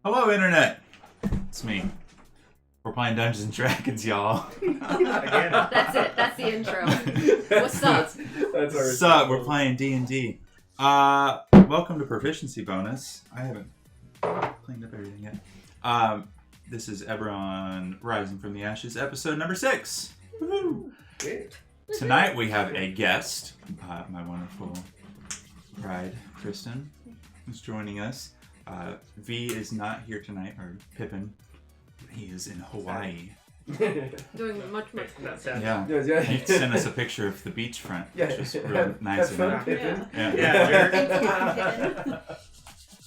Hello, Internet. It's me. We're playing Dungeons and Dragons, y'all. Again. That's it. That's the intro. What's up? That's our What's up? We're playing D&D. Welcome to Proficiency Bonus. I haven't cleaned up everything yet. This is Eberron Rising from the Ashes, episode number 6. Woohoo! Tonight we have a guest, my wonderful bride, Kristen, who's joining us. V is not here tonight, or Pippin. He is in Hawaii. Doing much Not sad. Yeah. He sent us a picture of the beachfront, which is really nice of him. Pippin. Yeah.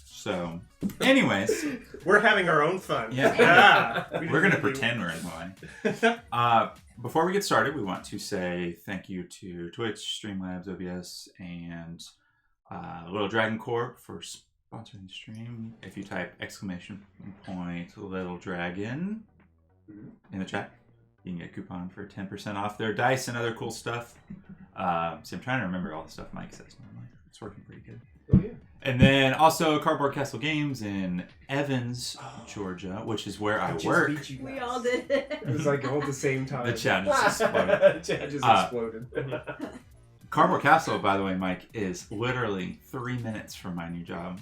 So, anyways. We're having our own fun. Yeah. We're going to pretend we're in Hawaii. Before we get started, we want to say thank you to Twitch, Streamlabs, OBS, and Little Dragon Corp for sponsoring the stream. If you type ! Little Dragon in the chat, you can get a coupon for 10% off their dice and other cool stuff. So I'm trying to remember all the stuff Mike says normally. It's working pretty good. Oh, yeah. And then also Cardboard Castle Games in Evans, Georgia, which is where I work. We all did it. It was like all at the same time. The chat just exploded. The chat just exploded. Cardboard Castle, by the way, Mike, is literally 3 minutes from my new job.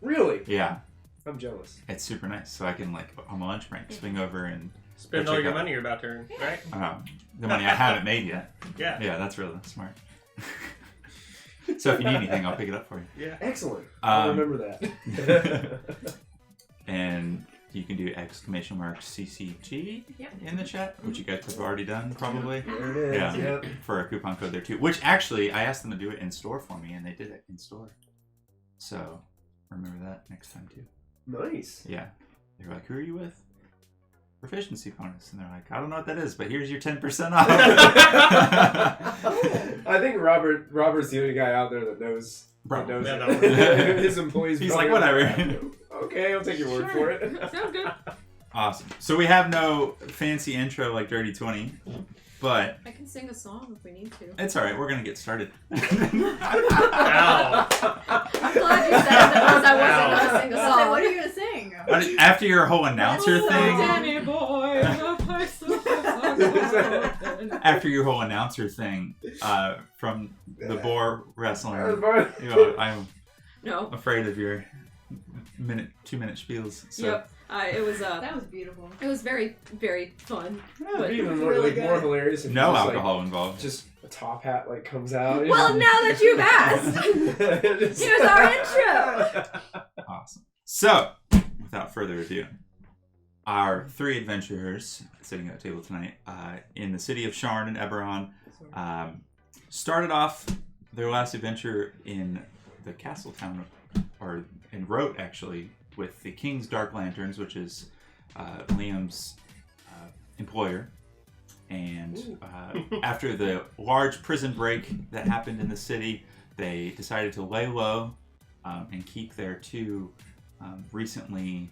Really? Yeah. I'm jealous. It's super nice. So I can, like, on my lunch break, swing over and spend all your money you're about to earn, right? the money I haven't made yet. Yeah. Yeah, that's really smart. So if you need anything, I'll pick it up for you. Yeah. Excellent. I'll remember that. And you can do !CCG in the chat, which you guys have already done, probably. There it is. Yeah, Yep. for a coupon code there too. Which actually, I asked them to do it in store for me, and they did it in store. So remember that next time too. Nice. Yeah, they were like, "Who are you with?" Proficiency bonus, and they're like, "I don't know what that is, but here's your 10% off." I think Robert's the only guy out there that knows. Bro. That knows Yeah, his employees. He's probably like, "Whatever." Okay, I'll take your word for it. Sounds good. Awesome. So we have no fancy intro like Dirty 20, but I can sing a song if we need to. it's all right. We're gonna get started. Ow. I'm glad you said that because I wasn't going to sing a song. What are you going to sing? After your whole announcer thing. Danny boy, After your whole announcer thing, from the boar wrestler, That was I'm No. afraid of your 2-minute spiels. So. Yep. It was That was beautiful. It was very, very fun. It'd be even more, really like, more good. hilarious if No just, alcohol involved. Like, just a top hat like comes out. Well, now that you've asked, here's our intro. Awesome. So, without further ado, our 3 adventurers sitting at a table tonight in the city of Sharn and Eberron started off their last adventure in the castle town, or in Rote actually, with the King's Dark Lanterns, which is Liam's employer. And after the large prison break that happened in the city, they decided to lay low and keep their 2 recently,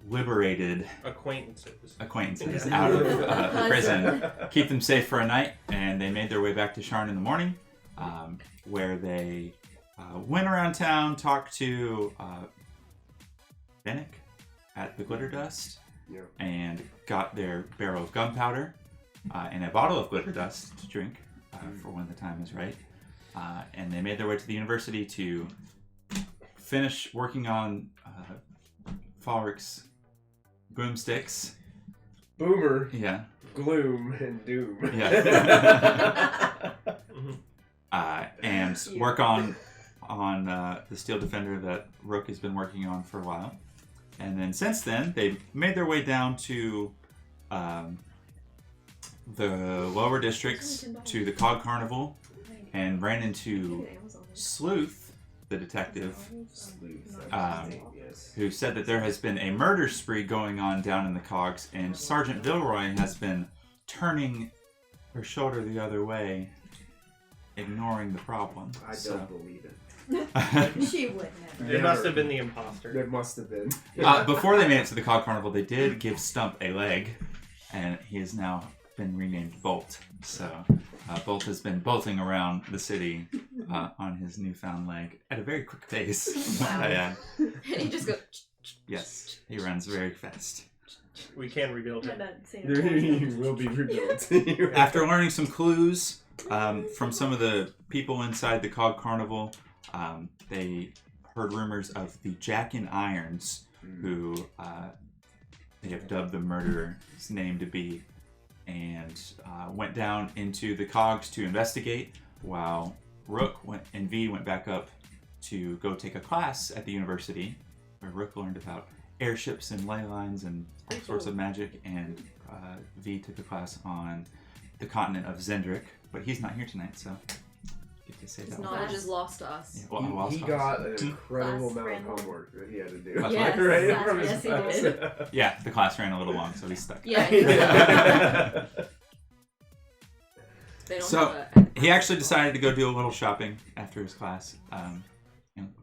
liberated acquaintances Yeah. out of the prison. Keep them safe for a night, and they made their way back to Sharn in the morning, where they went around town, talked to Bennick at the Glitter Dust, and got their barrel of gunpowder and a bottle of glitter dust to drink for when the time is right. And they made their way to the university to finish working on Falrick's boomsticks. Boomer, Yeah. gloom, and doom. Yeah. And work on the Steel Defender that Rook has been working on for a while. And then since then, they've made their way down to the lower districts, to the Cog Carnival, and ran into Sleuth, the detective, who said that there has been a murder spree going on down in the Cogs, and Sergeant Vilroy has been turning her shoulder the other way, ignoring the problem. I don't believe it. She would never. It must have been the imposter. It must have been. Before they made it to the Cog Carnival, they did give Stump a leg, and he has now been renamed Bolt. So Bolt has been bolting around the city, on his newfound leg at a very quick pace. Wow. Yeah. And he just goes. Yes, he runs very fast. We can rebuild Had it. that same You will be rebuilt. After learning some clues from some of the people inside the Cog Carnival, they heard rumors of the Jack in Irons, who they have dubbed the murderer's name to be, and went down into the Cogs to investigate, while Rook and V went back up to go take a class at the university, where Rook learned about airships and ley lines and all sorts of magic, and V took a class on the continent of Zendrick, but he's not here tonight, so get to say His that. knowledge is lost to us. Yeah, well, lost He us. got an incredible Class amount ran of long. homework that he had to do. Class Yes, right yes, from his yes, he class. did. Yeah, the class ran a little long, so he's stuck. Yeah. They don't So, have a- He actually decided to go do a little shopping after his class,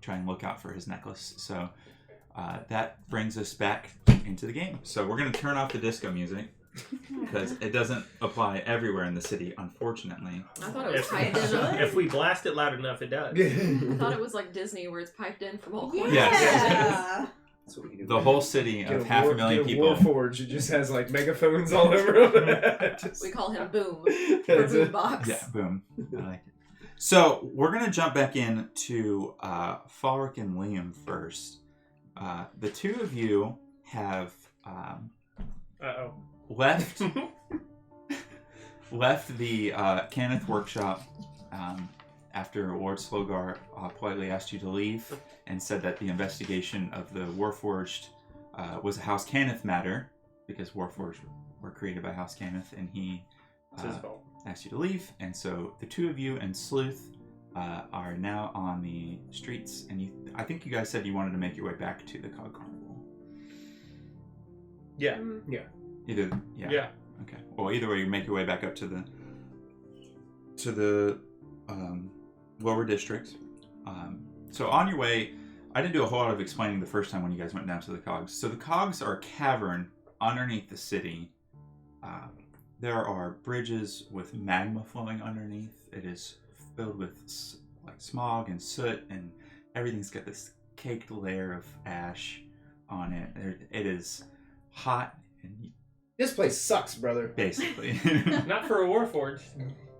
try and look out for his necklace. So that brings us back into the game. So we're going to turn off the disco music because it doesn't apply everywhere in the city, unfortunately. I thought it was If, piped in. if we blast it loud enough, it does. I thought it was like Disney where it's piped in from all corners. Yes. Yeah. That's what we do. The whole city Get of a 500,000 people. Warforged, it just has like megaphones all over him. We call him Boom. For That's it. Boombox. Yeah, boom. I like it. So we're going to jump back into Falric and Liam first. The two of you have Uh-oh. left the Cannith workshop after Lord Slogar politely asked you to leave and said that the investigation of the Warforged was a House Cannith matter, because Warforged were created by House Cannith, and he It's his fault. asked you to leave. And so the two of you and Sleuth are now on the streets, and I think you guys said you wanted to make your way back to the Cog Carnival. Yeah. Either, yeah. Okay. Well, either way, you make your way back up to the lower district. So on your way, I didn't do a whole lot of explaining the first time when you guys went down to the Cogs. So the Cogs are a cavern underneath the city. There are bridges with magma flowing underneath. It is filled with like smog and soot, and everything's got this caked layer of ash on it. It is hot and This place sucks, brother. basically. Not for a Warforged.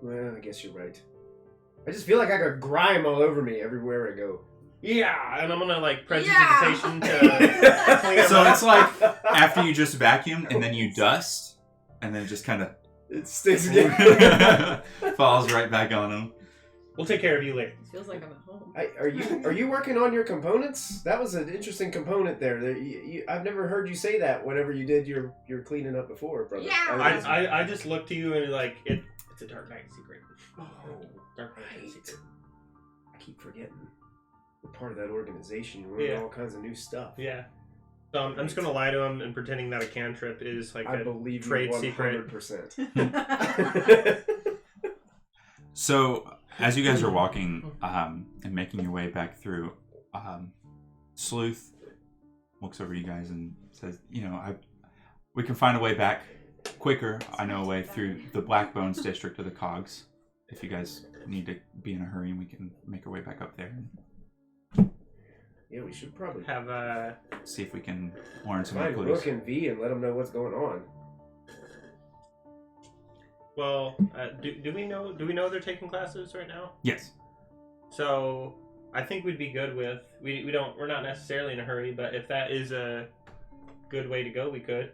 Well, I guess you're right. I just feel like I got grime all over me everywhere I go. Yeah, and I'm gonna like prestidigitation Yeah. to clean So up. it's like after you just vacuum and then you dust, and then it just kind of It sticks again. falls right back on them. We'll take care of you later. It feels like I'm at home. Are you working on your components? That was an interesting component there. I've never heard you say that whenever you did your cleaning up before, brother. Yeah. I just look to you and like it's a Dark Knight secret. Dark Knight Right. secret. I keep forgetting. We're part of that organization. We're learning Yeah. all kinds of new stuff. Yeah. So I'm just gonna lie to him and pretending that a cantrip is like I a believe trade you secret. 100%. So as you guys are walking and making your way back through, Sleuth looks over you guys and says, we can find a way back quicker. I know a way through the Black Bones district of the Cogs. If you guys need to be in a hurry, we can make our way back up there and Yeah, we should probably Have see if we can learn some more find clues. Rook and V and let them know what's going on. well, do we know they're taking classes right now? Yes. So I think we'd be good with we're not necessarily in a hurry, but if that is a good way to go, we could.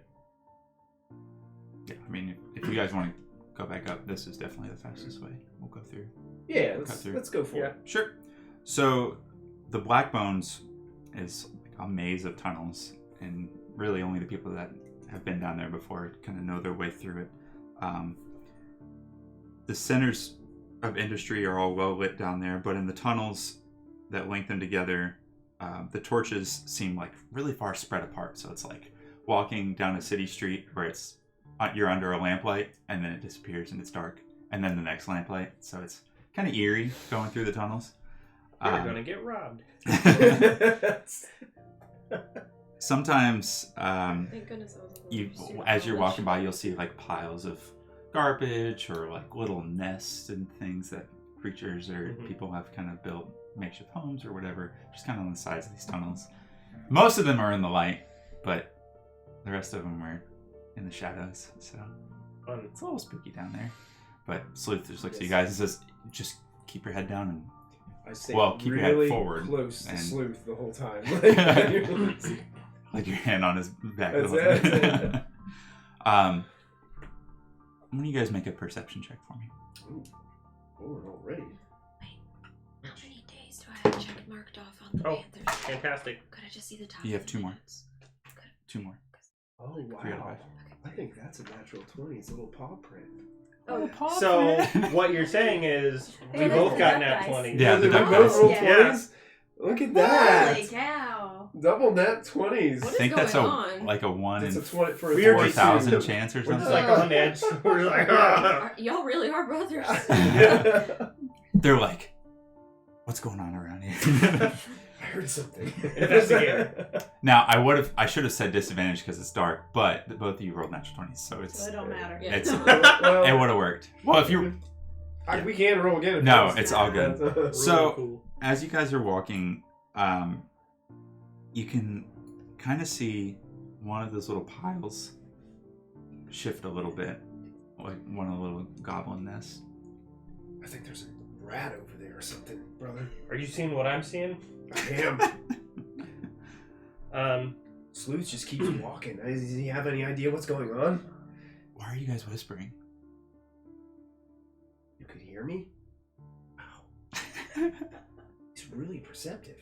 Yeah, I mean, if you guys want to go back up, this is definitely the fastest way. We'll go through. Yeah, Cut through. let's go for Yeah. it. Sure. So the Black Bones is a maze of tunnels, and really only the people that have been down there before kind of know their way through it. The centers of industry are all well lit down there, but in the tunnels that link them together, the torches seem like really far spread apart. So it's like walking down a city street where you're under a lamplight, and then it disappears and it's dark, and then the next lamplight. So it's kind of eerie going through the tunnels. We're gonna get robbed. Sometimes Thank goodness I was a little super as you're college. walking by, you'll see like piles of garbage or like little nests and things that creatures or people have kind of built makeshift homes or whatever, just kind of on the sides of these tunnels. Most of them are in the light, but the rest of them are in the shadows. So it's a little spooky down there. But Sleuth just looks at you guys and says, "Just keep your head down and I stay keep your head really forward close to and- Sleuth the whole time. like your hand on his back." That's the whole it. time. I'm gonna you guys make a perception check for me. Oh, already. How many days do I have check marked off on the Oh, Panthers? fantastic. Could I just see the top? You have of the 2 more. minutes? 2 more. Oh, 3 out of wow. 5. I think that's a natural 20. It's a little paw print. Oh, So what you're saying is we Hey, both that's got the nat duck 20. Yeah, the we duck both dice. rolled Yeah. 20s? Look at that. Holy cow. Double nat 20s. I What is think that's going on? like a 1 It's in a 20 for a Weird 4,000 22. chance or We're just something. like on edge. We're just like, "Ah." Y'all really are brothers. Yeah. They're like, "What's going on around here?" I heard something. Investigate. Now, I should have said disadvantage because it's dark, but both of you rolled natural 20s, so it's So it don't matter. Yeah. it's Well, it would have worked. Well, if you we can roll again. if No, you want. it's all good. Really So- cool. as you guys are walking, you can kind of see one of those little piles shift a little bit, like one of the little goblin nests. I think there's a rat over there or something, brother. Are you seeing what I'm seeing? I am. Sleuth just keeps walking. Does he have any idea what's going on? Why are you guys whispering? You could hear me? Wow. He's really perceptive.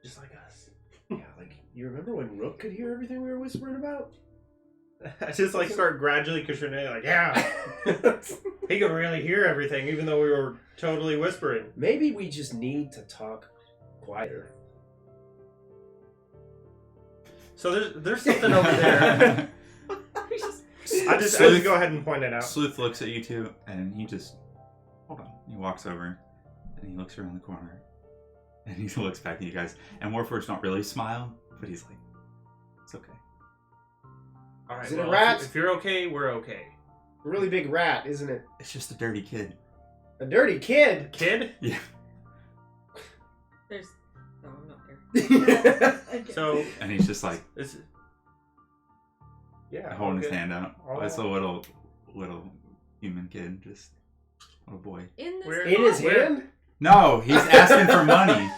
Just like us. Yeah, like, you remember when Rook could hear everything we were whispering about? I just like start gradually contributing, like, yeah, he could really hear everything, even though we were totally whispering. Maybe we just need to talk quieter. So there's something over there. I just go ahead and point it out. Sleuth looks at you two, and he just hold on. He walks over, and he looks around the corner, and he looks back at you guys. And Warforged don't really smile, but he's like, "It's okay." All right, Is it a well, rat? If you're okay, we're okay. A really big rat, isn't it? It's just a dirty kid. A dirty kid! Kid? Yeah. There's. No, I'm not there. Okay. So And he's just like this. Yeah. holding his okay. hand out. Oh. It's a little human kid, just little boy. In this. Where- In his Where- hand? No, he's asking for money.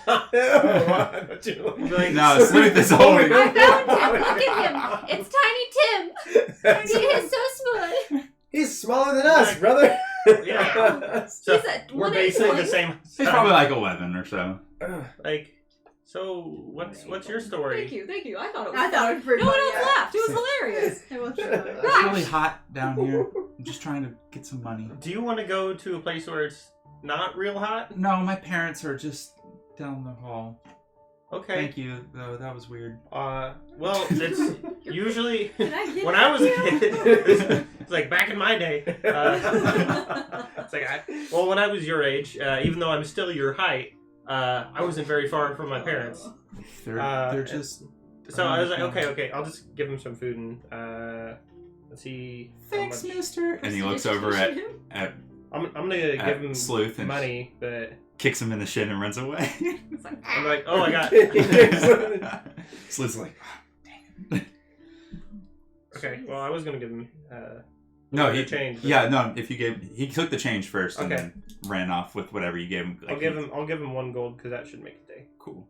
No, Sleuth is holding. I found him. Look at him. It's Tiny Tim. He is so smooth. He's smaller than us, brother. Yeah. So He's a we're 1/8 basically the one. same. He's probably like 11 or so. Like. So what's your story? Thank you. I thought it was. I thought it was pretty No one funny, else yeah. laughed. It was hilarious. It was funny. It's really hot down here. I'm just trying to get some money. Do you want to go to a place where it's not real hot? No, my parents are just down the hall. Okay. Thank you, though. That was weird. Well, it's usually Can I get when I was a you? kid. It's like back in my day. It's like when I was your age, even though I'm still your height, I wasn't very far from my parents. They're just. So I was like, okay, I'll just give him some food and let's see. how Thanks, much- mister. And he looks over at I'm gonna give him Sleuth and money, but kicks him in the shin and runs away. I'm like, oh, I got. Sleuth's like, Okay, well, I was gonna give him. no, he changed. Yeah, no. If you he took the change first and Okay. then ran off with whatever you gave him. I'll give him 1 gold because that should make a day. Cool.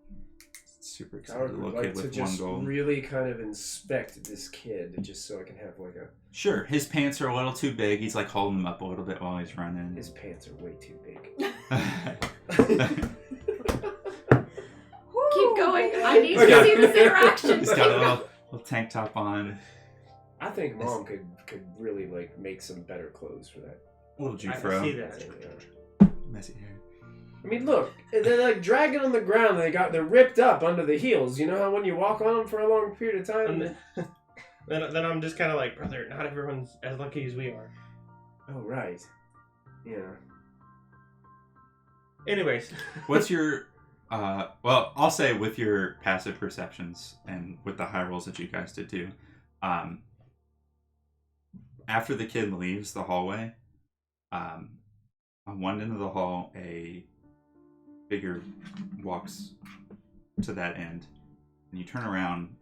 Super I excited. would Little like kid to with 1 just gold. really kind of inspect this kid, just so I can have like a... Sure, his pants are a little too big. He's like holding them up a little bit while he's running. His pants are way too big. Keep going. I need He's to got- see this interaction. He's got a little tank top on. I think Mom could really like make some better clothes for that. Little I see Jufro. that. Messy hair. I mean, look, they're like dragging on the ground. They're ripped up under the heels. You know how when you walk on them for a long period of time. And then I'm just kind of like, brother, not everyone's as lucky as we are. Oh right. Yeah. Anyways, What's your well, I'll say with your passive perceptions and with the high rolls that you guys did too, after the kid leaves the hallway, On one end of the hall, a figure walks to that end, and you turn around,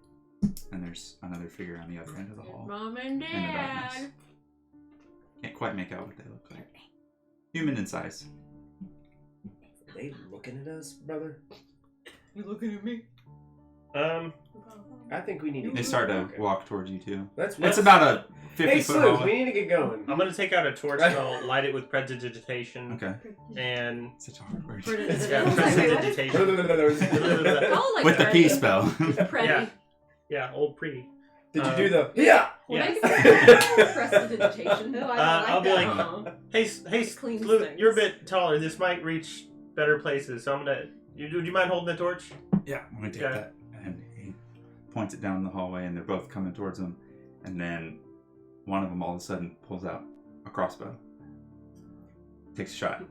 and there's another figure on the other end of the hall. Mom and In the darkness. Dad. Can't quite make out what they look like. Human in size. Are they looking at us, brother? You looking at me? I think we need to They start to walk towards you too. That's It's about a 50-foot Hey, Sleuth, hallway. we need to get going. I'm gonna take out a torch and I'll light it with prestidigitation. Okay. And Such a hard word. yeah, prestidigitation. Oh, like With the Freddy. P spell. Freddy. Yeah. Yeah, old pretty. Did you do the yeah? Well, Yeah. maybe it's prestidigitation. No, I don't I'll be like, that. Hey, Clean Sleuth, things. you're a bit taller. This might reach better places. So I'm gonna. Do you mind holding the torch? Yeah, let me take Yeah. that. And he points it down the hallway, and they're both coming towards him. And then one of them all of a sudden pulls out a crossbow. Takes a shot.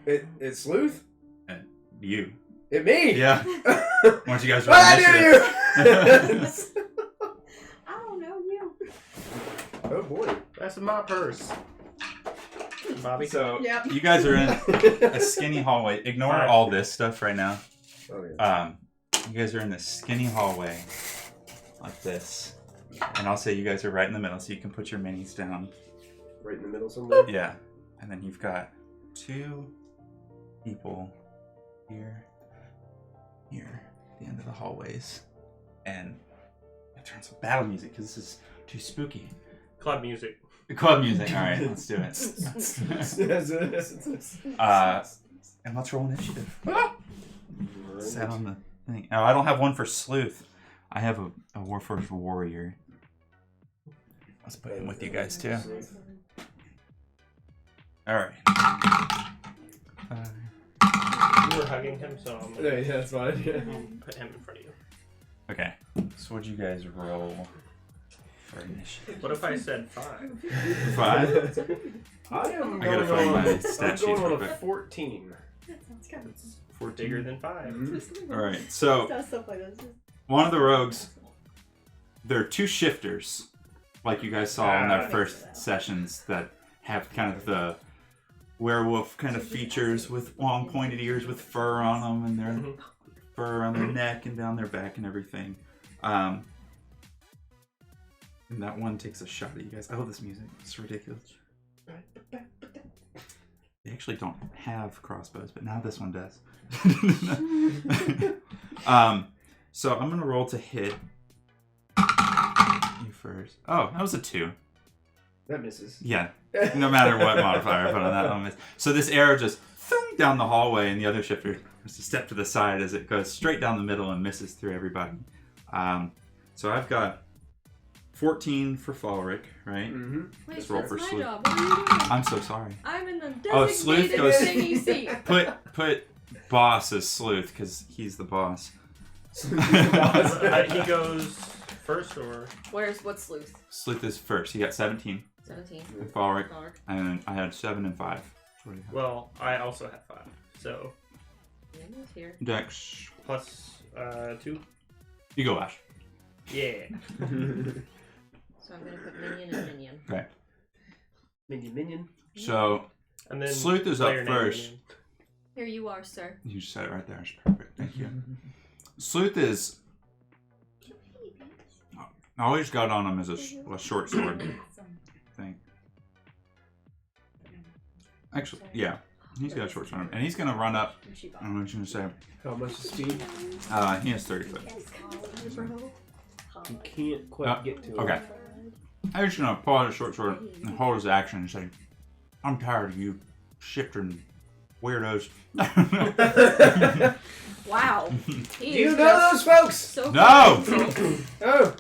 It's Sleuth? At you. It me? Yeah. Why don't you guys roll I knew initiative? you! I don't know you. Oh boy. That's my purse. Bobby. So, Yep. you guys are in a skinny hallway. Ignore Five. all this stuff right now. Oh yeah. You guys are in this skinny hallway like this. And I'll say you guys are right in the middle, so you can put your minis down. Right in the middle somewhere. Yeah. And then you've got two people here, at the end of the hallways. And I turn some battle music because this is too spooky. Club music. Club music. All right, let's do it. And let's roll initiative. Set on the thing. Oh, I don't have one for Sleuth. I have a Warforged warrior. Let's put him with you guys too. All right. You were hugging him, so I'm gonna Yeah, that's fine. Yeah. put him in front of you. Okay. So what'd you guys roll for initiative? What if I said 5? 5. I am I gotta going find on, my I'm stat sheet going real on a quick. 14. That sounds kind of 14. Bigger than 5. Mhm. All right. So does stuff like this. one of the rogues, there are two shifters, like you guys saw in their Ah. first sessions, that have kind of the werewolf kind of features with long pointed ears with fur on them, and their Mhm. fur on their neck and down their back and everything. And that one takes a shot at you guys. I love this music. It's ridiculous. They actually don't have crossbows, but now this one does. So I'm gonna roll to hit you first. Oh, that was a 2. That misses. Yeah, no matter what modifier I put on that, I'll miss. So this arrow just thung down the hallway, and the other shifter has to step to the side as it goes straight down the middle and misses through everybody. So I've got 14 for Falric, right? Mm-hmm. Wait, Just roll that's for my Sleuth. job. What are you doing? I'm so sorry. I'm in the Oh, Sleuth designated goes- thingy seat. Put boss as Sleuth because he's the boss. He goes first, or What's Sleuth? Sleuth is first. He got 17. 17. And Falric, Dollar. and I had 7 and 5. What do you have? well, I also have 5. So Yeah, he's here. Dex. plus 2. You go, Ash. Yeah. So I'm gonna put minion and minion. Okay. Minion. So And then Sleuth is up player name first. again. Here you are, sir. You said it right there. It's perfect. Thank you. Sleuth is always got on him as a short sword thing. Actually, yeah, he's got a short sword, and he's gonna run up. I don't know what you're gonna say. How much is speed? He has 30 foot. You can't quite get to it. Okay. I'm just gonna pull out a short sword and hold his action and say, "I'm tired of you shifting weirdos." Wow. Do you know those folks? So No! Oh,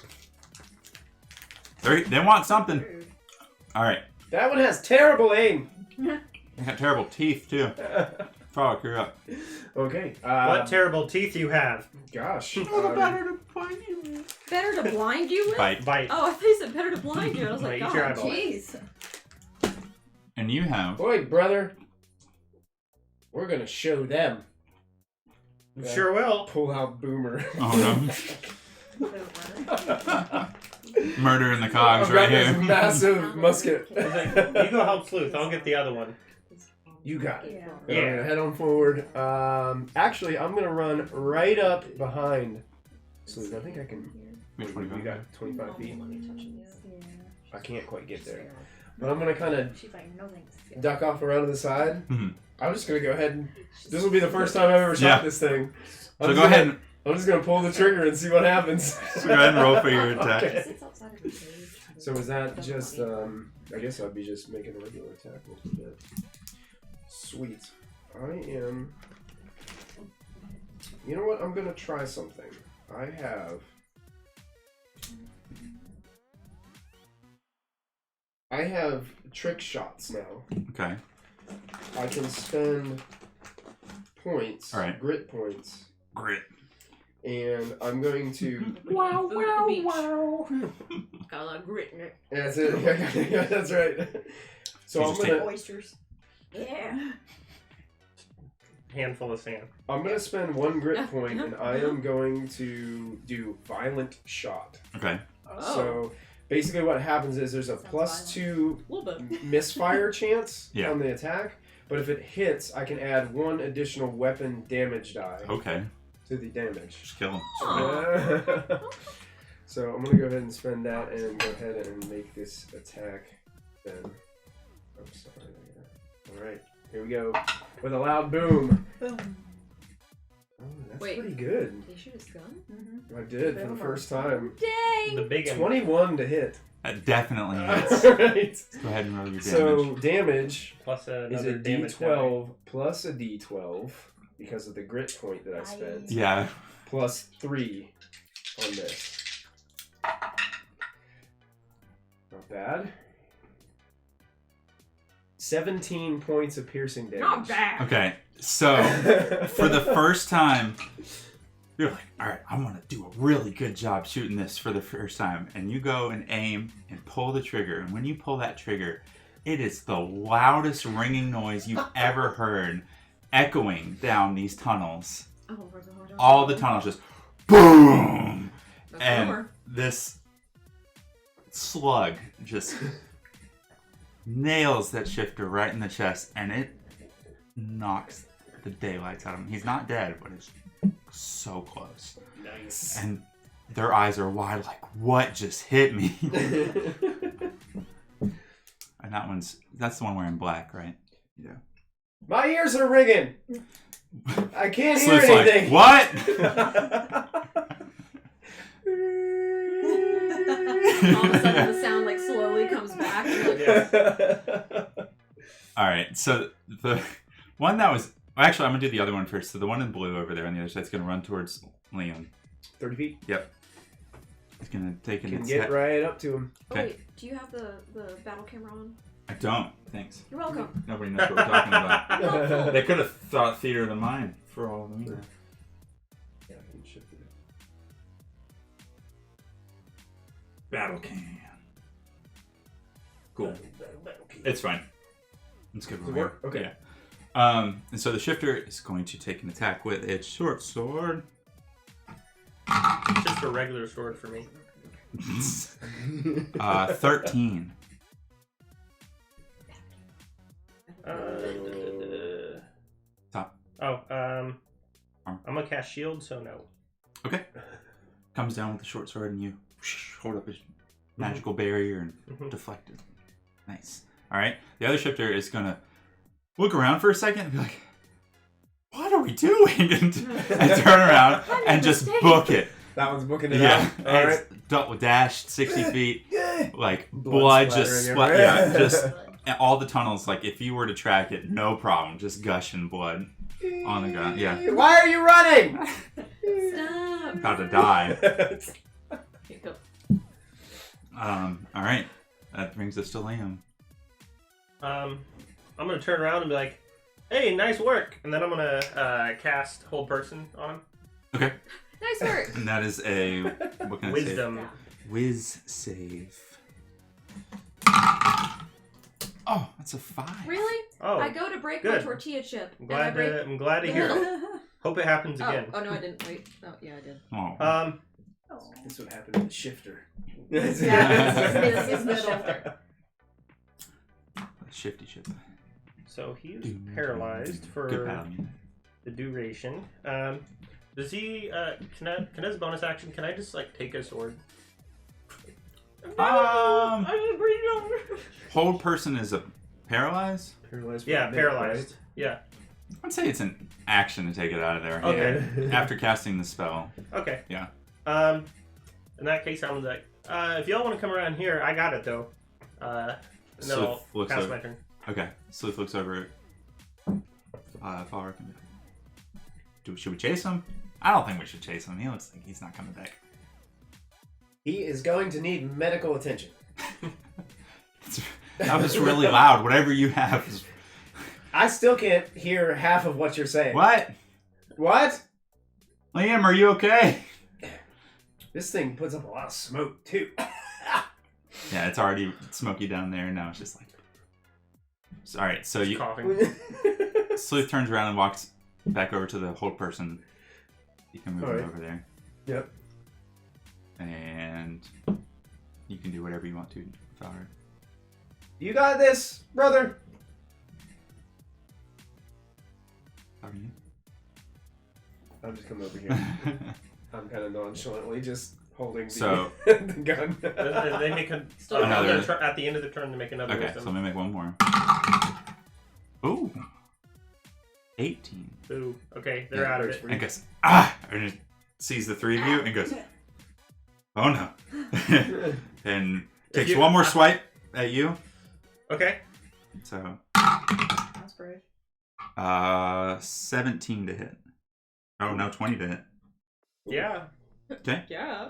They want something. All right. that one has terrible aim. They got terrible teeth too. Frolic, you're up. Okay. What terrible teeth you have. Gosh. Better to blind you with? Bite. Bite. Oh, I thought you said better to blind you. I was like, Wait, oh, your eyeball. jeez. And you have. Boy, brother. We're gonna show them. Sure will. Pull out Boomer. Oh no. Murder in the cogs I've right got this here. massive musket. I was like, you go help Sleuth. I'll get the other one. You got it. Yeah. I'm gonna head on forward. Actually, I'm gonna run right up behind. So I think I can. You got 25 feet. I can't quite get there, but I'm gonna kind of She's like, no thanks. duck off around to the side. Mhm. I'm just gonna go ahead and. This will be the first time I've ever shot this thing. So go ahead. I'm just gonna pull the trigger and see what happens. So go ahead and roll for your attack. Okay. So is that just? I guess I'd be just making a regular attack. Sweet. I am. You know what? I'm gonna try something. I have trick shots now. Okay. I can spend points, All right. grit points, Grit. and I'm going to. Wow, wow, wow. Got a lot of grit in it. That's it. Yeah, that's right. So You I'm just gonna. Oysters. Yeah. Handful of sand. I'm gonna spend 1 grit point, and I am going to do violent shot. Okay. Oh. So basically, what happens is there's a Sounds +2 A little bit. misfire chance Yeah. on the attack, but if it hits, I can add 1 additional weapon damage die Okay. to the damage. Just kill him. So I'm gonna go ahead and spend that and go ahead and make this attack. Then I'm sorry. All right, here we go with a loud boom. Boom. Oh, that's Wait. pretty good. Did you shoot his gun? I did for the first time. Dang! The big 21 to hit. That definitely hits. Alright. Go ahead and roll your damage. So damage plus is another a damage D12 plus a D12 because of the grit point that I spent. Yeah. Plus 3 on this. Not bad. 17 points of piercing damage. Not bad. Okay. So for the first time, you're like, all right, I want to do a really good job shooting this for the first time. And you go and aim and pull the trigger. And when you pull that trigger, it is the loudest ringing noise you've ever heard echoing down these tunnels. Oh, we're going down. All the tunnels just boom. That's And more. this slug just nails that shifter right in the chest. And it knocks the daylights out of him. He's not dead, but it's so close. Nice. And their eyes are wide like, what just hit me? And that's the one wearing black, right? Yeah. My ears are ringing. I can't hear Slip's like, anything. what? All of a sudden, the sound like slowly comes back. You're like, All right, so the one that was... Actually, I'm going to do the other one first. So the one in blue over there on the other side is going to run towards Liam. 30 feet. Yep. He's going to take an Can attack. get right up to him. oh Okay. wait, do you have the battle camera on? I don't. Thanks. You're welcome. Nobody knows what we're talking about. They could have thought theater of the mind for all of them. Yeah, I can shift it. Battle can. Cool. It's fine. It's good. Does it work? Okay. Yeah. And so the shifter is going to take an attack with its short sword. It's just a regular sword for me. 13. Top. Oh, I'm gonna cast shield, so no. Okay. Comes down with the short sword and you hold up a magical barrier and deflect it. Nice. All right. The other shifter is gonna look around for a second and be like, "What are we doing?" and turn around and just book it. That one's booking it Yeah. out. All right. It's dashed 60 feet. Like Blood blood just splattering everywhere. just all the tunnels. Like if you were to track it, no problem, just gushing blood on the ground. Yeah. Why are you running? Stop. About to die. Okay, go. All right. That brings us to Liam. I'm gonna turn around and be like, "Hey, nice work!" And then I'm gonna cast Hold Person on him. Okay. Nice work. And that is a what can I say? Wisdom. Whiz save. Oh, that's a 5. Really? Oh, I go to break good. my tortilla chip. I'm and I glad break to, I'm glad to the hear middle. it. Hope it happens again. Oh no, I didn't. Wait. Oh, yeah, I did. Oh. This would happen to the shifter. It's the shifter. Shifty ship. So he's paralyzed Good for battle music. the duration. Does he? Can his bonus action? Can I just like take a sword? Hold person is a paralyzed? Paralyzed. Yeah, for a minute, paralyzed. Yeah. I'd say it's an action to take it out of there. Okay. After casting the spell. Okay. Yeah. In that case, I'm like, if y'all want to come around here, I got it though. And then Sleuth I'll looks pass over. my turn. Okay. Sleuth looks over at Falric. Should we chase him? I don't think we should chase him. He looks like he's not coming back. He is going to need medical attention. That was really loud. Whatever you have is... I still can't hear half of what you're saying. What? What? Liam, are you okay? This thing puts up a lot of smoke, too. Yeah, it's already smoky down there. Now it's just like... Alright, so Just you... coughing. Sleuth turns around and walks back over to the hold person. You can move him Alright. over there. Yep. And you can do whatever you want to, Falric. You got this, brother. How are you? I'm just coming over here. I'm kind of nonchalantly just holding the, So- the gun. They make a Still Another- at the end of the turn to make another Okay, wisdom. so let me make one more. Ooh. 18. Ooh, okay, they're out of it. And goes, ah! And it sees the three of you and goes, oh no. And takes one more swipe at you. Okay. So, That's brave. 17 to hit. Oh, no, 20 to hit. Yeah. Okay. Yeah.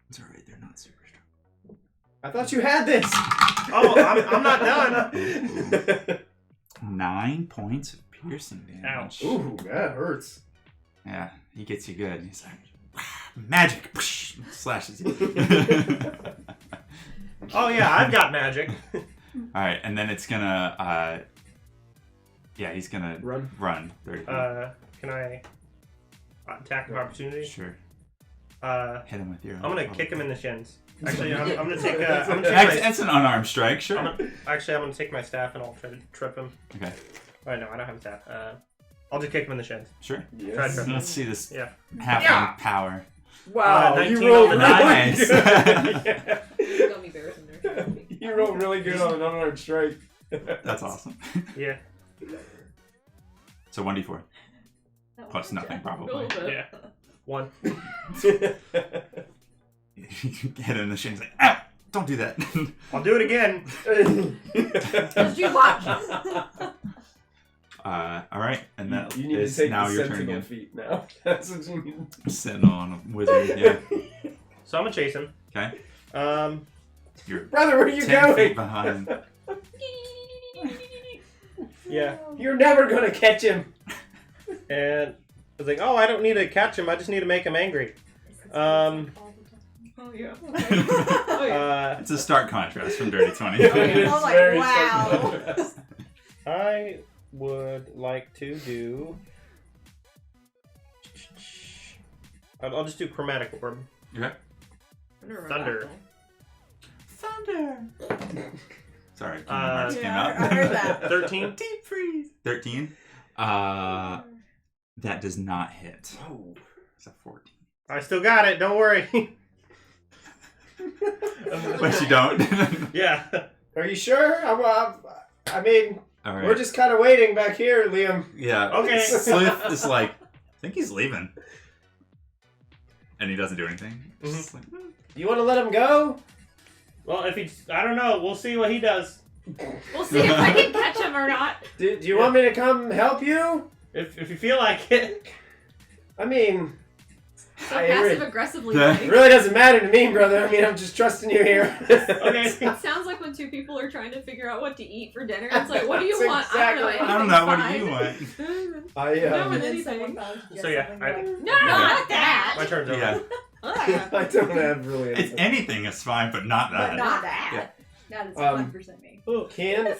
It's alright, they're not super strong. I thought you had this. Oh, I'm not done. 9 points of piercing damage. Ouch. Ooh, that hurts. Yeah, he gets you good. He's like, magic! Slashes you. Oh yeah, I've got magic. Alright, and then it's gonna, yeah, he's gonna Run. 30 feet. Can I attack of opportunity? Sure. Hit him with your... I'm gonna kick him in the shins. Actually, I'm gonna take. That's an unarmed strike, sure. I'm gonna take my staff and I'll try to trip him. Okay, Oh no, I don't have a staff. I'll just kick him in the shins. sure. Try to trip him. Let's see this Yeah. halfling power. Wow, 19 you rolled on the really dice. good. Gummy bears in there. You rolled really good on an unarmed strike. That's awesome. Yeah. So 1d4. That Plus was nothing, Jack. probably. A little bit. Yeah. 1. Hit him in the shin. He's like, ow! Don't do that. I'll do it again. Did you watch? Alright, and that you need is to take now the your turn sentinel again. feet now. That's what you need. Sentinel on a wizard, yeah. So I'm gonna chase him. Okay. You're Brother, where are you 10 feet going? behind. Yeah. You're never gonna catch him. And I was like, oh, I don't need to catch him. I just need to make him angry. Oh yeah. Oh, yeah. It's a stark contrast from Dirty 20. It's like, very wow. sarcastic. I would like to do. I'll just do chromatic orb. Okay. Thunder. Thunder. Sorry, Kingdom Hearts came Yeah, out. I heard that. 13. Deep freeze. 13. That does not hit. Oh. It's a 14. I still got it. Don't worry. But you don't. Yeah. Are you sure? I mean, All right. we're just kind of waiting back here, Liam. Yeah. Okay. Sleuth is like, I think he's leaving. And he doesn't do anything. Mhm. Just like, You want to let him go? Well, if he's, I don't know. We'll see what he does. We'll see if I can catch him or not. Do you want me to come help you? If you feel like it. I mean, So I passive really- aggressively. Yeah. it really doesn't matter to me, brother. I mean, I'm just trusting you here. Okay. It sounds like when two people are trying to figure out what to eat for dinner. It's like, what do you That's want? exactly I don't know. I don't know. What do anything's you fine. want? I No, um, and anything. So yeah, No, not that. My turn's over. Yeah. I don't have really. It's anything is fine, but not that. But not that. Yeah. That is Um, 100% me. Can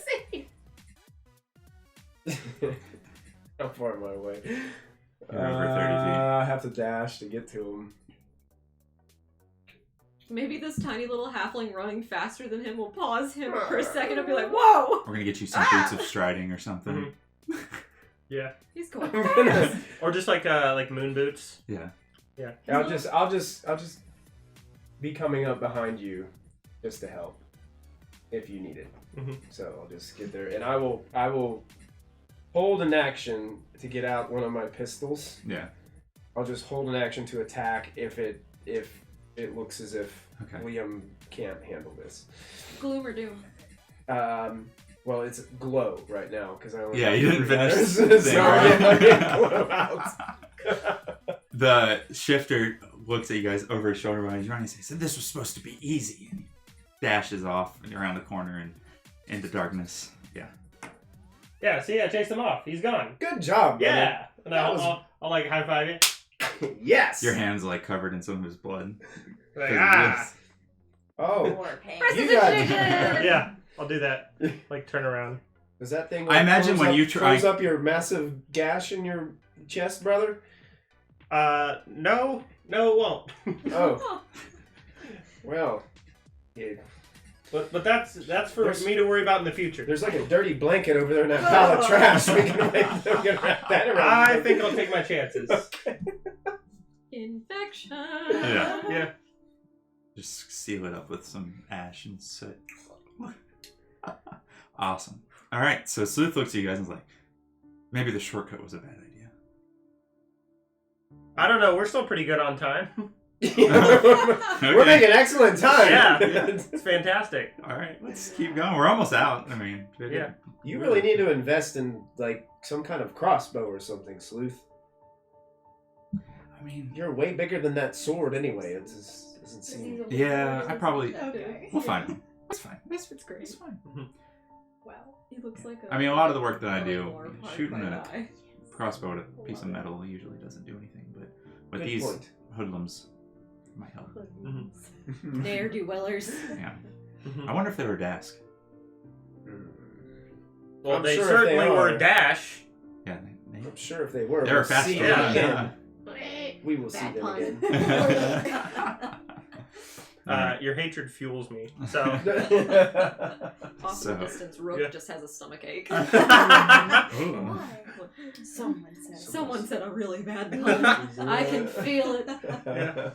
how far am I away? You're over 30 feet. I have to dash to get to him. Maybe this tiny little halfling running faster than him will pause him for a second and be like, whoa! We're gonna get you some boots of striding or something. Yeah. He's going fast. Or just like moon boots. Yeah. Yeah. I'll just be coming up behind you just to help if you need it. So I'll just get there, and I will hold an action to get out one of my pistols. Yeah. I'll just hold an action to attack if it looks as if Liam can't handle this. Gloom or doom? Well, it's glow right now because I only you didn't finish. so I get glow out. The shifter looks at you guys over his shoulder while he's running and says, "This was supposed to be easy." And he dashes off around the corner and into darkness. Yeah. Yeah, see, I chased him off. He's gone. Good job, brother. Yeah. And I'll like high five you. Yes. Your hand's like covered in some of his blood. Like, Oh. More pain. You got Yeah, I'll do that. Like turn around. Is that thing? I imagine when you try close up your massive gash in your chest, brother. No, it won't. Oh. Well. Yeah. But that's for me to worry about in the future. There's like a dirty blanket over there in that pile of trash. We can wrap that around. I think I'll take my chances. Infection. Yeah. just seal it up with some ash and soot. Awesome. All right, so Sleuth looks at you guys and is like, maybe the shortcut was a bad idea. I don't know. We're still pretty good on time. We're making excellent time. Yeah, it's fantastic. All right, let's keep going. We're almost out. I mean, Yeah. You really need to invest in like some kind of crossbow or something, Sleuth. I mean, You're way bigger than that sword anyway. It just doesn't seem. yeah, I probably. Okay. We'll find him. It's fine. It's great. It's fine. Wow. He looks like I mean, a lot of the work that I do, more part of shooting my a eye. crossbow at a piece of metal usually doesn't do anything, but with Good these point. hoodlums, it might help. Ne'er-do-wellers. Yeah. I wonder if they were Dask. Well, I'm they sure if certainly they were are. Dash. Yeah, they I'm sure if they were, They were we'll faster. see them Yeah. again. We will see Bad them pun. again. Your hatred fuels me. So. Off So- in the distance, Rook Yeah. just has a stomach ache. Ooh. Someone said a really bad pun. I can feel it. Yeah.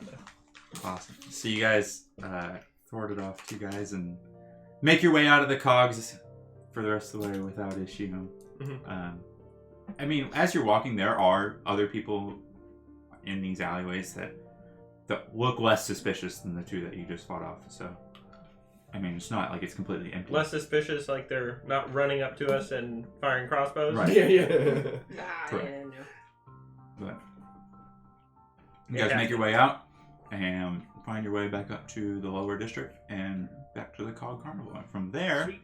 Awesome. So you guys thwarted off two guys and make your way out of the cogs for the rest of the way without issue. I mean, as you're walking, there are other people in these alleyways that look less suspicious than the two that you just fought off. So, I mean, it's not like it's completely empty. Less suspicious, like they're not running up to us and firing crossbows. Right. Yeah. Correct. No. But you guys make your way out and find your way back up to the lower district and back to the Cog Carnival. And from there, Sweet.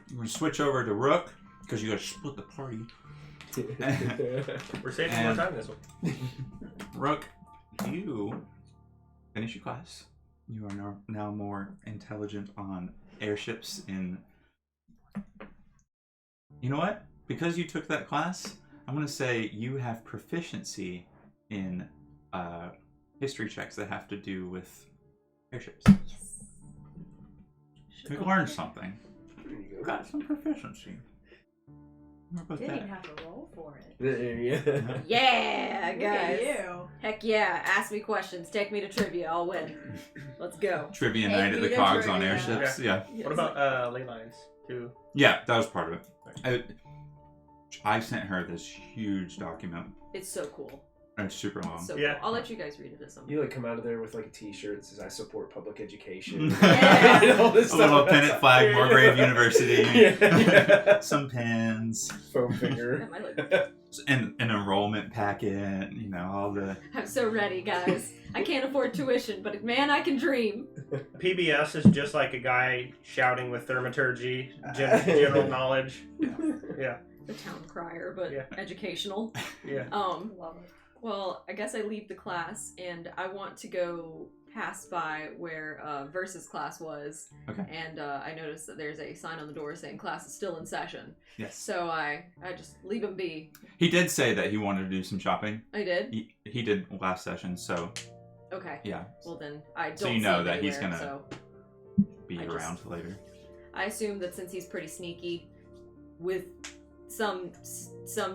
you're going to switch over to Rook because you got to split the party. We're saving And- more time this one. Rook, you finish your class. You are now more intelligent on airships in... You know what? Because you took that class, I'm going to say you have proficiency in history checks that have to do with airships. You learned something. You got some proficiency. How about Didn't that? even have to roll for it. Yeah, Look guys. at you. Heck yeah. Ask me questions. Take me to trivia. I'll win. Let's go. Trivia Hey, night at the Vita Cogs on trivia. airships. Yeah. Yes. What about ley lines too? Yeah, that was part of it. I sent her this huge document. It's so cool. It's super long. It's so Yeah. cool. I'll let you guys read it at some point. You like come out of there with like a T-shirt that says "I support public education." Yeah. And all this A little stuff. pennant flag, Moorgrave University. Yeah. Some pens. Foam finger. Yeah, my leg. And an enrollment packet. You know, all the... I'm so ready, guys. I can't afford tuition, but man, I can dream. PBS is just like a guy shouting with thaumaturgy, general knowledge. Yeah. The town crier, but Yeah. educational. Yeah. Love it. Well, I guess I leave the class, and I want to go pass by where Versus class was. Okay. And I noticed that there's a sign on the door saying class is still in session. Yes. So I just leave him be. He did say that he wanted to do some shopping. I did? He did last session, so Okay. Yeah. Well then, I don't. So you see know him that he's anywhere, gonna be I around just- later. I assume that since he's pretty sneaky, with some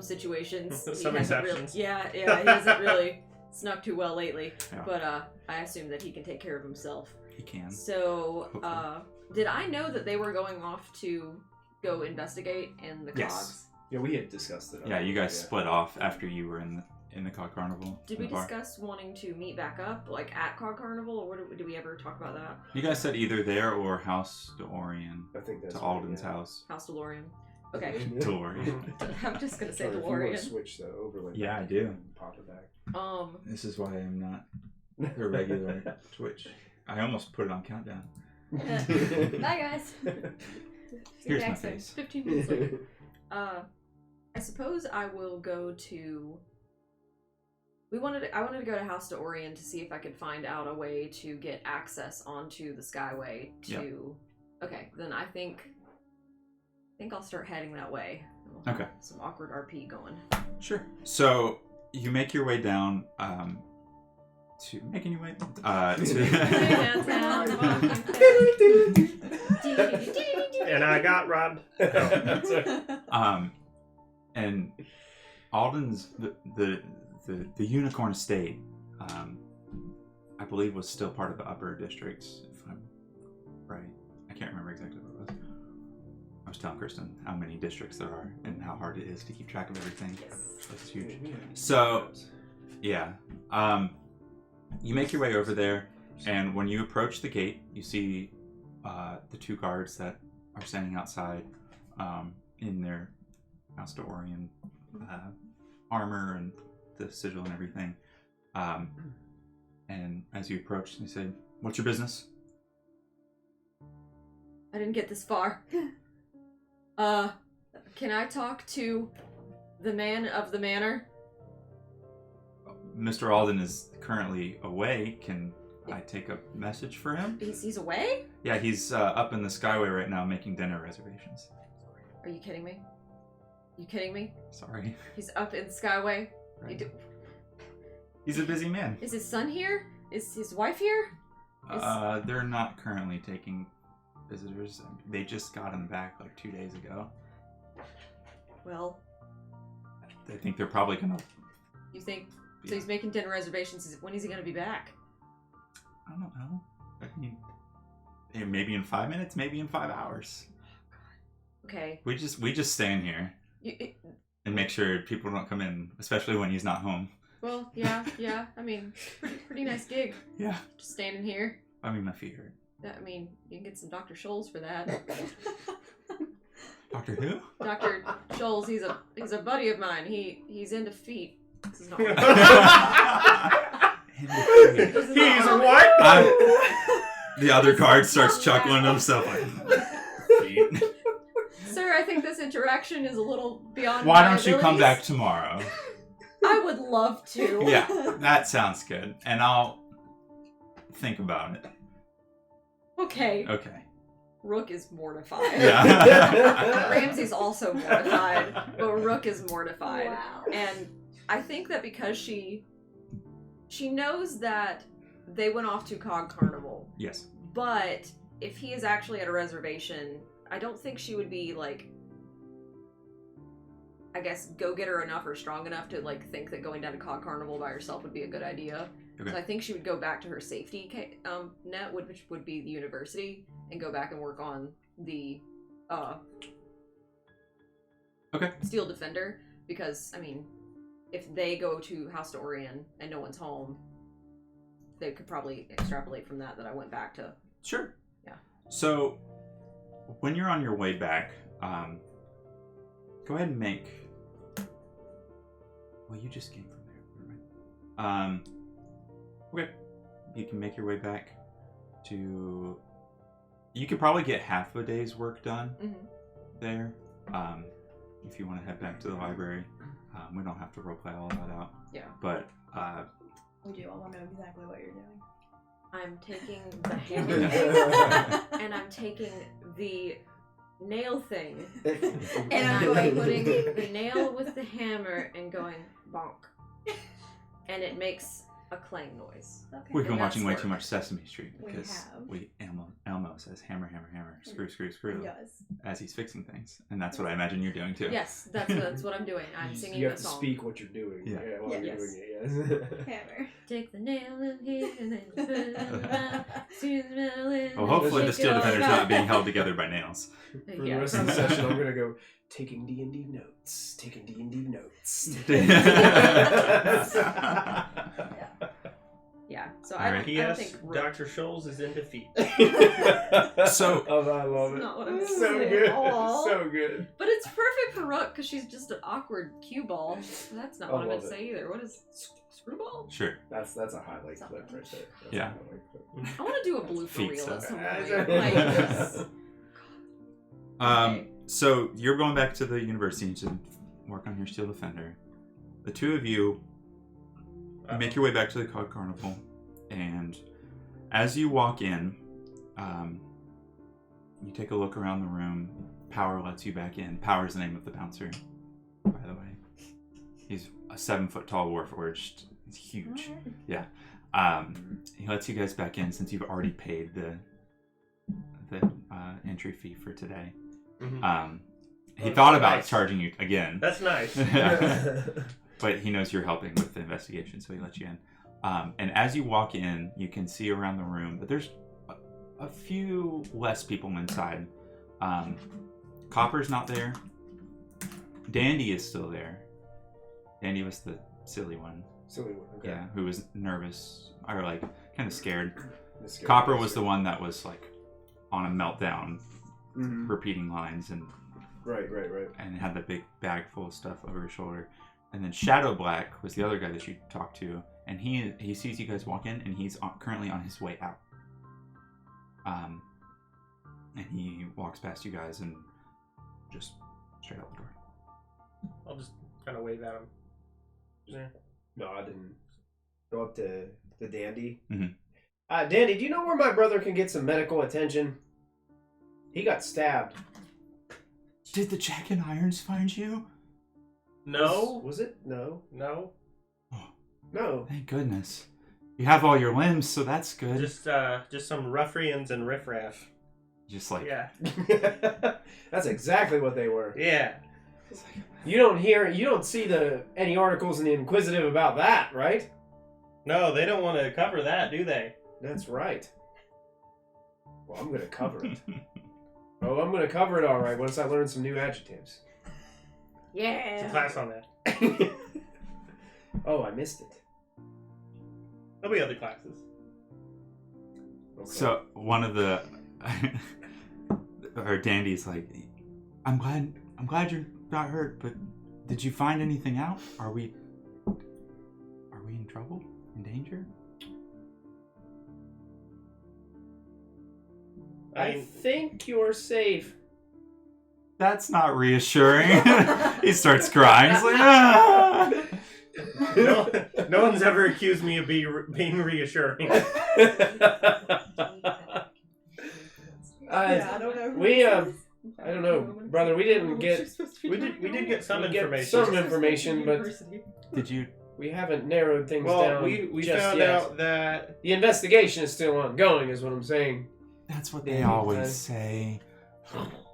situations, he Some hasn't exceptions. he hasn't really snuck too well lately. Yeah. But I assume that he can take care of himself. He can. So, Hopefully. did I know that they were going off to go investigate in the Yes. cogs? Yeah, we had discussed it. Yeah, you guys split off after you were in the Cog Carnival. Did in we the bar. discuss wanting to meet back up, like at Cog Carnival, or did we ever talk about that? You guys said either there or House DeLorean I think that's to right, Alden's yeah. house. House DeLorean. Okay. DeLorean. I'm just gonna say Sorry, if you want to DeLorean. switch the overlay. Yeah, back I do. and Pop it back. This is why I'm not the regular Twitch. I almost put it on countdown. Bye, guys. Here's my Next thing, face. 15 minutes later. I suppose I will go to. I wanted to go to House DeLorean to see if I could find out a way to get access onto the Skyway to. Okay, then I think I'll start heading that way. We'll have Okay. Some awkward RP going. Sure. So you make your way down. To making your way. And I got robbed. That's right. And Alden's the Unicorn Estate, I believe, was still part of the Upper Districts, if I'm right. I can't remember exactly what it was. I was telling Kristen how many districts there are and how hard it is to keep track of everything. That's huge. So, yeah. You make your way over there, and when you approach the gate, you see the two guards that are standing outside in their House DeLorean armor and the sigil and everything. And as you approach, they say, "What's your business?" I didn't get this far. Can I talk to the man of the manor? Mr. Alden is currently away. Can I take a message for him? He's away? Yeah, he's up in the Skyway right now making dinner reservations. Are you kidding me? You kidding me? Sorry. He's up in the Skyway? Right. He's a busy man. Is his son here? Is his wife here? They're not currently taking visitors. They just got him back like 2 days ago. Well, I think they're probably gonna. you think... So he's making dinner reservations. When is he going to be back? I don't know. I mean, maybe in 5 minutes, maybe in 5 hours. Okay. We just stand here and make sure people don't come in, especially when he's not home. Well, yeah. I mean, pretty nice gig. Yeah. Just standing here. I mean, my feet hurt. I mean, you can get some Dr. Scholes for that. Doctor who? Dr. Scholes, he's a buddy of mine. He's into feet. This is not He's what? The other guard starts chuckling to himself like, feet. Sir, I think this interaction is a little beyond Why my don't you come abilities. back tomorrow? I would love to. Yeah, that sounds good. And I'll think about it. Okay. Okay. Rook is mortified. Yeah. Ramsey's also mortified, but Rook is mortified. Wow. And I think that because she knows that they went off to Cog Carnival, Yes. but if he is actually at a reservation, I don't think she would be like, I guess, go-getter enough or strong enough to like think that going down to Cog Carnival by herself would be a good idea. Okay. So I think she would go back to her safety net, which would be the university, and go back and work on the Steel Defender, because I mean, if they go to House DeLorean and no one's home, they could probably extrapolate from that I went back to. Sure. Yeah. So, when you're on your way back, go ahead and make. Well, you just came from there. Right? Okay. You can make your way back to. You could probably get half a day's work done there. If you want to head back to the library, we don't have to roleplay all that out. Yeah. But We do. I want to know exactly what you're doing. I'm taking the hammer and I'm taking the nail thing and I'm putting the nail with the hammer and going bonk, and it makes a clang noise. Okay. We've been And watching way that's too work. much Sesame Street We because have. Elmo says hammer, hammer, hammer, screw, screw, screw Yes. as he's fixing things, and that's what I imagine you're doing too. Yes, that's what I'm doing. I'm singing You a have to song. speak what you're doing. Yeah. While you're Yes. doing it. Yes. Hammer. Take the nail in here and then put it around, see the metal in Well, hopefully the shake Steel it all Defender's around. not being held together by nails. For the Yeah. rest of the session, I'm gonna go taking D&D notes. Taking D&D notes. Yeah, so All I right. don't P.S. think Rook- Dr. Scholes is in defeat. So- oh, I love That's it. not what I'm so saying good. at all. So good. But it's perfect for Rook because she's just an awkward cue ball. That's not I what I meant love to it. say either. What is Screwball? Sure. That's a highlight clip right there. That's Yeah. a highlight clip. I want to do a blooper Feet reel at stuff. some point. Like, just- Okay. So you're going back to the university to work on your Steel Defender. The two of you make your way back to the Cog Carnival, and as you walk in, you take a look around the room. Power lets you back in. Power's the name of the bouncer, by the way. He's a 7-foot-tall Warforged. He's huge. Yeah. He lets you guys back in since you've already paid the entry fee for today. Mhm. He Oh, thought that's about nice. charging you again. That's nice. But he knows you're helping with the investigation, so he lets you in. And as you walk in, you can see around the room that there's a few less people inside. Copper's not there. Dandy is still there. Dandy was the silly one. Silly one. Okay. Yeah, who was nervous or like kind of scared. The scary Copper bastard. was the one that was like on a meltdown, Mhm. repeating lines and Right. had the big bag full of stuff over his shoulder. And then Shadow Black was the other guy that you talked to, and he sees you guys walk in, and he's currently on his way out. And he walks past you guys and just straight out the door. I'll just kind of wave at him. Yeah. No, I didn't. Go up to Dandy. Mhm. Dandy, do you know where my brother can get some medical attention? He got stabbed. Did the Jack and Irons find you? No. Was it? No. No. No. Thank goodness. You have all your limbs, so that's good. Just some ruffians and riffraff. Just like Yeah. That's exactly what they were. Yeah. You don't see any articles in the Inquisitive about that, right? No, they don't want to cover that, do they? That's right. Well, I'm gonna cover it. Oh, I'm gonna cover it all right once I learn some new adjectives. It's a Yeah. class on that. Oh, I missed it. There'll be other classes. Okay. So one of the or Dandy's like, I'm glad you're not hurt, but did you find anything out? Are we in trouble? In danger? I think you're safe. That's not reassuring. He starts crying. He's like, ah! No one's ever accused me of being reassuring. I don't know. we I don't know, brother. We didn't get. We did get some We get information. some information, but Did you? we haven't narrowed things Well, down. we just found yet. out that The investigation is still ongoing, is what I'm saying. That's what they Yeah, always okay. say.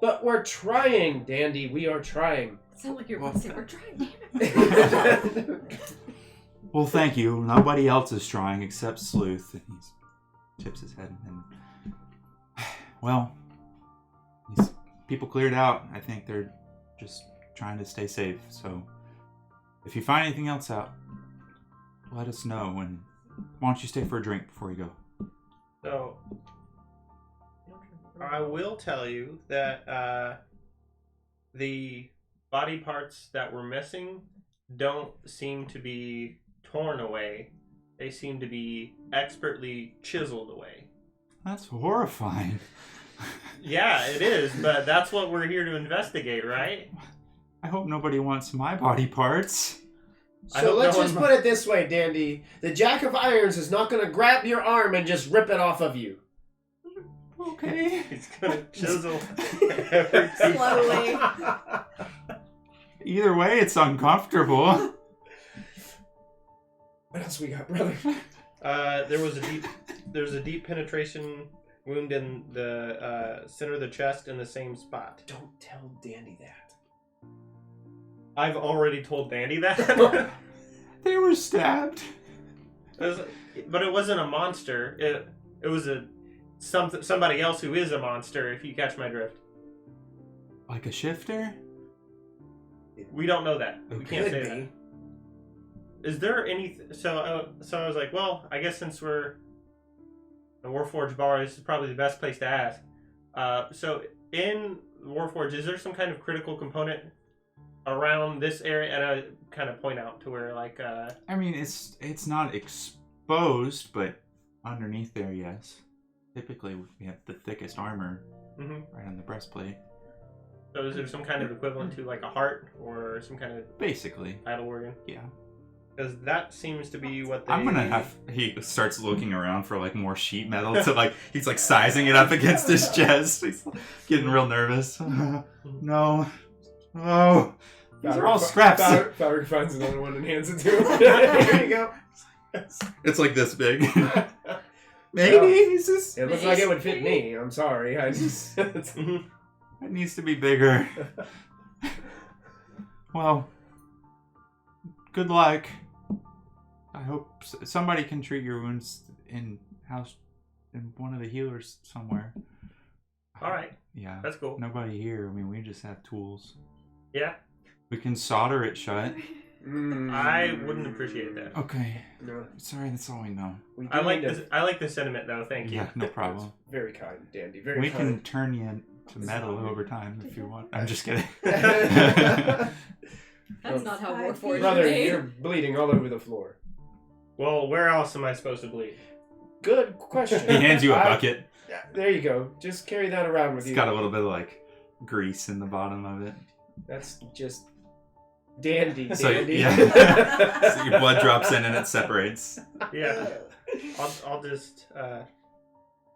But we're trying, Dandy. We are trying. Sound like you're about to say we're trying. Damn it. Well, thank you. Nobody else is trying except Sleuth. And he tips his head. And well, these people cleared out. I think they're just trying to stay safe. So if you find anything else out, let us know. And why don't you stay for a drink before you go? so I will tell you that the body parts that were missing don't seem to be torn away. They seem to be expertly chiseled away. That's horrifying. Yeah, it is, but that's what we're here to investigate, right? I hope nobody wants my body parts. I So hope let's no just one- put it this way, Dandy. The Jack of Irons is not going to grab your arm and just rip it off of you. Okay. He's gonna chisel every piece. Slowly. Either way, it's uncomfortable. What else we got, brother? There was a deep penetration wound in the center of the chest in the same spot. Don't tell Dandy that. I've already told Dandy that. They were stabbed. But it wasn't a monster. It was somebody else who is a monster. If you catch my drift. Like a shifter? We don't know that. We can't Could say be. that. Is there any? So I was like, well, I guess since we're the Warforged bar, this is probably the best place to ask. So in Warforged, is there some kind of critical component around this area? And I kind of point out to where, like, I mean, it's not exposed, but underneath there, yes. Typically, we have the thickest armor right on the breastplate. So is there some kind of equivalent to like a heart or some kind of Basically, vital organ? yeah. Because that seems to be what they... I'm gonna have. He starts looking around for like more sheet metal to like. He's like sizing it up against his chest. He's getting real nervous. No, oh, these are all scraps. Falric finds another one and hands it to him. Here you go. It's like this big. Maybe he's just. It looks like it would fit me. I'm sorry. I just. It needs to be bigger. Well, good luck. I hope somebody can treat your wounds in one of the healers somewhere. All right. Yeah. That's cool. Nobody here. I mean, we just have tools. Yeah. We can solder it shut. I wouldn't appreciate that. Okay. No. Sorry, that's all we know. I like the sentiment though. Thank you. Yeah, no problem. Very kind, Dandy. Very We kind. can turn you into metal over time if you want. I'm just kidding. That's not how Warforged Brother, is made. you're bleeding all over the floor. Well, where else am I supposed to bleed? Good question. He hands you a bucket. There you go. Just carry that around with It's you. got a little bit of like grease in the bottom of it. That's just dandy. So, Dandy. yeah. So your blood drops in and it separates. Yeah. I'll just I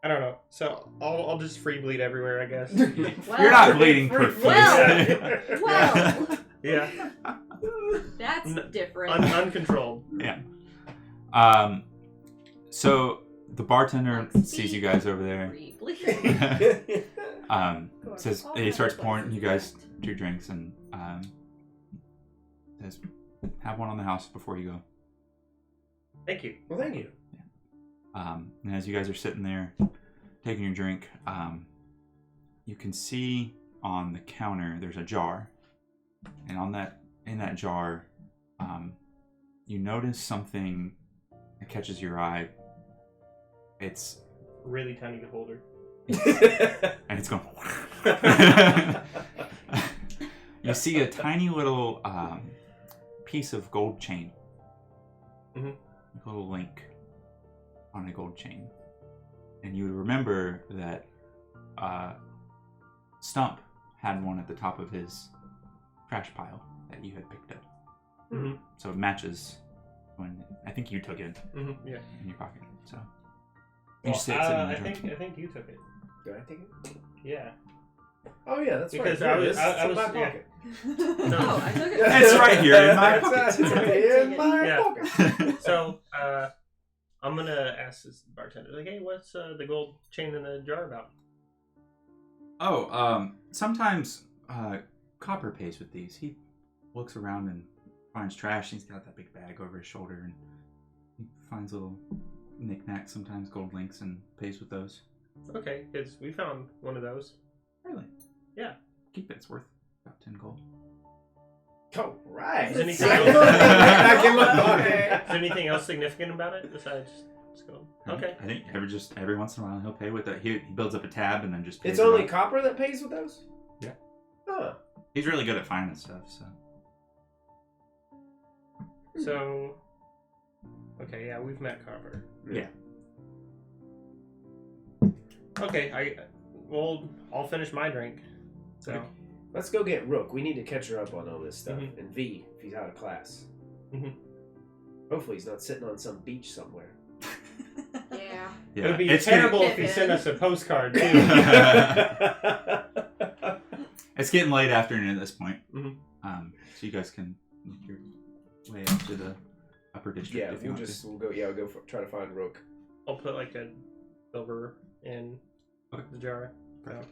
don't know. So I'll just free bleed everywhere, I guess. Well, You're not bleeding profusely. Well, Yeah. that's different. Uncontrolled. Yeah. So the bartender sees you guys over there. Says he starts pouring you guys 2 drinks and says, "Have one on the house before you go." Thank you. Well, thank you. And as you guys are sitting there taking your drink, you can see on the counter there's a jar, and in that jar, you notice something that catches your eye. It's Really tiny beholder. and it's going. You see a tiny little piece of gold chain. Mhm. A little link on a gold chain. And you would remember that Stump had one at the top of his trash pile that you had picked up. Mm-hmm. So it matches when I think you took it Yeah. in your pocket. So Well, you just sit in the I jar. think you took it. Did I take it? Yeah. Oh yeah, that's Because right. I was- Here it is. I It's in was- my yeah. pocket. Oh, I took it. It's right here in my It's pocket. in my Yeah. pocket. So I'm gonna ask this bartender, like, hey, what's the gold chain in the jar about? Oh, sometimes Copper pays with these. He looks around and finds trash. He's got that big bag over his shoulder, and he finds little knickknacks, sometimes gold links, and pays with those. Okay, because we found one of those. Really? Yeah. Keep it. It's worth about 10 gold. Oh, right. Is anything Back else- in my pocket. Is there anything else significant about it besides gold? Okay. I think every once in a while he'll pay with that. He builds up a tab and then just pays It's it only off. copper that pays with those? Yeah. Huh. He's really good at finding stuff, so. So, okay, yeah, we've met Copper. Yeah. Okay, I'll finish my drink. So, Okay. Let's go get Rook. We need to catch her up on all this stuff. Mhm. And V, if he's out of class. Mhm. Hopefully he's not sitting on some beach somewhere. Yeah. it would be It's terrible getting- if he sent us a postcard too. It's getting late afternoon at this point. Mhm. So you guys can make your way up to the upper upper district. Yeah, if you want we'll go try to find Rook. I'll put like a silver in the jar. Perfect.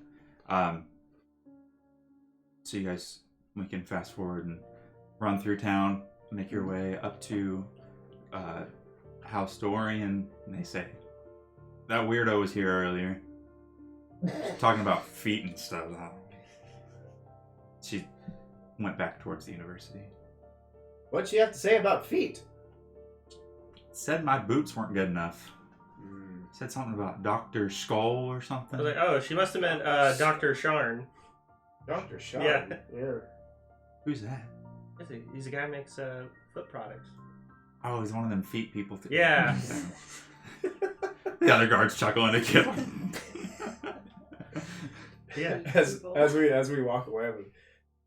So you guys, we can fast forward and run through town, make your way up to House Dorian, and they say, that weirdo was here earlier. Talking about feet and stuff. She went back towards the university. What'd she have to say about feet? Said my boots weren't good enough. Said something about Dr. Skull or something. I was like, oh, she must have meant Dr. Sharn. Dr. Shaw. Yeah. Who's that? He's a guy who makes foot products. Oh, he's one of them feet people. Yeah. The other guards chuckle and a kill. Yeah. As we walk away,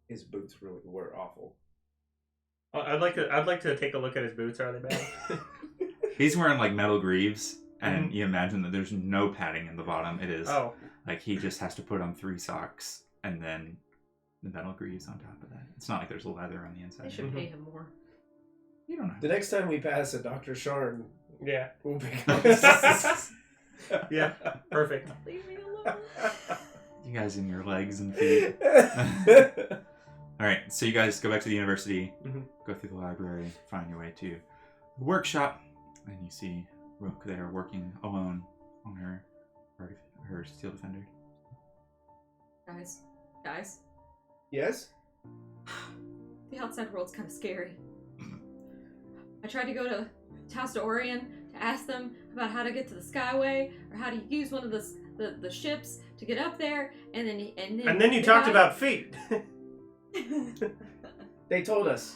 his boots really were awful. I'd like to take a look at his boots. Are they bad? He's wearing like metal greaves, and you imagine that there's no padding in the bottom. It is like he just has to put on 3 socks and then the metal greaves on top of that. It's not like there's leather on the inside. They should pay him more. You don't know. The next time we pass a Dr. Sharn, Yeah. we'll pick up. Yeah. Perfect. Leave me alone. You guys in your legs and feet. All right, so you guys go back to the university, go through the library, find your way to the workshop, and you see Rook there working alone on her steel defender. Guys. Yes? The outside world's kind of scary. I tried to go to House to Orion to ask them about how to get to the Skyway or how to use one of the ships to get up there, and then you talked about feet. They told us.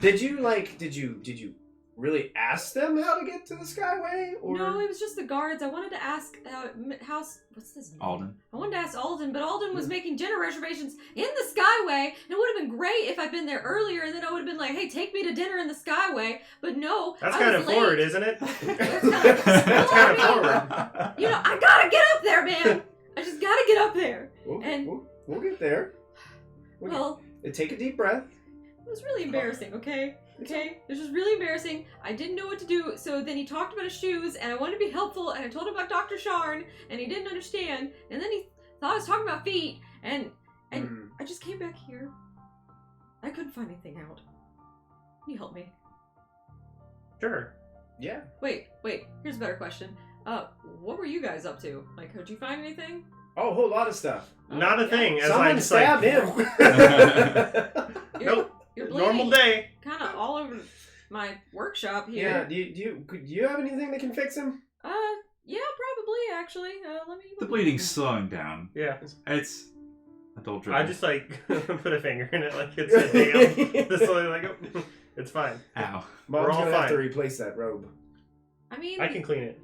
Did you really ask them how to get to the Skyway? Or? No, it was just the guards. I wanted to ask what's his name? Alden. I wanted to ask Alden, but Alden was making dinner reservations in the Skyway, and it would have been great if I'd been there earlier, and then I would have been like, hey, take me to dinner in the Skyway, but no. That's kind of forward, isn't it? That's kind of forward. You know, I gotta get up there, man. I just gotta get up there. We'll get there. Well, take a deep breath. It was really embarrassing, okay? Okay? It was just really embarrassing. I didn't know what to do, so then he talked about his shoes, and I wanted to be helpful, and I told him about Dr. Sharn, and he didn't understand, and then he thought I was talking about feet, and I just came back here. I couldn't find anything out. Can you help me? Sure. Yeah. Wait. Here's a better question. What were you guys up to? Like, did you find anything? Oh, a whole lot of stuff. Not a thing. As Someone stabbed him. You're Normal day. Kind of all over my workshop here. Yeah. Do you have anything that can fix him? Yeah, probably actually. Let me. The bleeding's slowing down. Yeah. It's adult dribble. I just put a finger in it like it's a damn. This way, like it's fine. Ow. Mom's We're all gonna have fine. to replace that robe. I mean, I can clean it.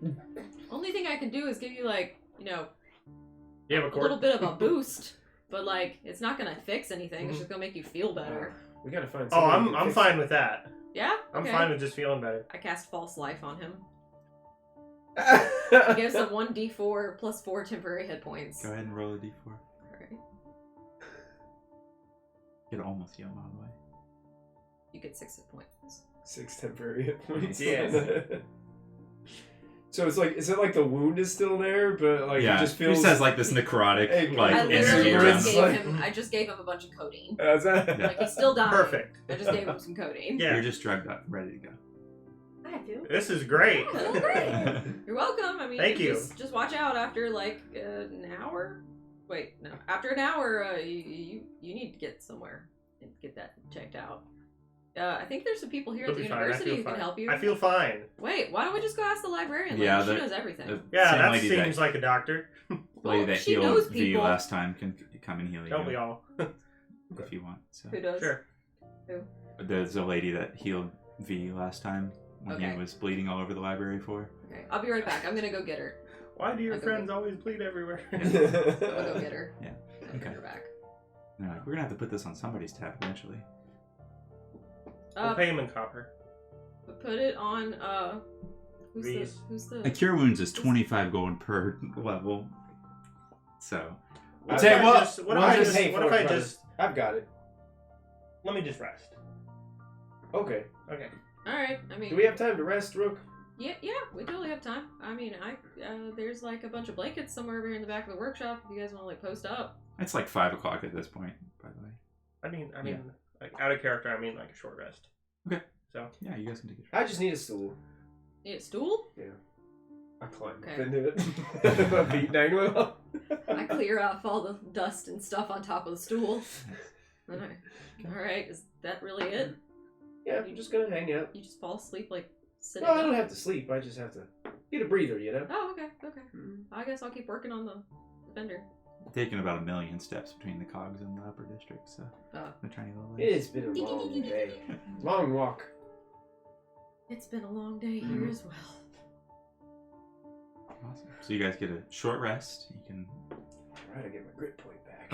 only thing I can do is give you like, You have a a cord? little bit of a boost, but like it's not gonna fix anything. It's just gonna make you feel better. We gotta find. Oh, somebody I'm to fine fix with that. Yeah. I'm Okay. fine with just feeling better. I cast false life on him. it. It gives him 1d4 plus 4 temporary hit points. Go ahead and roll a d4. Alright. It'll almost heal him all the way. You get 6 hit points. 6 temporary hit points. Yes. So it's like, is it like the wound is still there, but like yeah, it just feels. he says like this necrotic Hey, like I literally energy just around gave him. him. I just gave him a bunch of codeine. Is that- Like he's still dying. Perfect. I just gave him some codeine. Yeah. You're just drugged up, ready to go. I do. This is great. Oh, great. You're welcome. I mean, Thank you. Just watch out after like an hour. Wait, no. After an hour, you need to get somewhere and get that checked out. I think there's some people here You'll at the be fine. I university feel who can fine. help you. I feel fine. Wait, why don't we just go ask the librarian? Like, Yeah, she knows everything. Yeah, Same that lady seems like a doctor. lady Well, that she healed knows V people. last time can come and heal you. Don't we all? If you want. So. Who does? Sure. There's a lady that healed V last time when Okay. he was bleeding all over the library for. Okay, I'll be right back. I'm gonna go get her. Why do your Okay. friends always bleed everywhere? I'm gonna go get her. Yeah. I'll get Okay. her back. And they're like, we're gonna have to put this on somebody's tab eventually. We'll pay him in copper. Put it on. V's. Who's the? A cure wounds is 25 gold per level. So. I'll What tell if you I what, just- what we'll if I just just- pay what for if it, I brother. just- I've got it. Let me just rest. Okay. Okay. All right. I mean, Do we have time to rest, Rook? Yeah, we totally have time. I mean, there's like a bunch of blankets somewhere over here in the back of the workshop. If you guys want to like post up. It's like 5 o'clock at this point, by the way. I mean, Yeah. like out of character. I mean, like a short rest. Okay. So Yeah, you guys can take it. I just need a stool. Need a stool? I climb Okay. up into it. My feet dangling up. I clear off all the dust and stuff on top of the stool. All right. Is that really it? Yeah, I'm just gonna hang out. You just fall asleep like sitting No, I up? don't have to sleep. I just have to get a breather, you know? Oh, okay. I guess I'll keep working on the vendor. Taking about 1 million steps between the cogs and the upper district, so the tiny little legs. It's been a long day. Long walk. It's been a long day here as well. Awesome. So you guys get a short rest. You can. Alright, I get my grit point back.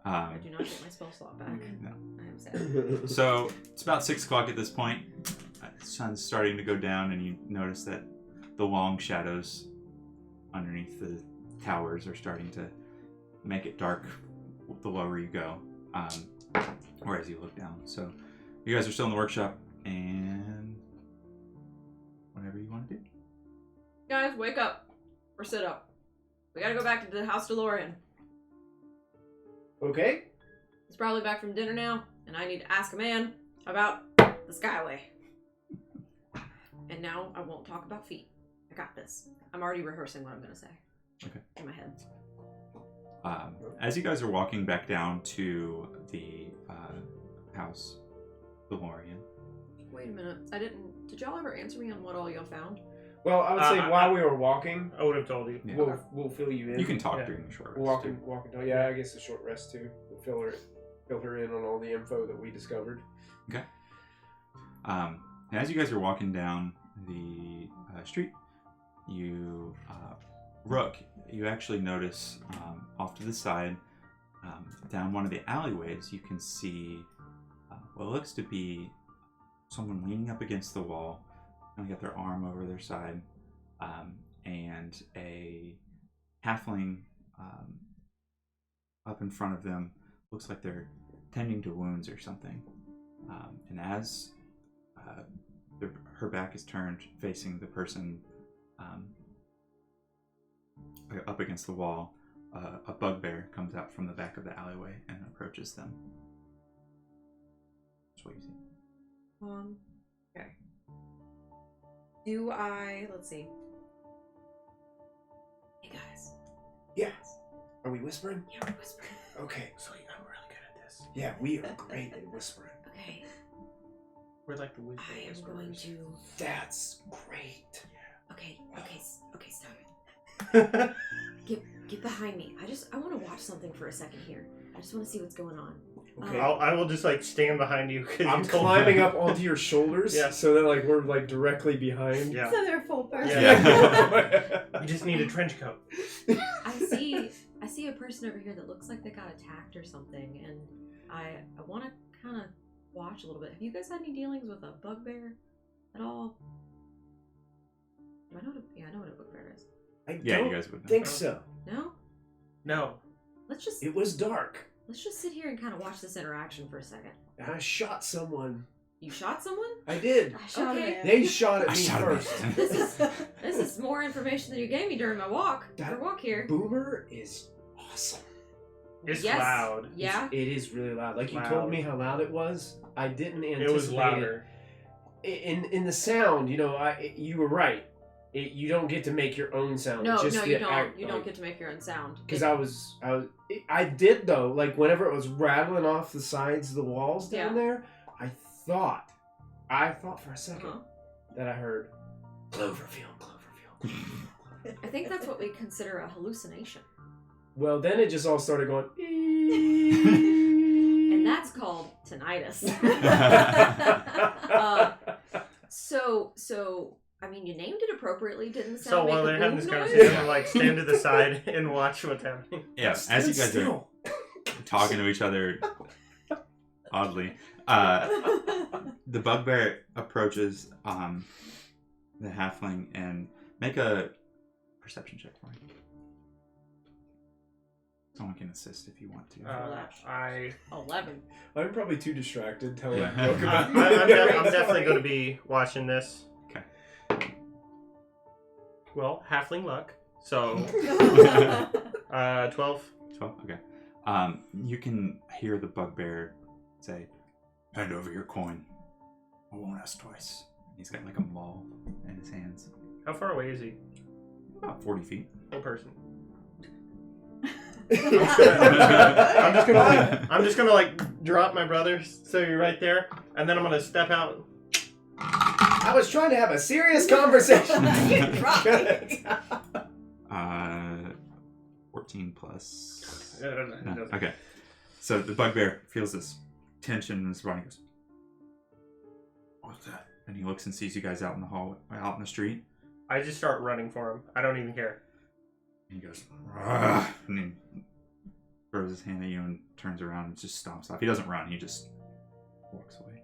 I do not get my spell slot back. No. I am sad. So it's about 6 o'clock at this point. The sun's starting to go down, and you notice that the long shadows underneath the towers are starting to make it dark the lower you go, or as you look down. So you guys are still in the workshop, and whatever you want to do. Guys, wake up. Or sit up. We gotta go back to the House DeLorean. Okay. He's probably back from dinner now, and I need to ask a man about the Skyway. And now I won't talk about feet. I got this. I'm already rehearsing what I'm gonna say. Okay. In my head. As you guys are walking back down to the house, DeLorean. Wait a minute. Did y'all ever answer me on what all y'all found? Well, I would say while we were walking, I would have told you. Yeah. we'll fill you in. You can talk Yeah. during the short rest. Walking. Oh, yeah, I guess a short rest too. We'll fill her in on all the info that we discovered. Okay. And as you guys are walking down the street, you, Rook, you actually notice off to the side, down one of the alleyways, you can see what looks to be someone leaning up against the wall, kind of got their arm over their side, and a halfling up in front of them. Looks like they're tending to wounds or something. And as her back is turned facing the person up against the wall, a bugbear comes out from the back of the alleyway and approaches them. That's what you see. Okay. Let's see. Hey guys. Yeah. Are we whispering? Yeah, we're whispering. Okay. So I'm really good at this. Yeah, we are great at whispering. Okay. We're like the wisdom I am whisperers. going to... That's great. Okay, stop. Get behind me. I want to watch something for a second here. I just want to see what's going on. Okay. I will just like stand behind you. I'm climbing up onto your shoulders, Yeah. so that like we're like directly behind. Yeah. So they're full person. Yeah. You just need a trench coat. I see a person over here that looks like they got attacked or something, and I want to kind of watch a little bit. Have you guys had any dealings with a bugbear at all? I know what a bugbear is. I Yeah, don't you guys would know. think so. No? No. Let's just Dark. sit here and kind of watch this interaction for a second. And I shot someone. You shot someone? I did. I shot Okay. him. They shot at I me shot first. him. This is more information than you gave me during my walk. That- walk here. Boomer is awesome. It's Yes. loud. Yeah. It is really loud. Like you Loud. told me how loud it was. I didn't anticipate It was louder. In the sound, you were right. You don't get to make your own sound. No, Just you the don't. act- You like- don't get to make your own sound. Because I did though. Like whenever it was rattling off the sides of the walls down Yeah. there, I thought for a second that I heard Cloverfield. I think that's what we consider a hallucination, Well, then it just all started going. and that's called tinnitus. So I mean, you named it appropriately. Didn't the sound So make while a they're having boom this noise? conversation, I'm like stand to the side and watch what's happening. Yeah, as you guys are talking to each other oddly, the bugbear approaches the halfling and make a perception check for me. Someone can assist if you want to. I 11. I'm probably too distracted telling Yeah. Brooke about I'm definitely going to be watching this. Okay. Well, halfling luck. So 12. 12? Okay. You can hear the bugbear say, "Hand over your coin. I won't ask twice." He's got like a maul in his hands. How far away is he? About 40 feet. Full person. I'm I'm just gonna like drop my brother so you're right there, and then I'm gonna step out. I was trying to have a serious conversation. You dropped me. 14 plus. No. Okay. So the bugbear feels this tension in his body. He goes, "What's that?" And he looks and sees you guys out in the hallway, out in the street. I just start running for him. I don't even care. And he goes, "Argh," and he throws his hand at you and turns around and just stomps off. He doesn't run. He just walks away.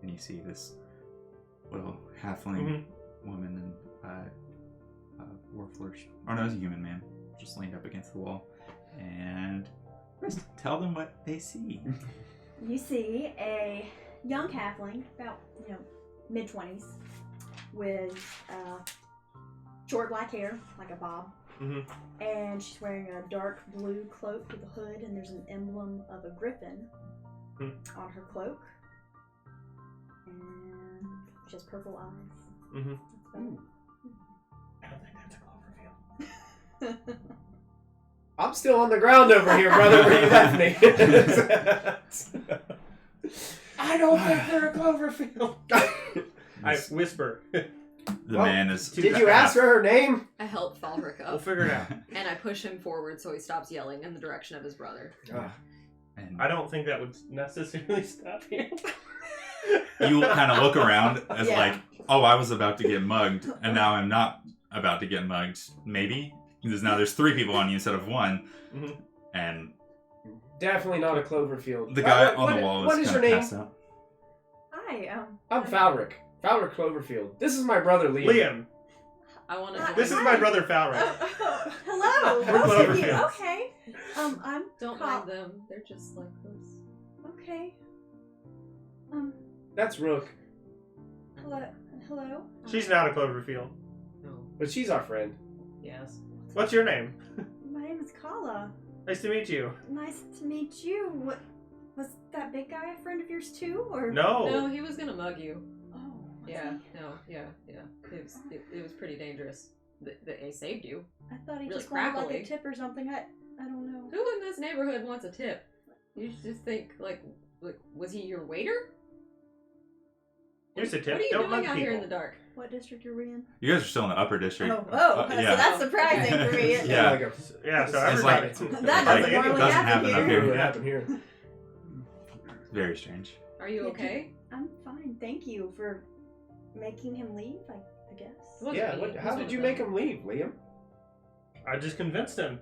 And you see this little halfling woman and Warforged. Oh no, it's a human man. Just leaned up against the wall. And just tell them what they see. You see a young halfling, about mid-20s, with short black hair, like a bob, and she's wearing a dark blue cloak with a hood, and there's an emblem of a griffin on her cloak, and she has purple eyes. That's about it. I don't think that's a Cloverfield. I'm still on the ground over here, brother, where you left me. I don't think they're a Cloverfield. I whisper. The man is... Did you ask her her name? I help Falric We'll up, figure it out. and I push him forward so he stops yelling in the direction of his brother. And I don't think that would necessarily stop you. you kind of look around as Yeah. like, oh, I was about to get mugged, and now I'm not about to get mugged. Maybe. Because now there's 3 people on you instead of 1. And Definitely not a Cloverfield. the guy on the wall What is is your kind of name? passed out. Hi, I'm Falric. Falric Cloverfield. This is my brother, Liam. Liam, I want to. this is my brother Falric. hello. We're Both of you. Cloverfields. Okay. I'm Don't mind them. They're just like this. okay. That's Rook, Hello. She's not a Cloverfield. No. but she's our friend. Yes. What's your name? My name is Calla. Nice to meet you. Nice to meet you. What was that big guy a friend of yours too, or No. No, he was gonna mug you. Oh, was Yeah. he? No. Yeah. It was pretty dangerous. They saved you. I thought he Really just wanted like crackly. a tip or something. I don't know. Who in this neighborhood wants a tip? You just think like was he your waiter? Here's a tip. What are you Don't doing mug out people. here in the dark? What district are we in? You guys are still in the upper district. So yeah. that's surprising for me. Yeah. Like a, Yeah, so It's like- everybody. That Like, doesn't it normally doesn't happen happen up here. here. what happened here? Very strange. Are you okay? I'm fine. Thank you for making him leave. I guess. It wasn't Yeah. me. What, It how was did one you of make them. him leave, Liam? I just convinced him.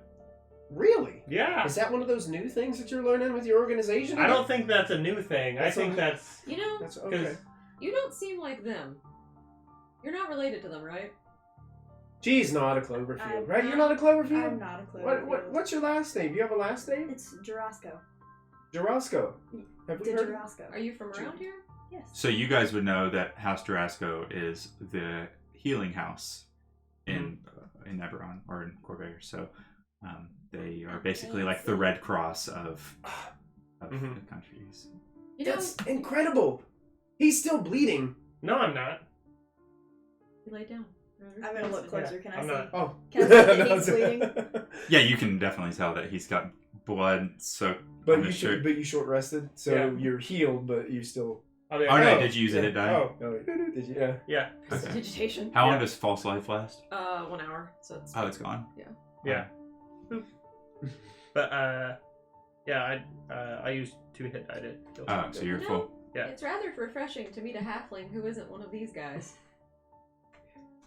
Really? Yeah. Is that one of those new things that you're learning with your organization? I don't think that's a new thing. I That's think a- that's You know, That's okay. you don't seem like them. You're not related to them, right? She's not a Cloverfield, I'm right? You're not- not a Cloverfield? I'm not a Cloverfield. What's your last name? Do you have a last name? It's Jarosco. Jarosco. Have we Did heard? Jarosco? Are you from around here? Yes. So you guys would know that House Tarasco is the healing house in Eberron or in Corvair. So they are basically like the Red Cross of the countries. You know, That's incredible. He's still bleeding. No, I'm not. you lay down. I'm gonna look closer. Can I I'm see? not. Oh. Can I see that he's bleeding? Yeah, you can definitely tell that he's got blood soaked But on you his shirt. but you short rested, so Yeah. you're healed, but you still. Oh, Oh no, did you use a hit die? Oh, Oh, did you? Yeah. yeah. Okay. Digitation. How long Yeah. does false life last? 1 hour. So it's. Oh, it's gone. Yeah. But yeah, I used 2 hit die to kill Oh, someone. so you're No. full. Yeah. It's rather refreshing to meet a halfling who isn't one of these guys.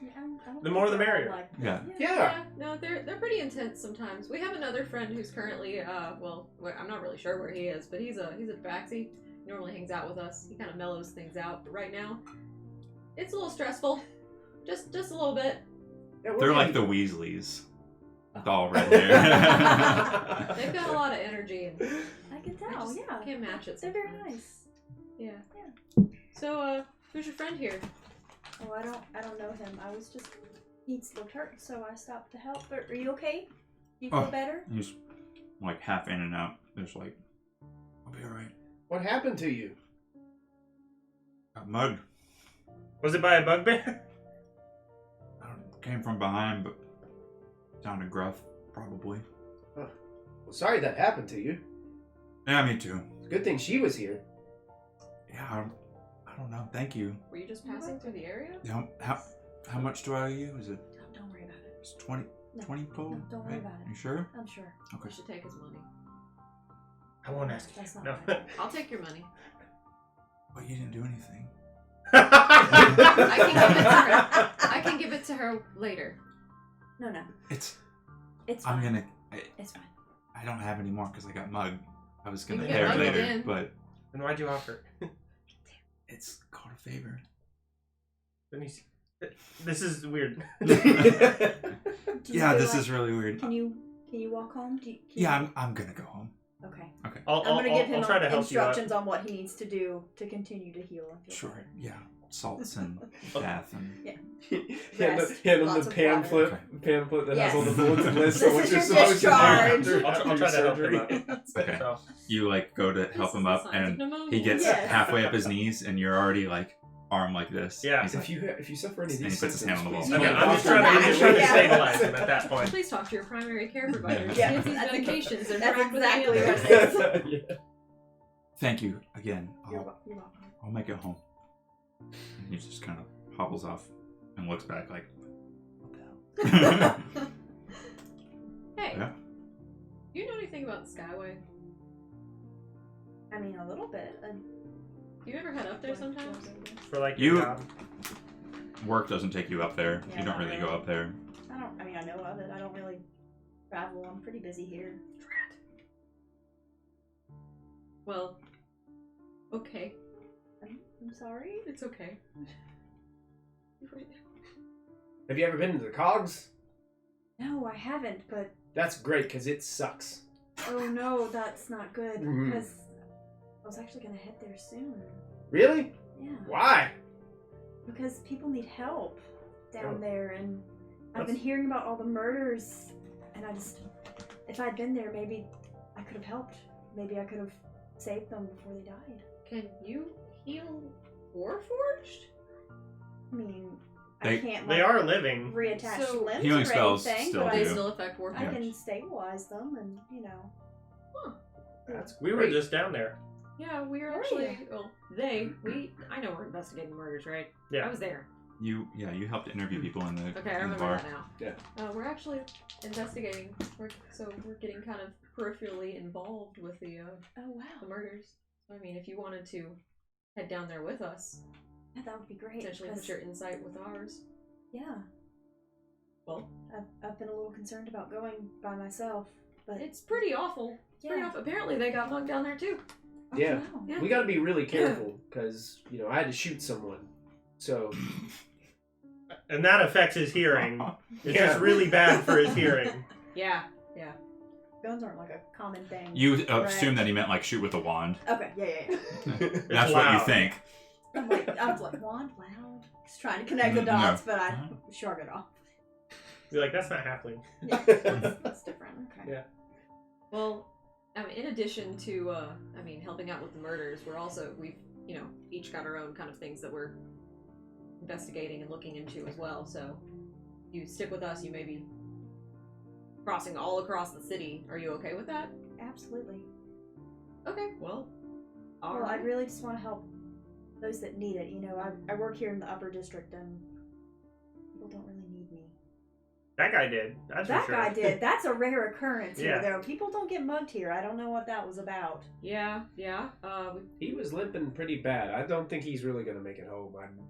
I don't The more think the they're all merrier. like Yeah. that. Yeah. No, they're pretty intense sometimes. We have another friend who's currently well, I'm not really sure where he is, but he's a Tabaxi. He normally hangs out with us. He kind of mellows things out, but right now it's a little stressful. Just a little bit. Yeah, They're like the Weasleys. doll right there. They've got a lot of energy, and I can I tell. just Yeah, can't match it. they're very sometimes. nice. Yeah. So, who's your friend here? Oh, I don't know him. I was just he looked hurt, so I stopped to help. But are you okay? Do you feel better? He's like half in and out. There's like, I'll be alright. What happened to you? Got mugged. Was it by a bugbear? I don't, came from behind, but sounded gruff, probably. Well, sorry that happened to you. Yeah, me too. It's a good thing she was here. Yeah, I don't know. Thank you. Were you just passing through the area? How much do I owe you? Is it Don't worry about it. it's 20 gold? No, don't worry right? about it. You sure? I'm sure. Okay. You should take his money. I won't ask you. That's not No. right. I'll take your money. But you didn't do anything. I can give it to her later. No. It's fine. It's fine. I don't have any more because I got mugged. I was gonna You pay can her get mugged later, again. but And why'd you offer? it's called a favor. Let me see. This is weird. Do you Yeah, feel this like- is really weird. Can you walk home? Yeah, I'm gonna go home. Okay. I'll I'm gonna give him I'll try to help you out. instructions on what he needs to do to continue to heal. and feel Sure. better. Yeah, salts and bath and Rest, hand him lots the of pamphlet, water. pamphlet that Yes. has all the bulletin lists. This on what is you're your supposed to do discharge. after I'll your try to help surgery. him out. Okay. So, you like go to help him up and he gets Yes. halfway up his knees and you're already like arm like this. Yeah. He's If like, you suffer any of And these he puts his hand symptoms, on the please wall. I'm call just Dr. trying to Immediately. stabilize him at that point. Please talk to your primary care provider. Yeah. See if these medications are That's tracked with exactly any what other- it is. Yeah. thank you again. You're welcome. I'll make it home. And he just kind of hobbles off and looks back like, what the hell? Hey, Yeah. do you know anything about the Skyway? I mean, a little bit. You ever head up there sometimes? For like You- your job. Work doesn't take you up there. Yeah, You don't not really go really. up there. I mean, I know of it. I don't really travel. I'm pretty busy here. Well, okay. I'm sorry. It's okay. Have you ever been to the Cogs? No, I haven't. But That's great because it sucks. oh no, that's not good. Mhm. Because I was actually gonna head there soon. Really? Yeah. Why? Because people need help down Oh. there, and I've been That's- hearing about all the murders, and if I'd been there, maybe I could have helped. Maybe I could have saved them before they died. Can you heal Warforged? I mean, They- I can't They like, are living. reattach So- limbs Healing or spells anything, still but They do. still affect I Warforged? can stabilize them, and That's We were great. just down there. Yeah, we were Were actually. you? Well, I know we're investigating murders, right? Yeah. I was there. You helped interview people in the, Okay, I in the remember bar. that now. Yeah. We're actually investigating. We're getting kind of peripherally involved with the oh wow, murders. So, I mean, if you wanted to head down there with us, yeah, that would be great. potentially put 'cause- your insight with ours. yeah, Well, I've been a little concerned about going by myself, but it's pretty awful. It's pretty Yeah. awful. Apparently, they got mugged down there too. oh, Yeah. wow. Yeah. We got to be really careful because I had to shoot someone. So And that affects his hearing. It's Yeah. just really bad for his hearing. Yeah. Guns aren't like a common thing. You Right. assume that he meant like shoot with a wand. Okay, yeah. That's what you loud. think. I was like, wand, loud. Just trying to connect the No. dots, but I shrug it off. You're like, that's not halfling. Yeah, that's different. Okay. Yeah. Well, I mean, in addition to, helping out with the murders, we've each got our own kind of things that we're investigating and looking into as well. So, you stick with us, you may be crossing all across the city. Are you okay with that? Absolutely. Okay, well, all Well, I right. really just want to help those that need it. I work here in the upper district, and people don't really need me. That guy did. That's That for sure. guy did. That's a rare occurrence Yeah. here, though. People don't get mugged here. I don't know what that was about. Yeah. he was limping pretty bad. I don't think he's really gonna make it home. I'm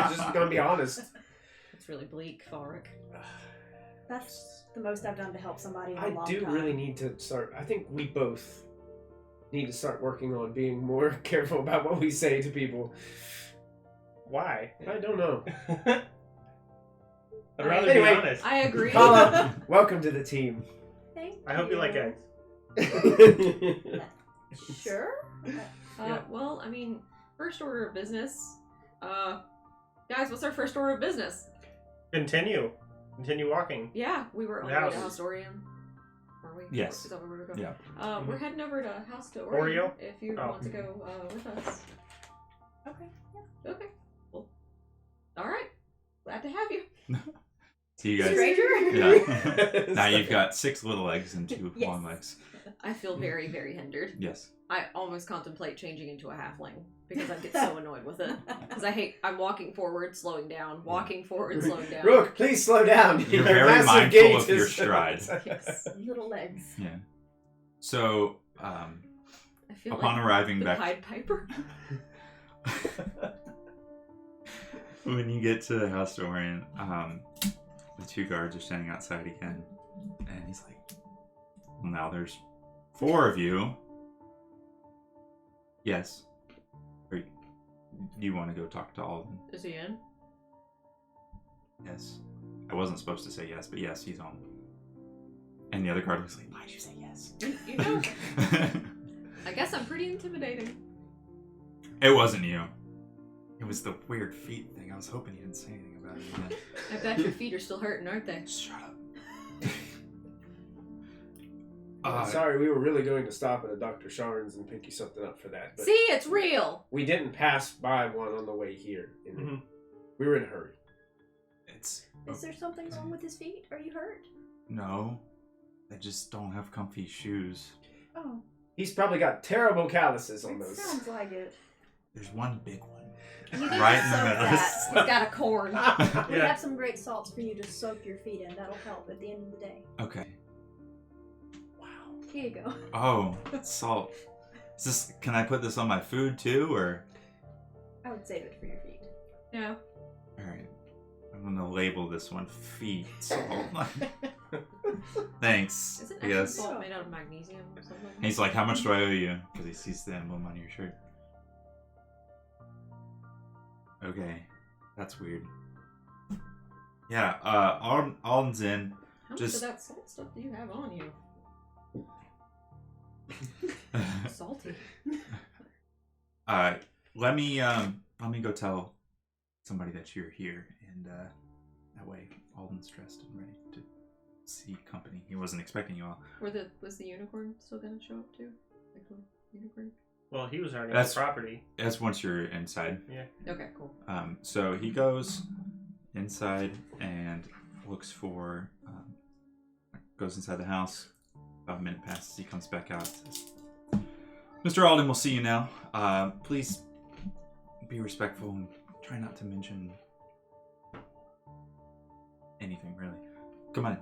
just gonna be honest. It's really bleak, Farik. That's the most I've done to help somebody in a I long do time. really need to start. I think we both need to start working on being more careful about what we say to people. Why? I don't know. I'd rather Anyway. be honest. I agree. Calla, welcome to the team. Thank I hope you like eggs. Sure. Yeah. Well, I mean, first order of business. Guys, what's our first order of business? Continue walking. Yeah, we were on the way to House Orion. Were we? Yes. Is that where we were going? Yeah. We're heading over to House to Orion. Oreo? If you Oh. want to go with us. Okay. Yeah. Okay. Cool. All right. Glad to have you. So you guys. Stranger. Yeah. Now you've got 6 little legs and 2 Yes. long legs. I feel very, very hindered. Yes. I almost contemplate changing into a halfling because I get so annoyed with it. Because I'm walking forward, slowing down, walking forward, slowing down. Rook, please slow down. You're Your very massive mindful gait of your is- stride. Yes. Little legs. Yeah. So, I feel upon like arriving the back, Pied Piper. when you get to the House to Orient, the 2 guards are standing outside again, and he's like, well, now there's 4 of you. Yes. Or do you want to go talk to Alden? Is he in? Yes. I wasn't supposed to say yes, but yes, he's on. And the other guard was like, why'd you say yes? You know, I guess I'm pretty intimidating. It wasn't you. It was the weird feet thing. I was hoping you didn't say anything about it again. I bet your feet are still hurting, aren't they? Shut up. Sorry, we were really going to stop at a Dr. Sharn's and pick you something up for that. But See, it's real. we didn't pass by one on the way here. And Mhm. We were in a hurry. It's Is there something wrong with his feet? Are you hurt? no. I just don't have comfy shoes. Oh, He's probably got terrible calluses on it those. sounds like it. There's one big one. You need Right to in the soak middle. that. He's got a corn. We Yeah. have some great salts for you to soak your feet in. That'll help at the end of the day. Okay. Here you go. Oh, salt. Is this? Can I put this on my food too, or? I would save it for your feet. Yeah. All right. I'm gonna label this one feet salt. Thanks. Isn't I Epsom guess. salt made out of magnesium or something? He's like, how much do I owe you? Because he sees the emblem on your shirt. Okay, that's weird. Yeah. Alden's in. How much Just- of that salt stuff do you have on you? Salty. Let me go tell somebody that you're here, and that way Alden's dressed and ready to see company. He wasn't expecting you all. Was the unicorn still gonna show up too? Like the unicorn? Well, he was already on That's- the property. That's once you're inside. Okay, cool. So he goes inside and looks for. Goes inside the house. About a minute passes. He comes back out. Says, Mr. Alden, we'll see you now. Please be respectful and try not to mention anything, really. Come on.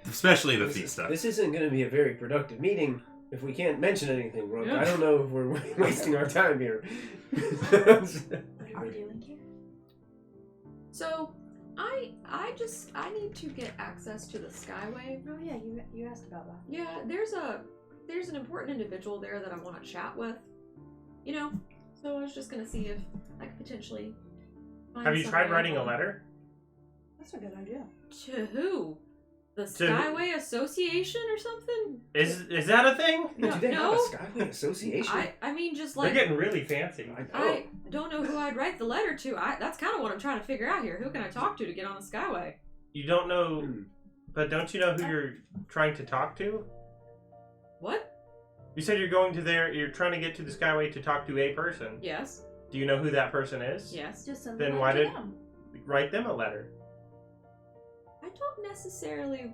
Especially the feet stuff. This isn't going to be a very productive meeting if we can't mention anything, Rook. Yeah. I don't know if we're wasting our time here. What are we doing here? So, I need to get access to the Skyway. Oh yeah, you asked about that. Yeah, there's an important individual there that I want to chat with. You know, so I was just gonna see if I could potentially find Have you tried somebody writing a on- letter? That's a good idea. To who? The To- Skyway Association or something? Is that a thing? No, Do they no. have a Skyway Association? I mean, just They're like getting really fancy. I don't know who I'd write the letter to. That's kind of what I'm trying to figure out here. Who can I talk to get on the Skyway? You don't know, Hmm. but don't you know who you're trying to talk to? What? You said you're going to there. You're trying to get to the Skyway to talk to a person. Yes. Do you know who that person is? Yes. Just send Then them why to did- them. Write them a letter. I don't necessarily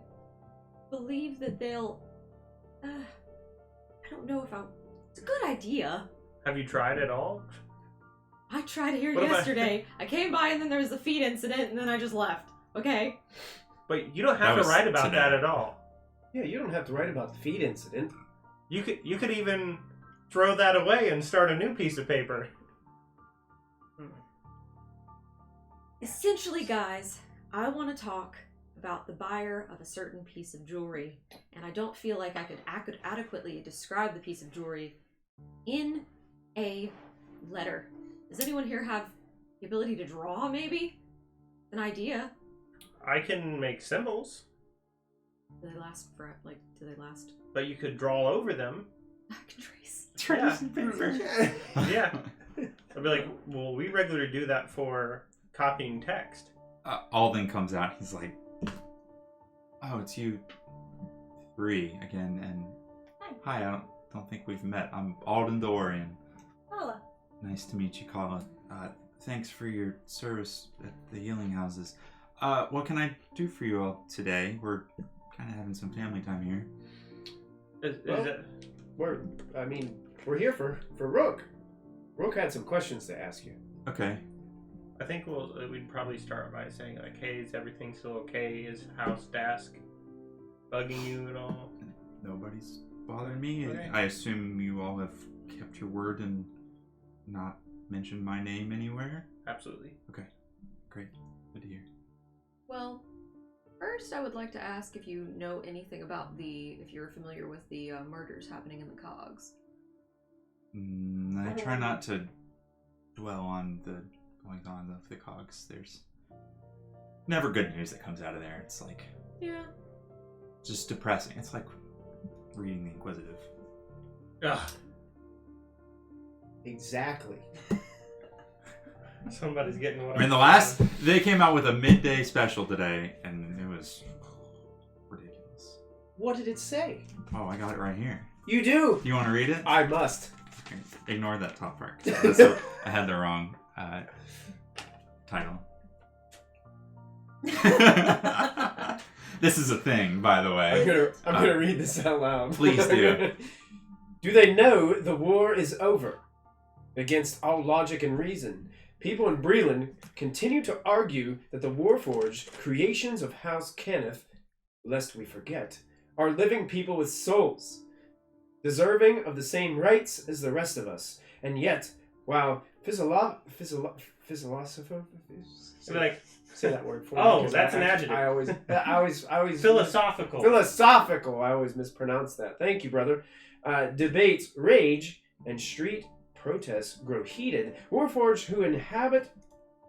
believe that they'll. I don't know if I. It's a good idea. Have you tried at all? I tried here What about- yesterday. I came by and then there was the feet incident and then I just left. Okay. But you don't That have to was write about today. that at all. Yeah, you don't have to write about the feed incident. You could even throw that away and start a new piece of paper. Essentially, guys, I want to talk about the buyer of a certain piece of jewelry, and I don't feel like I could adequately describe the piece of jewelry in a letter. Does anyone here have the ability to draw, maybe? an idea. I can make symbols, Do they last for do they last? but you could draw over them. I can trace. Yeah. I'd be like, well, we regularly do that for copying text. Alden comes out. He's like, "Oh, it's you 3 again." And hi, I don't think we've met. I'm Alden Dorian. Hello. Nice to meet you, Calla. Thanks for your service at the healing houses. What can I do for you all today? We're kind of having some family time here. We're here for Rook. Rook had some questions to ask you. Okay. I think we'd probably start by saying, like, hey, is everything still okay? Is House Dask bugging you at all? Nobody's bothering me. Okay. I assume you all have kept your word and not mentioned my name anywhere? Absolutely. Okay. Great. Good to hear. Well, first I would like to ask if you know anything about if you're familiar with the murders happening in the Cogs. I try not to dwell on the goings on of the Cogs. There's never good news that comes out of there. It's like, Yeah. just depressing. It's like reading The Inquisitive. Ugh. Exactly. Somebody's getting what I mean, they came out with a midday special today, and it was ridiculous. What did it say? Oh, I got it right here. You do. You want to read it? I must. Okay, ignore that top part. I had the wrong title. This is a thing, by the way. I'm gonna read this out loud. Please do. Do they know the war is over? Against all logic and reason, people in Breland continue to argue that the Warforged, creations of House Kenneth, lest we forget, are living people with souls, deserving of the same rights as the rest of us. And yet, while philosopher... Say that word for me. Oh, that's an adjective. I always Philosophical. Philosophical. I always mispronounce that. Thank you, brother. Debates rage and street protests grow heated. Warforged who inhabit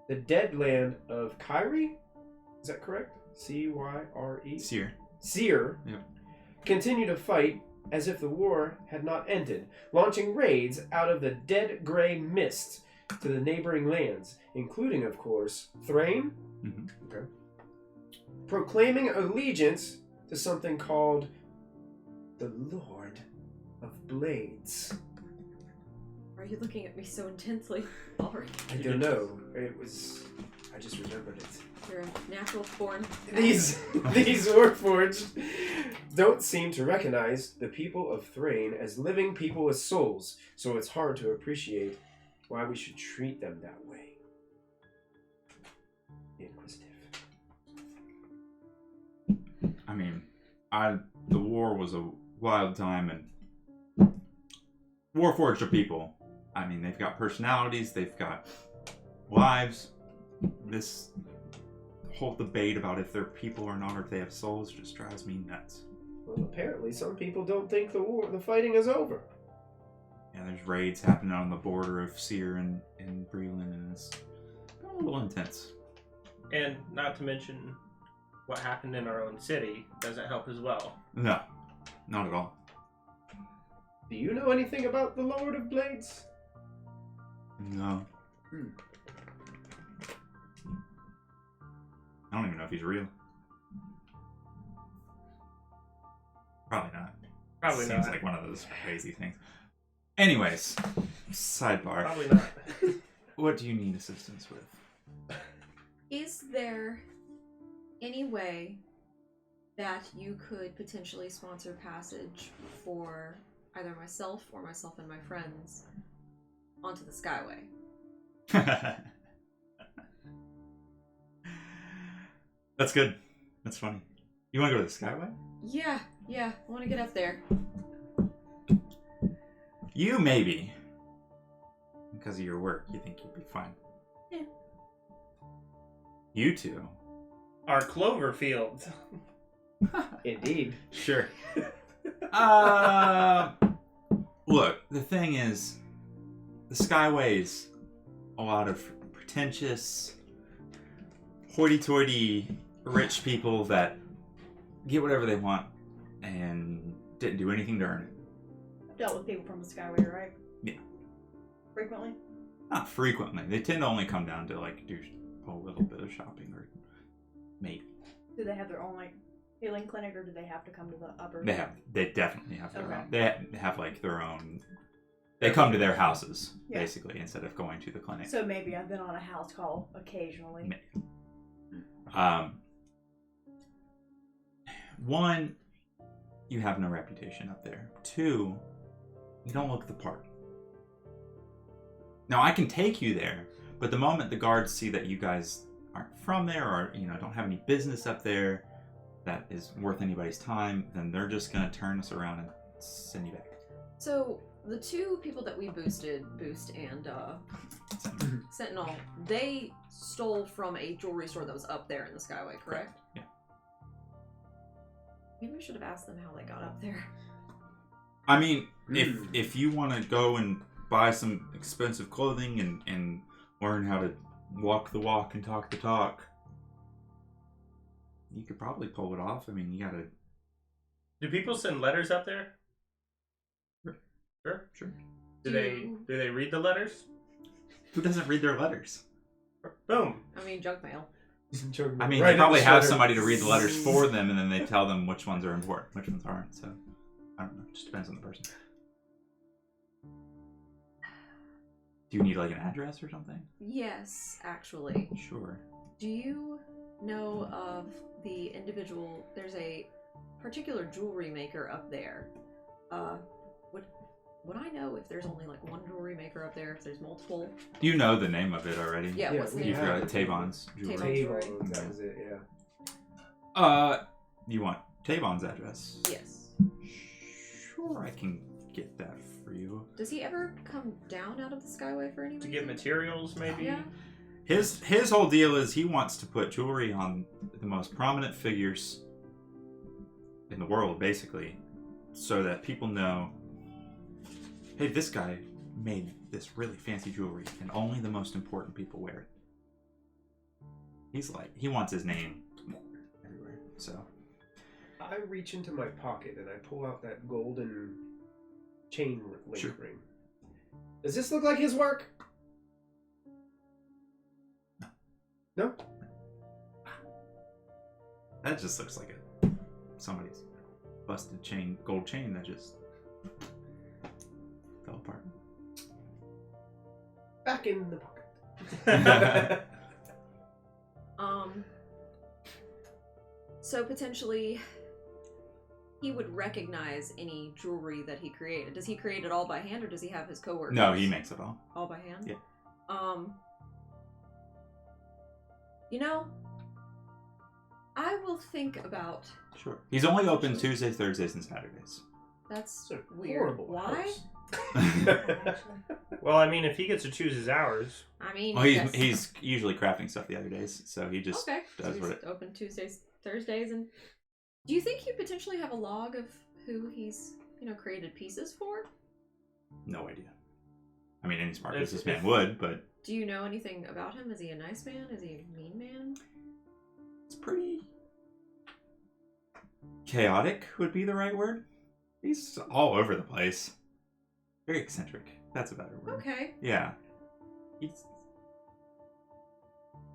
the dead land of Kyrie, is that correct? C-Y-R-E? Seer. Yep. Continue to fight as if the war had not ended, launching raids out of the dead gray mist to the neighboring lands, including, of course, Thrain. Mm-hmm. Okay. Proclaiming allegiance to something called the Lord of Blades. Why are you looking at me so intensely? Alright. I don't know. I just remembered it. You're a natural born. These Warforged don't seem to recognize the people of Thrain as living people with souls, so it's hard to appreciate why we should treat them that way. Inquisitive. I mean, the war was a wild time, and Warforged are people. I mean, they've got personalities, they've got lives. This whole debate about if they're people or not, or if they have souls, just drives me nuts. Well, apparently some people don't think the fighting is over. Yeah, there's raids happening on the border of Seer and Breland, and it's a little intense. And not to mention what happened in our own city doesn't help as well. No, not at all. Do you know anything about the Lord of Blades? No. I don't even know if he's real. Probably not. Probably Seems not. like one of those crazy things. Anyways, sidebar. Probably not. What do you need assistance with? Is there any way that you could potentially sponsor passage for either myself or myself and my friends onto the Skyway? That's good. That's funny. You want to go to the Skyway? Yeah, I want to get up there. You maybe. Because of your work, you think you'll be fine. Yeah. You two. Our clover fields. Indeed. Sure. Look, the thing is, the Skyway's a lot of pretentious, hoity-toity rich people that get whatever they want and didn't do anything to earn it. I've dealt with people from the Skyway, right? Yeah. Frequently? Not frequently. They tend to only come down to like do a little bit of shopping or maybe. Do they have their own like healing clinic, or do they have to come to the upper? They definitely have their Okay. own. They have like their own. They come to their houses Yeah. basically instead of going to the clinic. So maybe I've been on a house call occasionally. One, you have no reputation up there. Two, you don't look the part. Now I can take you there, but the moment the guards see that you guys aren't from there or don't have any business up there that is worth anybody's time, then they're just gonna turn us around and send you back. So the two people that we boosted, Boost and Sentinel, they stole from a jewelry store that was up there in the Skyway, correct? Yeah. Maybe we should have asked them how they got up there. I mean, if you want to go and buy some expensive clothing and learn how to walk the walk and talk the talk, you could probably pull it off. I mean, you gotta... Do people send letters up there? Sure. Do they read the letters? Who doesn't read their letters? Boom. I mean, junk mail. I mean, Right they probably in the have sweater. somebody to read the letters for them, and then they tell them which ones are important, which ones aren't. So, I don't know. It just depends on the person. Do you need like an address or something? Yes, actually. Sure. Do you know of the individual? There's a particular jewelry maker up there. Would I know if there's only like one jewelry maker up there? If there's multiple? You know the name of it already. Yeah. What's the we name? You've have of got it? Tavon's jewelry. Tavon. That was it, yeah. You want Tavon's address? Yes. Sure, I can get that for you. Does he ever come down out of the Skyway for any To reason? get materials, maybe? Yeah. His whole deal is he wants to put jewelry on the most prominent figures in the world, basically, so that people know, hey, this guy made this really fancy jewelry, and only the most important people wear it. He wants his name everywhere. So I reach into my pocket and I pull out that golden chain link Sure. ring. Does this look like his work? No? that just looks like somebody's busted gold chain that just fell apart. Back in the pocket. So potentially he would recognize any jewelry that he created. Does he create it all by hand, or does he have his coworkers? No, he makes it all. All by hand? Yeah. I will think about... Sure. He's only open Tuesdays, Thursdays, and Saturdays. That's It's a weird. horrible Why? house. Well, I mean, if he gets to choose his hours. I mean, Well, yes. he's usually crafting stuff the other days, so he just okay. does so what he's it. open Tuesdays, Thursdays, and do you think you potentially have a log of who he's created pieces for? No idea. I mean, any smart If- businessman if- would, but Do you know anything about him? Is he a nice man? Is he a mean man? it's pretty chaotic would be the right word. He's all over the place. Very eccentric. That's a better word. Okay. Yeah. He's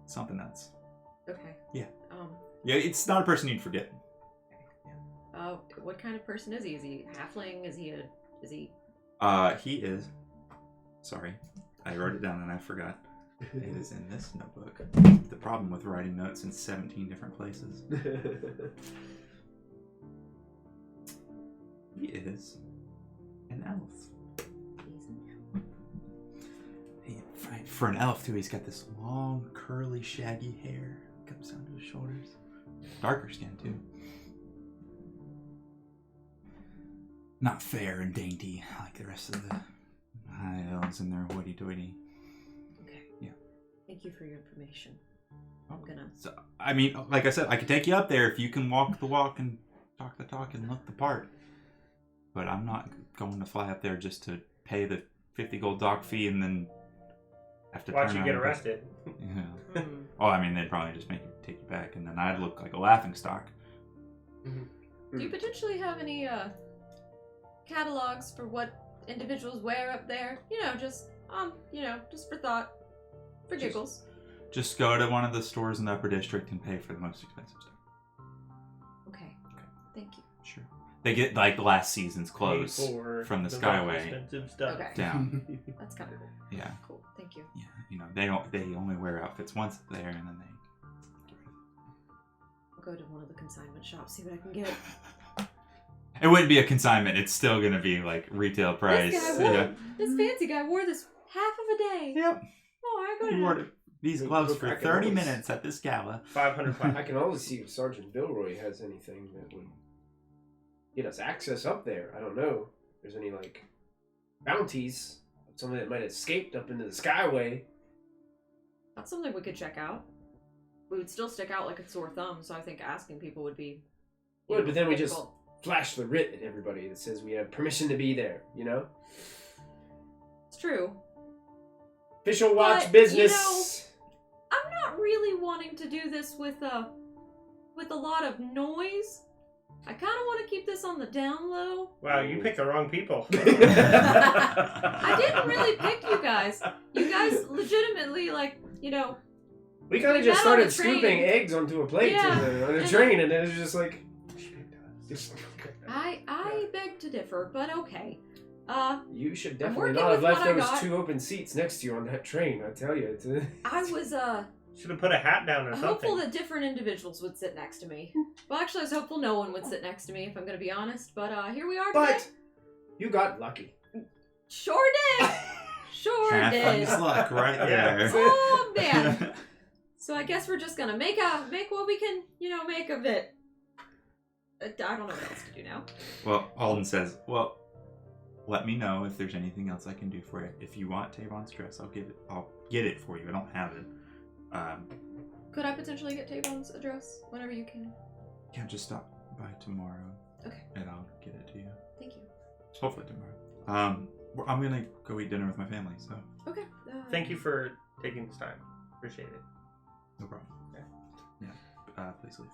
something else. Okay. Yeah. Yeah, it's not a person you'd forget. What kind of person is he? Is he halfling? Is he? He is. Sorry, I wrote it down and I forgot. It is in this notebook. The problem with writing notes in 17 different places. He is an elf. For an elf, too, he's got this long, curly, shaggy hair. Comes down to his shoulders. Darker skin, too. Not fair and dainty like the rest of the high elves and their hoity-toity. Okay. Yeah. Thank you for your information. I'm gonna. So, I mean, like I said, I could take you up there if you can walk the walk and talk the talk and look the part. But I'm not going to fly up there just to pay the 50 gold dock fee and then have to Watch turn you around get and- arrested. Yeah. Oh, I mean, they'd probably just take you back, and then I'd look like a laughingstock. Do you potentially have any catalogs for what individuals wear up there? Just for thought, for giggles. Just go to one of the stores in the Upper District and pay for the most expensive stuff. Okay. Thank you. Sure. They get like last season's clothes from the Skyway expensive stuff. Okay. down. That's kind of cool. Yeah. Cool. Thank you. Yeah. They only wear outfits once there, and then they. I'll go to one of the consignment shops, see what I can get. It wouldn't be a consignment. It's still gonna be like retail price. This fancy guy wore this half of a day. Yep. Oh, I go to He wore these gloves for I can 30 always- minutes at this gala. 500 I can always see if Sergeant Bilroy has anything that would get us access up there. I don't know if there's any, like, bounties. Something that might have escaped up into the Skyway. That's something we could check out. We would still stick out like a sore thumb, so I think asking people would be. Would, but then we just difficult. flash the writ at everybody that says we have permission to be there, you know? It's true. Official watch But, business. I'm not really wanting to do this with a lot of noise. I kind of want to keep this on the down low. Wow, you picked the wrong people. I didn't really pick you guys. You guys legitimately, We kind we of just met on started a train. scooping eggs onto a plate Yeah. on a train, and it was just like... I beg to differ, but okay. You should I'm definitely working not have with left what I those got. 2 open seats next to you on that train, I tell you. I was, Should have put a hat down or hopeful something. that different individuals would sit next to me. Well, actually, I was hopeful no one would sit next to me, if I'm gonna be honest. But, here we are today. But you got lucky. Sure did! Sure Half did! his luck right Yeah. there. Oh, man! So I guess we're just gonna make what we can, make of it. I don't know what else to do now. Well, Alden says, well, let me know if there's anything else I can do for you. If you want Tavon's dress, I'll get it for you. I don't have it. Could I potentially get Tavon's address whenever you can? Yeah, just stop by tomorrow. Okay. And I'll get it to you. Thank you. Hopefully tomorrow. I'm gonna go eat dinner with my family, so Okay. Thank you for taking this time. Appreciate it. no problem. Yeah. Please leave.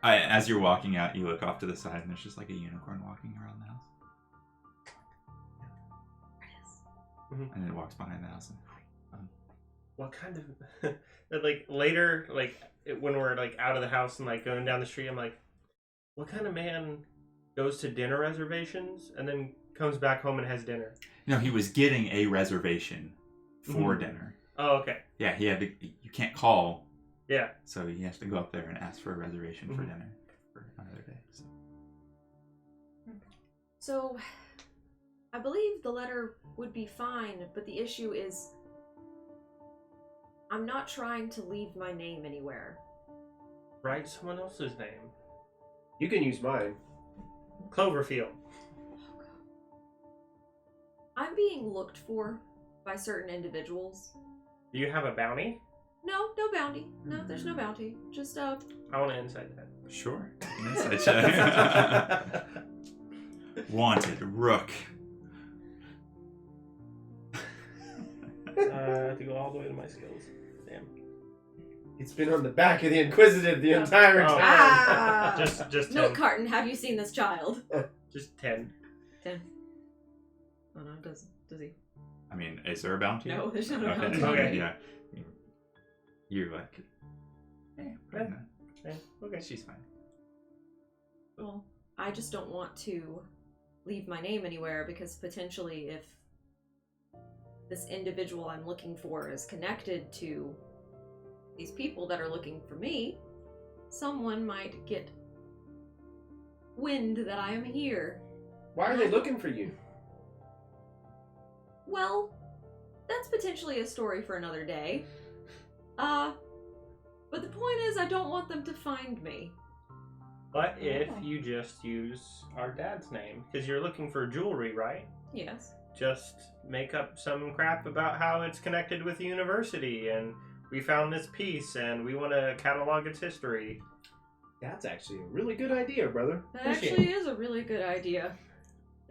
As you're walking out, you look off to the side, and there's just like a unicorn walking around the house. Mhm. And it walks behind the house. What kind of like later, when we're like out of the house and like going down the street, I'm like, what kind of man goes to dinner reservations and then comes back home and has dinner? No, he was getting a reservation for Mhm. dinner. Oh, okay. Yeah, he had to. You can't call. Yeah. So he has to go up there and ask for a reservation for Mhm. dinner for another day. So, I believe the letter would be fine, but the issue is I'm not trying to leave my name anywhere. Write someone else's name. You can use mine. Cloverfield. I'm being looked for by certain individuals. Do you have a bounty? No bounty. No, there's no bounty. Just, I want to insight that. Sure. An insight check. Wanted Rook. I have to go all the way to my skills. Damn. It's been on the back of the Inquisitive the entire Oh. time. Ah! Just 10. Milk carton, have you seen this child? Just 10. 10. Oh no, does he? I mean, is there a bounty? No, there's not a Okay. bounty. Okay. Yeah. You're like, probably not. Yeah, okay. She's fine. Well, I just don't want to leave my name anywhere because potentially if this individual I'm looking for is connected to these people that are looking for me, someone might get wind that I am here. Why are they looking for you? Well, that's potentially a story for another day. But the point is I don't want them to find me. What if you just use our dad's name? Because you're looking for jewelry, right? Yes. Just make up some crap about how it's connected with the university and we found this piece and we want to catalog its history. That's actually a really good idea, brother. That Appreciate actually is a really good idea.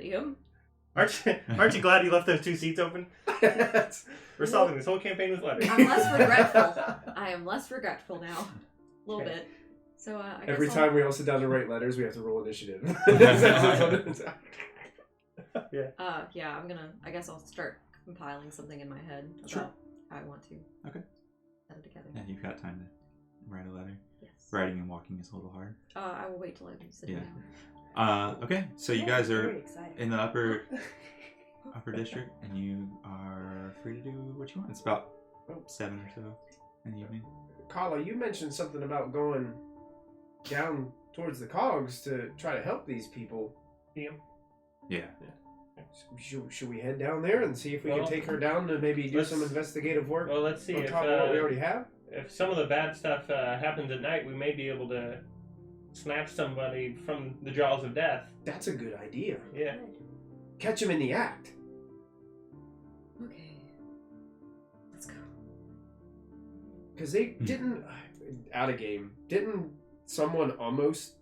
Liam? Aren't you glad you left those 2 seats open? We're solving this whole campaign with letters. I'm less regretful. I am less regretful now. A little bit. So I guess Every time we all sit down to write letters, we have to roll initiative. Yeah, I guess I'll start compiling something in my head about how I want to. Okay. Put it together. Yeah, you've got time to write a letter. Yes. Writing and walking is a little hard. I will wait till I'm sitting Yeah. down. Okay, so you guys are Very exciting. in the upper district, and you are free to do what you want. It's about 7 or so in the evening. Calla, you mentioned something about going down towards the cogs to try to help these people. Yeah. Should we head down there and see if we can take her down to maybe do some investigative work? Well, let's see on if top of what we already have. If some of the bad stuff happens at night, we may be able to snatch somebody from the jaws of death. That's a good idea. Yeah. Catch him in the act. Okay. Let's go. Because they didn't, out of game, didn't someone almost,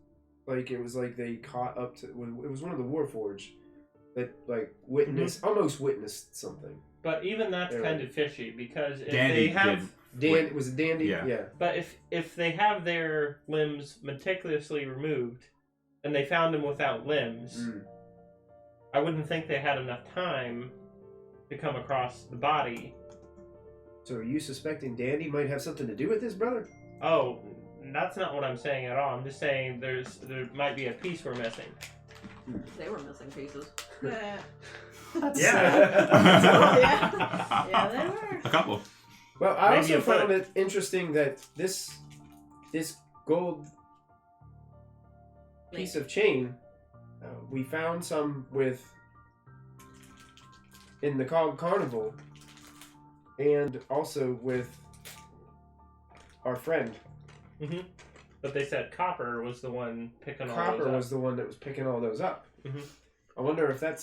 like, it was like they caught up to, it was one of the Warforged that, like, almost witnessed something. But even that's kind of fishy, because if Dandy they have... Was it Dandy? Yeah. But if they have their limbs meticulously removed, and they found them without limbs, I wouldn't think they had enough time to come across the body. So are you suspecting Dandy might have something to do with this, brother? Oh, that's not what I'm saying at all. I'm just saying there might be a piece we're missing. They were missing pieces. Yeah. Yeah. They were. A couple. Well, I Maybe also a foot. found it interesting that this gold piece of chain, we found some in the Cog Carnival, and also with our friend. Mm-hmm. But they said Copper was the one picking all those Copper up. was the one that was picking all those up. Mhm. I wonder if that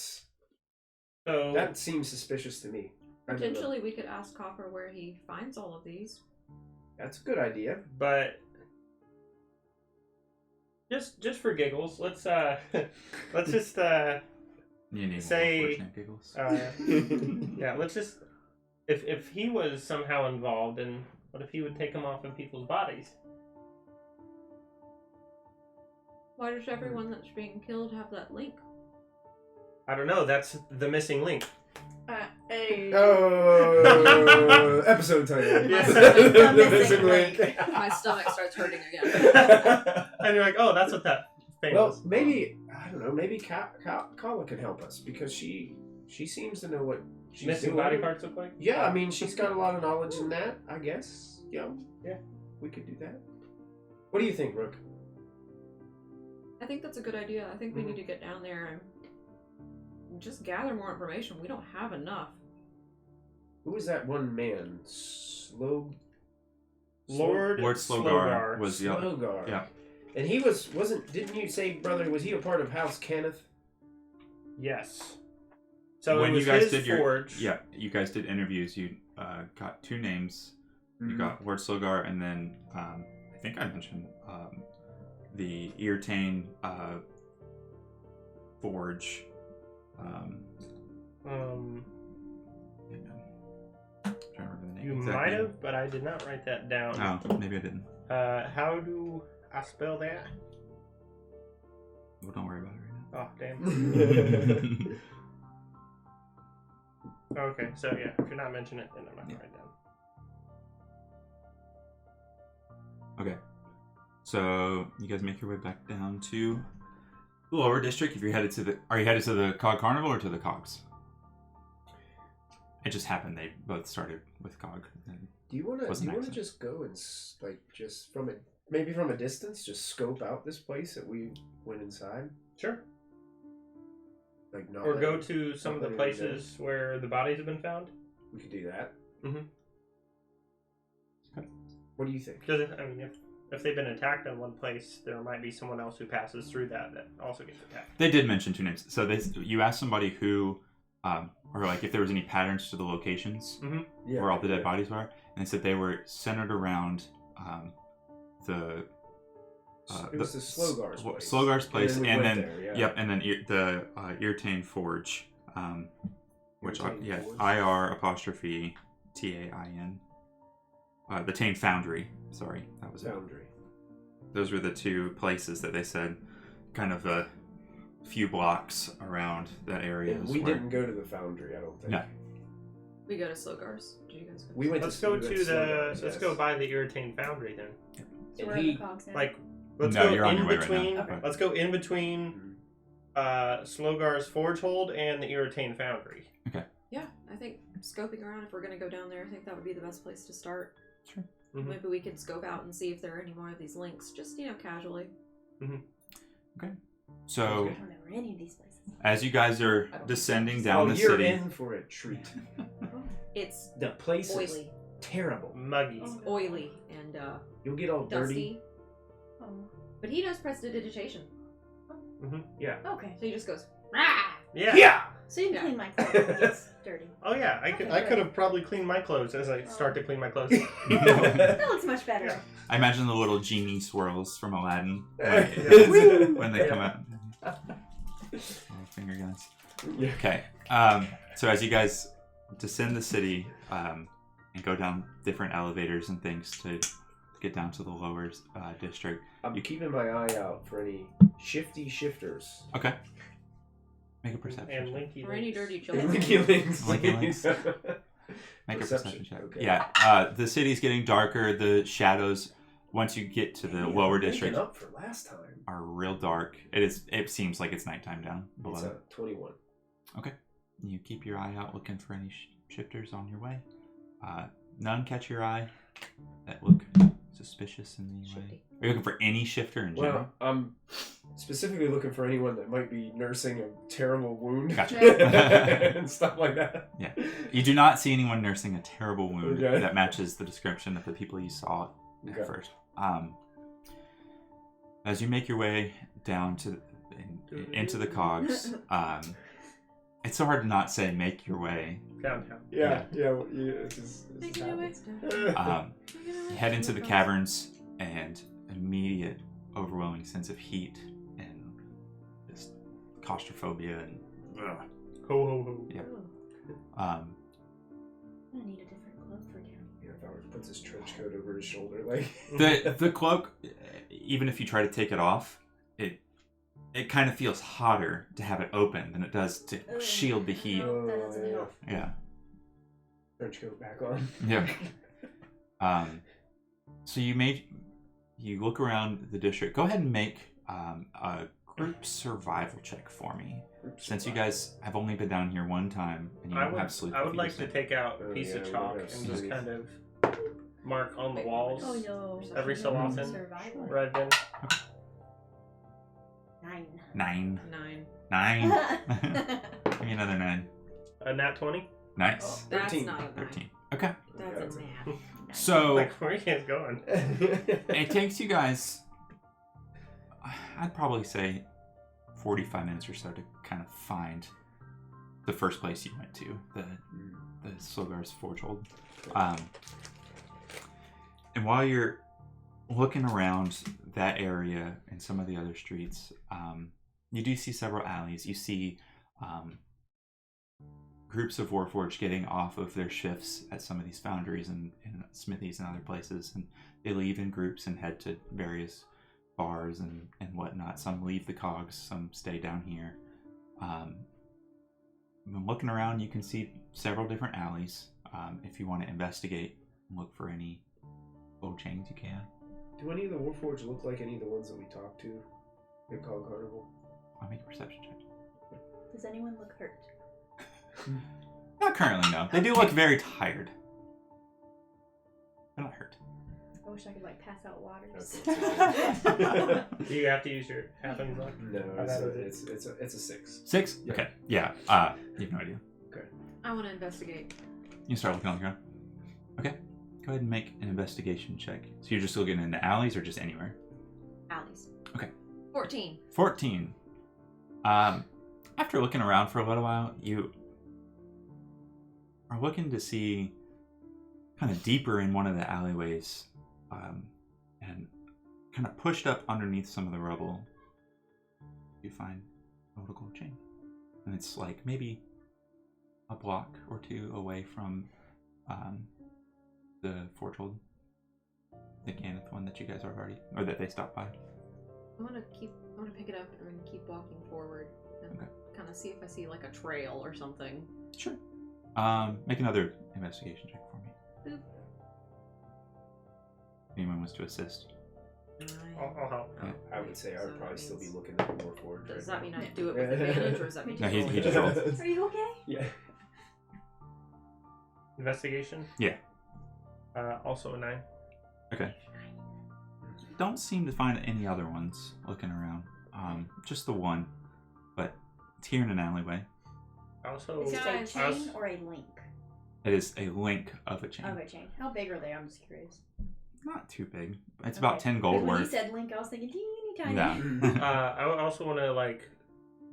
seems suspicious to me. I don't know. Potentially, we could ask Copper where he finds all of these. That's a good idea. But just for giggles, let's just You need say, more fortunate giggles. yeah, let's just if he was somehow involved, and what if he would take them off of people's bodies? Why does everyone that's being killed have that link? I don't know. That's the missing link. Oh, episode title. Yeah. The missing link. My stomach starts hurting again. And you're like, oh, that's what that thing Well, was. maybe I don't know. Maybe Calla can help us because she seems to know what she's Missing doing. body parts look like? Yeah, I mean, she's got a lot of knowledge in that. I guess. Yeah, we could do that. What do you think, Rook? I think that's a good idea. I think we need to get down there and just gather more information. We don't have enough. Who was that one man? Lord Slogar was the other. Slogar. Yeah. And he wasn't. Didn't you say, brother? Was he a part of House Kenneth? Yes. So when it was you guys his did forge. you guys did interviews. You got 2 names. You got Lord Slogar, and then I think I mentioned the Eartane forge. Trying to remember the name. You exact might name. have, but I did not write that down. Oh, maybe I didn't. How do I spell that? Well, don't worry about it Oh, damn. Okay, so yeah, if you're not mentioning it, then I'm not going to write it down. Okay. So you guys make your way back down to the lower district. If you're headed to are you headed to the Cog Carnival or to the Cogs? It just happened they both started with Cog. Do you want to just go and just from a distance, just scope out this place that we went inside? Sure. Like not Or go letting- to some of the not letting places where the bodies have been found. We could do that. Mhm. Okay. What do you think? Because if they've been attacked in one place, there might be someone else who passes through that also gets attacked. They did mention 2 names. So you asked somebody who, or like if there was any patterns to the locations where all the dead bodies were, and they said they were centered around the. It was the Slogar's place. Slogar's place, and then there, yep, and then the Eartane Forge which Irritating yeah, Forge. IR''TAIN. The Tane Foundry. Sorry, that was it. Foundry. Those were the two places that they said, kind of a few blocks around that area. And is we where- didn't go to the Foundry, I don't think. No. We go to Slogars. Did you guys go? We went Let's to go we went to the. Sluggar's, Let's yes. go by the Irritane Foundry then. So And we're at he- the cogs now. Like, let's No, go you're on in your way right between. now. Okay. Let's go in between Slogar's Forge Hold and the Irritane Foundry. Yeah, I think scoping around, if we're going to go down there, I think that would be the best place to start. Sure. Mhm. Maybe we could scope out and see if there are any more of these links, just, casually. So, I don't know where any of these places. as you guys are descending down the you're city, in for a treat. It's The place is oily. terrible. Muggy. Oh. Oily and You'll get all dirty. dusty. Oh. But he knows prestidigitation. Yeah. Okay. So he just goes, rah! Yeah. So you can Yeah. clean my clothes if it gets dirty. Oh yeah, I could. Okay, I good. could have probably cleaned my clothes as I start to clean my clothes. That looks much better. Yeah. I imagine the little genie swirls from Aladdin when they come out. Little finger guns. Yeah. Okay. So as you guys descend the city and go down different elevators and things to get down to the lower district. I'm keeping my eye out for any shifty shifters. Okay. Make a perception And check. Linky. or any Links. dirty children. Linky links. Linky links. Make a perception check. Yeah. The city's getting darker. The shadows, once you get to the Man, lower I'm making district, up for last time. are real dark. It seems like it's nighttime down below. It's a 21. You keep your eye out looking for any shifters on your way. None catch your eye that look suspicious in any way. Shifty. Are you looking for any shifter in general? Well, I'm specifically looking for anyone that might be nursing a terrible wound. Gotcha. And stuff like that. Yeah. You do not see anyone nursing a terrible wound Okay. that matches the description of the people you saw at Okay. first. As you make your way down to into the cogs, it's so hard to not say make your way. Downtown. Yeah. It's just Making your way happens. down. You head into the caverns, and immediate overwhelming sense of heat and just claustrophobia and Ho ho ho. Yeah. I'm gonna need a different cloak for down. Yeah, Valor puts his trench coat over his shoulder, like the cloak, even if you try to take it off, it kind of feels hotter to have it open than it does to shield the heat. No, that doesn't help. Yeah. trench coat back on. Yeah. So you look around the district. Go ahead and make a group survival check for me. Since you guys have only been down here one time and you don't have sleep. I would like to take out a piece of yeah, chalk we're and gonna just sleep. kind of mark on the walls Oh no. every so often Survival. where I've been. 9. 9. Give me another 9. A nat 20? Nice. That's 13. not a 13. Okay. That's a man. So Like, where are you guys going? it takes you guys, I'd probably say 45 minutes or so to kind of find the first place you went to, the Slogar's Forge Hold. And while you're looking around that area and some of the other streets, you do see several alleys. You see groups of Warforged getting off of their shifts at some of these foundries and smithies and other places, and they leave in groups and head to various bars and whatnot. Some leave the cogs, some stay down here. When looking around, you can see several different alleys. If you want to investigate and look for any gold chains, you can. Do any of the Warforged look like any of the ones that we talked to at Cog Carnival? I'll make a perception check. Does anyone look hurt? Not currently, no. They do look very tired. They're not hurt. I wish I could pass out waters. Do you have to use your halfling luck? No, How bad it's a 6. 6? Yeah. Okay. Yeah. You have no idea. I want to investigate. You start looking on the ground. Okay. Go ahead and make an investigation check. So you're just looking in the alleys or just anywhere? Alleys. Okay. 14. 14. After looking around for a little while, you are looking to see kind of deeper in one of the alleyways, and kind of pushed up underneath some of the rubble, you find a little gold chain. And it's like maybe a block or two away from the Foretold, the Ganeth one that you guys are already, or that they stopped by. I'm gonna pick it up and keep walking forward and kind of see if I see like a trail or something. Sure. Make another investigation check for me. Boop. Anyone wants to assist? I'll help. Yeah. I would say I would So probably that still be means- looking at the Warforged. Does right that now. mean I do it with advantage, or does that mean No, he roll? just rolled. Are you okay? Yeah. Investigation? Yeah. Also a 9. Okay. Don't seem to find any other ones looking around. Just the one, but it's here in an alleyway. Also, Is it a Guys, chain or a link It is a link of a chain. of a chain? How big are they? I'm just curious. Not too big. It's about 10 gold 'Cause when you worth. said link, I was thinking teeny tiny. No. I also want to like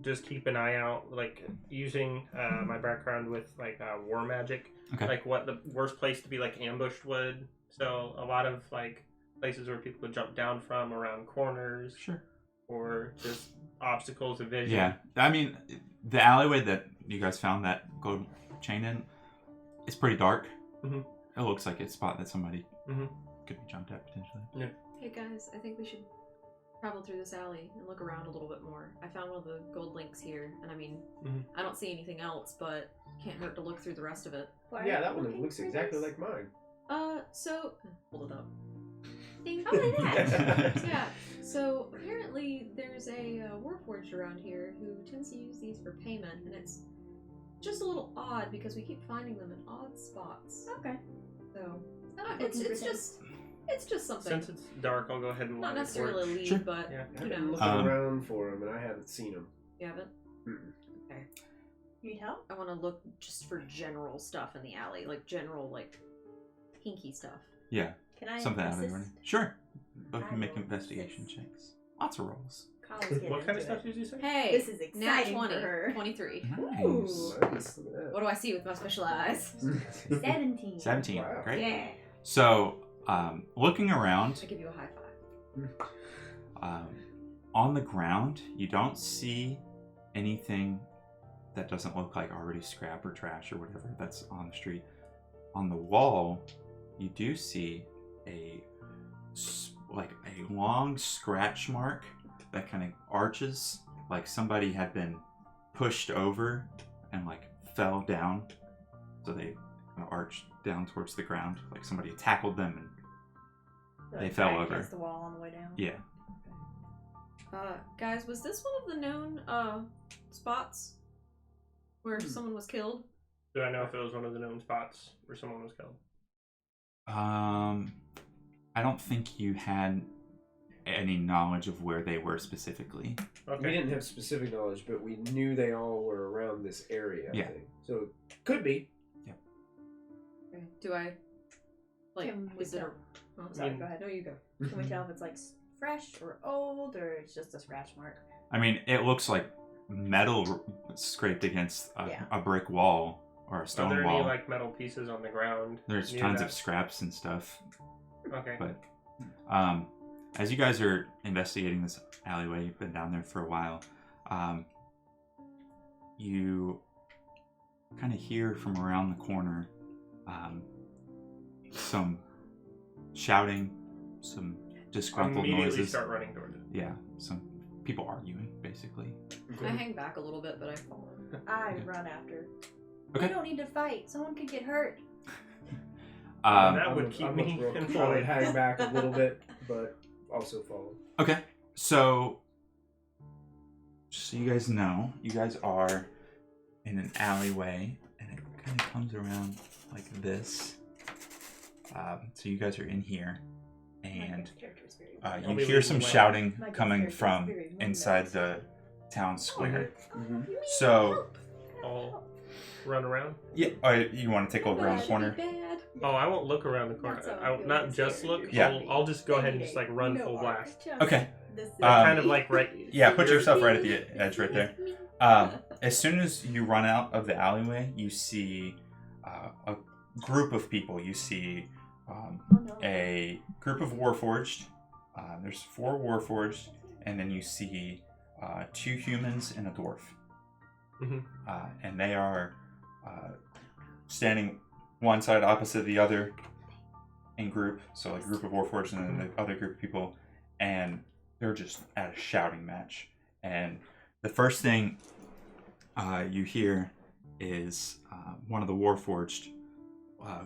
just keep an eye out, like using my background with like war magic, Okay. like what the worst place to be like ambushed would. So a lot of like places where people would jump down from, around corners, Sure. or just obstacles of vision. Yeah. I mean, the alleyway that you guys found that gold chain in, it's pretty dark. Mhm. It looks like it's a spot that somebody Mhm. could be jumped at potentially. Hey guys, I think we should travel through this alley and look around a little bit more. I found one of the gold links here, and I mean, I don't see anything else, but can't hurt to look through the rest of it. Why are Yeah, you that one looking looks for exactly this? like mine. So hold it up. Ding. Oh, look at that. Yeah. So apparently there's a Warforged around here who tends to use these for payment, and it's just a little odd because we keep finding them in odd spots. Okay. So Not it's looking for just something. Since it's dark, I'll go ahead and Not light a necessarily a torch. lead, Sure. but Yeah. I've who been knows? looking around for them, and I haven't seen them. You haven't? Okay. Need help? I want to look just for general stuff in the alley, like general like hinky stuff. Yeah. Can I Something out of the assist? ordinary. Sure. Both I can make will investigation assist. checks. Lots of rolls. Kyle's getting What kind of into stuff it. did you say? Hey, This is nat exciting 20, for her. 23. Ooh. Nice. Nice, look at What do I see with my special eyes? 17. 17. Wow. Great. Yeah. So, looking around, I give you a high five. on the ground, you don't see anything that doesn't look like already scrap or trash or whatever that's on the street. On the wall, you do see a long scratch mark that kind of arches, like somebody had been pushed over and like fell down. So they kind of arched down towards the ground, like somebody tackled them and So They it fell cracked over. against the wall on the way down. yeah. Guys, was this one of the known spots where someone was killed? Do I know if it was one of the known spots where someone was killed? I don't think you had any knowledge of where they were specifically. Okay. We didn't have specific knowledge, but we knew they all were around this area, Yeah. I think. So, could be. Okay. Do I like? Can we Is it? tell? Oh, Sorry, mean- go ahead. No, you go. Can we tell if it's like fresh or old or it's just a scratch mark? I mean, it looks like metal scraped against Yeah. a brick wall or a Are stone there wall. any like metal pieces on the ground? There's near tons that? of scraps and stuff. Okay. But as you guys are investigating this alleyway, you've been down there for a while, you kind of hear from around the corner some shouting, some disgruntled Immediately noises. start running towards it. Yeah, some people arguing, basically. I hang back a little bit, but I fall. I Okay. run after. Okay. We don't need to fight. Someone could get hurt. That would keep me I would employed. hang back a little bit, but also follow. Okay, so just so you guys know, you guys are in an alleyway, and it kind of comes around like this. So you guys are in here, and I'll you be hear some leading the way. shouting My coming character is from very inside windowed. the town square. Mhm. So, I'll run around. yeah, you want to take a look around the corner? Bad. Oh, I won't look around the corner. That's how I I will feel not when just scared. look. Yeah. I'll just go ahead and just like run No full art. blast. Okay. This is Kind of like right. Yeah, put yourself right at the edge right there. As soon as you run out of the alleyway, you see a group of people. You see Oh, no. a group of Warforged. There's 4 Warforged, and then you see 2 humans and a dwarf. Mhm. And they are standing one side opposite the other in group. So like a group of Warforged and then the other group of people. And they're just at a shouting match. And the first thing you hear is one of the Warforged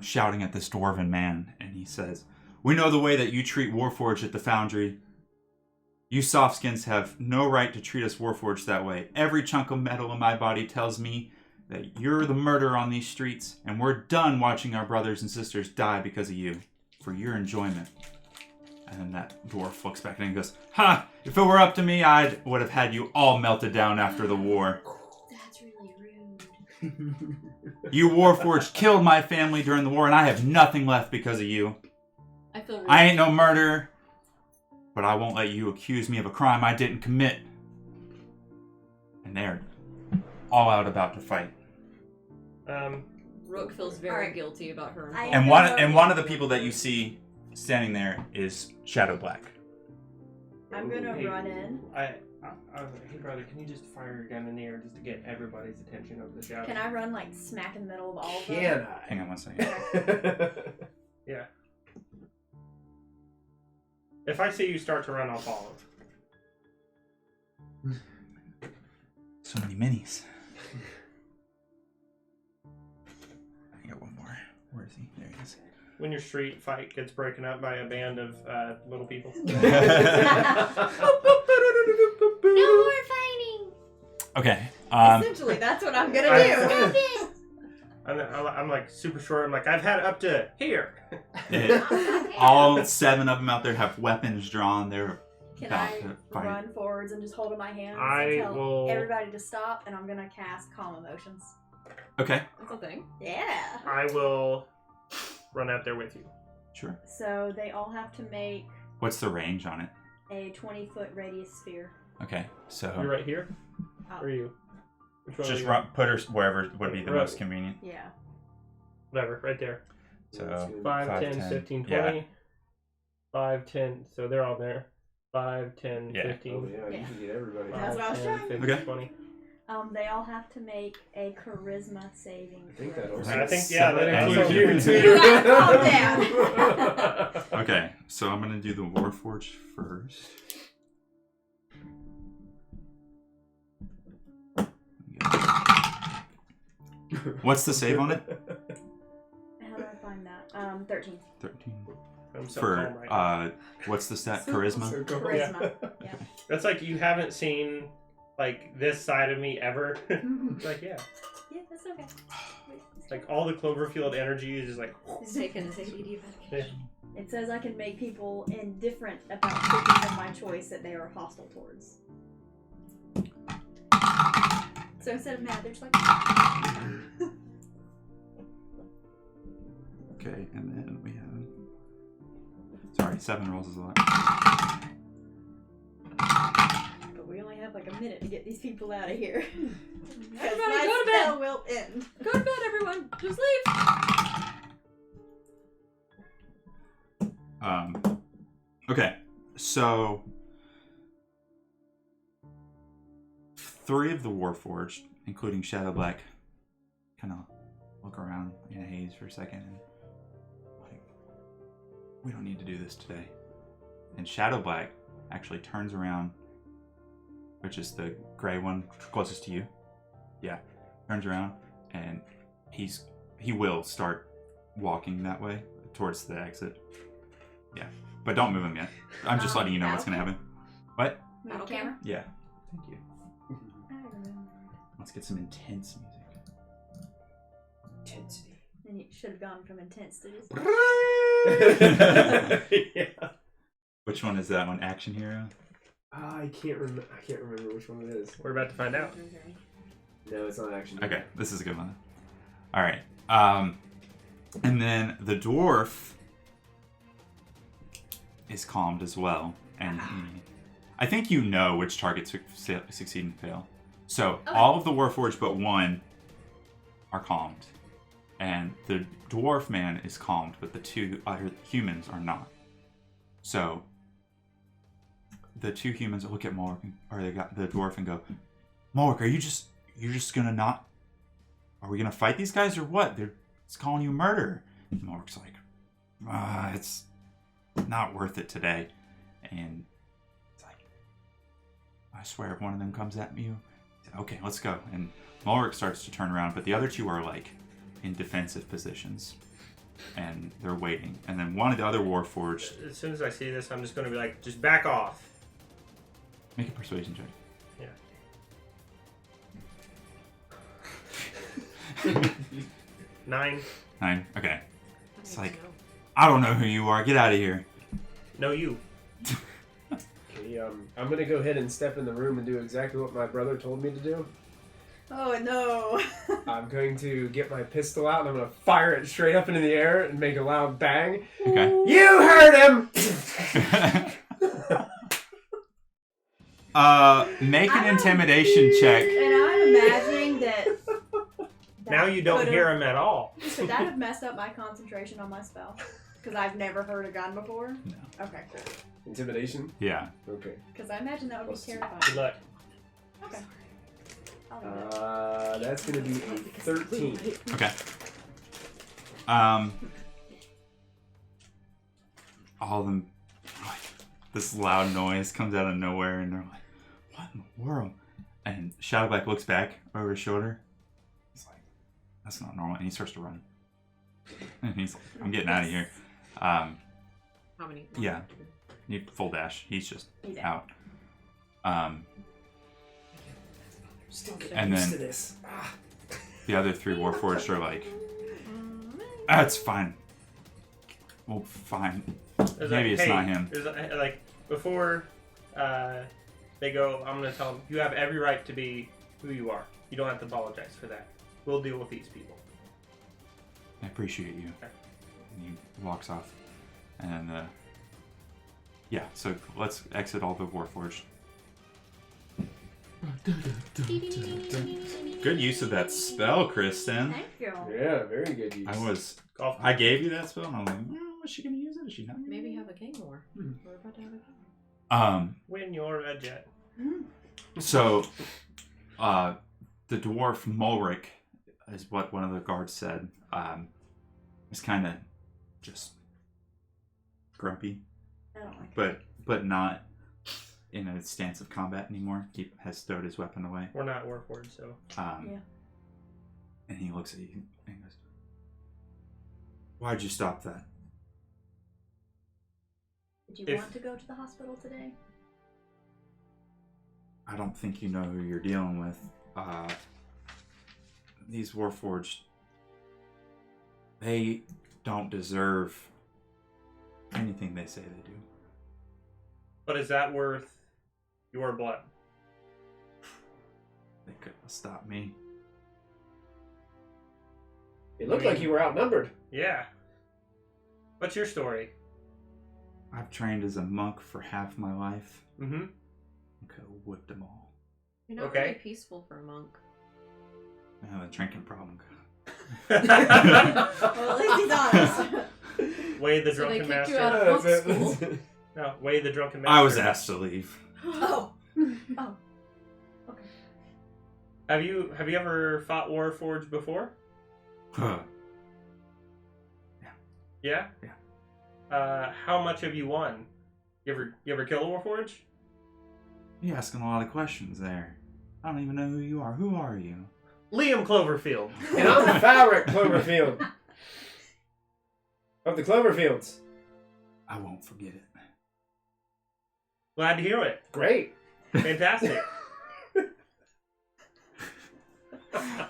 shouting at this dwarven man. And he says, "We know the way that you treat Warforged at the Foundry. You softskins have no right to treat us Warforged that way. Every chunk of metal in my body tells me that you're the murderer on these streets, and we're done watching our brothers and sisters die because of you, for your enjoyment." And then that dwarf looks back at him and goes, "Ha! If it were up to me, I would have had you all melted down after the war. That's really rude. You Warforged killed my family during the war, and I have nothing left because of you. I feel really I ain't no murderer, but I won't let you accuse me of a crime I didn't commit." And they're all out about to fight. Rook feels very guilty about her. And one of the people that you see standing there is Shadow Black. I'm gonna run in. I was like, "Hey brother, can you just fire your gun in the air just to get everybody's attention over the shout?" Can I run like smack in the middle of all of them? Can I? Hang on one second. Yeah. If I see you start to run, I'll follow. So many minis. I got one more. Where is he? There he is. When your street fight gets broken up by a band of little people. No more fighting. Okay. Essentially, that's what I'm gonna do. I'm like super short. I'm like, "I've had up to here." All 7 of them out there have weapons drawn. They're Can about I to fight. run forwards and just hold in my hands I and tell will- everybody to stop, and I'm gonna cast Calm Emotions. Okay. That's a thing. Yeah. I will run out there with you. Sure. So they all have to make What's the range on it? a 20-foot radius sphere. Okay. So You're right here? Oh. Or are you? Which one are just you? put her wherever would be the Right. most convenient. Yeah. Whatever, right there. So 5, 10, 15, 20. Yeah. 5, 10. So they're all there. 5, 10, Yeah. 15. Oh yeah, you can get everybody. That's what I was 10, trying. 15, Okay. 20. They all have to make a charisma saving I think throw. that also. I think, yeah, that includes includes you. you too. You gotta calm down. Okay. So I'm gonna do the Warforged first. What's the save on it? How do I find that? 13. 13. I'm so For calm right now. what's the stat? Charisma. Charisma. Yeah. That's like you haven't seen like this side of me ever. Like, yeah. Yeah, that's okay. Like all the Cloverfield energy is just like. He's taking his ADD medication. It says I can make people indifferent about creatures of my choice that they are hostile towards. So instead of mad, they're just like. Okay, and then we have. Sorry, 7 rolls is a lot. But we only have like a minute to get these people out of here. Everybody My go to bed. spell will end. Go to bed, everyone. Just leave. Okay, so 3 of the Warforged, including Shadow Black, kind of look around in a haze for a second and like, we don't need to do this today. And Shadow Black actually turns around, which is the gray one closest to you. Yeah, turns around and he will start walking that way towards the exit. Yeah, but don't move him yet. I'm just letting you know what's gonna happen. What? Battle camera. Yeah. Thank you. I remember. Let's get some intense music. Intensity. And you should have gone from intense to just. Yeah. Which one is that one? Action Hero? I can't remember which one it is. We're about to find out. No, it's not action. Okay, this is a good one. All right. And then the dwarf is calmed as well, and I think you know which targets succeed and fail. So all of the Warforged but 1 are calmed, and the dwarf man is calmed, but the 2 other humans are not. So the 2 humans look at Mork, or they got the dwarf and go, "Mork, you're just gonna not? are we gonna fight these guys or what? They're calling you murder. And Mulrich's like, it's not worth it today. And it's like, I swear if one of them comes at me, okay, let's go. And Mulrich starts to turn around, but the other two are like in defensive positions. And they're waiting. And then one of the other Warforged... As soon as I see this, I'm just going to be like, just back off. Make a persuasion check. Yeah. 9. 9? Okay. It's like, I don't know who you are. Get out of here. No, you. Okay, I'm going to go ahead and step in the room and do exactly what my brother told me to do. Oh no. I'm going to get my pistol out and I'm going to fire it straight up into the air and make a loud bang. Okay. You heard him! Make an intimidation check. And I'm imagining that Now you don't hear him at all. Could that have messed up my concentration on my spell? Because I've never heard a gun before? No. Okay, cool. Intimidation? Yeah. Okay. Because I imagine that would be terrifying. Good luck. Okay. I'll leave it. That's going to be a 13. Okay. All of them, like, this loud noise comes out of nowhere, and they're like, what in the world? And Shadowback looks back over his shoulder. He's like, that's not normal. And he starts to run. And he's like, I'm getting out of here. How many? Yeah. You full dash. He's just He's out. Still getting And used then- to this. The other 3 Warforged are like, that's fine. Well, fine. Maybe it's not him. Like, before they go, I'm going to tell them, you have every right to be who you are. You don't have to apologize for that. We'll deal with these people. I appreciate you. Okay. And he walks off. And, yeah, so let's exit all the Warforged. Good use of that spell, Kristen. Thank you. Yeah, very good use. I gave you that spell, and I was like, is she gonna use it? Is she not? Maybe have a king more. Hmm. We're about to have a king. When you're a jet. So, the dwarf Mulric, is what one of the guards said, is kind of just grumpy, I don't like but not in a stance of combat anymore. He has stowed his weapon away. We're not Warforged, so. Yeah. And he looks at you and goes, "Why'd you stop that?" Did you want to go to the hospital today? I don't think you know who you're dealing with. These Warforged, they don't deserve anything they say they do. But is that worth your blood? They couldn't stop me. It looked like you were outnumbered. Yeah. What's your story? I've trained as a monk for half my life. Mm-hmm. I could have whipped them all. You're not Okay. really peaceful for a monk. I have a drinking problem. Well, at least he's honest. Wade the So they drunken kicked you master. out of monk school. No, Wade the drunken master. I was asked to leave. Oh. Oh. Okay. Have you ever fought Warforged before? Huh. Yeah? Yeah. How much have you won? You ever kill a Warforged? You're asking a lot of questions there. I don't even know who you are. Who are you? Liam Cloverfield. And I'm Fabric Cloverfield. Of the Cloverfields. I won't forget it. Glad to hear it. Great. Fantastic.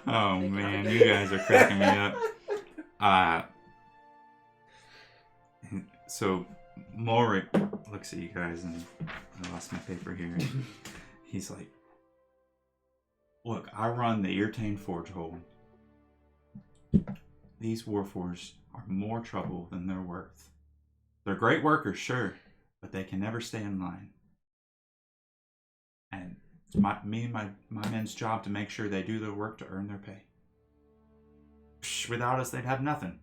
Oh man, you guys are cracking me up. So Mulric looks at you guys, and I lost my paper here. He's like, "Look, I run the Eartane Forge Hold. These Warforged are more trouble than they're worth. They're great workers, sure, but they can never stay in line. And it's me and my men's job to make sure they do their work to earn their pay. Without us, they'd have nothing.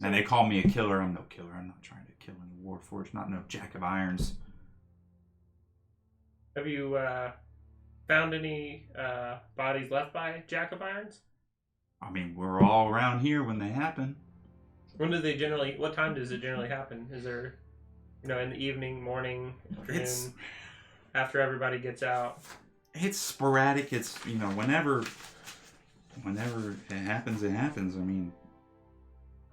And they call me a killer. I'm no killer. I'm not trying to kill any Warforged. Not no Jack of Irons." Have you found any bodies left by Jack of Irons? I mean, we're all around here when they happen. When do they generally? What time does it generally happen? Is there, in the evening, morning, afternoon, after everybody gets out? It's sporadic. It's whenever it happens, it happens. I mean,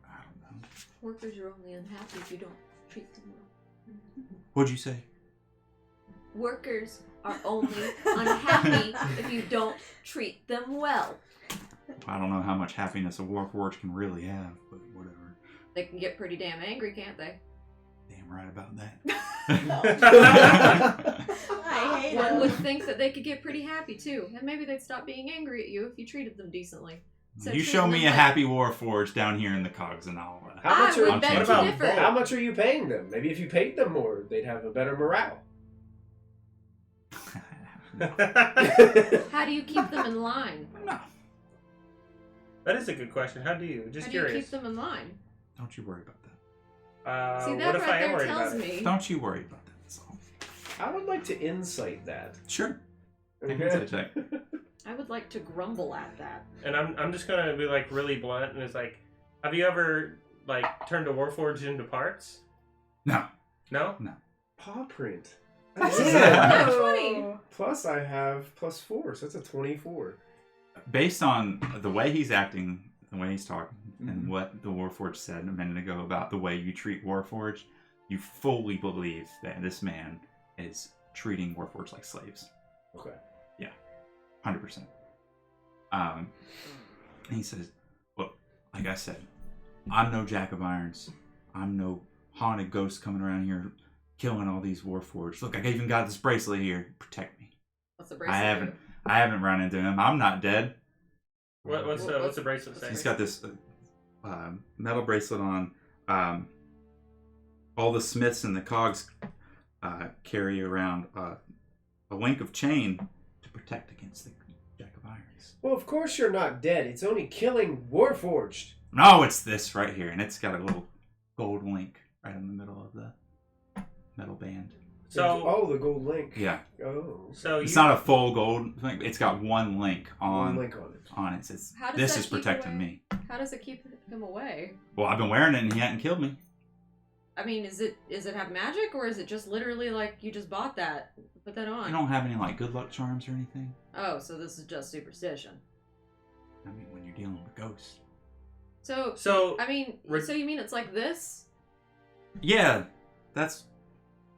I don't know. Workers are only unhappy if you don't treat them well. What'd you say? Workers are only unhappy if you don't treat them well. I don't know how much happiness a Warforged can really have, but whatever. They can get pretty damn angry, can't they? Damn right about that. I hate One them. would think that they could get pretty happy too, and maybe they'd stop being angry at you if you treated them decently. So You treat show them me a like- happy Warforged down here in the cogs and I'll... How much I would are beg to what about differ. How much are you paying them? Maybe if you paid them more, they'd have a better morale. How do you keep them in line? No, That is a good question. How do you? Just How do you curious. keep them in line? don't you worry about that. See, what that if I right am there worried tells about it? me. Don't you worry about that. That's all. I would like to insight that. Sure. Make an insight check. I would like to grumble at that. And I'm just gonna be like really blunt, and it's like, have you ever like turned a Warforged into parts? No. No. Paw print. Yeah. Oh. 20. Plus I have +4, so that's a 24. Based on the way he's acting, the way he's talking, and what the Warforged said a minute ago about the way you treat Warforged, you fully believe that this man is treating Warforged like slaves. Okay. 100%. And he says, look, like I said, I'm no Jack of Irons. I'm no haunted ghost coming around here killing all these Warforged. Look, I even got this bracelet here. Protect me. What's the bracelet? I haven't run into him. I'm not dead. What's the bracelet say? He's got this metal bracelet on. All the smiths and the cogs carry around a link of chain to protect against the Jack of Irons. Well, of course you're not dead. It's only killing Warforged. No, it's this right here, and it's got a little gold link right in the middle of the metal band. So the gold link. Yeah, Oh. so it's you not a full gold thing. It's got one link on One link on it. it. Says, How does this that is keep protecting away- me. How does it keep him away? Well, I've been wearing it, and he hadn't killed me. I mean, is it have magic, or is it just literally like you just bought that, put that on? You don't have any like good luck charms or anything. Oh, so this is just superstition. I mean, when you're dealing with ghosts. So I mean, so you mean it's like this? Yeah, that's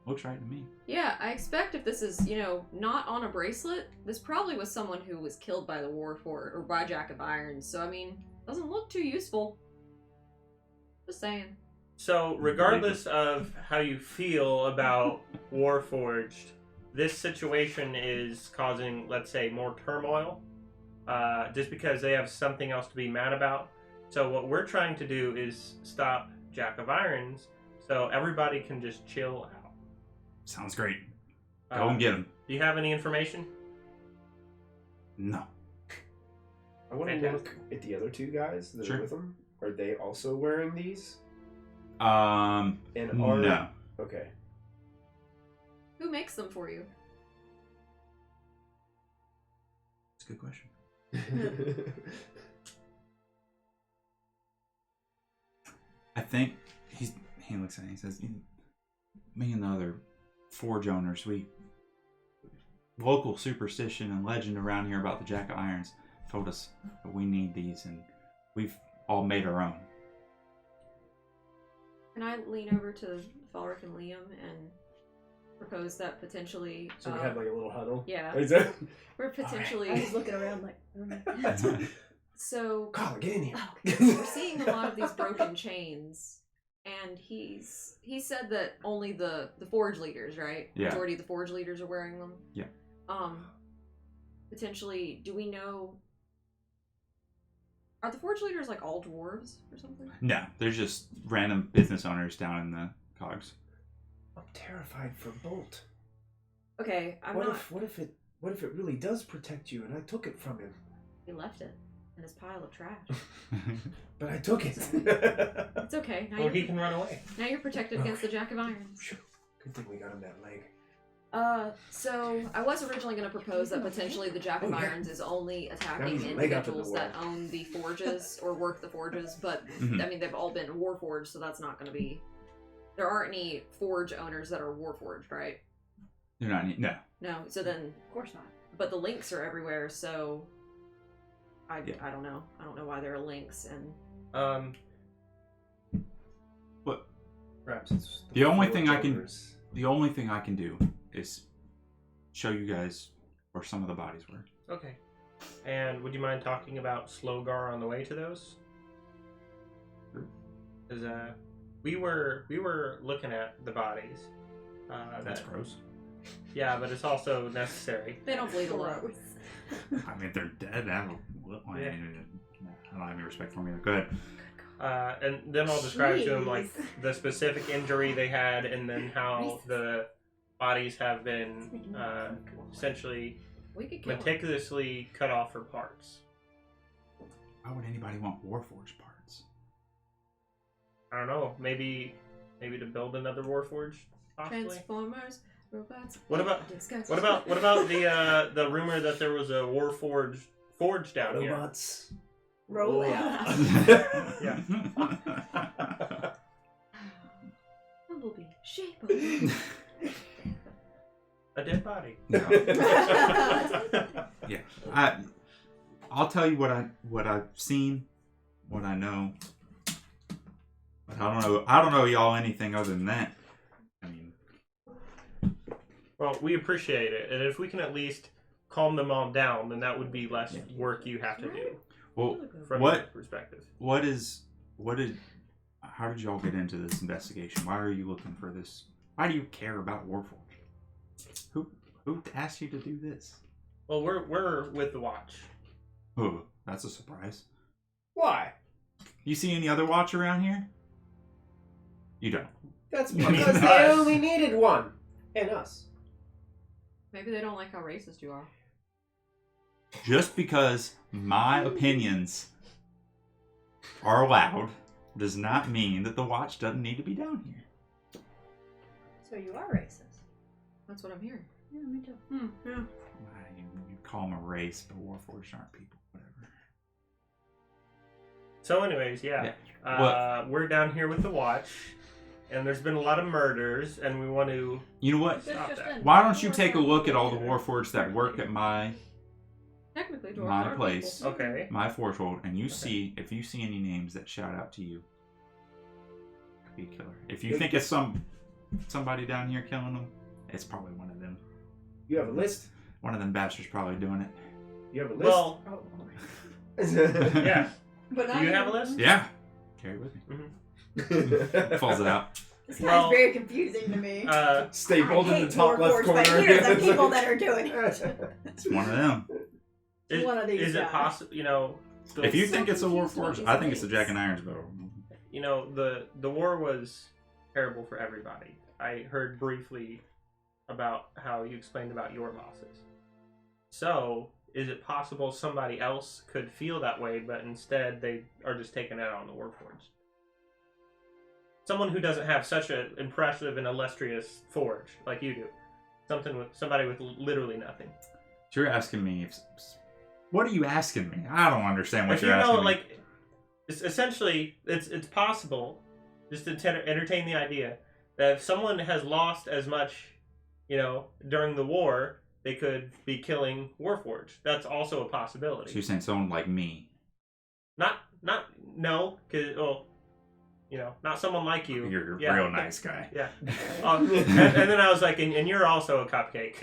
looks right to me. Yeah, I expect if this is, not on a bracelet, this probably was someone who was killed by the Warforged or by Jack of Irons. So I mean, doesn't look too useful. Just saying. So, regardless of how you feel about Warforged, this situation is causing, let's say, more turmoil, just because they have something else to be mad about. So what we're trying to do is stop Jack of Irons, so everybody can just chill out. Sounds great. Go and get him. Do you have any information? No. I want to Fantastic. look at the other two guys that Sure. are with them. Are they also wearing these? No. And are Okay. Who makes them for you? That's a good question. I think he looks at it and he says, me and the other forge owners, we local superstition and legend around here about the Jack of Irons told us that we need these, and we've all made our own. Can I lean over to Falric and Liam and propose that potentially? So we have like a little huddle. Yeah, Is that? we're potentially. I was looking around like, So Calla, get in here. we're seeing a lot of these broken chains, and he said that only the forge leaders, right? Yeah. Majority of the forge leaders are wearing them. Yeah. Potentially, do we know? Are the forge leaders like all dwarves or something? No, they're just random business owners down in the cogs. I'm terrified for Bolt. Okay, What if it really does protect you and I took it from him? He left it in his pile of trash. But I took it. It's okay. Now Or he can run away. Now you're protected against the Jack of Irons. Good thing we got him that leg. So I was originally going to propose that potentially the Jack of Irons is only attacking That was a leg up in the individuals that wall. own the forges or work the forges, but Mhm. I mean they've all been Warforged, so that's not going to be. There aren't any forge owners that are Warforged, right? You're not. No. No. So then, Of course not. but the links are everywhere, so I Yeah. don't know. I don't know why there are links and. What? Perhaps it's The only forge thing I can- owners. The only thing I can do is show you guys where some of the bodies were. Okay. And would you mind talking about Slogar on the way to those? Because we were looking at the bodies. That's that- gross. Yeah, but it's also necessary. They don't bleed a lot. I mean, if they're dead. I don't have any respect for me. Go ahead. And then I'll describe to him like Jeez. the specific injury they had, and then how the bodies have been essentially We could kill him. meticulously cut off for parts. Why would anybody want Warforged parts? I don't know. Maybe to build another Warforged, possibly. Transformers, robots. What about- discuss. What about the rumor that there was a Warforged forge down here? Robots. Roll Yeah. Yeah. Bumblebee, shape of you. A dead body. Yeah, I'll tell you what I've seen, what I know. But I don't know y'all anything other than that. I mean, Well, we appreciate it, and if we can at least calm them all down, then that would be less work you have to do well, from What- your perspective. how did y'all get into this investigation? Why are you looking for this? Why do you care about Warforged? Who asked you to do this? Well, we're with the watch. Oh, that's a surprise. Why? You see any other watch around here? You don't. That's You mean because they us. only needed one. And us. Maybe they don't like how racist you are. Just because my opinions are allowed does not mean that the watch doesn't need to be down here. So you are racist. That's what I'm hearing. Yeah, me too. Yeah. You call them a race, but Warforged aren't people. Whatever. So, anyways, yeah. We're down here with the watch, and there's been a lot of murders, and we want to You know what? stop that. Why don't you take a look at all the Warforged that work at my Technically, dwarves My are place. people. Okay. Forge world, and you see if you see any names that shout out to you, could be a killer. If you think it's somebody down here killing them, it's probably one of them. You have a list? One of them bastards probably doing it. You have a list? Well, Oh, yeah. but Do you have a list? Yeah. Carry it with me. Pulls it out. This guy's Well, very confusing to me. Stapled I in the hate top left Warforged, corner. but here are the people that are doing it. It's one of them. One of these Is it guys. possible? You know, If you So think it's a confused about Warforged, these I think it's a names. Jack and Irons bow. you know, the war was terrible for everybody. I heard briefly about how you explained about your losses. So, is it possible somebody else could feel that way, but instead they are just taking it out on the Warforged? Someone who doesn't have such an impressive and illustrious forge like you do. Somebody with literally nothing. So you're asking me if... What are you asking me? I don't understand what If you're you know, asking me. like, essentially, it's possible, just to entertain the idea, that if someone has lost as much, during the war, they could be killing Warforged. That's also a So possibility. you're saying someone like me. Not someone like you. You're a Yeah. real nice guy. Yeah. And then I was like, and you're also a cupcake.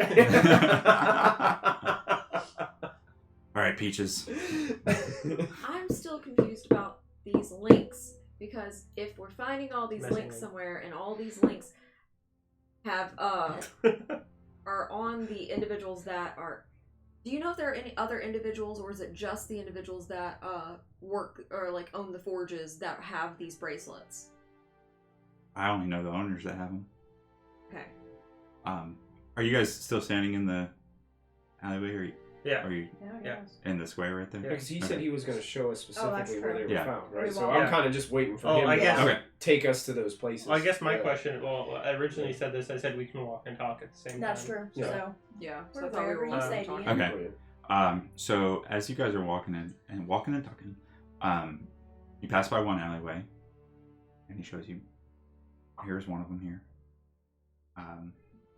All right, Peaches. I'm still confused about these links because if we're finding all these Missing links link. somewhere and all these links have are on the individuals that are. Do you know if there are any other individuals, or is it just the individuals that work or like own the forges that have these bracelets? I only know the owners that have them. Okay. Are you guys still standing in the alleyway, or Yeah. are you? Yeah. In the square right there? Yeah. Because he said he was going to show us specifically where they were Yeah. found, right? We So walked. I'm kind of just waiting for Oh, him I to guess- Okay. take us to those places. Well, I guess my Yeah. question. Well, I originally said this. I said we can walk and talk at the same That's time. true. Yeah. So Yeah. So We're I thought we were wherever you say, talking. Dean. Okay. So as you guys are walking in and talking, you pass by one alleyway, and he shows you, here's one of them here.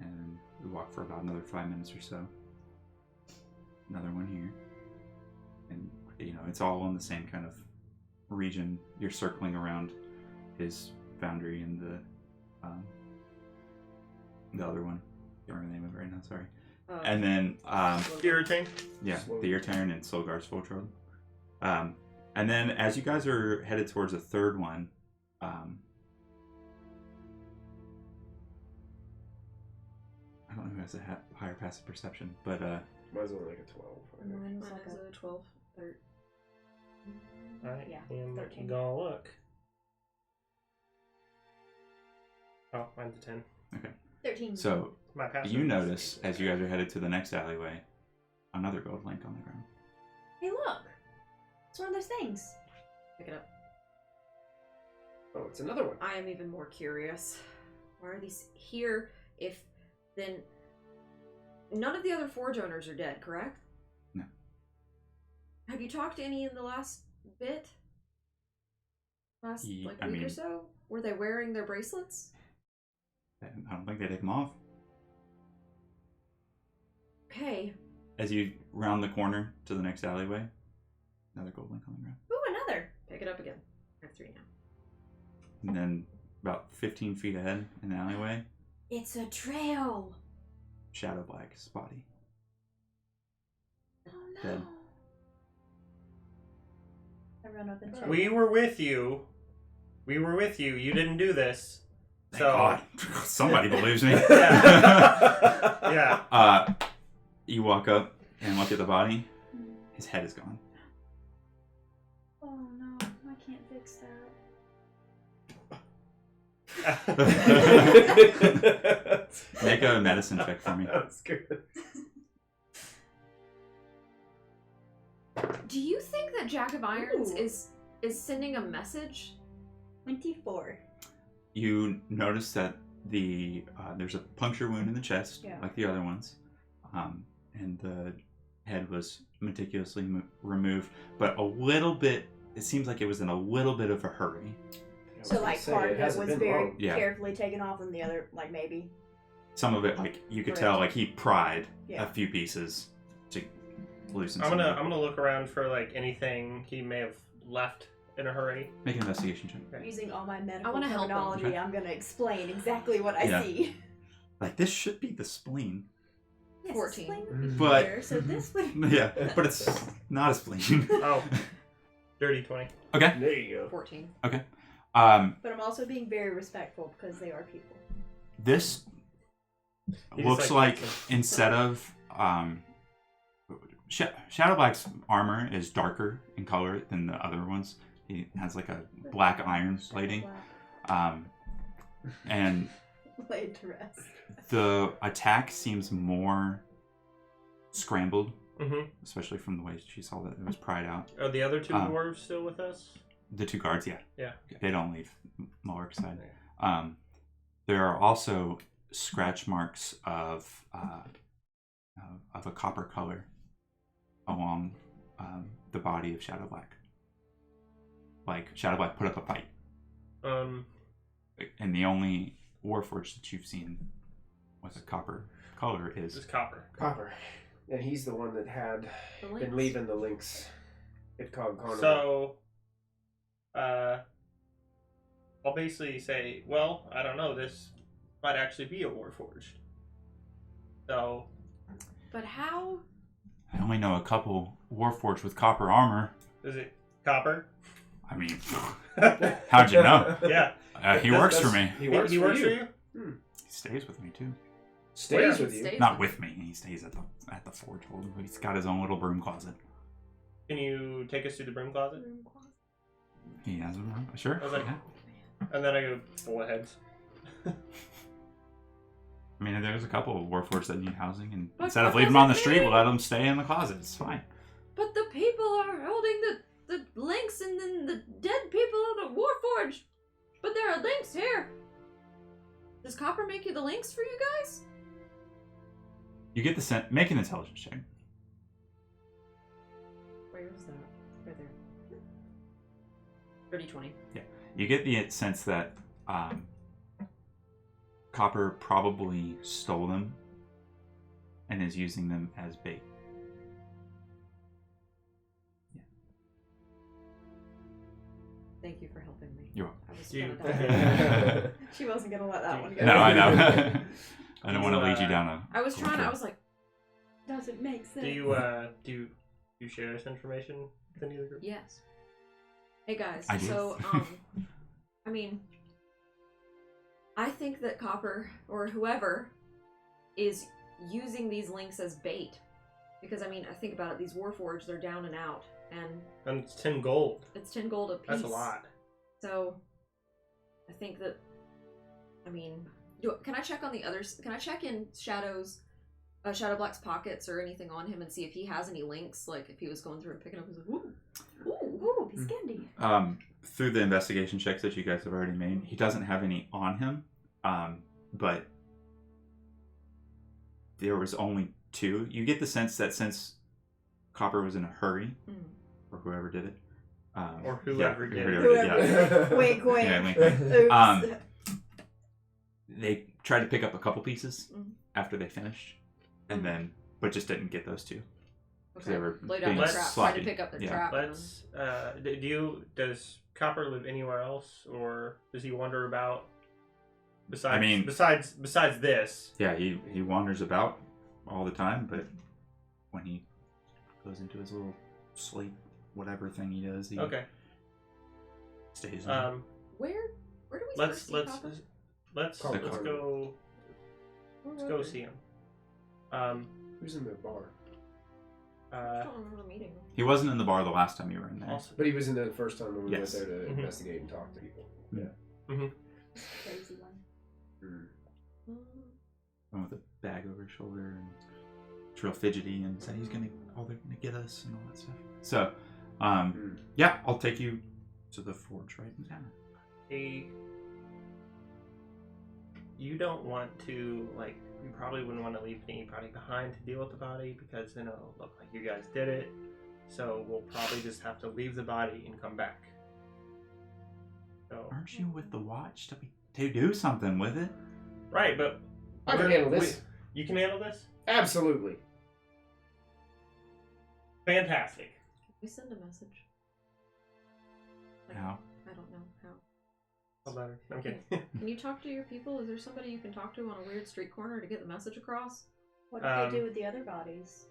And we walk for about another 5 minutes or so. Another one here. And, it's all in the same kind of region. You're circling around his boundary and the other one. Can't remember the name of it right now, sorry. And then, Irritating. yeah, the Eartarn and Solgar's Voltron. And then as you guys are headed towards the third one, I don't know who has a higher passive perception, but Mine's only like a 12. Mine was a 12, 13. Yeah, am 13. gonna look. Oh, mine's a 10. 13. so My passive you is notice 8. as you guys are headed to the next alleyway, another gold link on the ground. Hey, look. It's one of those things. Pick it up. Oh, it's another one. I am even more curious. Why are these here if then none of the other Forge owners are dead, correct? No. Have you talked to any in the last bit? Last I week mean- or so? Were they wearing their bracelets? I don't think they take them off. Okay. As you round the corner to the next alleyway, another gold link on the ground. Ooh, another. Pick it up again. I have 3 now. And then about 15 feet ahead in the alleyway, It's a trail. Shadow Black's body. Oh no. Dead. I run up and check. We were with you. We were with you. You didn't do this. Thank So God. Somebody believes me. Yeah. You walk up and look at the body. His head is gone. Oh no, I can't fix that. Make a medicine check for me. That's good. Do you think that Jack of Irons Ooh. is sending a message? 24. You notice that there's a puncture wound in the chest, Yeah. like the other ones, and the head was meticulously removed, but a little bit. It seems like it was in a little bit of a hurry. So like part of it was very Yeah. carefully taken off, and the other like maybe. Some of it, like you could Right. tell, like he pried Yeah. a few pieces to loosen. I'm some of it. gonna look around for like anything he may have left in a hurry. Make an investigation check. Okay. Using all my medical wanna help him. terminology, Okay. I'm gonna explain exactly what I Yeah. see. Like this should be the spleen. Yes, 14. explain would be But- here, so this would. Yeah, but it's not a spleen. Oh, dirty 20. Okay. There you go. 14. Okay. But I'm also being very respectful because they are people. This He looks just, like like, instead of Shadow Black's armor is darker in color than the other ones. He has like a black iron plating, and Laid to rest. the attack seems more scrambled, Mm-hmm. especially from the way she saw that it was pried out. Are the other two dwarves still with us? The two guards, yeah. Yeah. They don't leave Mulrich's side. There are also scratch marks of a copper color along the body of Shadow Black. Like Shadow Black put up a fight, and the only Warforged that you've seen with a copper color is Just copper. Copper. And he's the one that had The been links. leaving the links at Cog Carnival. So, I'll basically say, well, I don't know, this might actually be a Warforged. So, But how? I only know a couple Warforged with copper armor. is it copper? I mean, how'd you know? Yeah. He works for me. He works, He works for you? He stays with me too. Stays Where? with you. Stays Not with- with me. He stays at the forge. He's got his own little broom closet. Can you take us to the broom closet? He has a room. Sure. I was like- Yeah. And then I go full of heads. I mean, there's a couple of Warforged that need housing, and But instead of that leaving them on the doesn't street, we'll mean- let them stay in the closet. It's fine. But the people are holding the links, and then the dead people are the Warforged. But there are links here. Does Copper make you the links for you guys? You get the sense. Make an intelligence check. Where is that? Right there. 30-20. Yeah. You get the sense that Copper probably stole them and is using them as bait. Yeah. Thank you for helping me. You're welcome. I was Do you- gonna die. She wasn't gonna let that one go. No, I know. I don't want to lead you down a. I was trying. I was like, Doesn't make sense. Do you share this information with any of the group? yes. Hey guys. I do. So I mean, I think that Copper or whoever is using these links as bait, because I mean, I think about it. These Warforged, they're down and out, and it's 10 gold. it's 10 gold a piece. That's a lot. So, I think that, I mean, can I check on the others? Can I check in Shadow Black's pockets or anything on him and see if he has any links? Like if he was going through and picking up, he's like, ooh, Ooh, he's candy. Through the investigation checks that you guys have already made, he doesn't have any on him, but there was only 2. You get the sense that since Copper was in a hurry, or whoever did it, Or whoever did it. Yeah. Wink, wink. Yeah, wink, Oops. wink. They tried to pick up a couple pieces after they finished, and then, but just didn't get those 2. okay. They were Laid out being the trap, trying sloppy. to pick up the Yeah. trap. Let's. Does Copper live anywhere else, or does he wander about? Besides this. Yeah, he wanders about all the time, but when he goes into his little sleep, whatever thing he does, he Okay. stays in. Where do we Let's first see let's Copper? let's Call let's Copper. go see him. Who's in the bar? I don't remember the meeting. He wasn't in the bar the last time you were in there. Also, But he was in there the first time when we Yes. went there to Mhm. investigate and talk to people. Crazy one. One with a bag over his shoulder and it's real fidgety and said they're gonna get us and all that stuff. So, yeah, I'll take you to the forge right in town. you don't want to, like, you probably wouldn't want to leave anybody behind to deal with the body because then it'll look like you guys did it. So we'll probably just have to leave the body and come back. So, Aren't you with the watch to do something with it? right, but I can handle this. You can handle this? Absolutely. Fantastic. We send a message. How? I don't know how. How better? I'm kidding. Can you talk to your people? Is there somebody you can talk to on a weird street corner to get the message across? What did they do with the other bodies?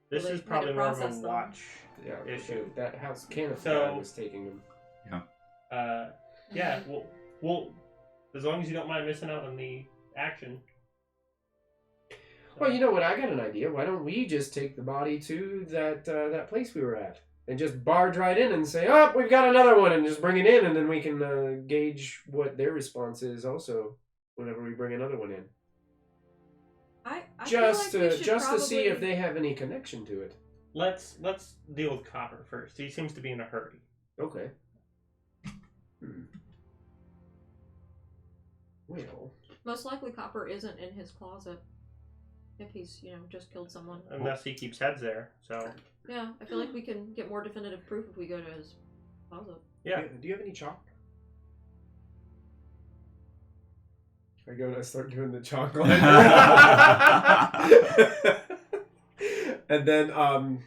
This Well, they is had to probably more of a process them. watch Yeah. issue. That house Kenneth So- was taking them. Yeah, well, as long as you don't mind missing out on the action. Well, you know what? I got an idea. Why don't we just take the body to that place we were at and just barge right in and say, "Oh, we've got another one," and just bring it in, and then we can gauge what their response is also whenever we bring another one in. I Just feel like we to should see if probably- they have any connection to it. Let's deal with Copper first. He seems to be in a hurry. Okay. Well, Most likely Copper isn't in his closet. If he's, just killed someone. Unless he keeps heads there, so... Yeah, I feel like we can get more definitive proof if we go to his closet. Yeah. do you have any chalk? I go and I start doing the chalk line. And then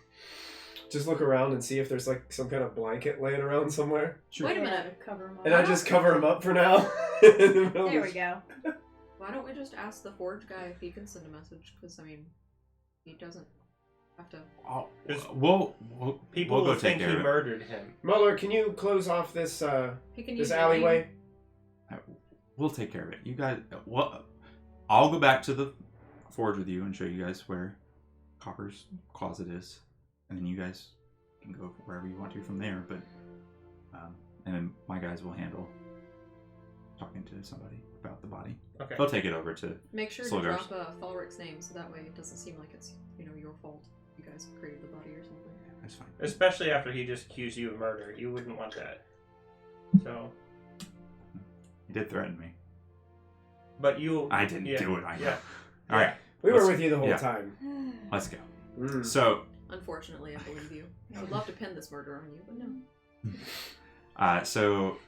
just look around and see if there's like some kind of blanket laying around somewhere. Wait a minute. To cover 'em up. And I just cover him up for now. There we go. Why don't we just ask the Forge guy if he can send a message? Because, he doesn't have to... We'll People go will take think care he of it. murdered him. Muller, can you close off this He can this use alleyway? We'll take care of it. You guys, I'll go back to the forge with you and show you guys where Copper's closet is, and then you guys can go wherever you want to from there. But and then my guys will handle talking to somebody about the body. Okay. They'll take it over to. Make sure to Soldiers. drop Falrick's name so that way it doesn't seem like it's, your fault, you guys. guys crave the body or something. Yeah, that's fine. Especially after he just accused you of murder. You wouldn't want that. So. He did threaten me. But you. I didn't do it. I know. Yeah. All right. We were with you the whole yeah. time. Let's go. Mm. So. Unfortunately, I believe you. I would love to pin this murder on you, but no. So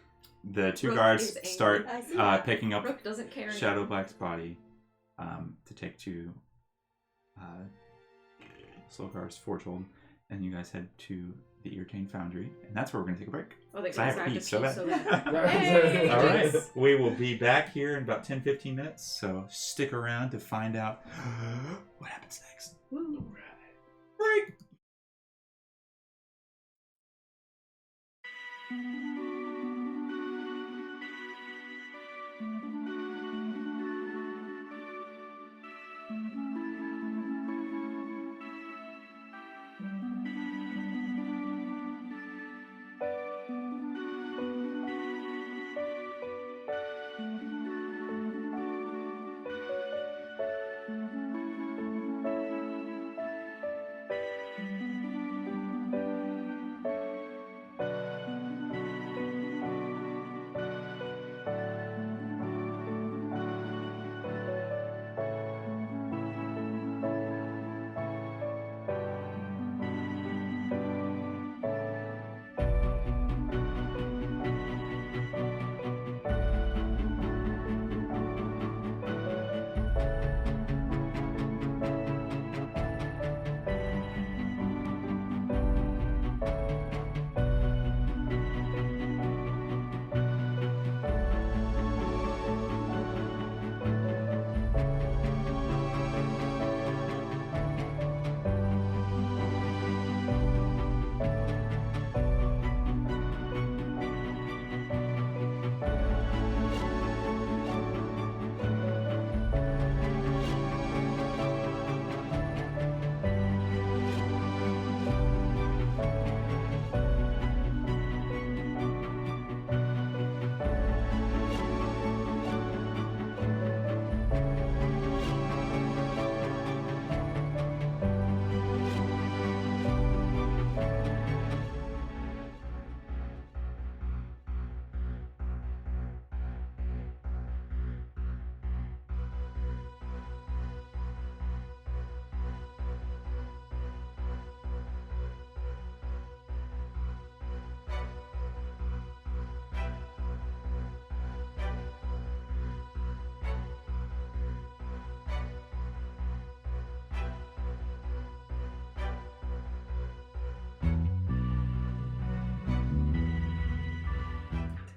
the two Rook guards is angry. start I see that. picking up Rook doesn't care. Shadow Black's body to take to Slowgar's Foretold, and you guys head to the Eartane Foundry, and that's where we're going to take a break. Oh, they So I have to pee so bad. Hey! All right, we will be back here in about 10-15 minutes, so stick around to find out what happens next. Woo. Break!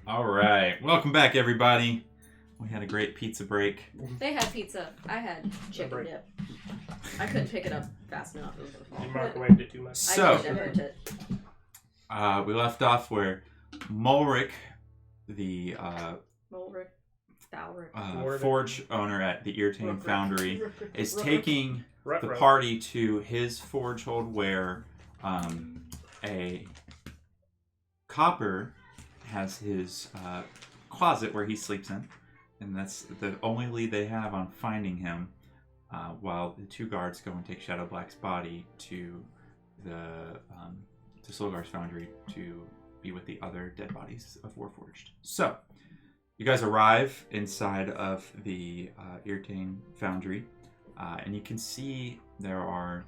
All right, welcome back, everybody. We had a great pizza break. They had pizza. I had chicken dip. I couldn't pick it up fast enough. It was my fault. You microwaved it too much. So, I did burnt it. we left off where Mulric, the Mulric, Thalric. forge owner at the Eartane Foundry, is taking the Ruh-roh. party to his forge hold where a copper has his closet where he sleeps in, and that's the only lead they have on finding him, while the two guards go and take Shadow Black's body to the to Slowgar's Foundry to be with the other dead bodies of Warforged. So you guys arrive inside of the Eartane Foundry, and you can see there are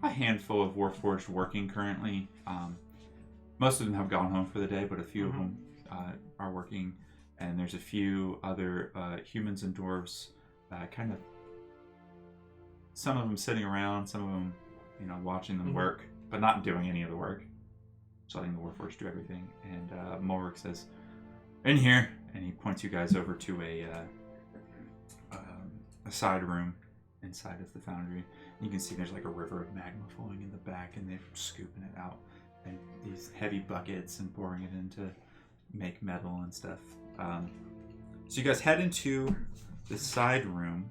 a handful of Warforged working currently. Most of them have gone home for the day, but a few of them are working, and there's a few other humans and dwarves, kind of, some of them sitting around, some of them, watching them work, but not doing any of the work, just letting the Warforged do everything. And Mulric says, "In here," and he points you guys over to a side room inside of the foundry. You can see there's like a river of magma flowing in the back, and they're scooping it out. And these heavy buckets and pouring it in to make metal and stuff. So you guys head into the side room,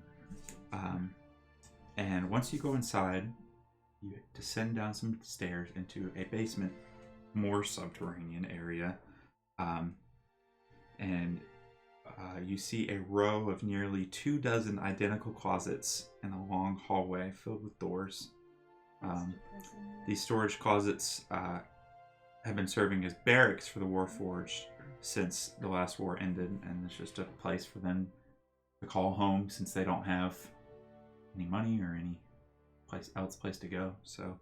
and once you go inside, you descend down some stairs into a basement, more subterranean area, and you see a row of nearly 24 identical closets in a long hallway filled with doors. These storage closets have been serving as barracks for the Warforged since the last war ended, and it's just a place for them to call home since they don't have any money or any place to go. So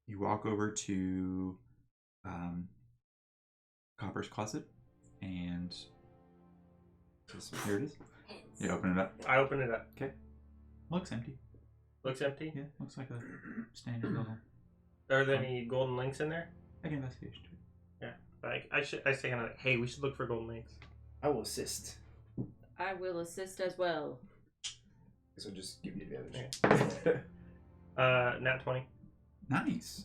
you walk over to Copper's closet, and here it is. You open it up. I open it up. Okay. Looks empty. Looks empty. Yeah, looks like a standard level. Are there any golden links in there? Make an investigation check. Yeah. Like I say kind of like, hey, we should look for golden links. I will assist. I will assist as well. So just give you advantage. Nat 20. Nice.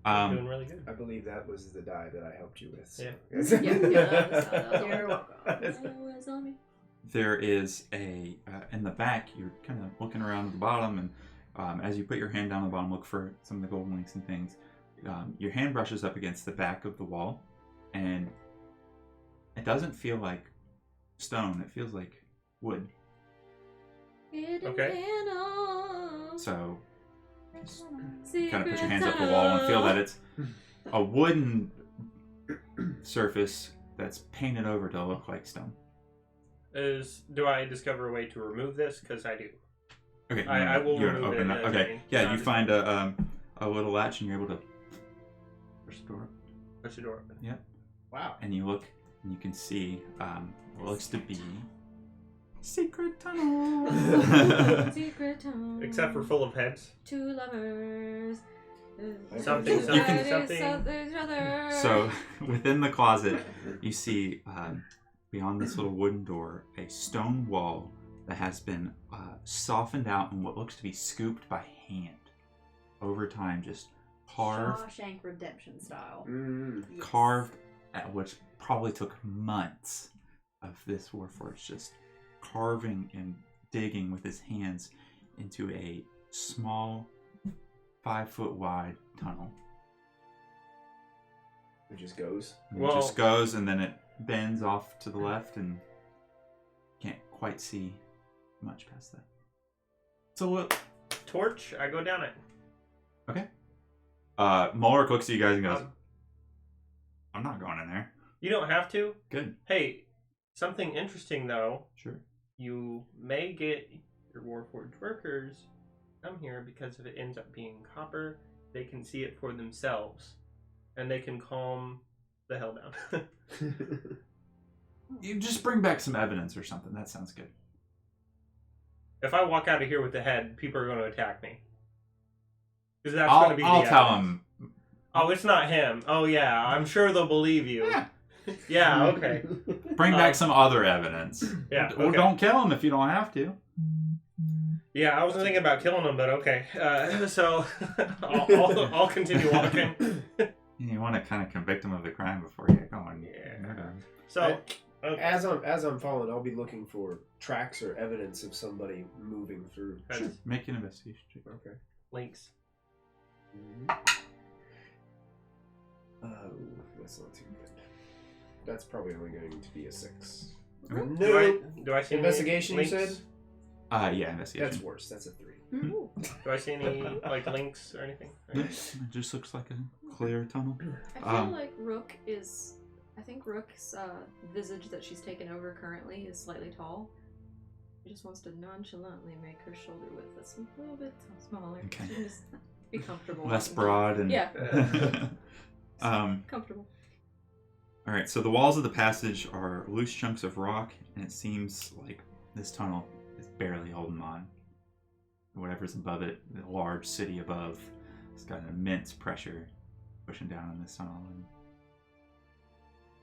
Doing really good. I believe that was the die that I helped you with. So. Yeah. You're welcome. That was on me. There is a in the back. You're kind of looking around at the bottom, and as you put your hand down the bottom, look for some of the golden links and things. Your hand brushes up against the back of the wall, and it doesn't feel like stone. It feels like wood. Okay. So kind of put your hands up the wall and feel that it's a wooden surface that's painted over to look like stone. Do I discover a way to remove this? Because I do. Okay, I will you remove open it. it. Okay, yeah, you find a little latch and you're able to push the door up. Push the door open. Yep. Wow. And you look and you can see what looks to be secret tunnel. Secret tunnel. Except for full of heads. Two lovers. Something. So within the closet, you see beyond this little wooden door a stone wall that has been softened out and what looks to be scooped by hand over time, just carved. Shawshank Redemption style. Carved, which probably took months of this Warforged just carving and digging with his hands into a small 5-foot wide tunnel. It just goes. And it just goes, and then it bends off to the left, and can't quite see much past that. So what? Torch. I go down it. Okay. Mulrick looks at you guys and goes, "I'm not going in there." You don't have to. Good. Hey, something interesting though. Sure. You may get your Warforged workers come here because if it ends up being copper, they can see it for themselves, and they can calm the hell down. You just bring back some evidence or something. That sounds good. If I walk out of here with the head, people are going to attack me. Because that's going to be the I'll tell evidence. him. Oh, it's not him. Oh, yeah. I'm sure they'll believe you. Yeah. Yeah, okay. Bring back some other evidence. Yeah, Or okay. don't kill him if you don't have to. Yeah, I was thinking about killing him, but okay. So I'll continue walking. You want to kind of convict him of the crime before you get going. Yeah. So as I'm falling, I'll be looking for tracks or evidence of somebody moving through. Sure. Make an investigation check. Okay. Links. Oh, that's not too good. That's probably only going to be a 6. Okay. No. Do I see Investigation, any you links? said? Yeah, investigation. That's worse. That's a 3. Ooh. Do I see any like links or anything? Yeah, it just looks like a clear tunnel. I feel like Rook is. I think Rook's visage that she's taken over currently is slightly tall. She just wants to nonchalantly make her shoulder width just a little bit smaller. Okay. She can just be comfortable. Less walking. broad and Yeah. Comfortable. All right, so the walls of the passage are loose chunks of rock, and it seems like this tunnel is barely holding on. Whatever's above it, the large city above, it's got an immense pressure pushing down on this tunnel.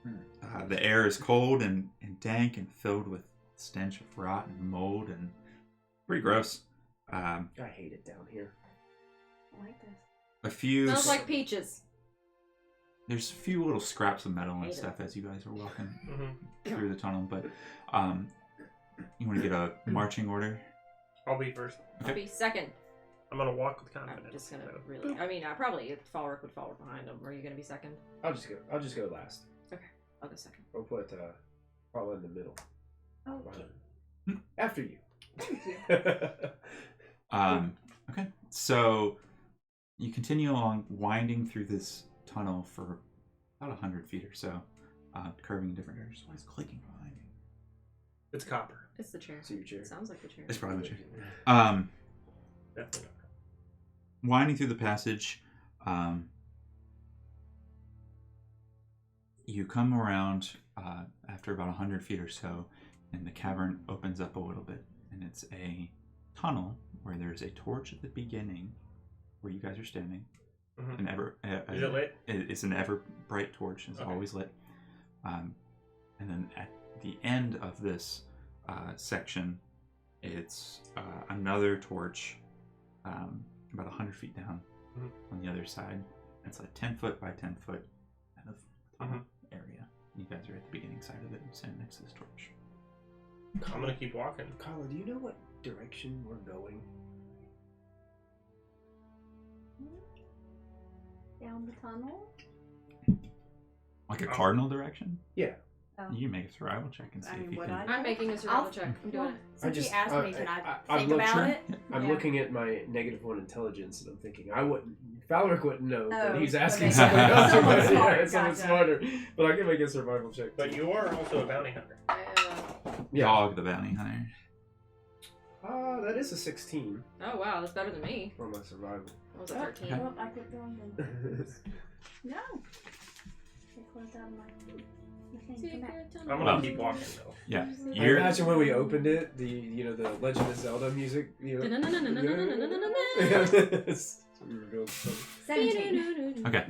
And, the air is cold and dank and filled with stench of rot and mold and pretty gross. I hate it down here. I like this. A few. Smells like peaches. There's a few little scraps of metal and Hate stuff as you guys are walking Mm-hmm. through the tunnel, but you want to get a marching order? I'll be first. I'll be second. I'm gonna walk with confidence. I'm just gonna so. really. I mean, I probably if Falric would follow behind him. Are you gonna be second? I'll just go last. I'll go second. I'll put Paula in the middle. Okay. After you. Okay, so you continue along, winding through this tunnel for about 100 feet or so, curving in different areas. Why is clicking behind you? It's copper. It's the chair. See your chair. It sounds like the chair. It's probably the chair. Definitely not. Winding through the passage, you come around after about 100 feet or so, and the cavern opens up a little bit, and it's a tunnel where there's a torch at the beginning where you guys are standing. Mm-hmm. Is it lit? It's an ever bright torch. It's always lit. And then at the end of this section, it's another torch about 100 feet down on the other side. It's like 10 foot by 10 foot kind of tunnel area. You guys are at the beginning side of it and standing next to this torch. I'm gonna keep walking. Calla, do you know what direction we're going? Down the tunnel? Like a cardinal direction? Yeah. Oh. You can make a survival check and see if you can. I'm making a survival check. I'm doing it. Since you asked me, can I I'm think about it? I'm Yeah. looking at my -1 intelligence, and I'm thinking I wouldn't. Valeric wouldn't know, but Oh, he's asking okay. someone else. Someone Yeah, smart, someone gotcha. smarter. But I can make a survival check. But you are also a bounty hunter. Yeah. Dog the bounty hunter. That is a 16 Oh wow, that's better than me. for my survival. I was a 13. Okay. Well, I kept going then. No. They closed out my thing. Come back. I'm gonna keep walking though. Yeah. I You're, imagine when we opened it, the Legend of Zelda music. So we were going 17. okay.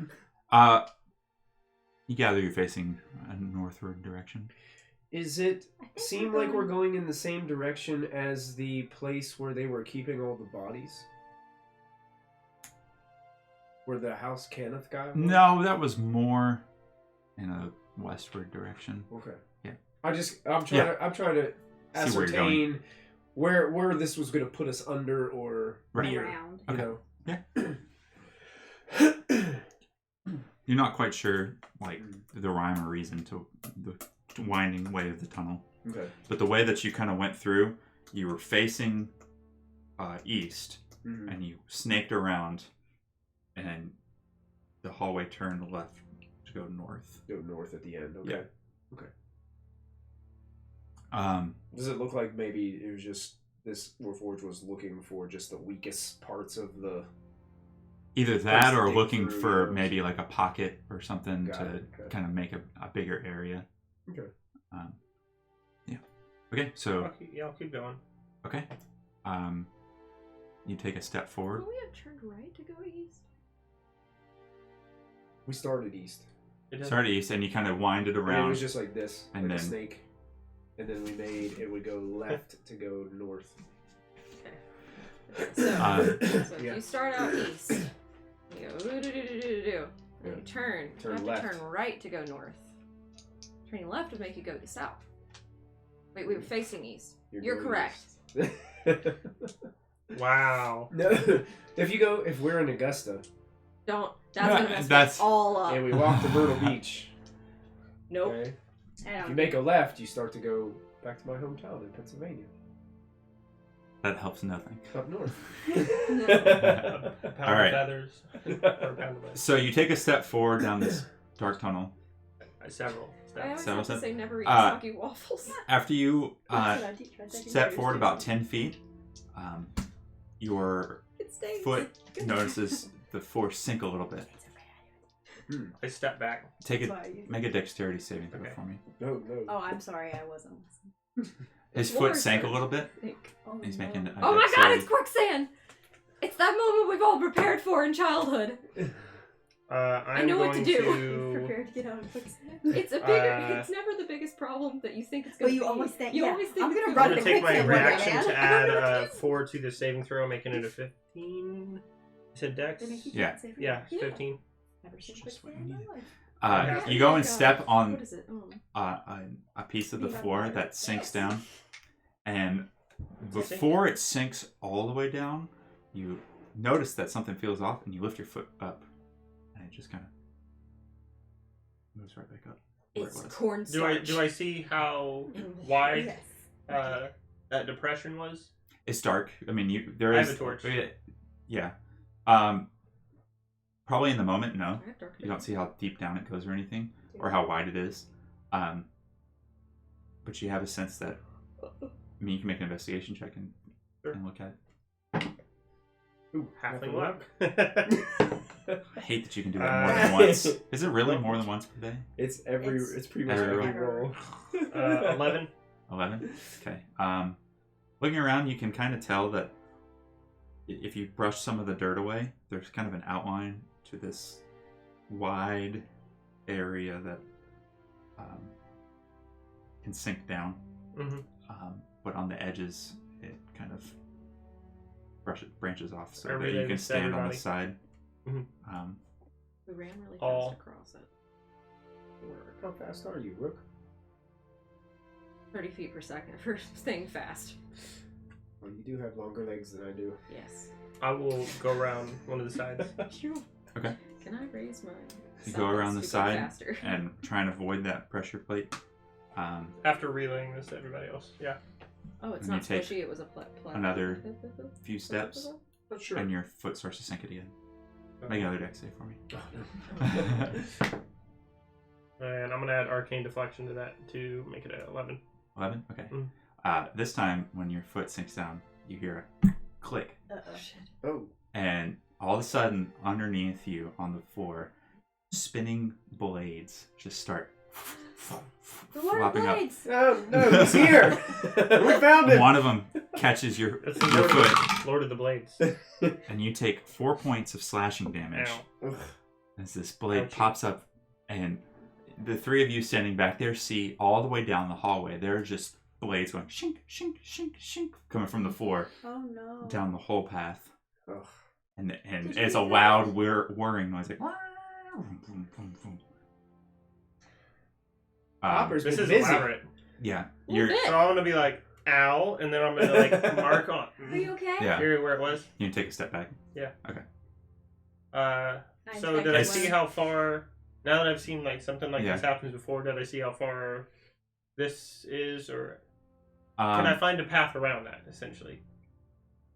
You gather you're facing a northward direction. Is it I think seem we're like we're going- going in the same direction as the place where they were keeping all the bodies? Where the House Canneth guy was? No, that was more in a westward direction. Okay. Yeah. I'm trying Yeah. to See where you're ascertain where this was going to put us under or Right. near. Around. You Okay. know. Yeah. You're not quite sure, like, the rhyme or reason to the winding way of the tunnel. Okay. But the way that you kind of went through, you were facing east, Mhm. and you snaked around, and the hallway turned left to go north. Go north at the end. Okay. Yeah. Okay. Um, Does it look like maybe it was just this Warforged was looking for just the weakest parts of the? either that or dig looking through for yours. maybe like a pocket or something Got to it, okay. kind of make a bigger area. Okay. Yeah. Okay, so I'll keep going. okay. You take a step forward. Would we have turned right to go east? We started east. It doesn't- Start east, and you kind of wind it And it around. was just like this, And like a then- snake. And then we made it would go left to go north. So, Uh, so Yeah. if you start out east, you go do. Yeah. You turn. Turn you have left. to turn right to go north. Turning left would make you go south. Wait, we were facing east. You're going correct. east. Wow. No, if we're in Augusta Don't. Yeah, That's gonna mess that's- me all up. and we walk to Myrtle Beach, Nope. okay? I If you don't. make a left, you start to go back to my hometown in Pennsylvania, That helps nothing. up north. A pound All right. of feathers. Or a pound of lead. So you take a step forward down this dark tunnel. I always Seven have to steps. say never eat Uh, soggy waffles. After you That's what I teach my second step graders forward too. about 10 feet, your It stays. foot notices the force sink a little bit. I step back. Make a dexterity saving throw Okay. for me. No. Oh, I'm sorry, I wasn't. His It's foot yours, sank a sir. little bit. Oh, He's no. making a Oh my god, dexterity. it's quicksand! It's that moment we've all prepared for in childhood. I'm know what to going do. Prepared to get out of quicksand. It's a bigger. Uh, it's never the biggest problem that you think it's Well, gonna you be. always think. You Yeah, always think I'm it's gonna I'm run going to to take my quicksand one day, reaction man. to add 4 to the saving throw, making it a 15. You said dex? They make you Yeah. can't save Yeah, Yeah. 15. Never seen Just what quicksand you in needed. my life. Okay. You go and God. step on What is it? a piece of the Beat up floor water. that sinks down, and It's before it sinks all the way down, you notice that something feels off, and you lift your foot up, and it just kind of moves right back up. Where It's it was. cornstarch. Do I see how wide Yes. that that depression was? It's dark. I mean, there I is. have a torch. Yeah. Probably in the moment, no. I have dark You don't vision. see how deep down it goes or anything, or how wide it is. But you have a sense that. I mean, you can make an investigation check and look at it. Ooh, halfling luck. I hate that you can do that more than once. Is it really more than once per day? It's pretty much every every roll. 11. 11? Okay. Looking around, you can kind of tell that if you brush some of the dirt away, there's kind of an outline to this wide area that can sink down. Mm-hmm. But on the edges, it kind of branches off so I that relay you can this to stand on the everybody. side. Mm-hmm. We ran really All- fast across it. How fast are you, Rook? 30 feet per second for staying fast. Well, you do have longer legs than I do. Yes. I will go around one of the sides. Sure. Okay. Can I raise my? You go around the stupid side faster? and try and avoid that pressure plate. After relaying this to everybody else. Yeah. Oh, it's and not you take squishy. It was a another few steps, Sure. and your foot starts to sink again. Make another dex save for me. And I'm going to add Arcane Deflection to that to make it at 11. 11? Okay. Mm. This time, when your foot sinks down, you hear a click. Uh-oh. Oh. And all of a sudden, underneath you on the floor, spinning blades just start The Lord flopping up. Blades! Oh, no, he's here! We found him! One of them catches your That's the foot, Lord of the Blades. and you take 4 points of slashing damage Ow. as this blade Ouchie. pops up. And the three of you standing back there see all the way down the hallway. There are just blades going shink, shink, shink, shink, coming from the floor Oh no. down the whole path. Ugh. And Did you it's a hear that? loud whirring noise like. Hopper's This been is busy. elaborate. Yeah, Little you're. bit. So I'm going to be like, ow, and then I'm going to like mark on. Are you okay? Yeah, Here where it was. you can take a step back. So did I It's- see how far? Now that I've seen like something like Yeah. this happens before, did I see how far this is, or can I find a path around that? Essentially,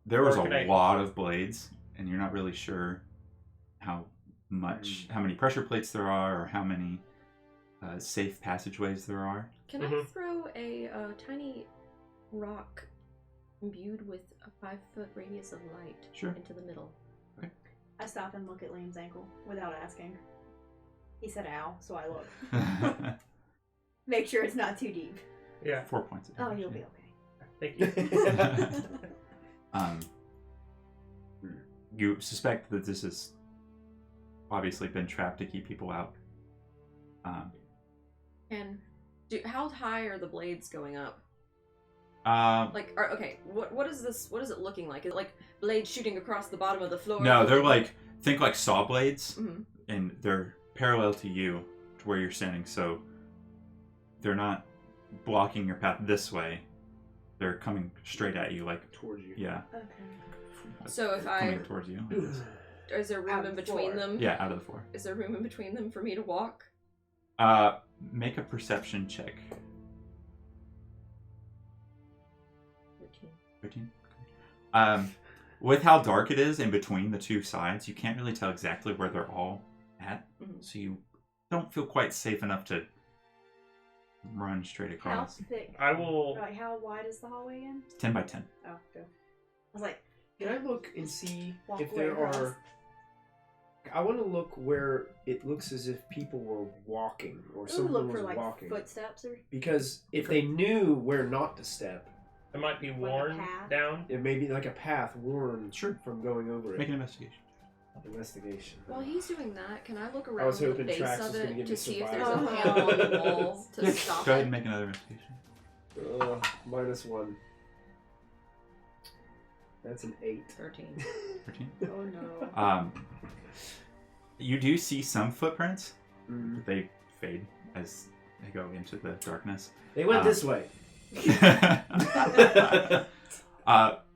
There was or can a I- lot of blades, and you're not really sure how many pressure plates there are, or how many safe passageways there are. Can I Mhm. throw a tiny rock imbued with a 5-foot radius of light Sure. into the middle? I stop and look at Liam's ankle without asking. He said ow, so I look. Make sure it's not too deep. yeah. 4 points. Of Oh, damage, you'll be yeah. okay. Thank you. You suspect that this has obviously been trapped to keep people out. And how high are the blades going up? Like, Okay, what is this? What is it looking like? Is it like blades shooting across the bottom of the floor? no, they're like, think like saw blades, Mhm. and they're parallel to you, to where you're standing, so they're not blocking your path this way. They're coming straight at you, like, Towards you. yeah. Okay. So if coming I towards you. is there Out room of in the between floor. them? Yeah, out of the floor. Is there room in between them for me to walk? Make a perception check. 13. 13? With how dark it is in between the two sides, you can't really tell exactly where they're all at, Mhm. so you don't feel quite safe enough to run straight How across. thick? I will. Like, how wide is the hallway again? 10 by 10. Oh, good. I was like, Can I look and see walk if away there across. are... I want to look where it looks as if people were walking, or Ooh, someone look for was like walking. footsteps or. Because if they knew where not to step, It might be a worn path? down. it may be like a path worn Sure. from going over it. Make an investigation. Investigation. While he's doing that, can I look around was the hoping base Trax of was gonna it give to me see if survival. there's a panel on the wall to Yeah, stop go ahead it? and make another investigation. -1. That's an 8. 13. 13. Oh no. You do see some footprints. Mm. They fade as they go into the darkness. They went this way.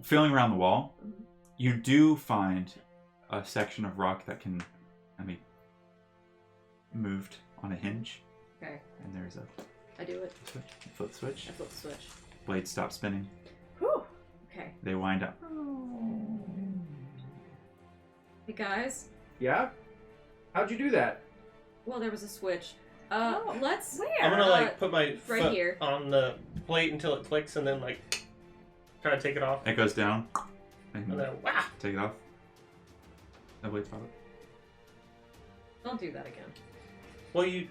Feeling around the wall, you do find a section of rock that can be moved on a hinge. Okay. And there's a I do it. flip switch. I flip the switch. Blade stops spinning. Okay. They wind up. Hey guys. Yeah? How'd you do that? Well, there was a switch. Oh, Let's. where? I'm gonna like put my right foot here. on the plate until it clicks, and then like try to take it off. It goes down. And And then wow. take it off. No, wait, stop it. Don't do that again. Well, you.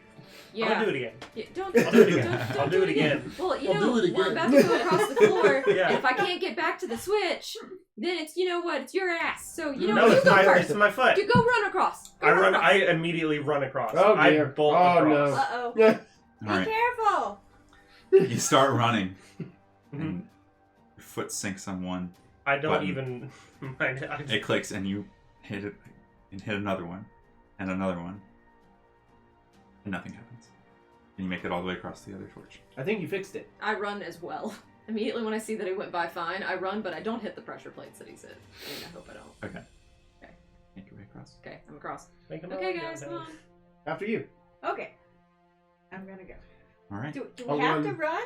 Yeah. I'll do it again. Yeah, don't. I'll do it again. Don't I'll do it again. Well, you I'll know, do it we're again. about to go across the floor, Yeah. and if I can't get back to the switch, then it's, you know what, it's your ass. So, you know, No, you it's go my first. it's my foot. You go run across. Go I run run. across. I immediately run across. Oh, I dear. bolt Oh, across. no. Uh-oh. Yeah. Be All right. careful. You start running, Mhm. and your foot sinks on one. I don't Button. even mind. I just, It clicks, and you hit it, and hit another one, and another one, and nothing happens. And you make it all the way across the other torch. I think you fixed it. I run as well. Immediately when I see that it went by fine, I run, but I don't hit the pressure plates that he's hit. I mean, I hope I don't. Okay. Okay. Make your way across. Okay, I'm across. Make a Okay, noise guys, come downtown. on. After you. Okay. I'm gonna go. All right. Do I'll we have run. to run?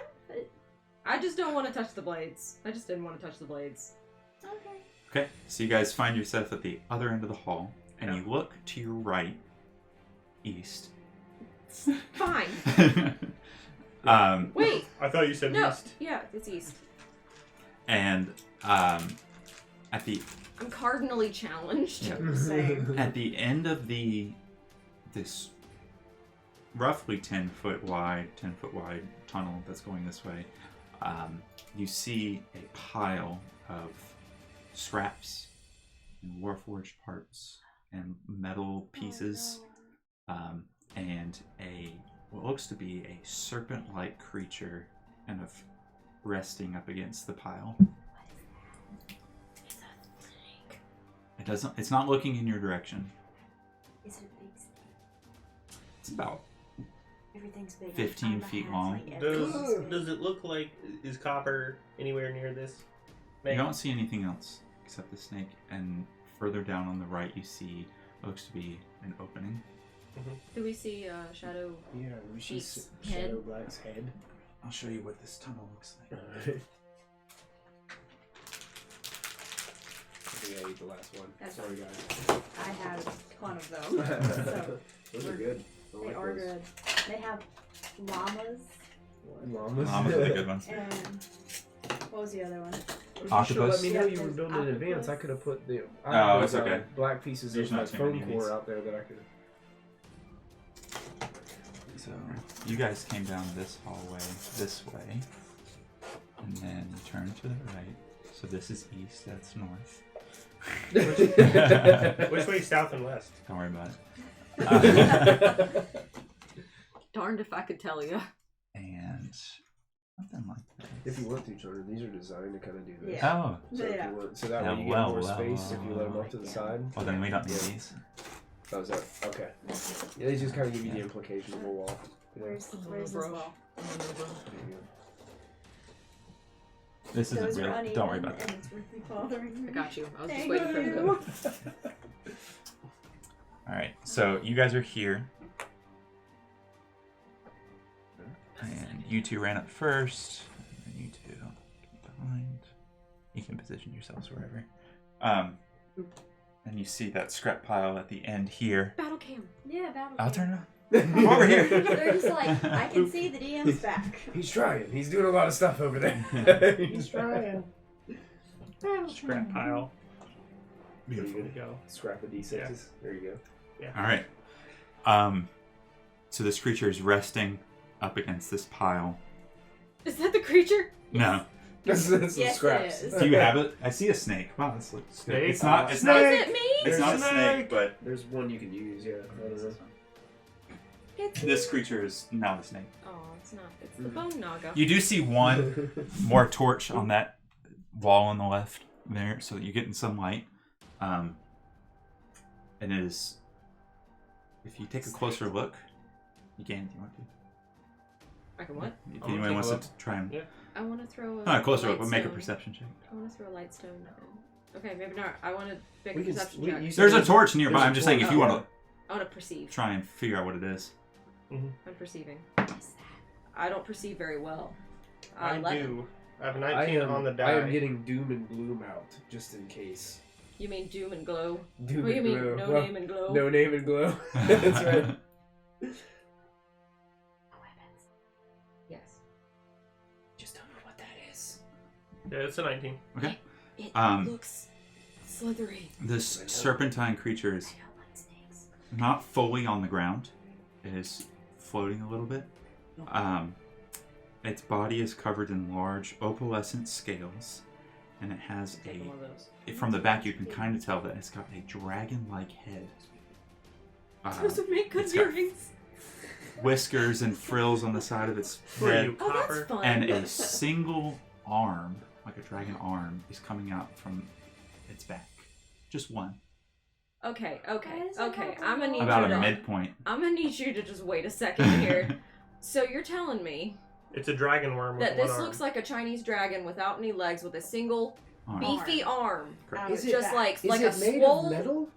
I just don't want to touch the blades. I just didn't want to touch the blades. Okay. Okay. So you guys find yourself at the other end of the hall, and Yeah. you look to your right, east. Fine. Wait. I thought you said No. east. Yeah, it's east. and at the I'm cardinally challenged. Yeah. Same. At the end of this roughly 10 foot wide tunnel that's going this way, you see a pile of scraps and Warforged parts and metal pieces, and what looks to be a serpent-like creature kind of resting up against the pile. It's not looking in your direction. Is it a big snake? It's about Everything's big. 15 I'm a feet halfling. long. Everything's Does it look like is copper anywhere near this? You don't see anything else except the snake, and further down on the right you see what looks to be an opening. Do we see Shadow? Yeah, we should Beast's Shadow head. Black's head. I'll show you what this tunnel looks like. I think I ate the last one. That's Sorry, guys. I have a ton of them. So Those are good. I they like are those. good. They have llamas Llamas. Llamas are the good ones. and what was the other one? You should Octopus? let me know Yeah, you were there's building in advance. I octopus. could have put the Oh, it's those, okay. black pieces There's of my not too many foam of these. core out there that I could. So you guys came down this hallway this way, and then you turn to the right. So this is east, that's north. Which way, south and west? Don't worry about it. Darned if I could tell you. And something like this. If you want to, Jordan, these are designed to kind of do this. Yeah. Oh, So, if Yeah. you want, so that Yeah, way you get well, more well, space if you let them well. off to the side. well then we don't need Yeah. these. Oh, is that okay? Yeah, they just kind of give you the implication of a wall. Yeah. Where's this wall? There you go. This isn't Those are real. uneven Don't worry about and that. it's really bothering me. I got you. I was just Thank waiting for him you. to. All right, so you guys are here, and you two ran up first, and then you two keep behind. You can position yourselves wherever. And you see that scrap pile at the end here. Battle cam. Yeah, battle. I'll cam. turn it on. Over here. They're just like, I can see the DM's back. He's trying. He's doing a lot of stuff over there. He's trying. Scrap pile. Beautiful. There you go. Scrap the D6s. Yeah. There you go. All right. So this creature is resting up against this pile. Is that the creature? No. That's Yes, it scraps. is. Do you have it? I see a snake. Wow, this looks good. Snake? It's not. It's Is not. it me? It's not a Snake. snake, but There's one you can use. Yeah. I don't know. It's this creature is not a snake. Oh, it's not. It's the bone naga. You do see one more torch on that wall on the left there, so that you get in some light. And it is, if you take a closer look, you can if you want to. I can what? If wanna anyone take wants a to try and Yeah. I want to throw a. not a closer look, light but make a stone. perception check. I want to throw a light stone. Okay, maybe not. I want to make We a can- perception we- check. you said There's a there's- torch nearby. there's a I'm just saying if torch. you want to I want to perceive. try and figure out what it is. I'm perceiving. I don't perceive very well. I 11. do. I have a 19 on the die. I am getting doom and gloom out, just in case. You mean doom and glow? Doom What do you and mean glow. no Well, name and glow? No name and glow. That's right. Yes. Just don't know what that is. Yeah, it's a 19. Okay. It looks slithery. This serpentine creature is I don't like snakes. not fully on the ground. It is floating a little bit. Its body is covered in large opalescent scales, and it has Take one of those. from the back you can kind of tell that it's got a dragon-like head. Those would make good it's got earrings. whiskers and frills on the side of its For head, you, Oh, that's Copper. fun. and a single arm, like a dragon arm, is coming out from its back. Just one. Okay. Why is it I'm not gonna need About you a to. midpoint. I'm gonna need you to just wait a second here. So you're telling me It's a dragon worm with that one this arm. looks like a Chinese dragon without any legs with a single Arm. beefy arm? Correct. Is It's just like Is a it made swole. of metal?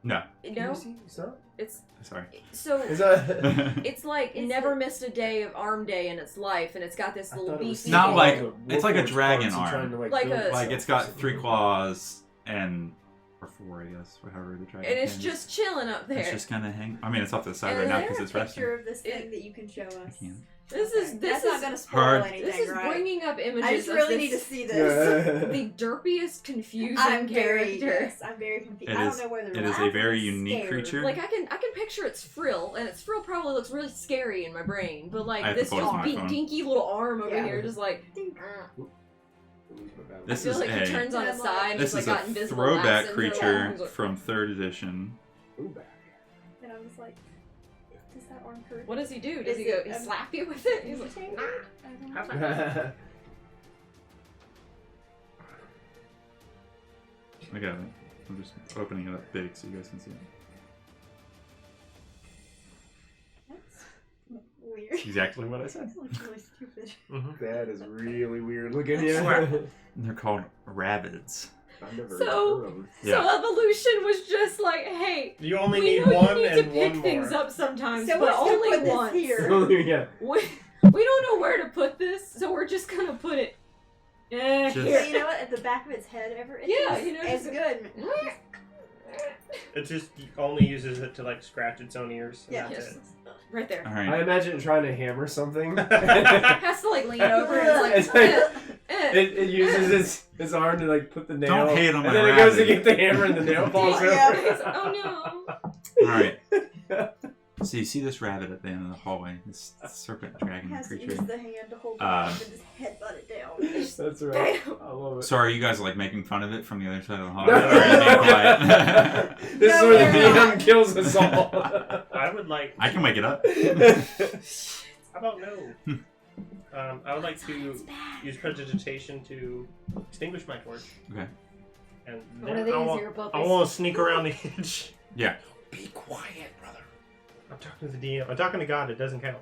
No. Can No, you see? It's not? it's Sorry. so. Is that... It's like Is never it- missed a day of arm day in its life, and it's got this I little thought it was beefy. Not all like- the it's like a Warforged dragon parts and arm. trying to, Like build a- itself. Like it's got 3 claws and or 4, I guess, whatever the dragon. and it's can. just chilling up there. It's just kind of hang. I mean, it's off to the side And right now Is because there it's a picture resting. of this thing that you can show us? I can. This Okay. is That's not gonna spoil Hard. anything, this is right? bringing up images. I just of really this- need to see this. the derpiest, confusing I'm very, character. yes, I'm very confused. It I is- don't know whether it is a very unique creature. Like I can picture its frill, and its frill probably looks really scary in my brain. But I like have to this pause just my phone. dinky little arm over Yeah. here, just like This I feel is like he a turns on his I'm side. And this he's is like a got invisible throwback accent creature He's like, from 3rd edition. And I was like, does that arm hurt? what does he do? Does Is he go it, slap you with it? He's like, irritating? nah. I don't Have know. fun. I got it. I'm just opening it up big so you guys can see it. That's weird. Exactly what I said. That looks really stupid. Mhm. That is really weird looking. Swear. Yeah. They're called rabbits. I've never So- heard of them. Yeah. So evolution was just like, hey, You only we need know one you need and to pick one things more. up sometimes, So but we're just gonna only put this once. here. Yeah. We don't know where to put this, so we're just gonna put it. Just- Yeah, you know what? At the back of its head, ever itches. Yeah, you know, it's just- good. It just only uses it to like scratch its own ears. And Yeah. that's Yes. it. Right there. All I right. imagine it trying to hammer something. Has to like lean over and It's it's like- like, It uses its arm to like put the nail. Don't hate on and my then it goes to rabbit. get the hammer and the nail falls Yeah. over. It's- oh All right. So you see this rabbit at the end of the hallway. This serpent dragon Has to creature. use the hand to hold it Um, up and just headbutt it down. That's right. Damn. I love it. So are you guys like making fun of it from the other side of the hallway? Or are you being quiet? This is No, where the we're DM not. kills us all. I would like. I can wake it up. How about no? I would like to use prestidigitation to extinguish my torch. Okay. And What are then these, I want, your puppies? I want to sneak around the edge. Yeah. Be quiet, brother. I'm talking to the DM. I'm talking to God. It doesn't count.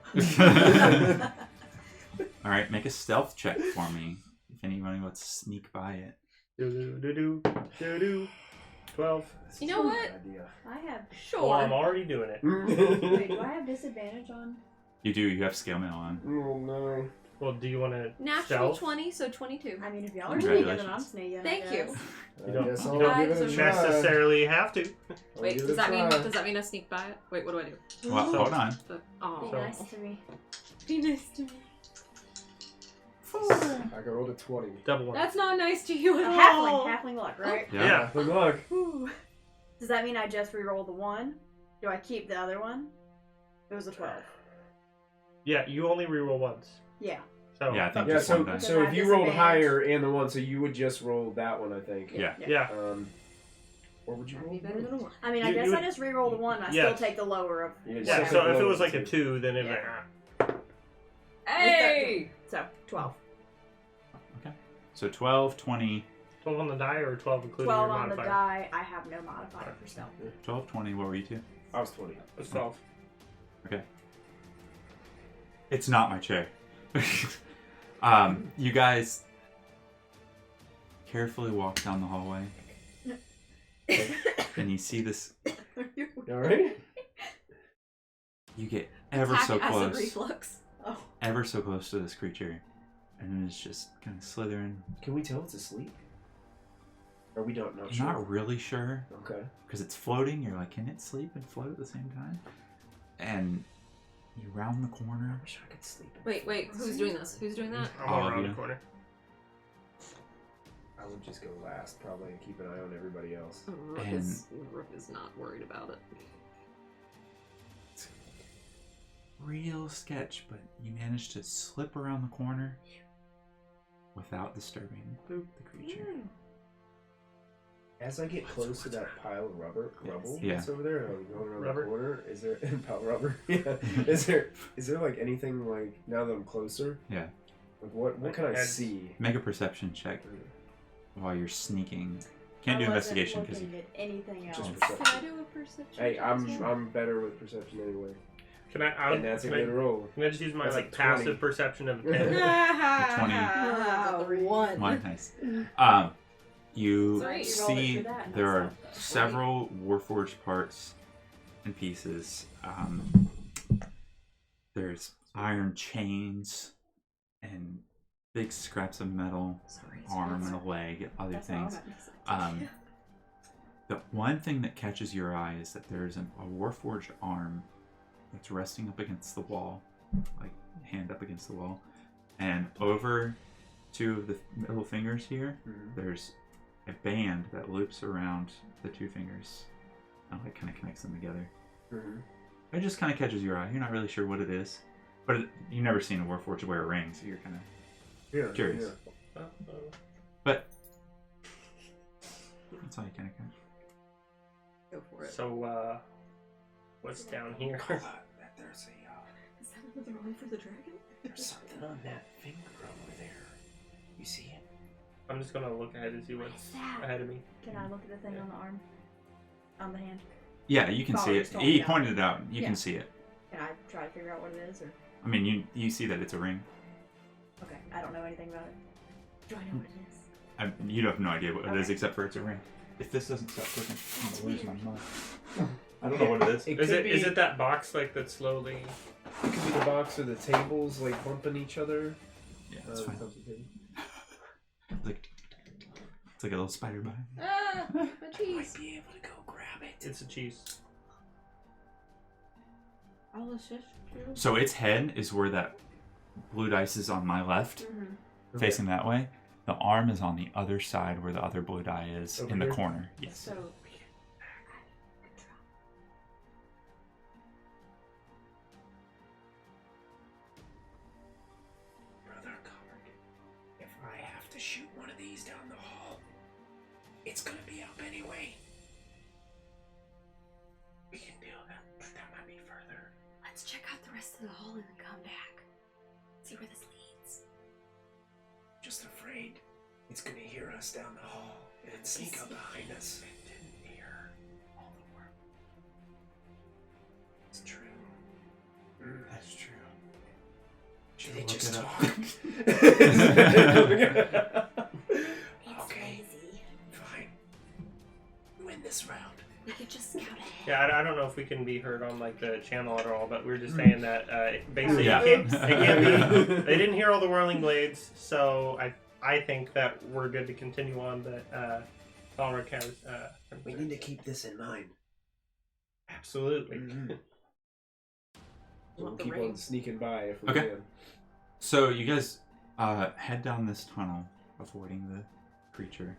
All right. Make a stealth check for me. If anybody wants to sneak by it. Do do do do do. 12. You know what? I have. Well, I'm Sure. already doing it. Wait, do I have disadvantage on? You do. You have scale mail on. Oh no. Well, do you want to Natural stealth? 20, so 22. I mean, if y'all are sneaking, then I'm Congratulations. sneaking. I Thank you. guess. You don't- I guess you I'll don't give it a try. necessarily have to. I'll Wait, give does it a that mean try. I sneak by it? Wait, what do I do? Well, hold on. Oh, Be nice to me. be nice to me. I got rolled a 20. Double one. That's not nice to you A at halfling, all. halfling luck, right? Yeah. Good luck. Whew. Does that mean I just re-roll the one? Do I keep the other one? It was a 12. Yeah, you only reroll once. Yeah. So Yeah, I think Yeah, just one die. so if you rolled higher and the one, so you would just roll that one, I think. Yeah. yeah. Or would you That'd roll? be better than a 1. I mean, I You- guess you I would- just re-roll the one. I Yeah. still take the lower of. Yeah, Yeah, just so take if it the was like lower a 2, then it'd Yeah. be like, Hey! So 12. So 12, 20, 12 on the die or 12 including 12 your on the modifier? die. I have no modifier for stealth. 12, 20. What were you two? I was 20. It's 12. Okay. It's not my chair. You guys carefully walk down the hallway, and you see this. Alright? You get ever Attack so acid close, reflux. Oh. ever so close to this creature, and then it's just kind of slithering. Can we tell it's asleep? Or we don't know? I'm not really sure. Okay. Because it's floating. You're like, can it sleep and float at the same time? And you round the corner. I wish I could sleep. Wait, who's doing this? Who's doing that? I'm All of around you. the corner. I would just go last, probably, and keep an eye on everybody else. Rook is not worried about it. Real sketch, but you managed to slip around the corner without disturbing the creature. As I get close to that pile of rubble Yeah. that's over there, and I'm going around Rubber? the corner, is there pile of rubber? Yeah. Is there like anything like now that I'm closer? Yeah. Like what can I Heads. see? Make a perception check while you're sneaking. Can't do I wasn't investigation because looking at anything else. Just Can I perception. do a perception? Hey, check as well? I'm better with perception anyway, Can I? and that's a good roll. Can I just use my That's like like 20. passive perception of 10? 20. One. One, nice. You Sorry, you see there are several Warforged parts and pieces. There's iron chains and big scraps of metal, Sorry, arm and a leg, other That's all things. I'm at. The one thing that catches your eye is that there's a Warforged arm that's resting up against the wall, like hand up against the wall, and over two of the middle fingers here, there's a band that loops around the two fingers and like kind of connects them together. It just kind of catches your eye. You're not really sure what it is, but you've never seen a Warforged wear a ring, so you're kind of curious. Yeah. But that's all you kind of catch. Go for it. So, what's down here? There's a Is that another roll for the dragon? there's something on that finger over there. You see it? I'm just gonna look ahead to see what's that? ahead of me. Can I look at the thing on the arm? On the hand? Yeah, you can Oh, see you it. told He me that. pointed it out. You Yeah. can see it. Can I try to figure out what it is? Or I mean, you see that it's a ring. okay, I don't know anything about it. Do I know what it is? You have no idea what it is Okay. except for it's a ring. If this doesn't stop clicking, I'm That's gonna lose my weird. mind. I don't know what it is. It Is could it be, is it that box like that slowly? It could be the box or the tables like bumping each other. Yeah, that's fine. Comes with it. It's like a little spider bite. Ah, my cheese. Be able to go grab it. It's a cheese. All the shish. So its head is where that blue dice is on my left, facing that way. The arm is on the other side where the other blue die is Over in the here? corner. Yes. So Brother Card, if I have to shoot one of these down the hall, it's gonna be up anyway. We can do that, but that might be further. let's check out the rest of the hall and then come back. See where this leads. Just afraid it's gonna hear us down the hall and sneak up behind us. It didn't hear all the work. It's true. That's true. Did it just talk? Okay, fine. Win this round. We could just scout ahead. Yeah, I don't know if we can be heard on like the channel at all, but we're just saying that basically Yeah. it can't be. They didn't hear all the whirling blades, so I think that we're good to continue on. That Balric has. We need to keep this in mind. Absolutely. We'll Want the keep ring. on sneaking by if we Okay. can. So you guys head down this tunnel, avoiding the creature,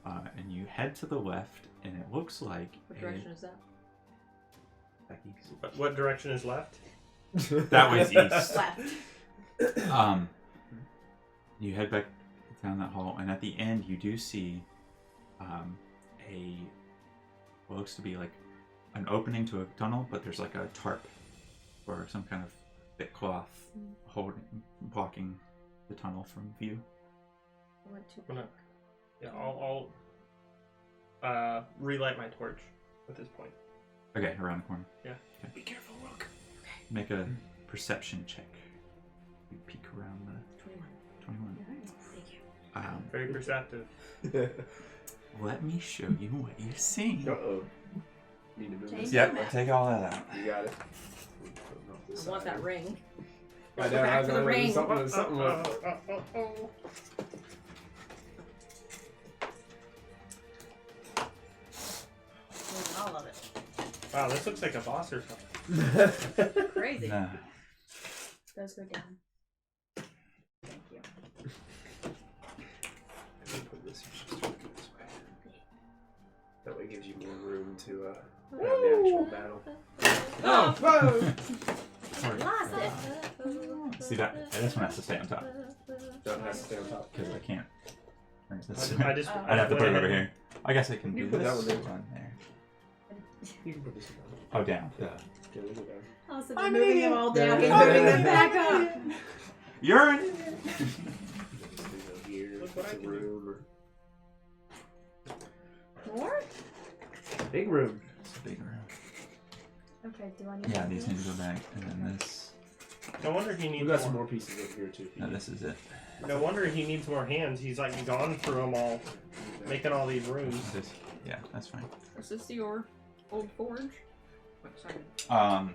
and you head to the left, and it looks like What direction is that? What direction is left? That way's east. Left. You head back down that hall, and at the end you do see what looks to be like an opening to a tunnel, but there's like a tarp or some kind of thick cloth blocking the tunnel from view. I went too We're not- quick. Yeah, I'll relight my torch at this point. Okay, around the corner. Be careful, Rook. Make a perception check. You peek around the 21. 21. Thank you. Very perceptive. Let me show you what you're seeing. Uh-oh. Need to move this. Change Yep, the map. take all that out. You got it. I want that ring. I Go back to the ring. Something. All of it. Wow, this looks like a boss or something. Crazy. Nah. Those go down. Thank you. Put this just this way. That way gives you more room to have the actual battle. Oh! Whoa! Lost it. See that? This one has to stay on top Don't have to stay on top. because I can't. bring this- I just I'd have to put it went over ahead here. I guess I can You do put this that one there. one there. You can put this down. Oh, down. Duh. Yeah, we'll go down. Also, they're moving them all down. He's Yeah. moving them back up. Urine. Just do it here. Look what I It's a can do. room More? or big room. It's a big room. Okay, do I need Yeah, to these do need to go back, and then this. No wonder he We've needs got some more. more pieces over here too. No, this is it. No wonder he needs more hands. He's like gone through them all, making all these rooms. This. Yeah, that's fine. Is this your old forge? Oh, sorry.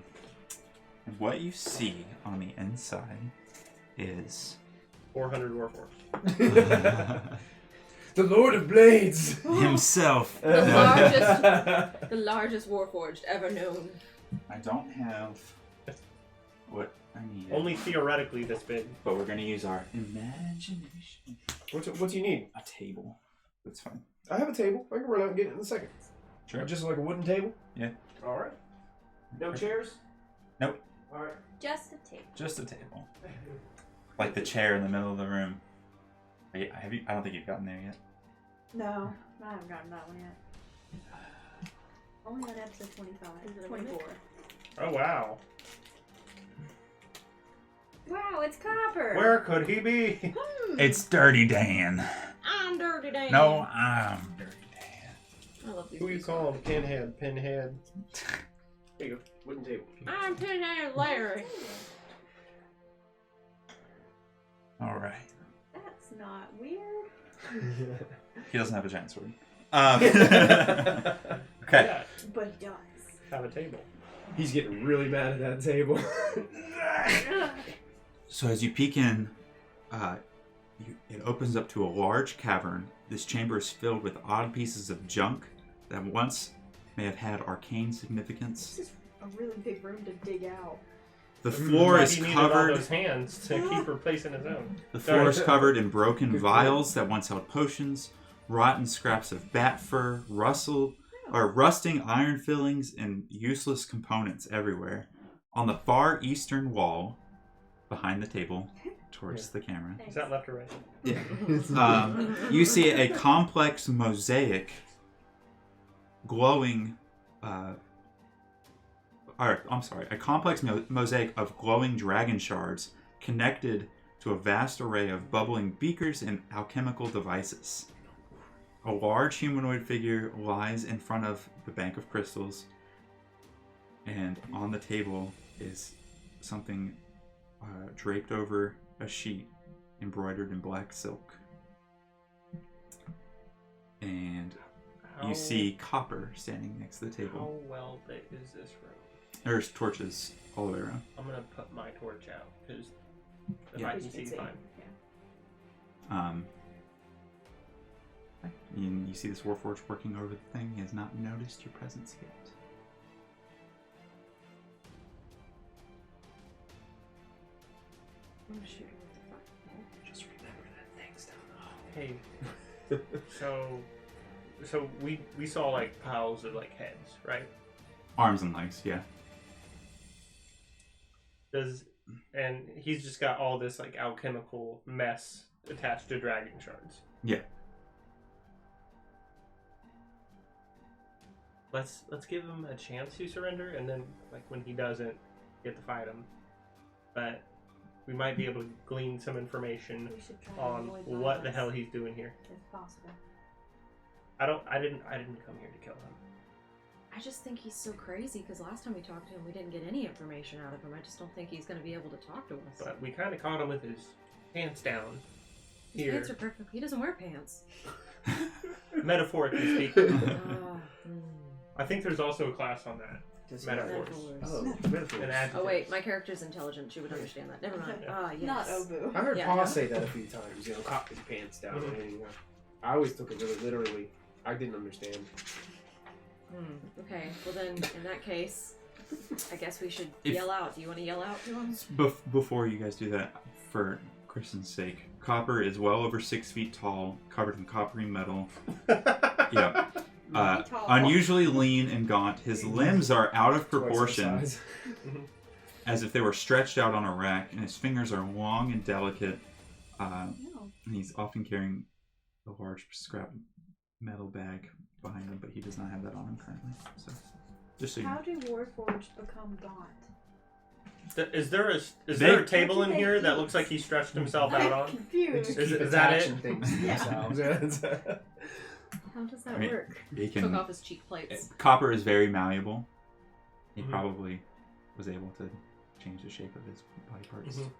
What you see on the inside is 400 Warforged. The Lord of Blades. himself. The largest warforged ever known. I don't have what I need. Only theoretically this big. But we're gonna use our imagination. What do you need? A table. That's fine. I have a table. I can run out and get it in a second. Sure. Just like a wooden table? Yeah. All right. No chairs? Nope. All right. just a tape? Just a table. Like the chair in the middle of the room. Have you? I don't think you've gotten there yet. No, I haven't gotten that one yet. Only on episode 25. 24. Oh wow. Wow, it's copper. Where could he be? It's Dirty Dan. I'm Dirty Dan. No, I'm Dirty Dan. I love these. Who you pieces. call him? Pinhead. Pinhead. There you go. Wooden table. I'm Pinhead Larry. All right. That's not weird. He doesn't have a giant sword. Okay. Yeah, But he does. have a table. He's getting really mad at that table. So as you peek in, it opens up to a large cavern. This chamber is filled with odd pieces of junk that once may have had arcane significance. This is a really big room to dig out. The floor is He needed all covered. those hands to keep replacing his own. The floor is covered in broken vials that once held potions, rotten scraps of bat fur, rusting iron fillings, and useless components everywhere. On the far eastern wall, behind the table, towards the camera, Is that left or right? yeah, you see a complex mosaic glowing. A complex mosaic of glowing dragon shards connected to a vast array of bubbling beakers and alchemical devices. A large humanoid figure lies in front of the bank of crystals, and on the table is something draped over a sheet embroidered in black silk. And you see copper standing next to the How table. well lit is this room? There's torches all the way around. I'm gonna put my torch out because if Yeah. I can see, fine. You see this Warforged working over the thing. He has not noticed your presence yet. I'm shooting with the fuck. Just remember that thing's down. Hey, so we saw like piles of like heads, right? Arms and legs, yeah. And he's just got all this like alchemical mess attached to dragon shards. Yeah. Let's give him a chance to surrender, and then like when he doesn't, get to fight him. But we might be able to glean some information We should try to on avoid what the violence hell he's doing here. if possible. I didn't come here to kill him. I just think he's so crazy because last time we talked to him, we didn't get any information out of him. I just don't think he's going to be able to talk to us. But we kind of caught him with his pants down. His Here, pants are perfect. He doesn't wear pants. metaphorically speaking. Ah, I think there's also a class on that. Metaphors. Oh, metaphors. An adjective. Oh wait, my character's intelligent. She would understand that. Never mind. Ah, yes. Not Obu. I heard Yeah. Paul say that a few times. Cop his pants down. And, I always took it really literally. I didn't understand. Okay. Well then, in that case, I guess we should If- yell out. Do you want to yell out to him? Before you guys do that, for Kristen's sake, Copper is well over 6 feet tall, covered in coppery metal. Yeah. Tall. Unusually lean and gaunt. His limbs are out of Twice our proportion, size. as if they were stretched out on a rack, and his fingers are long and delicate. No. And he's often carrying a large scrap metal bag behind him, but he does not have that on him currently. So, just so you How know. do Warforged become gaunt? Is there a table in here that looks like he stretched himself out I'm on? They confused. just Is keep that attaching it? things to themselves. How does that I mean, work? He Took can, off his cheek plates. Copper is very malleable. He Mhm. probably was able to change the shape of his body parts, Mhm.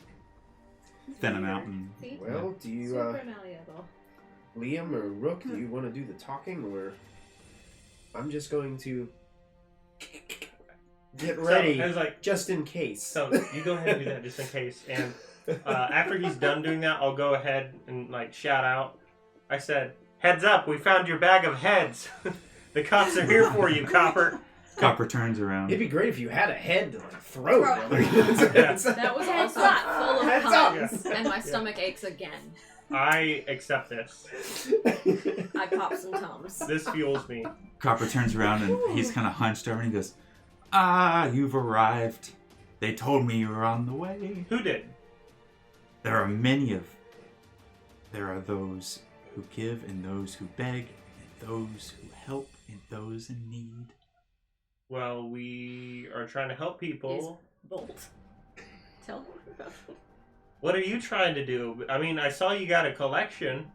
thin him out, and See? Well, do you, Super malleable. Liam or Rook, do you want to do the talking, or I'm just going to get ready, So, I was like, just in case. so you go ahead and do that just in case. And after he's done doing that, I'll go ahead and like shout out. I said, "Heads up! We found your bag of heads. The cops are here for you, Copper." Copper turns around. It'd be great if you had a head to like throw. Throw. Yeah. That was Heads also up. full of Heads up. puns, and my stomach aches again. I accept this. I pop some Tums. This fuels me. Copper turns around and he's kind of hunched over and he goes, "Ah, you've arrived. They told me you were on the way. Who did? There are those who give and those who beg, and those who help and those in need." Well, we are trying to help people. Bolt. Tell him about it. What are you trying to do? I mean, I saw you got a collection.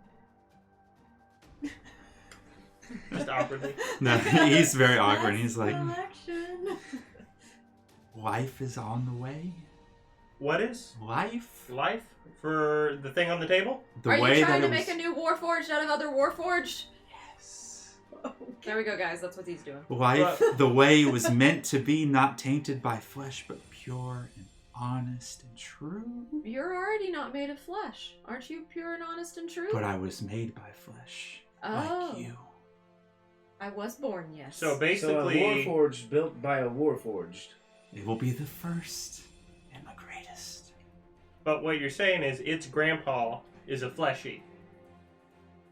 Just awkwardly. No, he's very awkward. That's He's like, collection. "Life is on the way. What is Life? life for the thing on the table? The Are way you trying that to it make was- a new Warforged out of other Warforged? Yes. There we go, guys. That's what he's doing. Life, the way it was meant to be, not tainted by flesh, but pure and honest and true. You're already not made of flesh. Aren't you pure and honest and true? But I was made by flesh, Oh. like you. I was born, yes. So So a basically, Warforged built by a Warforged. It will be the first and the greatest. but what you're saying is its grandpa is a fleshy.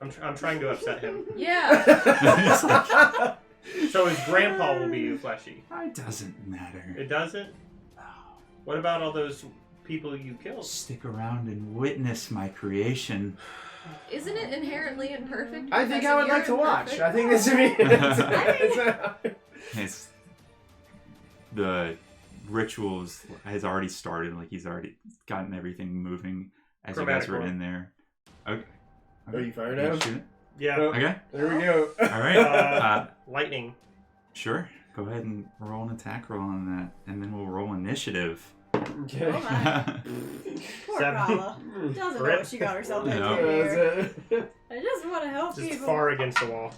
I'm trying to upset him. Yeah. So his grandpa will be a fleshy. It doesn't matter. It doesn't? No. What about all those people you killed? Stick around and witness my creation. Isn't it inherently imperfect? I think because I would you're like to watch. imperfect? I think this would be. It's the rituals has already started. Like he's already gotten everything moving as you guys were Chromatic in there. Okay. Are you fired You at him? shoot it? Yeah. Okay. There we go. All right. Lightning. Sure. Go ahead and roll an attack roll on that, and then we'll roll initiative. Okay. Oh my. Poor Seven. Calla. Doesn't know Rip. what she got herself into No. here. I just want to help Just people. far against the wall.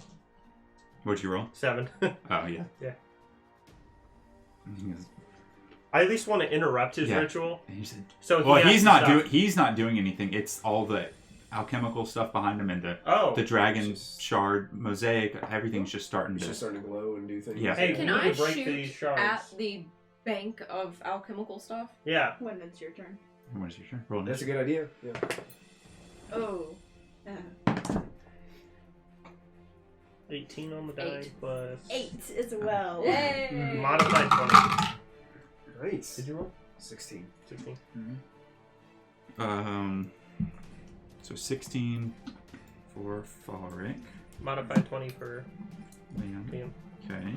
What'd you roll? 7. Oh yeah. Yeah. He goes, I at least want to interrupt his Yeah. ritual. and he said, So he "Well, has he's to not stop. doing. He's not doing anything. It's all the alchemical stuff behind him and Oh. the dragon Just- shard mosaic. Everything's just starting It's to. just starting to glow and do things. Yeah. Hey, Can we need I to break shoot these shards. at the bank of alchemical stuff? Yeah. When it's your turn. What is your turn? Roll That's a initiative. good idea. Yeah. Oh. 18 on the die 8. plus 8 as well. Yay! modified 20. Nice. Did you roll? 16. 16. So 16 for Falric. Modified 20 for Liam. Liam. Okay.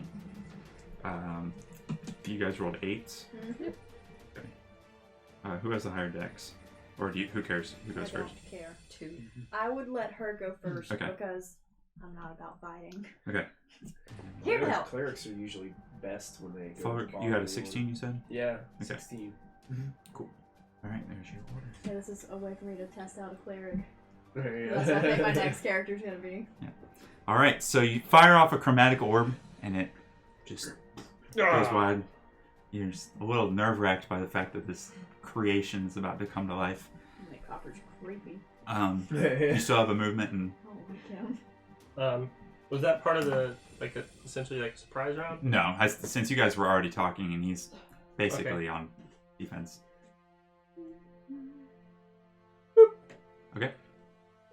You guys rolled 8s. Mhm. Who has the higher dex? Or do you, who cares? Who I goes don't first? care. 2. I would let her go first Okay. because I'm not about fighting. Okay. Here to help. Clerics are usually best when they go. Falric, you had a 16, you said? Yeah, Okay. 16. Alright, there's your order. Yeah, this is a way for me to test out a cleric. Yeah. That's what I think my next character's gonna be. Alright, so you fire off a chromatic orb, and it just goes wide. You're just a little nerve-wracked by the fact that this creation is about to come to life. My copper's creepy. You still have a movement and... Was that part of the essentially like surprise round? No, since you guys were already talking and he's basically on defense. Okay.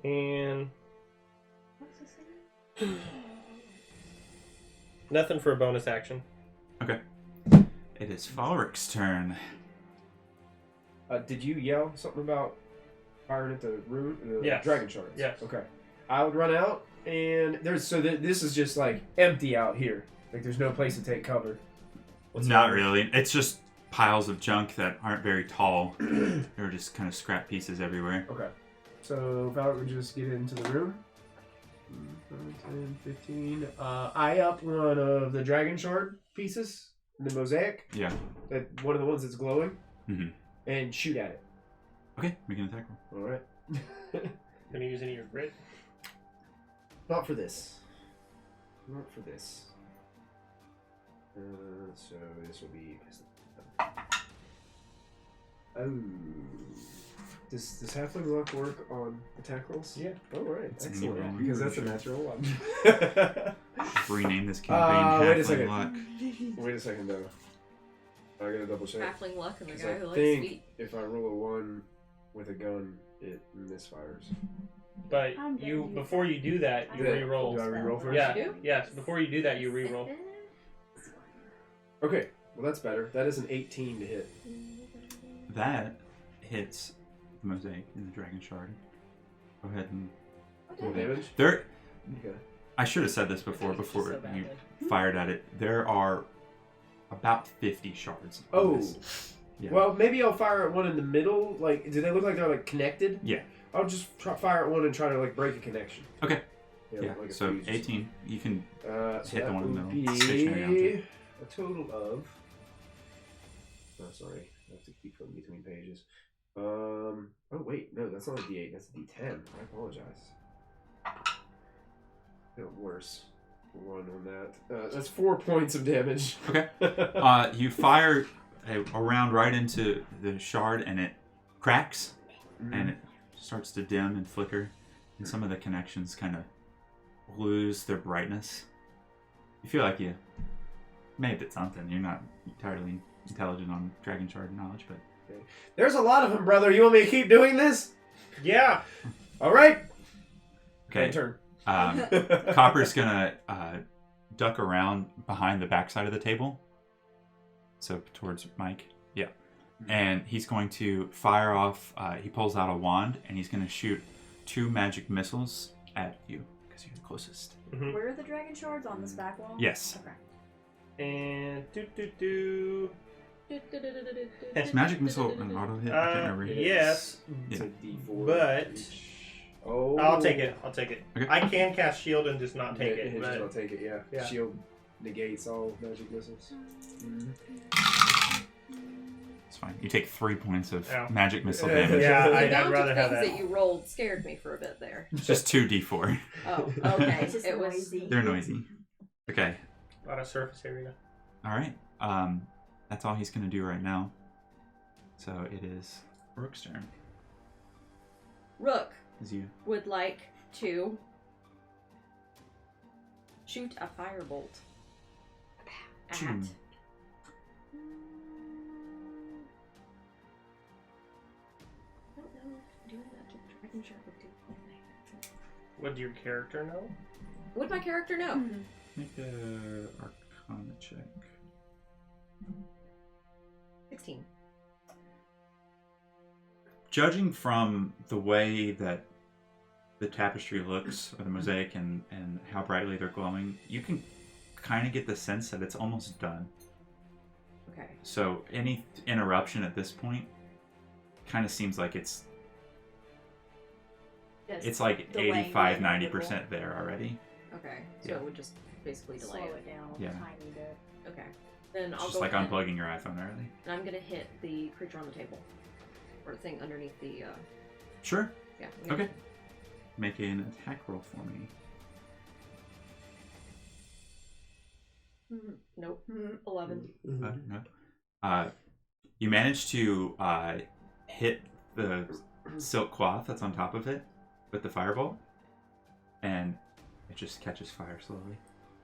And nothing for a bonus action. Okay. It is Falric's turn. Did you yell something about firing at the rune? Yes. Dragon shards? Yes. Okay. I would run out, and this is just like empty out here. Like there's no place to take cover. Not really. It's just piles of junk that aren't very tall. They're just kind of scrap pieces everywhere. Okay. So Valor would just get into the room. 10, 15. I up one of the dragon shard pieces, the mosaic. Yeah. One of the ones that's glowing. Mm-hmm. And shoot at it. Okay, make an attack roll. All right. Can you use any of your grit? Not for this. Not for this. So this will be. Oh. Does Halfling luck work on attack rolls? Yeah. All right. It's Excellent. an Because that's a sure. natural one. Rename this campaign wait a Halfling second. Luck. Wait a second though. I gotta double check. Halfling luck and the 'Cause guy I who likes think feet. if I roll a 1 with a gun, it misfires. But I'm you dead. before you do that, you Yeah. re-roll. Do I re-roll first? Yeah. You do? Yes. Before you do that, you re-roll. Okay. Well, that's better. That is an 18 to hit. That hits the mosaic in the dragon shard. Go ahead and Full damage? there. Okay. I should have said this before you fired at it. There are about 50 shards. on Oh. this. Yeah. Well, maybe I'll fire at one in the middle. Like, do they look like they're like connected? Yeah. I'll just fire at one and try to like break a connection. Okay. Yeah. Yeah. Like a So fuse. 18. You can So hit the that one in the would middle. Stationary object. a total of. Oh, sorry. I have to keep flipping between pages. Oh wait, no, that's not a D8. That's a D10. I apologize. Got worse. One on that. That's 4 points of damage. Okay. You fire a round right into the shard and it cracks and it starts to dim and flicker and some of the connections kind of lose their brightness. You feel like you may have did something. You're not entirely intelligent on dragon shard knowledge, but There's a lot of them, brother. You want me to keep doing this? Yeah. All right. okay. End turn. Copper's gonna duck around behind the backside of the table, so towards Mike. Yeah, and he's going to fire off. He pulls out a wand and he's going to shoot 2 magic missiles at you because you're the closest. Mm-hmm. Where are the dragon shards on this back wall? Yes. Okay. And Is magic missile an auto hit? I can't remember. Yes, It's Yeah. a D4. but Oh. I'll take it. Okay. Okay. I can cast shield and just not take Yeah, it. I'll But take it. Yeah. Yeah. Shield negates all magic missiles. It's fine. You take 3 points of Ow. magic missile Yeah. damage. yeah, The I'd amount rather of have things that. that you rolled scared me for a bit there. Just 2d4. Oh, okay. It's just It was noisy. They're noisy. Okay. A lot of surface area. All right. That's all he's going to do right now. So it is Rook's turn. Rook Is you. would like to shoot a firebolt at. Choo. I don't know if doing that to the dragon shark would do anything. Would your character know? Would my character know? Mhm. Make a Arcana check. 16. Judging from the way that the tapestry looks, or the mosaic, and how brightly they're glowing, you can kind of get the sense that it's almost done. Okay. So any interruption at this point kind of seems like it's like delaying 85, it 90% there already. Okay. So Yeah. it would just basically delay Slow it. it down Yeah. a tiny bit. Okay. Then It's I'll just go like ahead unplugging your iPhone early. and I'm gonna hit the creature on the table. Or the thing underneath the Sure. yeah. Okay. Make an attack roll for me. Nope. Mhm. 11. 11. No. You manage to hit the silk cloth that's on top of it with the firebolt, and it just catches fire slowly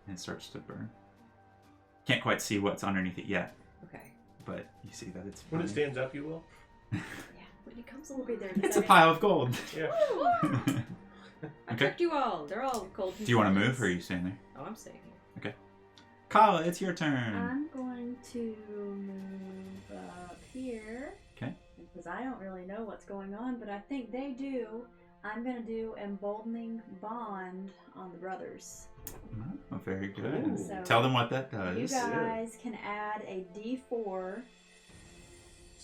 and it starts to burn. Can't quite see what's underneath it yet, Okay. but you see that it's When it burning. stands up, you will. Yeah, when he comes We'll over. be there in It's a second. pile of gold. Yeah. I Okay. tricked you all. They're all cold. Do you want to move, or are you staying there? Oh, I'm staying here. Calla, it's your turn. I'm going to move up here. Okay. Because I don't really know what's going on, but I think they do. I'm going to do Emboldening Bond on the brothers. Oh, very good. So Tell them what that does. You guys can add a D4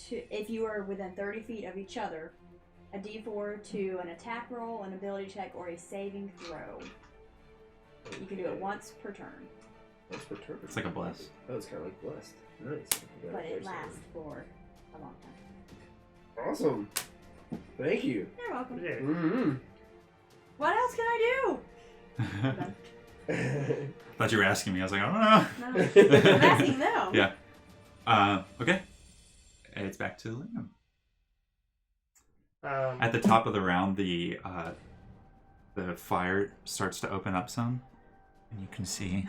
to, if you are within 30 feet of each other, a D4 to an attack roll, an ability check, or a saving throw. You can do it once per turn, That's per turn. It's like a bless. Oh, it's kind of like blessed. Nice. Yeah, but it there's lasts for a long time. that. Awesome. Thank you. You're welcome. Yeah. Mm-hmm. What else can I Thought you were asking me. I was like, I don't know. do? No. I'm asking them. Yeah. Okay. It's back to Liam. At the top of the round, the fire starts to open up some, and you can see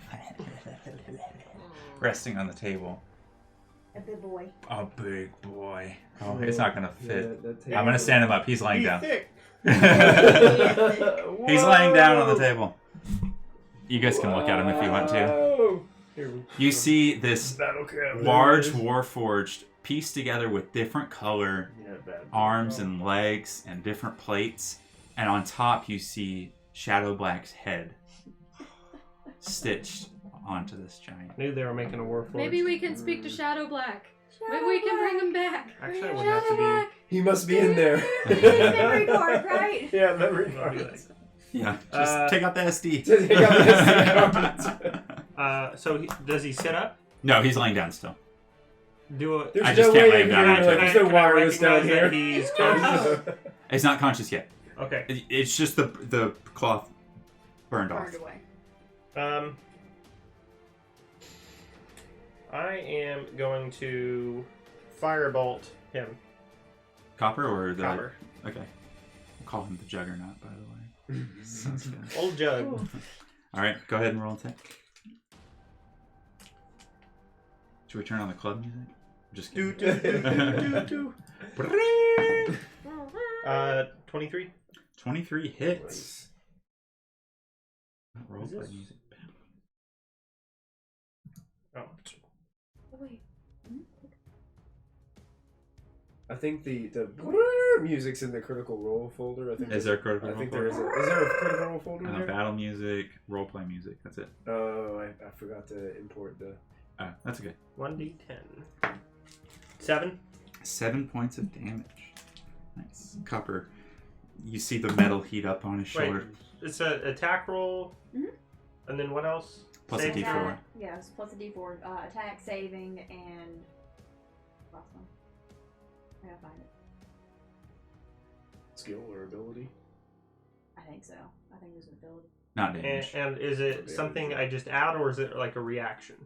resting on the table A big boy. a big boy. Oh, it's not gonna fit. Yeah, I'm gonna stand him up. He's laying Be down. thick. He's laying down on the table. You guys can look at him if you want to. Whoa. You see this Battle cab. large Warforged pieced together with different color bad. arms and legs and different plates, and on top you see Shadow Black's head stitched onto this giant. Knew they were making a war for Maybe we can speak to Shadow Black. Maybe we can bring him back. Actually, I would have to Black. He must be in there. Memory card, right? Yeah, memory be. card. Yeah, just take out the SD. Take out the SD. So does he sit up? No, he's laying down still. Do a. There's I no just can't way lay him that down you're onto like, it. there's no Can I wireless down recognize that here. he's conscious? He's not conscious yet. Okay. It's just the cloth burned off. Burned away. I am going to firebolt him. Copper or the Copper. Okay. We'll call him the Juggernaut, by the way. Sounds good. Old jug. Cool. All right, go ahead and roll attack. Should we turn on the club music? Just Do, kidding. do, do, do, do. 23. 23 hits. Not roll Is play this- music. Oh. Oh, wait. I think the music's in the critical role folder. I think Is there a critical I role think folder? there is. Is there a critical role folder there? Battle music, role play music. That's it. Oh, I forgot to import the. That's okay. 1d10. 7. 7 points of damage. Nice. Copper. You see the metal heat up on his Wait, shoulder. it's an attack roll. Mhm. And then what else? Plus a Save D4. throw. Attack, yes, plus a D4. Attack, saving, and last one. I gotta find it. Skill or ability? I think so. I think there's an ability. Not damage. And is it something I just add, or is it like a reaction?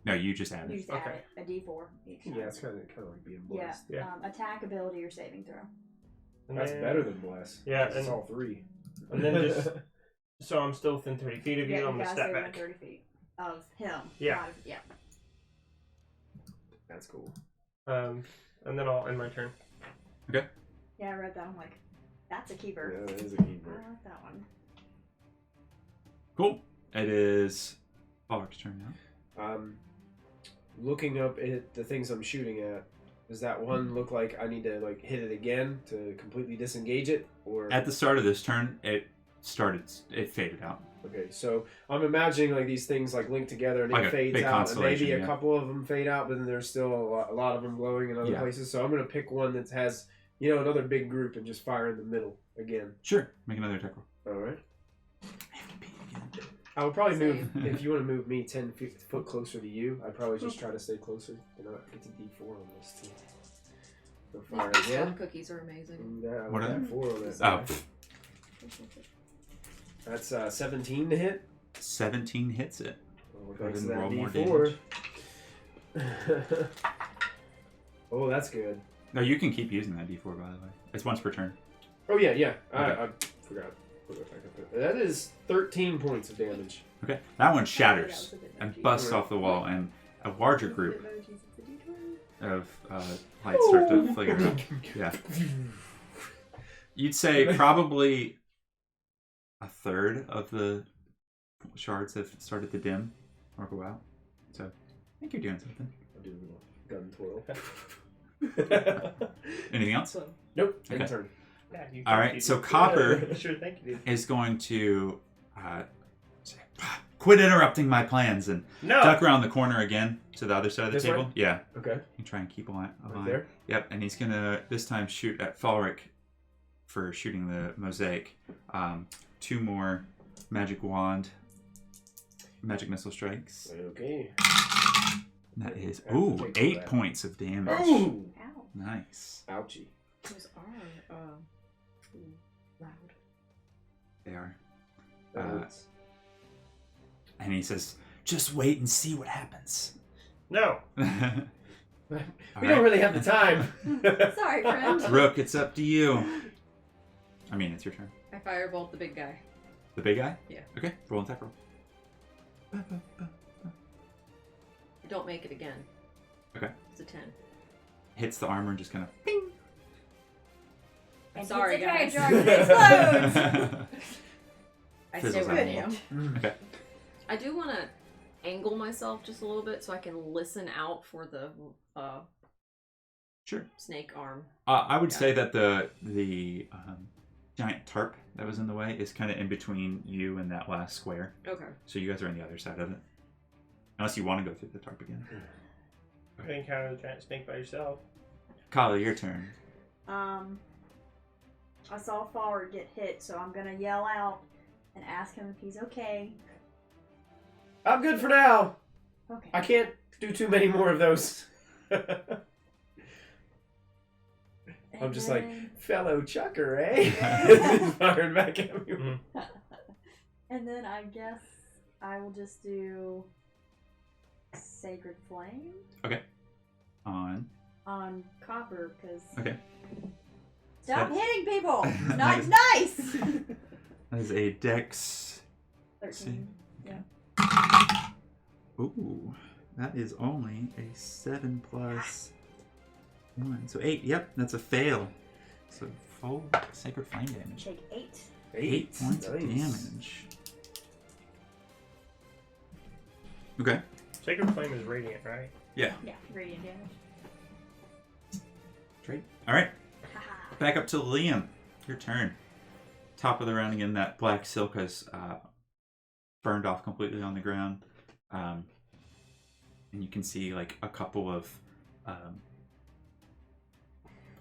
No, you just added You it. just add Okay. it. A D4 each time. Yeah, it's kind of like being Yeah. blessed. Yeah. Attack, ability, or saving throw. And That's then- better than bless. Yeah, 'cause it's and- all three. And then just so I'm still within 30 feet of you. Yeah, I'm you gonna gotta step stay within back. 30 feet of him. Yeah. Not of- yeah. That's cool. And then I'll end my turn. Yeah, I read that. I'm like, that's a keeper. Yeah, that is a I keeper. like that one. Cool. It is Pollock's turn now. Looking up at the things I'm shooting at, does that one look like I need to like hit it again to completely disengage it, or At the start of this turn, it faded out. okay? So I'm imagining like these things like link together and Like it a fades big out, and maybe constellation, a yeah. couple of them fade out, but then there's still a lot of them glowing in other Yeah. places. So I'm gonna pick one that has another big group and just fire in the middle again. Sure. Make another attack roll. All right. I would probably move Same. if you want to move me 10 foot closer to you. I'd probably just try to stay closer. I get to D4 on this too. So fire These again. stone cookies are amazing. Yeah, I What would are have they? 4 on that. Oh, guy. That's 17 to hit. 17 hits it. Well, Go ahead thanks and to that roll more D4. Oh, that's good. No, you can keep using that D4, by the way. It's once per turn. Oh, yeah, yeah. Okay. I forgot. That is 13 points of damage. Okay, that one That shatters was a bit and dodgy. busts off the wall, and a larger group Emojis, it's a D20. of lights start to flicker out. Yeah. You'd say probably a third of the shards have started to dim or go out. So I think you're doing something. I'll do a little gun twirl. Anything else? Nope. Okay. End turn. Yeah, you All think right, you so did. Copper Sure, thank you. is going to say, quit interrupting my plans and No. duck around the corner again to the other side of the This table. way? Yeah, Okay. and try and keep a line. Right there. Yep, and he's gonna this time shoot at Falric for shooting the mosaic. 2 more magic missile strikes. Okay. That is I have to take all 8 that. points of damage. Ooh. Ow. Nice. Ouchie. Those are loud. They are. That Uh, hurts. And he says, "Just wait and see what happens." No. We don't really have the time. Sorry, friend. Rook, it's up to you. I mean, it's your turn. I firebolt the big guy. The big guy? Yeah. Okay, roll an attack roll. I don't make it again. Okay. It's a 10. Hits the armor and just kind of. I'm sorry, it's a guys. dragon, it explodes. I Fizzles stay with out. you. Okay. I do want to angle myself just a little bit so I can listen out for the Sure. snake arm. I would say that the giant tarp that was in the way is kind of in between you and that last square. Okay. So you guys are on the other side of it. Unless you want to go through the tarp again. You can encounter the giant snake by yourself. Calla, your turn. I saw Forward get hit, so I'm gonna yell out and ask him if he's okay. I'm good for now. Okay. I can't do too many more of those. I'm just like, fellow chucker, eh? He's firing back at me. Mhm. And then I guess I will just do Sacred Flame On. on Copper, because Okay. stop That's- hitting people. It's not Nice. nice. That is a dex. 13. Yeah. Ooh. That is only a 7 plus 1. So 8. Yep, that's a fail. So full sacred flame damage. Take 8. 8 points of damage. Okay. Sacred Flame is radiant, right? Yeah. Yeah, radiant damage. Great. All right. Haha. Back up to Liam. Your turn. Top of the round again. That black silk has burned off completely on the ground. And you can see like a couple of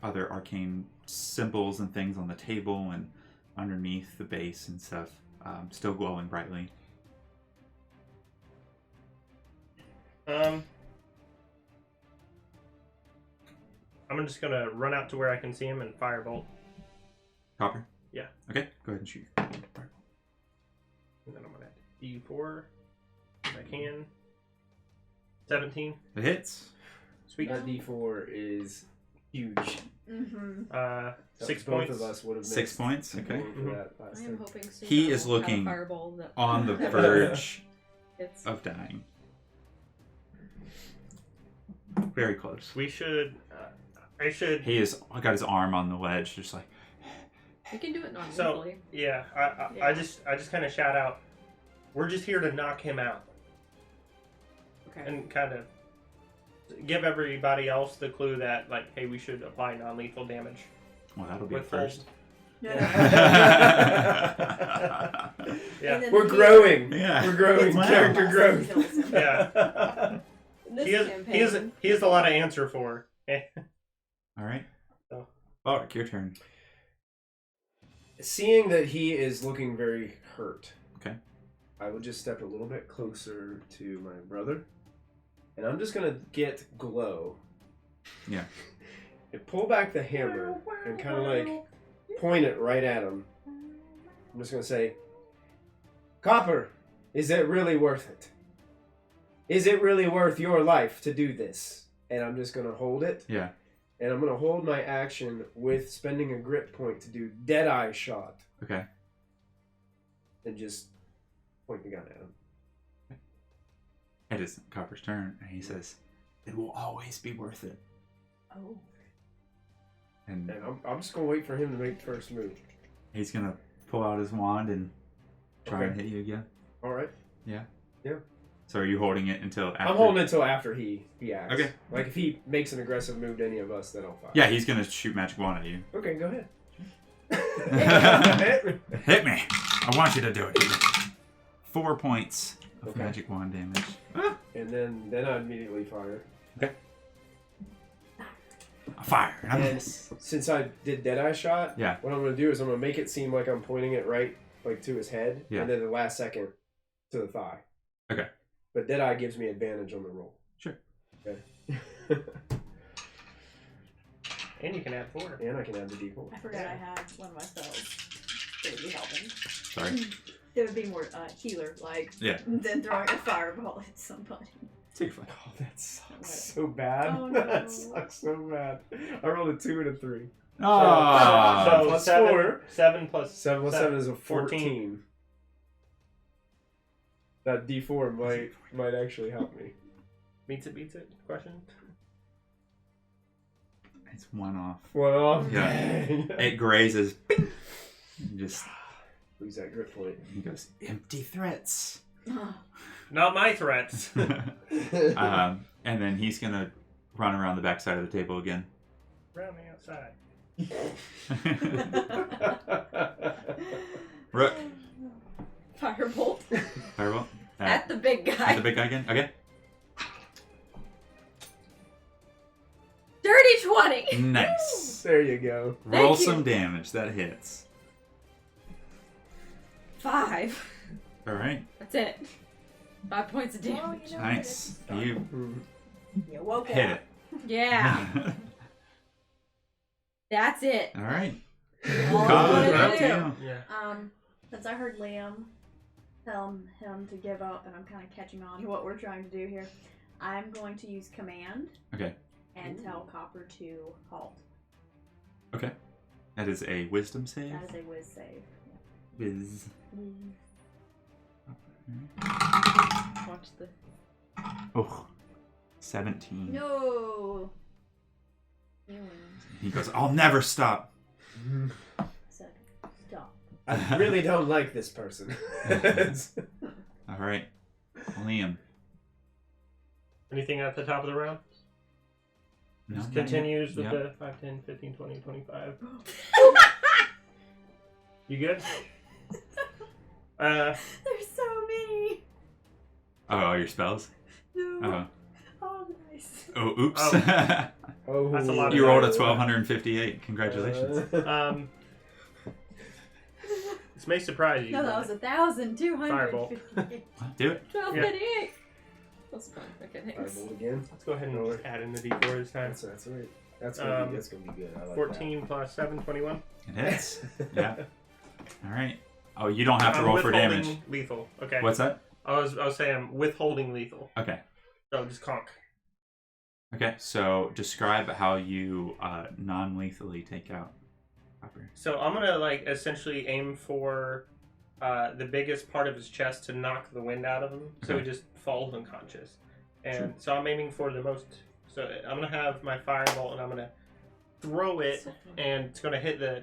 other arcane symbols and things on the table and underneath the base and stuff. Still glowing brightly. I'm just gonna run out to where I can see him and firebolt. Copper? Yeah. Okay, go ahead and shoot. And then I'm gonna D4 if I can. 17. It hits. Sweet. That D4 is huge. Mm-hmm. 6 Both points. of us would have 6 points. Okay. For that last I turn. am hoping soon He I is will have a looking fireball that On the verge it's of dying. Very close. We should. I should. He is got his arm on the ledge, just like. we can do it So non-lethally. yeah, I Yeah. just kind of shout out. We're just here to knock him out Okay. and kind of give everybody else the clue that like, hey, we should apply non-lethal damage. Well, that'll be a With first. Yeah. And then We're the growing. Yeah. We're growing. Wow. Character growth. kills him. Yeah. In this He has a lot to answer for. All right. So. Balric, your turn. Seeing that he is looking very hurt, Okay. I would just step a little bit closer to my brother, and I'm just gonna get glow. Yeah. And pull back the hammer and kind of like point it right at him. I'm just gonna say, "Copper, is it really worth it?" is it really worth your life to do this? And I'm just gonna hold it. Yeah. And I'm gonna hold my action with spending a grit point to do Deadeye Shot. Okay. And just point the gun at him. It is Copper's turn, and he says, "It will always be worth it." Oh. And I'm just gonna wait for him to make the first move. he's gonna pull out his wand and try and Okay. hit you again. All right. Yeah. Yeah. So are you holding it until after? I'm holding it until after he acts. Okay. Like if he makes an aggressive move to any of us, then I'll fire. Yeah, he's gonna shoot magic wand at you. Okay, go ahead. Hit me! I want you to do it. 4 points of Okay. magic wand damage. And then I immediately fire. Okay. I fire. And I'm And since I did Deadeye Shot, Yeah. what I'm gonna do is I'm gonna make it seem like I'm pointing it right, like to his head, Yeah. and then the last second to the thigh. Okay. But Deadeye gives me advantage on the roll. Sure. Okay. And you can add 4. And I can add the D4. I forgot I had one of my spells that would be helping. Sorry. There would be more healer, like, Yeah. than throwing a fireball at somebody. Take 5. Oh, that sucks so bad. Oh, no. That sucks so bad. I rolled a 2 and a 3. Oh. So plus 4. 7 plus 7 plus 7 is a 14. 14. That D4 might actually help me. Beats it? Question? It's 1 off. Well, Yeah. It grazes. Bing! And just lose that grip point. he goes, empty threats. Not my threats. And then he's gonna run around the back side of the table again. Around the outside. Rook. Firebolt. Firebolt. At the big guy. At the big guy again. Okay. Dirty 20. Nice. There you go. Roll Thank you. some damage. That hits. 5. All right. That's it. 5 points of damage. Nice. You You woke hit up. it. Yeah. That's it. All right. All Calla, I we're wanna up to do. you. Yeah. Since I heard Liam tell him to give up, and I'm kind of catching on to what we're trying to do here, I'm going to use command. Okay. And tell Copper to halt. Okay. That is a wisdom save. That is a whiz save. Whiz. Watch the. Oh. 17. No. He goes, I'll never stop. So, stop. I really don't like this person. All right. Liam. Anything at the top of the round? No, Just not yet. continues with Yep. the 5, 10, 15, 20, 25. You good? There's so many. Oh, your spells? No. Oh. Oh, nice. Oh, oops. Oh, That's a lot of You rolled a dice. 1258. Congratulations. This may surprise you. No, that was 1,258. Do it. 1258. That's fine. Okay, thanks. Firebolt again. Let's go ahead and add in the D4 this time. That's right. That's gonna be good. I like 14 plus 7, 21. It hits. Yeah. All right. Oh, you don't have to roll for withholding damage. Lethal. Okay. What's that? I was saying I'm withholding lethal. Okay. So just conk. Okay. So describe how you non-lethally take out Copper. So I'm gonna essentially aim for the biggest part of his chest to knock the wind out of him, so Okay. he just falls unconscious. And so I'm aiming for the most. So I'm gonna have my firebolt, and I'm gonna throw it, and it's gonna hit the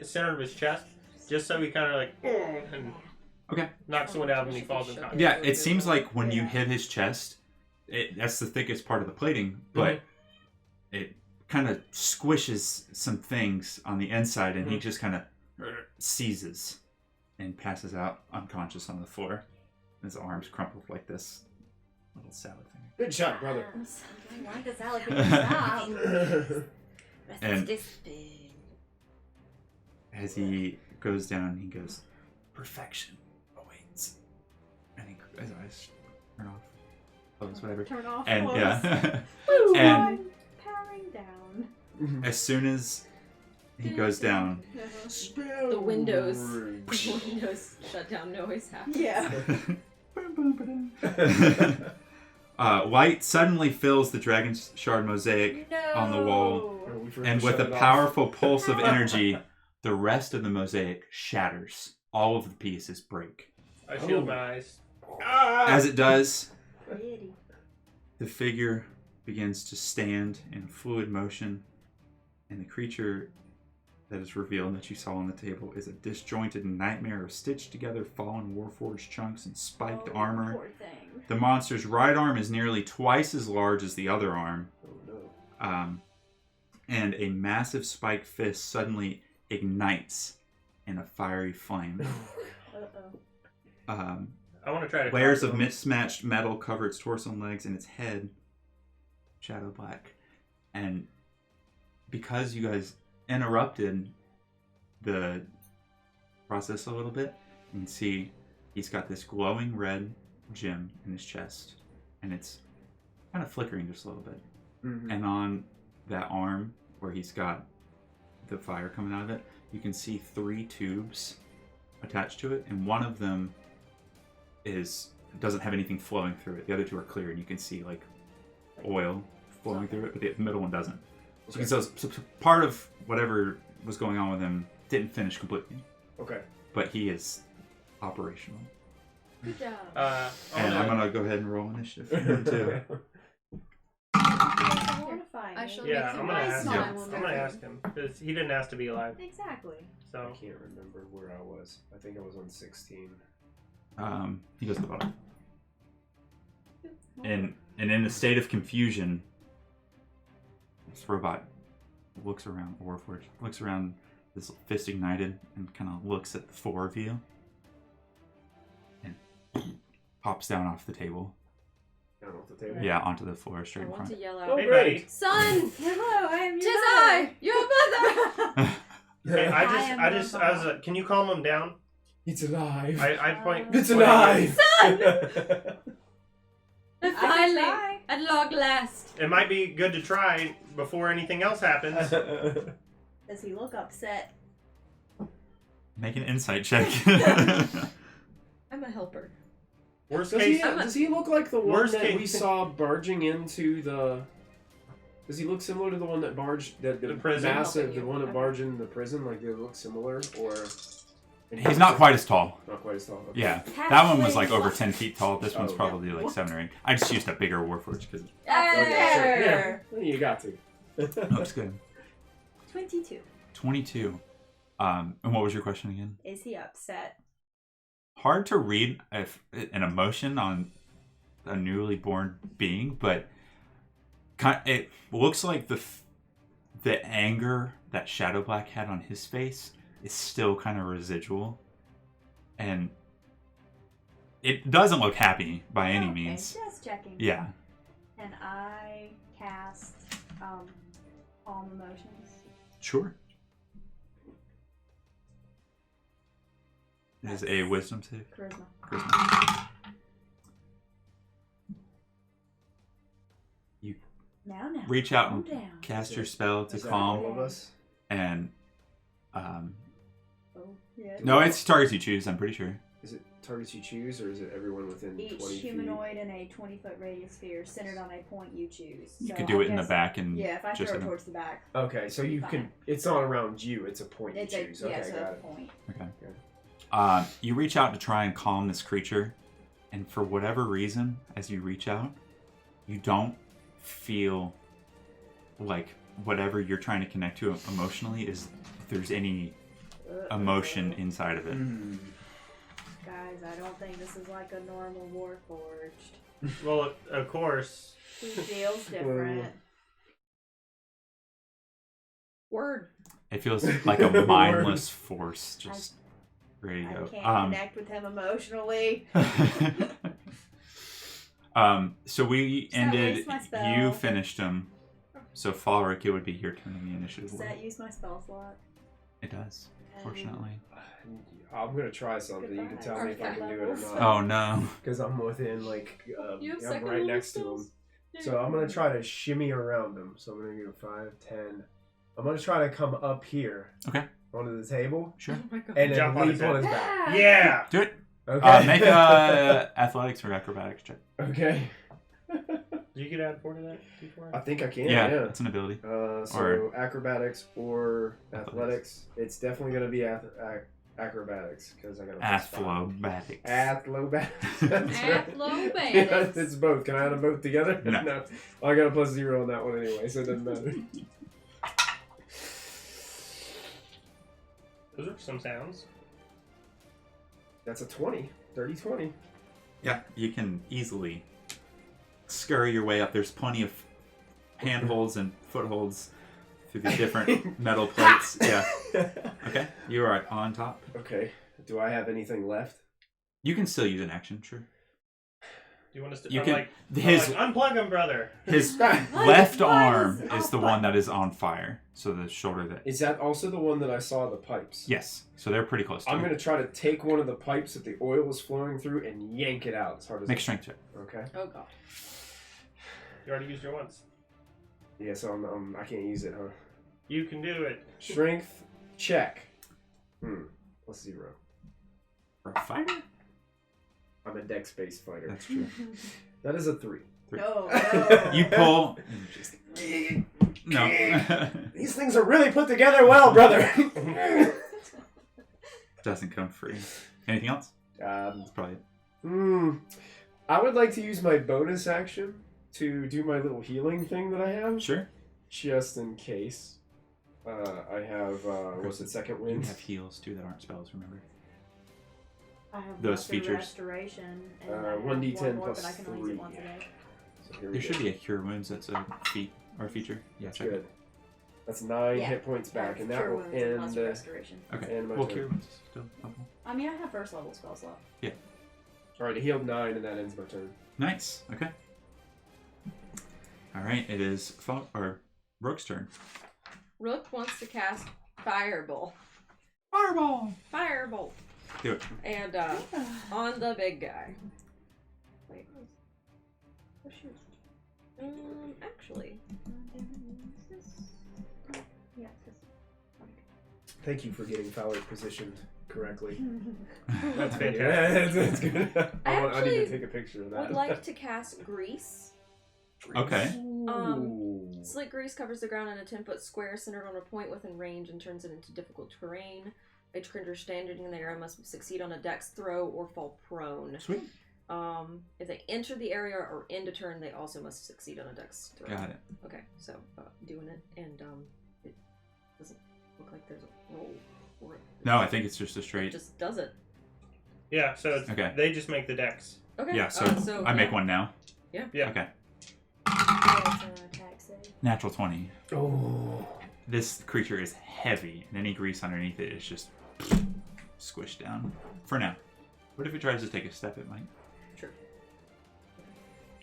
center of his chest, just so he kind of and Okay. knocks the wind out of him, and he falls unconscious. Yeah, it seems like when you hit his chest, that's the thickest part of the plating, but it kind of squishes some things on the inside, and he just kind of seizes and passes out unconscious on the floor. His arms crumpled like this little salad thing. Good shot, brother. Why does Alec stop? And as he goes down, he goes, perfection awaits. And his eyes turn off, close, whatever. Turn off. And close. yeah, Woo, and I'm powering down. as soon as he goes down, The windows shut down noise happens. Yeah. boom. Light suddenly fills the dragon's shard mosaic on the wall, and with a powerful pulse of energy, the rest of the mosaic shatters. All of the pieces break. I shield my eyes. As it does, Pretty. the figure begins to stand in fluid motion, and the creature that is revealed that you saw on the table is a disjointed nightmare of stitched together fallen Warforged chunks and spiked armor. Poor thing. The monster's right arm is nearly twice as large as the other arm. Oh no. And a massive spiked fist suddenly ignites in a fiery flame. Uh-oh. I want to try to. Layers of mismatched metal cover its torso and legs, and its head shadow black. And because you guys interrupted the process a little bit, you can see he's got this glowing red gem in his chest, and it's kind of flickering just a little bit. Mm-hmm. And on that arm where he's got the fire coming out of it, you can see 3 tubes attached to it, and one of them doesn't have anything flowing through it. The other 2 are clear, and you can see like oil flowing through it, but the middle one doesn't. So you can tell part of whatever was going on with him didn't finish completely. Okay. But he is operational. Good job. And I'm gonna go ahead and roll initiative for him too. I shall Yeah, make I'm him gonna nice ask and I him. will I'm know. gonna ask him because he didn't ask to be alive. Exactly. I So can't remember where I was. I think I was on 16. He goes to the bottom. And in a state of confusion, this robot looks around, Warforged looks around this fist ignited and kind of looks at the 4 of you and pops down off the table. Down off the table. Yeah, onto the floor straight I in want front. to yell Oh, out, hey, great. buddy. Son! Hello, I am Tis your I, your mother! Hey, I I was like, can you calm him down? It's alive. I point. It's point at you. alive. Son! And I can finally, try. at long last. It might be good to try before anything else happens. Does he look upset? Make an insight check. I'm a helper. Worst Does case, he look like the one Worst that case- we saw barging into the? Does he look similar to the one that barged the prison? massive, the one that barged in the prison? Like they look similar, or? He's not quite as tall. Not quite as tall. Okay. Yeah, that one was Halfling. like over 10 feet tall. This one's Oh, probably like 7 or 8. I just used a bigger Warforged because it Okay, sure. Yeah, you got to. looks good. 22. 22. And what was your question again? Is he upset? Hard to read an emotion on a newly born being, but it looks like the anger that Shadow Black had on his face is still kind of residual, and it doesn't look happy by any Okay, means. just checking. Yeah. And I cast Calm Emotions. Sure. It is a wisdom save. Charisma. Charisma. You Now. reach out Calm and down. cast your spell to Is that calm, all of us? and Oh, yeah. no, it's targets you choose. I'm pretty sure. Is it targets you choose, or is it everyone within Each 20 humanoid in a 20-foot radius sphere centered on a point you choose. You So could do I it in the guess- back and Yeah, if I just throw it in a- towards the back, feet? Okay, so you can. It's not around you. It's a point you it's a choose. yeah, Okay, so got that's a it. point. Okay. You reach out to try and calm this creature, and for whatever reason, as you reach out, you don't feel like whatever you're trying to connect to emotionally there's any emotion inside of it. Mm. Guys, I don't think this is like a normal Warforged. well, of course. He feels different. Word. It feels like a mindless force, just ready to I go. can't connect with him emotionally. So we Does that ended. waste my spell? You finished him. So Falric, it would be your turn in the initiative. Does that use my spell slot? It does, fortunately. I'm gonna try something. You can tell me if I can do it or not. Oh no. Because I'm within like You have I'm second right level next to him. spells? So I'm gonna try to shimmy around him. So I'm gonna go 5, 10. I'm gonna try to come up here. Okay. Onto the table. Sure. Oh my god. And then Jump on leap his on head. his back. Yeah. Do it. Okay. Make athletics or acrobatics check. Okay. You could add 4 to that. I think I can. Yeah, Yeah. it's an ability. So acrobatics or athletics. It's definitely gonna be acrobatics because I got a Athlobatics. Athlobatics. That's right. Athlobatics. Yeah, it's both. Can I add them both together? No. Well, I got a +0 on that one anyway, so it doesn't matter. Those are some sounds. That's a 20. 30-20. Yeah, you can easily scurry your way up. There's plenty of handholds and footholds through the different metal plates. Yeah. Okay, you are on top. Okay. Do I have anything left? You can still use an action, sure. Do you want us to? You I'm can. like, His unplug him, brother. his Why left is arm on is the one that is on fire. So the shoulder that. Is that also the one that I saw the pipes? Yes. So they're pretty close to I'm you. going to try to take one of the pipes that the oil is flowing through and yank it out as hard as Make I strength check. can. Okay. Oh god. You already used your once. Yeah, so I can't use it, huh? You can do it. Strength check. +0. For a fighter? I'm a dex-based fighter. That's true. That is a 3. No, no. You pull. And just, no. These things are really put together well, brother. Doesn't come free. Anything else? That's probably it. I would like to use my bonus action to do my little healing thing that I have. Sure. Just in case. I have, what's it, second You wind? have heals too that aren't spells, remember? I have Those lesser features. Restoration, and I have 1d10 one more, plus but I can only use 3. it once a day. So here we There go. should be a cure wounds that's a feat or feature. Yeah, check Good. it. That's 9 Yeah. hit points back, and that Cure will wounds and lesser end. restoration. Okay. And my Well, turn. cure wounds is still helpful. I mean, I have first level spells left. Alright, it healed 9, and that ends my turn. Nice. Okay. All right. It is Rook's turn. Rook wants to cast Fireball. Fireball. Firebolt. Do it. And on the big guy. Wait. Oh shoot. Actually. Yeah, Thank you for getting Fowler positioned correctly. That's fantastic. Yeah, that's good. I need to actually take a picture of that. would like to cast Grease. Okay. Ooh. Slick grease covers the ground in a 10-foot square centered on a point within range and turns it into difficult terrain. A creature standing in the area must succeed on a dex throw or fall prone. Sweet. If they enter the area or end a turn, they also must succeed on a dex throw. Got it. Okay, so doing it, and it doesn't look like there's a roll for it. No, I think it's just a It straight. just does it. Yeah, so it's, Okay. they just make the decks. Okay. Yeah. So I make one now. Yeah. Yeah. Okay. it's an attack save. Natural 20. Oh. This creature is heavy, and any grease underneath it is just squished down. For now. What if it tries to take a step? It might. Sure.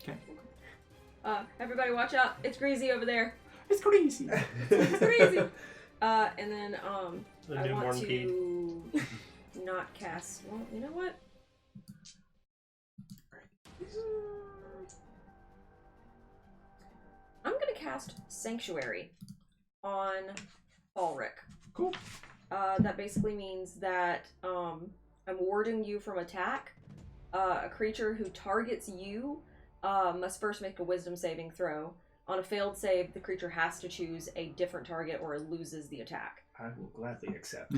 Okay. Everybody watch out. It's greasy over there. It's greasy. It's greasy. And then The I newborn want pea. to not cast. Well, you know what? I'm gonna cast Sanctuary on Ulrich. Cool. That basically means that I'm warding you from attack. A creature who targets you must first make a Wisdom saving throw. On a failed save, the creature has to choose a different target or it loses the attack. I will gladly accept.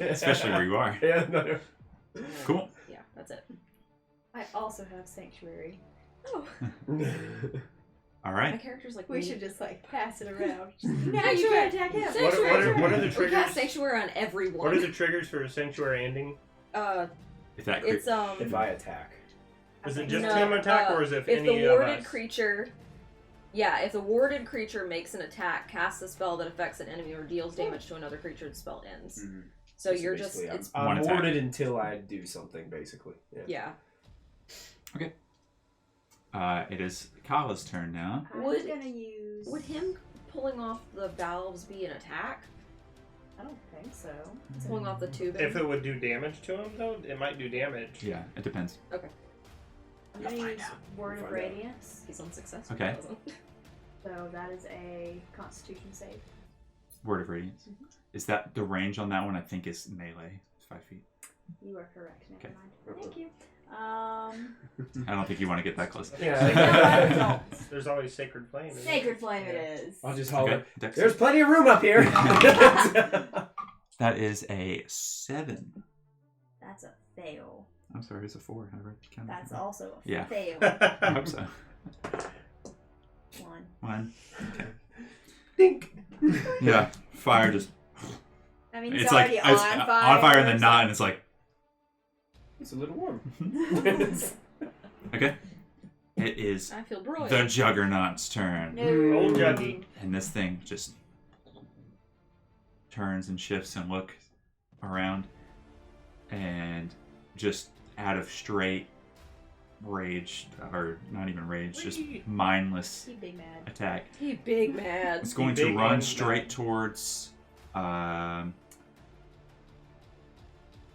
Especially where you are. Yeah, no. Cool. Yeah, that's it. I also have Sanctuary. Oh, All my right. character's like We me. should just like pass it around. Yeah, you Sanctuary can. attack him. What are the We triggers? cast Sanctuary on everyone. What are the triggers for a sanctuary ending? If that It's If I attack. Is it think just no, him attack, or is it if any the of warded us? creature? Yeah, if the warded creature makes an attack, casts a spell that affects an enemy or deals damage to another creature, the spell ends. Mm-hmm. So you're just Basically, it's I'm One attack. warded until I do something, basically. Yeah. yeah. It is Calla's turn now. I'm Would- gonna use. Would him pulling off the valves be an attack? I don't think so. Pulling off the tubing. If it would do damage to him, though, it might do damage. Yeah, it depends. I'm gonna You'll use find out. Word You'll of find out. Radiance. He's unsuccessful. Okay. Doesn't. So that is a Constitution save. Word of Radiance. Is that the range on that one? I think is melee. It's 5 feet. You are correct. Never Okay. mind. Thank you. I don't think you want to get that close. Yeah. There's always Sacred Flame. isn't Sacred Flame it is. I'll just holler. Okay, Dex There's save. plenty of room up here. That is a 7. That's a fail. I'm sorry, it's a 4. I read count. That's also a Yeah. fail. I hope so. 1. Okay. Dink. Yeah, fire just. I mean, he's It's like already it's on on fire and then so- not, and it's like. It's a little warm. Okay. It is I feel brilliant. the Juggernaut's turn. No. Old Juggy. And this thing just turns and shifts and looks around and just out of straight rage, or not even rage, just mindless He big mad. attack. He big mad. It's going Big to run and straight bad. towards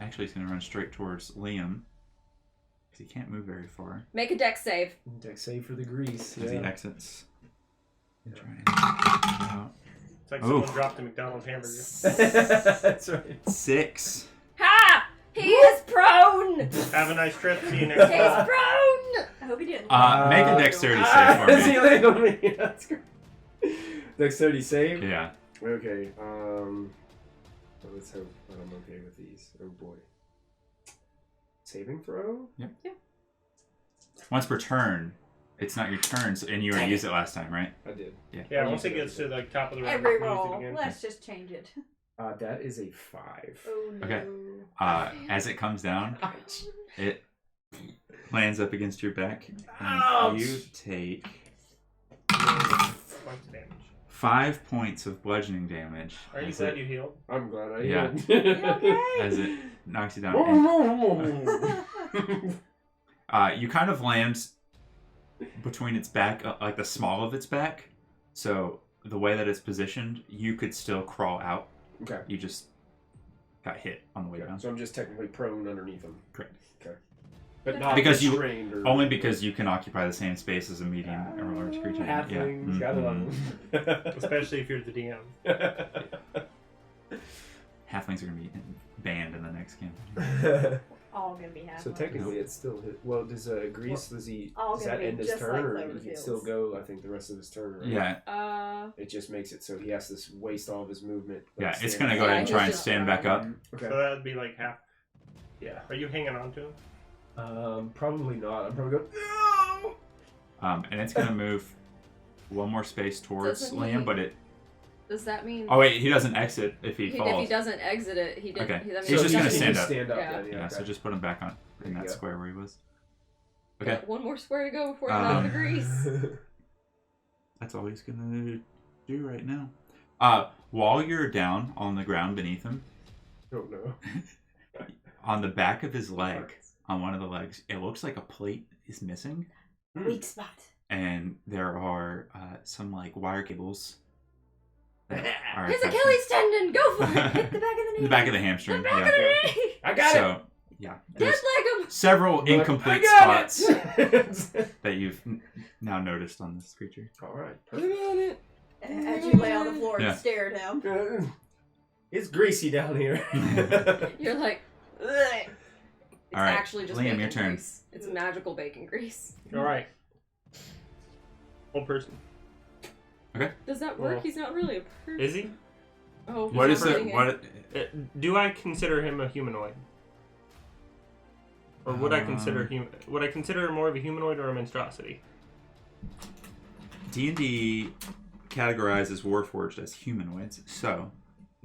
actually it's going to run straight towards Liam because he can't move very far Make a dex save. Dex save for the grease. as he Yeah. exits. Try and get out. It's like Oof. someone dropped a McDonald's hamburger. That's right. 6. Ha! He is prone! Have a nice trip. See you next He's time. prone! I hope he didn't. Make a dexterity save for He me. landed on me. That's great. Dexterity save? Yeah. Okay. Let's hope I'm okay with these. Oh boy. Saving throw? Once per turn, it's not your turn, so, and you already used it last time, right? I did. Yeah, once it gets to like top of the round, Every you can use it roll. again. Let's just change it. That is a 5. Oh no. Okay. As it comes down, it lands up against your back, and Ouch. you take Points of damage. 5 points of bludgeoning damage. Are you as glad it- you healed? I'm glad I Yeah. did. You okay? As it knocks you down. Oh, And, you kind of land between its back, like the small of its back. So the way that it's positioned, you could still crawl out. Okay. You just got hit on the way down. So I'm just technically prone underneath him. Correct. Okay. But not Because you- restrained or Only because you can occupy the same space as a medium or large creature. halflings. Yeah. Gotta Mhm. love them. Especially if you're the DM. Halflings are going to be banned in the next campaign. All gonna be half. So technically, it's still his. Well, does Grease? Does he? All Does gonna that be end his just turn, like or he can Cloverfield's. still go? I think the rest of his turn. Right? Yeah. It just makes it so he has to waste all of his movement. Yeah, like, it's stand going to go up. ahead and Yeah, try he's and just stand back up. Okay. So that would be like half. Yeah. Are you hanging on to him? Probably not. I'm probably going. No. And it's going to move one more space towards Doesn't Liam, he- but it... Does that mean Oh, wait, he doesn't exit if he if falls. he doesn't exit it, he didn't. Okay. That He's means just he gonna doesn't- stand up. Stand up. Yeah. Then, Yeah, so okay. just put him back on There in you that go. square where he was. Okay. Got one more square to go before I'm out of the grease. That's all he's gonna do right now. While you're down on the ground beneath him, Don't know. on the back of his leg, on one of the legs, it looks like a plate is missing, Weak spot. and there are some like wire cables that are His attached Achilles tendon, go for it! Hit the back of the knee. in the back of the hamstring. Back Yeah. of the knee! I got it. So yeah, there's Dead leg him! several I'm like, incomplete I got spots it. that you've now noticed on this creature. All right. I got it! As you lay on the floor Yeah. and stare at him. Perfect. It's greasy down here. You're like, ugh. It's All right, actually just Liam, bacon your turn. grease. It's magical bacon grease. Alright. Old person. Does that work? Well, He's not really a person. Is he? Oh, What he's is not it? doing What? Do I consider him a humanoid? Or would I consider Um, would I consider him more of a humanoid or a monstrosity? D&D categorizes Warforged as humanoids, so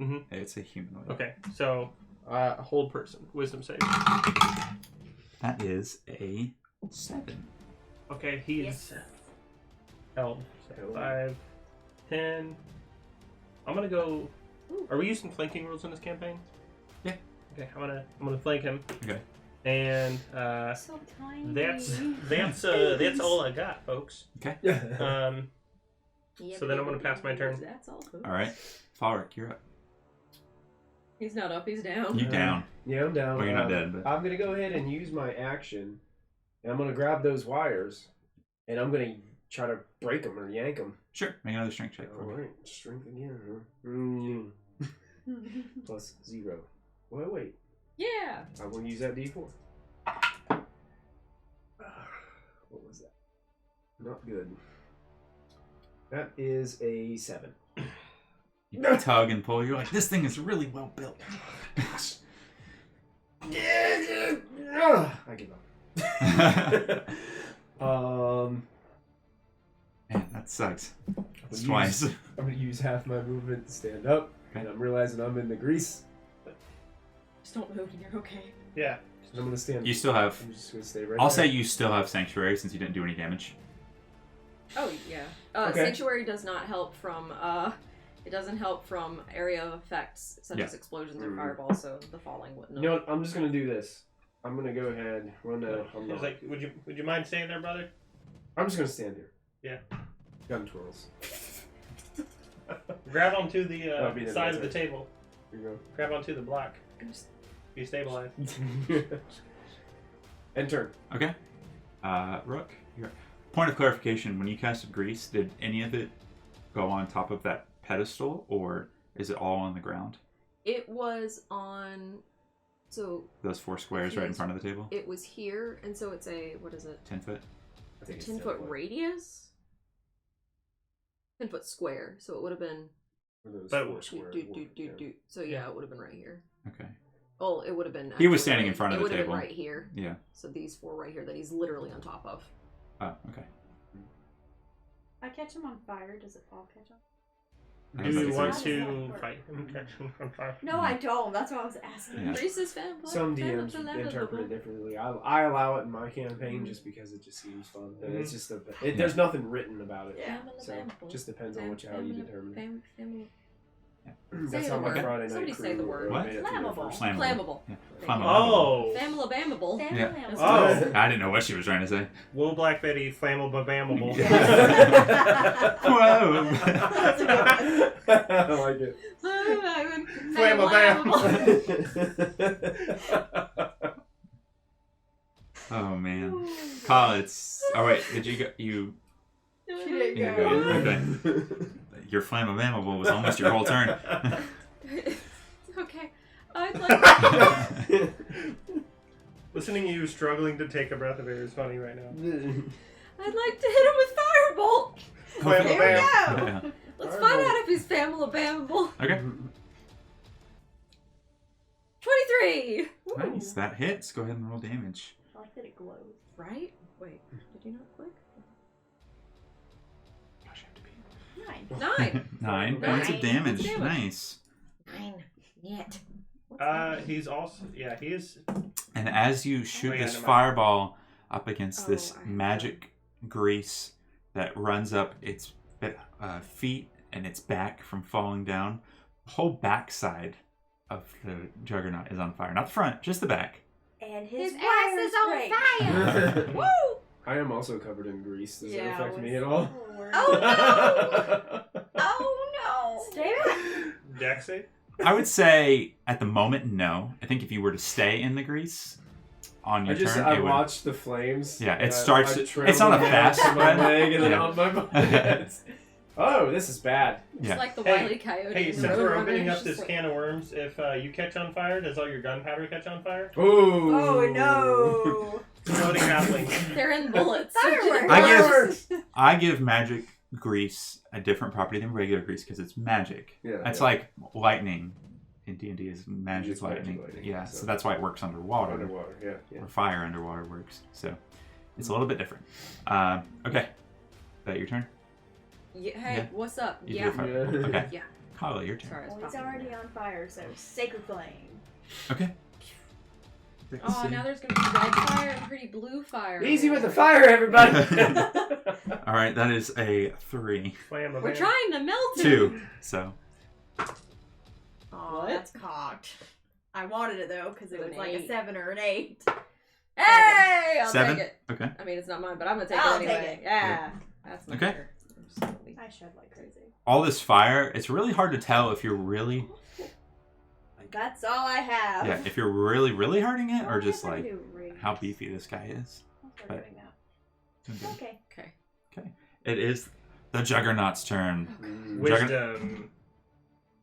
Mhm. it's a humanoid. Okay, so hold person, wisdom save. That is a 7. Okay, he's Yes. held. So Held. 5, 10. I'm gonna go. Are we using flanking rules in this campaign? Yeah. Okay, I'm gonna flank him. Okay. And So tiny. that's all I got, folks. Yeah. So then I'm gonna pass my turn. That's all. All right. Falric, you're up. He's not up, he's down. You down. Yeah, I'm down. Well, you're not dead, but... I'm gonna go ahead and use my action, and I'm gonna grab those wires, and I'm gonna try to break them or yank them. Sure, make another strength check All for me. right, strength again. Huh? Plus 0. Well, wait. Yeah. I will use that D4. What was that? Not good. That is a 7. You tug and pull. You're like, this thing is really well built. I give up. Man, that sucks. It's I'm twice. gonna use half my movement to stand up, Okay. and I'm realizing I'm in the grease. Just don't move and you're okay. Yeah. So I'm gonna stand. You still have. I'm just gonna stay right. I'll there. say you still have Sanctuary since you didn't do any damage. Oh yeah. Okay. Sanctuary does not help from it doesn't help from area of effects such as explosions or fireballs, so the falling wouldn't. You know what? I'm just gonna do this. I'm gonna go ahead. Well, no, I'm It's not. like, would you mind staying there, brother? I'm just gonna stand here. Yeah. Gun twirls. Grab onto the That'll be the side of next the table. Here Grab onto the block. Be stabilized. you go. And turn. Okay. Rook, point of clarification, when you casted Grease, did any of it go on top of that pedestal, or is it all on the ground? It was on. So Those 4 squares right in front of the table? it was here, and so it's a what is it? 10 foot? I think it's 10-foot radius. 10-foot square, so it would have been. But- So yeah, it would have been right here. Okay. Oh, it would have been. He was actually standing in right- front of it the would have table. been right here. Yeah. So these 4 right here that he's literally on top of. Oh, okay. I catch him on fire. Does it all catch on? Do you want How does to that work? fight him? Catch him on fire? No, I don't. That's what I was asking. Yeah. Reese's fan. Some DMs interpret it differently. I allow it in my campaign just because it just seems fun. And it's just there's nothing written about it. Yeah. So it just depends on how you determine it. Say That's the how my word. Friday night Somebody crew say the word. What? made it through their Flammable. first- Flammable. Yeah. Oh. Flammable. Yeah. Oh. I didn't know what she was trying to say. Will Black Betty flammable bammable? Whoa! I like it. Oh man. Calla, it's. Oh wait, did you go? You. She didn't You go. Okay. Your flammable was almost your whole turn. Okay. I'd like. Listening to you struggling to take a breath of air is funny right now. I'd like to hit him with firebolt. Flammable There we bam. go. Yeah. Let's find out if he's flammable. Okay. 23. Nice. That hits. Go ahead and roll damage. I like that it glows. Right? Wait. Did you not click? Gosh, I have to be. 9. 9 Nine. points of damage. Damage. Nice. 9. Yet. He's also he is. And as you shoot yeah, this never mind. fireball up against Oh, this I have magic grease that runs up its feet and its back from falling down, the whole backside of the juggernaut is on fire. Not the front, just the back. And his ass is on break. fire. Woo! I am also covered in grease. Does Yeah, that affect it me was- at all? Oh no! Oh no! Stay back. Dex save? I would say at the moment, no. I think if you were to stay in the grease on your turn, I it would. watched the flames. Yeah, it and starts- I it's not a trembled fast to my spread. leg and then Yeah. on my body. Oh, this is bad. It's Yeah. like the Hey, Wile E. Coyote. Hey, in the since we're Roadrunner, opening it's up just this like- can of worms, if you catch on fire, does all your gunpowder catch on fire? Ooh. Oh no. Exploding halfling. They're in bullets. Fireworks. I give magic grease a different property than regular grease because it's magic. Yeah, It's yeah. like lightning in D&D is magic It's magic lightning. lightning, Yeah, so- so that's why it works underwater. Underwater, yeah. Or fire underwater works. So it's a little bit different. Okay. Is that your turn? Yeah, hey, Yeah. what's up? You Yeah. did fire. Yeah. Okay. Yeah. Calla, your turn. Sorry, it's Well, he's popping. already on fire, so sacred flame. Okay. Let's Oh, see. now there's gonna be red fire and pretty blue fire. Easy with the fire, everybody. All right, that is a 3. Flammable. We're trying to melt it. 2. So Oh, What? that's cocked. I wanted it though because it was An like a 8. 7 or an 8. Hey, I'll 7. take it. Okay. I mean, it's not mine, but I'm gonna take I'll it take anyway. it. Yeah. That's my Okay. fire. I'm slowly- I shed like crazy. All this fire, it's really hard to tell if you're really That's all I have. yeah, if you're really really hurting it or Oh, just I never like do rings. how beefy this guy is. I'll start but- doing that. It's okay. Okay. Okay. Okay. It is the Juggernaut's turn Wisdom.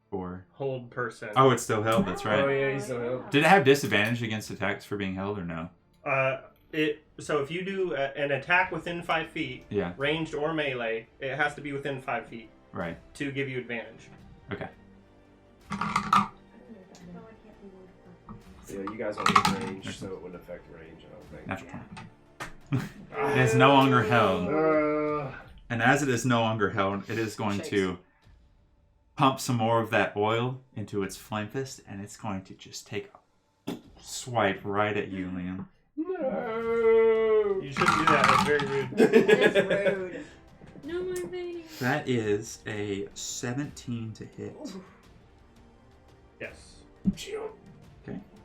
for or? hold person. Oh, it's still held. That's right. Oh yeah, he's still held. Did it have disadvantage against attacks for being held or no? So if you do an attack within 5 feet, Yeah. ranged or melee, it has to be within 5 feet Right. to give you advantage. Okay. Yeah, you guys don't get range, so it wouldn't affect range, I don't think. Natural 20. It is no longer held. Uh, And as it is no longer held, it is going to pump some more of that oil into its flame fist, and it's going to just take a swipe right at you, Liam. no. You shouldn't do that. That's very rude. That's rude. No, my vein. That is a 17 to hit. Yes.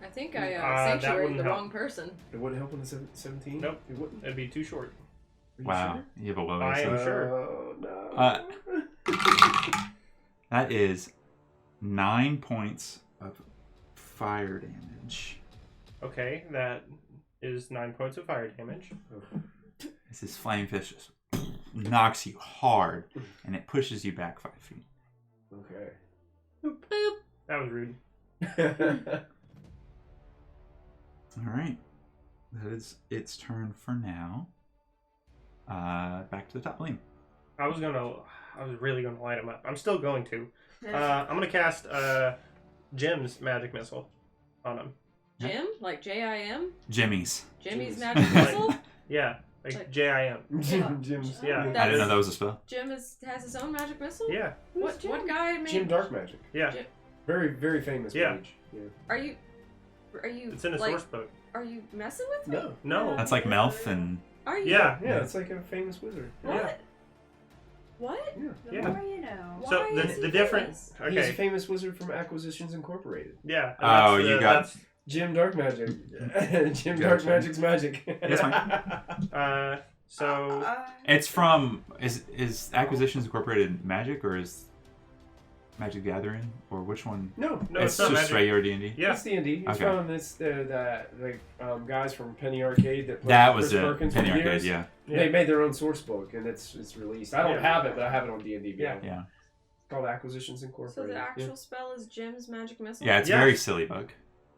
I think I that sanctuaried wouldn't the help. wrong person. It wouldn't help on the 17? Nope. It wouldn't? It'd be too short. Are you Wow, sure? you have a low I AC. am sure. Oh, no. That is 9 points of fire damage. Okay, that is 9 points of fire damage. As this flame fist just knocks you hard, and it pushes you back 5 feet. Okay. Boop. That was rude. All right, that is its turn for now. Back to the top, Liam. I was really gonna light him up. I'm still going to. I'm gonna cast Jim's magic missile on him. Jim? Like J-I-M? Jimmy's. Jimmy's Jeez. magic missile? Yeah, like Like- J-I-M. Jim's. Yeah. I didn't know that was a spell. Jim has his own magic missile? Yeah, What guy made... Jim Dark Magic. yeah. Jim- Very, very famous Yeah. mage. Yeah. Are you It's in a like, source book. are you messing with me? No. No. That's like Melf and Are you? Yeah. Yeah, it's like a famous wizard. What? Yeah. What? Yeah. The Yeah. more you know. Why So is he the difference. famous? He's a Okay. famous wizard from Acquisitions Incorporated. Yeah. and Oh, that's, you got- that's- Jim Dark Magic. Jim Gotcha. Dark Magic's magic. That's fine. So it's from is Acquisitions Incorporated Magic or is Magic the Gathering or which one? No, no, it's it's not just magic. regular D&D. Yeah. it's D&D. It's Okay. from the guys from Penny Arcade that played That Chris was it. Perkins Penny for Arcade, years. yeah. They made their own source book and it's released. I don't Yeah. have it, but I have it on D&D. Yeah. Yeah. It's called Acquisitions So Incorporated. the actual Yeah. spell is Jim's magic missile? Yeah, it's a Yes. very silly book.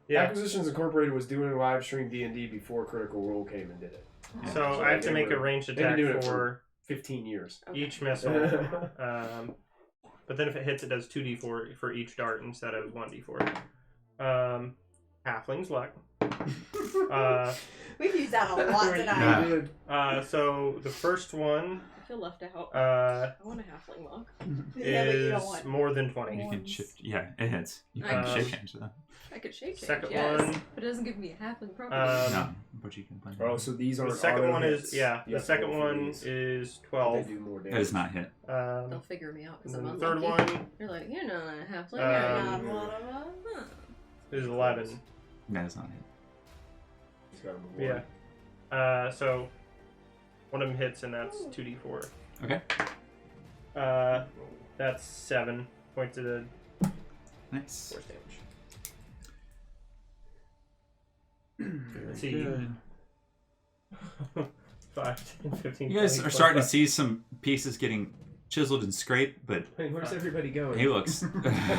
Yeah. Acquisitions Incorporated was doing live stream D&D before Critical Role came and did it. So I have to they make a were- ranged they've been attack doing it for 15 years. Okay. each missile. But then if it hits, it does 2d4 for each dart instead of 1d4. Halfling's luck. We've used that a lot tonight. Yeah. So the first one I feel left out. uh, I want a halfling luck. Yeah, but you don't is want. more than 20. You can shift. Yeah, it hits. You Um, can shape change though. I could shape change, Second yes. one. But it doesn't give me a halfling property. No, but you can play. Oh, so these are The second auto one hits. is The You have to second roll for one these. is They 12. do more It damage. does not hit. They'll figure me out because I'm And the unlucky. third one You're like, you're not a halfling. Um, You're not one of us. Huh. is 11. That does not hit. It's got a more. Yeah. So one of them hits, and that's 2d4. Okay. That's 7 points of the Nice. force damage. Very Let's see. good. 5, 10, 15, You guys 20, are starting to 25. see some pieces getting chiseled and scraped, but Hey, where's everybody going? he looks. It's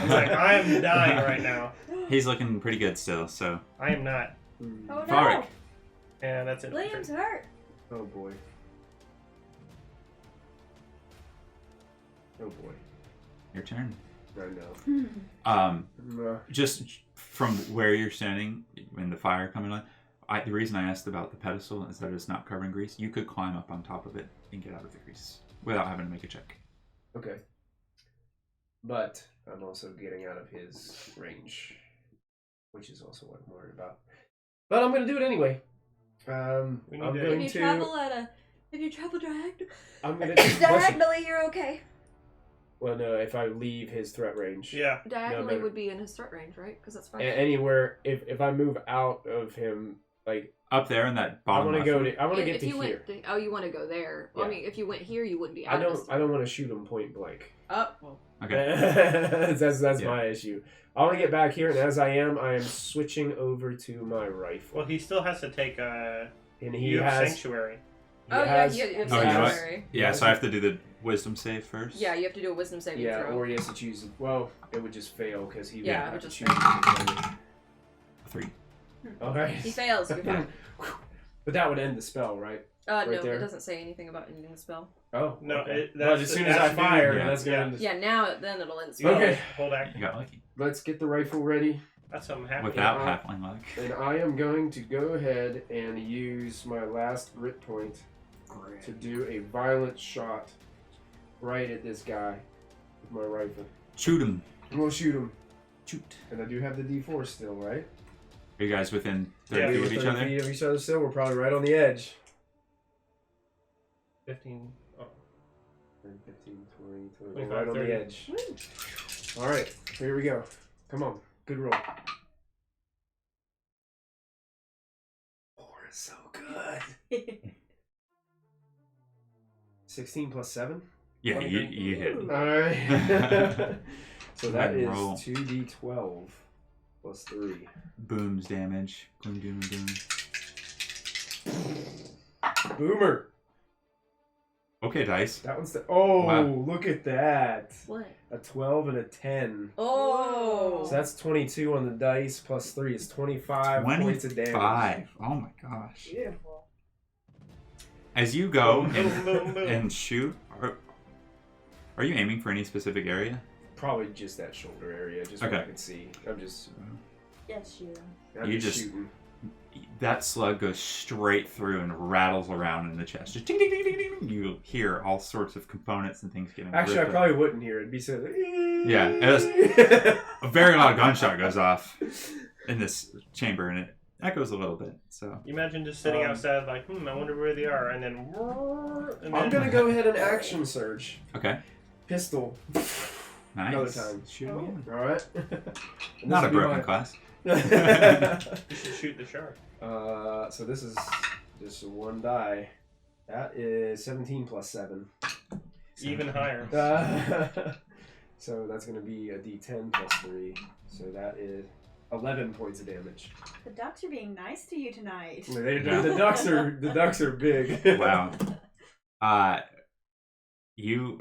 like, I am dying right now. He's looking pretty good still. So I am not. Oh no! Varric. And that's it. Liam's hurt. Oh boy. Oh boy. your turn. I know. Uh, Just from where you're standing and the fire coming on, the reason I asked about the pedestal is that it's not covered in grease. You could climb up on top of it and get out of the grease without having to make a check. Okay. But I'm also getting out of his range, which is also what I'm worried about. But I'm going to do it anyway. I'm We need going to- If you to. travel if you travel diagonally. I'm going to. Diagonally, you're okay. Well, no, if I leave his threat range. Yeah. Diagonally better. would be in his threat range, right? Because that's fine. Anywhere, if I move out of him, like Up there in that I bottom want to left. go to. I want to get if to you here. went, you want to go there. Well, I Yeah. mean, if you went here, you wouldn't be. I out don't. this I don't want to shoot him point blank. Up. Well, Okay. that's Yeah. my issue. I want to get back here, and as I am switching over to my rifle. Well, he still has to take a. And he You have has. sanctuary. He oh has- yeah, you have Oh, you know what? sanctuary. Yeah, so I have to do the wisdom save first? Yeah, you have to do a wisdom saving Yeah, throw. or he has to choose. Well, it would just fail because he would Yeah, it have would to just choose. fail. 3. Okay. He fails. You're fine. But that would end the spell, right? No, Right there. it doesn't say anything about ending the spell. Oh, No, okay. that's as soon as I that's fire, yeah. that's gonna. Yeah, now then it'll end the You spell. Okay. Hold action. You got lucky. Let's get the rifle ready, That's something happy. Without Yeah. halfling luck. and I am going to go ahead and use my last grit point to do a violent shot right at this guy with my rifle. Shoot him. I'm gonna shoot him, Shoot. and I do have the D4 still, right? Are you guys within 30 Yeah, feet We're of each 30 other? feet of each other still. We're probably right on the edge. 15. Oh. 15, 20, 20. 25, Right on 30. the edge. All right, here we go. Come on, good roll. 4 is so good. 16 plus 7. Yeah, you hit. All right. So that Good is roll. 2d12 plus 3. Booms damage. Boom, doom, boom. Boomer. Okay, dice. That one's the. Oh, Wow. look at that. What? A 12 and a 10. Oh! So that's 22 on the dice plus 3 is 25 points of damage. 25. Oh my gosh. Beautiful. As you go Boom, boom, boom, boom. and shoot, are you aiming for any specific area? Probably just that shoulder area, just what Okay. I can see. I'm just Yes, you. shooting. That slug goes straight through and rattles around in the chest. Just ding, ding, ding, ding, ding. You hear all sorts of components and things getting Actually, I ripped up. probably wouldn't hear it. It'd be so. Yeah, it a very loud gunshot goes off in this chamber, and it echoes a little bit. So You imagine just sitting outside, like, I wonder where they are, and then. I'm gonna go ahead and action surge. okay, Pistol. nice. Another time. Shoot him again. All right. Not a broken class. You should shoot the shark. So this is just one die. That is 17 plus 7. Even higher. So that's going to be a D10 plus 3. So that is 11 points of damage. The ducks are being nice to you tonight. The ducks are big. Wow. You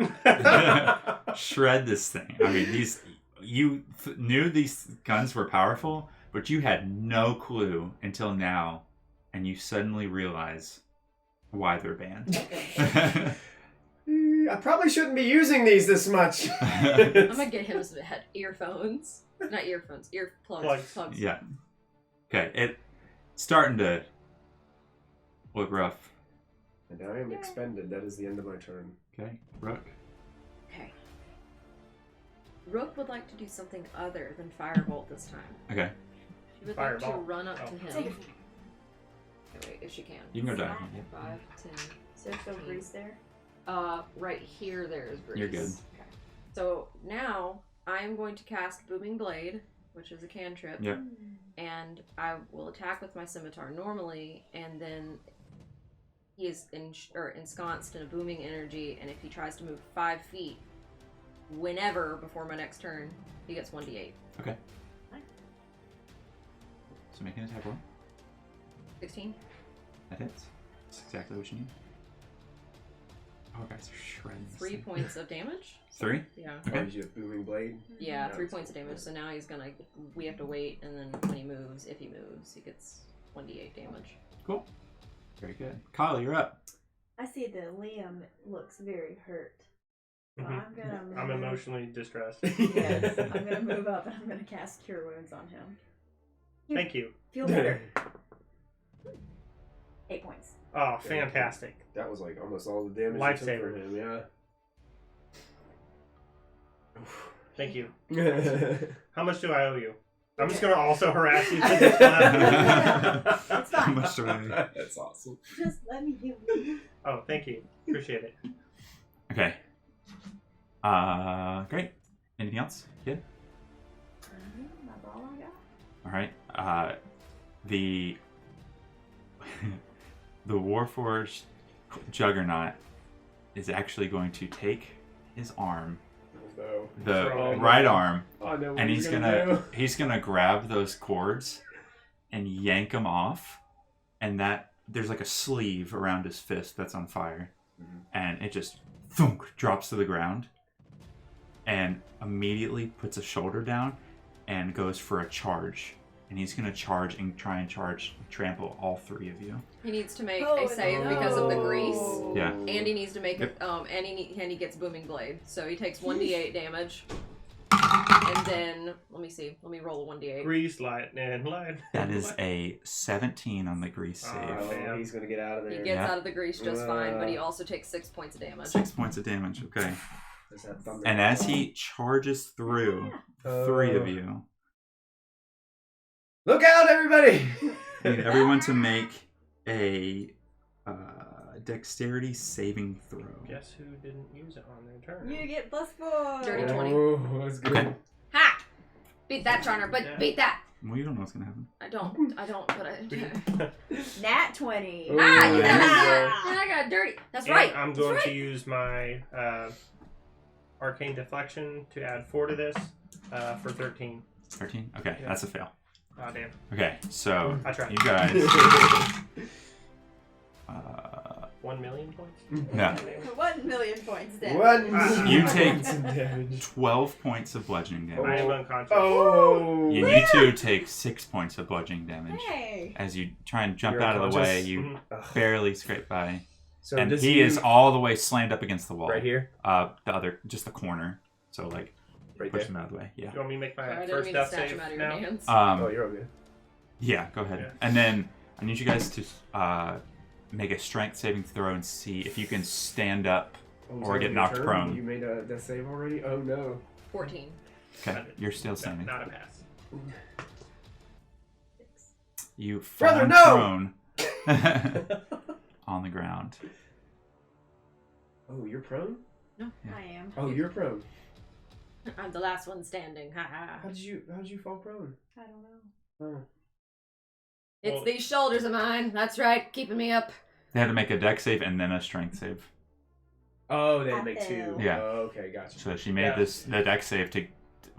shred this thing. I mean, you knew these guns were powerful, but you had no clue until now, and you suddenly realize why they're banned. I probably shouldn't be using these this much. I'm gonna get him some earphones. Not earphones, earplugs. Plugs. Yeah. Okay, it's starting to look rough. And I am expended. That is the end of my turn. Okay, Rook. Okay. Rook would like to do something other than firebolt this time. Okay, She would like to Fireball. run up to Take him. it. Oh, wait, if she can. you can go down. 5, 10. So there's still grease there. Right here, there is grease. You're good. Okay. So now I am going to cast Booming Blade, which is a cantrip. Yep. And I will attack with my scimitar normally, and then he is ensconced in a booming energy, and if he tries to move 5 feet, whenever before my next turn, he gets 1d8. Okay. So make an attack roll. 16? That hits. That's exactly what you need. Oh, guys are shredding. this 3 thing. points of damage? 3? Yeah. Okay. Oh, you have booming blade. Yeah, Yeah, 3 that's points of damage. So now he's gonna. We have to wait, and then when he moves, if he moves, he gets 1d8 damage. Cool. Very good. Kyle, you're up. I see that Liam looks very hurt. So Mhm. I'm gonna move. I'm emotionally distressed. Yes, I'm gonna move up and I'm gonna cast Cure Wounds on him. Thank you. Feel better. 8 points. Oh, fantastic. That was like almost all the damage I took Lifesaver. for him. Yeah. Thank you. Yeah. How much do I owe you? I'm just going to also harass you for this one. It's fine. Much to worry. That's awesome. Just let me heal you. Oh, thank you. Appreciate it. Okay. Great. Anything else? Good. That's all I got. All right. The the Warforged Juggernaut is actually going to take his arm, No. the Oh, right arm, I know what and he's do. he's gonna grab those cords and yank them off, and that there's like a sleeve around his fist that's on fire, and it just thunk, drops to the ground, and immediately puts a shoulder down and goes for a charge. And he's going to charge and try and trample all 3 of you. He needs to make a save because of the grease. Yeah. And he needs to make and he gets booming blade. So he takes 1d8 damage. And then let me roll a 1d8. Grease, lightning. That is a 17 on the grease save. Oh, he's gonna get out of there. He gets out of the grease just fine, but he also takes 6 points of damage. 6 points of damage, okay. There's that thunder. And as he charges through 3 of you, look out, everybody! I need everyone to make a dexterity saving throw. Guess who didn't use it on their turn? You get +4. Dirty 20. Oh, that's good. Okay. Ha! Beat that, Charner, but beat that! Well, you don't know what's going to happen. I don't, but I... Nat 20. Ooh, Ah, you there got you that! And I got dirty. That's And right. I'm going to use my arcane deflection to add 4 to this for 13. 13? Okay, Yeah. that's a fail. Oh, damn. Okay, so I tried. you guys... 1 million points? No. 1 million points then. You take damage. 12 points of bludgeoning I damage. am unconscious. Oh. And you 2 take 6 points of bludgeoning damage. Hey. As you try and jump You're out of the way, unconscious? you Ugh. barely scrape by. So And does he is all the way slammed up against the wall. right here, Just the corner. So, like, right push there. him out of the way. Yeah. Do you want me to make Sorry, I my didn't first mean to death snatch save him out of your now? hands. Oh, you're all good. Yeah, go ahead. Yeah. And then I need you guys to make a strength saving throw and see if you can stand up. Oh, was Or that get your knocked turn? prone. You made a death save already? Oh no. 14. Okay, you're still standing. Not a pass. You fall Brother, no! prone on the ground. Oh, you're prone? I am. Oh, you're prone. I'm the last one standing. Ha ha. How did you fall prone? I don't know. Oh. It's Well- these shoulders of mine. That's right, keeping me up. They had to make a dex save and then a strength save. Oh, they I make 2. failed. Yeah. Oh, okay, gotcha. So she made the dex save to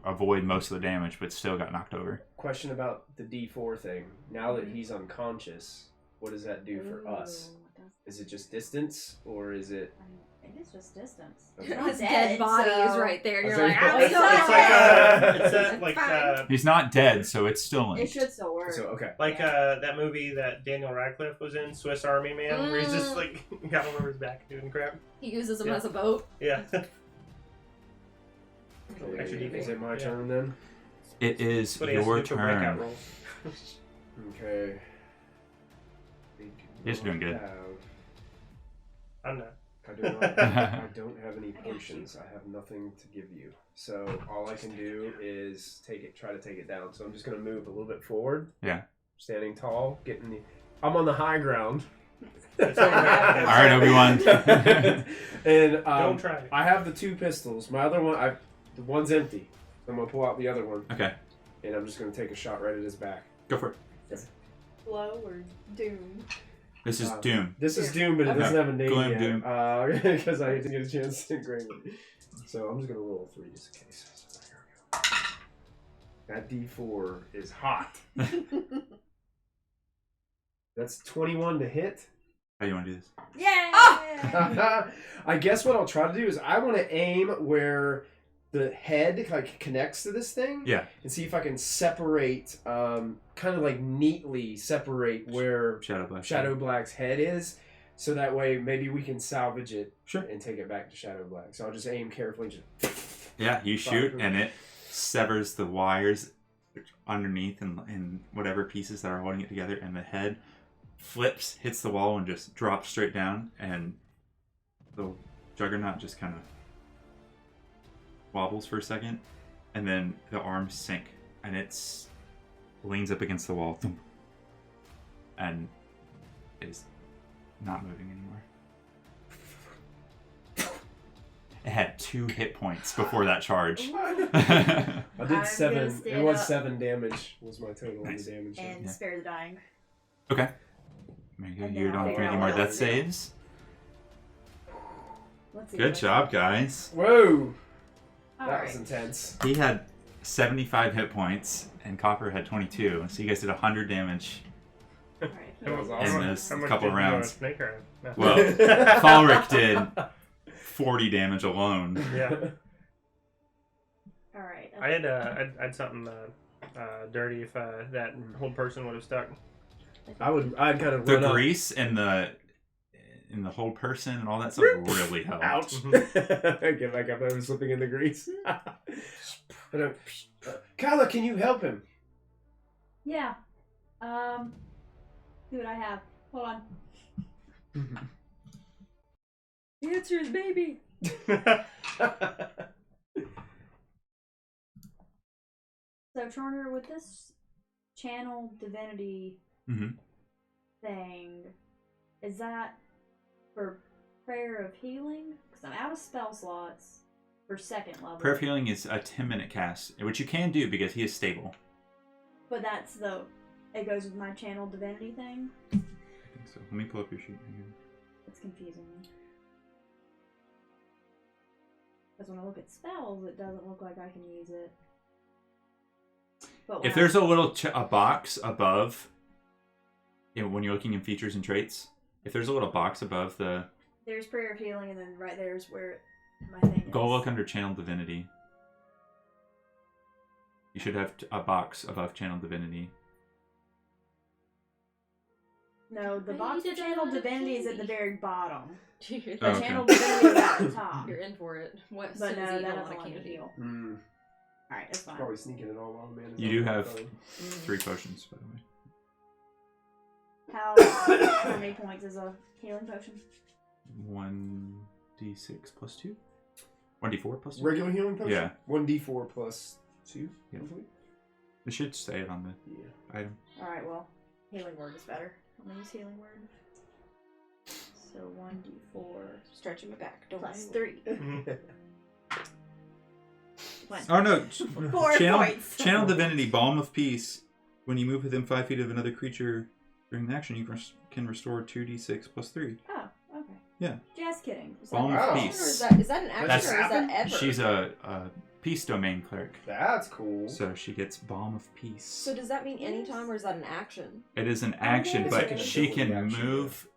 avoid most of the damage, but still got knocked over. Question about the D4 thing. Now that he's unconscious, what does that do for us? Is it just distance, or is it? I think it's just distance. Okay. You're not His dead, dead body so- is right there, and you're I was like, like, "Ah, it's still like- alive." It's like Fine. He's not dead, so it's still linked. It should still work. So okay. Like that movie that Daniel Radcliffe was in, Swiss Army Man, where he's just like got him over his back doing crap. He uses them Yeah. as a boat. Yeah. Okay, is it my Yeah. turn then? It is But he has to your do for breakout turn. rolls. Okay. You're doing good. I'm not. I don't have any potions. I have nothing to give you. So all I can do is try to take it down. So I'm just gonna move a little bit forward. Yeah. Standing tall, I'm on the high ground. That's all right. All right, Obi-Wan. And Don't try it. I have the 2 pistols. My other one, the one's empty. I'm gonna pull out the other one, Okay, and I'm just gonna take a shot right at his back. go for it. Blow or doom. This is Doom. This is Doom, but it doesn't have a name Gloom yet. Doom. Because I didn't get a chance to grade it. So I'm just gonna roll 3 just in case. So here we go. That D4 is hot. That's 21 to hit. How do you want to do this? Yeah. I guess what I'll try to do is I want to aim where the head like connects to this thing. Yeah. And see if I can separate, kind of like neatly separate where Shadow Black's head is, so that way maybe we can salvage it Sure. and take it back to Shadow Black. So I'll just aim carefully. Just Yeah, you shoot and it severs the wires underneath and whatever pieces that are holding it together, and the head flips, hits the wall, and just drops straight down, and the Juggernaut just kind of wobbles for a second, and then the arms sink, and it's leans up against the wall, thump, and is not moving anymore. It had 2 hit points before that charge. I did I'm 7. gonna It stand was up. 7 damage was my total Nice. in the damage. And Yeah. spare the dying. Okay. There you go. And You then don't I'll have to make any figure more out death what to do. saves. Let's see. Good job, guys. Whoa! All That right. was intense. He had 75 hit points, and Copper had 22. So you guys did 100 damage. All right. That was In awesome. those How much couple did rounds. Snake Eye have? Well, Falric did 40 damage alone. Yeah. All right. I had something dirty if that whole person would have stuck. I'd kind of The run grease and the whole person and all that stuff really helped. Ouch! Get back up. I was slipping in the grease. Calla, can you help him? Yeah. See what I have. Hold on. The answer is maybe. So, Charner, with this channel divinity thing, is that for prayer of healing? Because I'm out of spell slots for second level. Prayer of healing is a 10-minute cast, which you can do because he is stable. But that's it goes with my channel divinity thing? I think so. Let me pull up your sheet again. It's confusing me. Because when I look at spells, it doesn't look like I can use it. But If there's a little a box above, when you're looking in features and traits, if there's a little box above the... There's prayer of healing, and then right there's where my thing is. Go look under channel divinity. You should have a box above channel divinity. No, the box for channel divinity is at the very bottom. The okay. channel divinity is at the top. You're in for it. What? But no, that don't doesn't want let me heal. Alright, that's fine. Probably sneaking it all on, man. You do have 3 potions, by the way. How many points is a healing potion? 1d6 plus 2? 1d4 plus 2? Regular healing potion? Yeah. 1d4 plus 2? Yeah. Hopefully? It should say it on the item. Alright, well, healing word is better. I'm gonna use healing word. So 1d4 Stretching my back. Don't plus worry. 3. Oh no! 4 points. Channel divinity, balm of peace. When you move within 5 feet of another creature during the action, you can restore 2d6 plus 3. Oh, okay. Yeah. Just kidding. Is Balm that of an peace. action Is that an action That's- or is that ever? She's a peace domain cleric, That's cool. so she gets balm of peace. So does that mean anytime or is that an action? It is an action, It's but like an she can ability action, move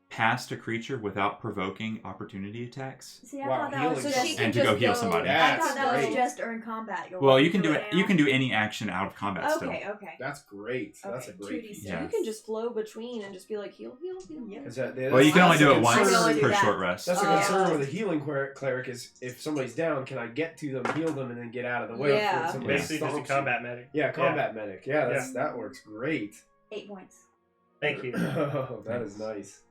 past a creature without provoking opportunity attacks. See, I Wow, thought that was healing So just. she can And to go just heal somebody. I That's thought that was great. just during combat. You'll Well, run you can through do it it. now? You can do any action out of combat still. Okay, okay. That's great. That's a Okay, great 2d6. piece. Yeah. You can just flow between and just be like heal, heal, heal. Yep. Well, you can only do it I once can only do per that. short rest. That's a Oh. concern with a healing cleric is if somebody's down, can I get to them, heal them, and then get out of the way? Yeah. before somebody Basically, just a stomps you? combat medic. Yeah, combat medic. Yeah, Yeah. that works great. 8 points. Thank you. Oh, that is nice.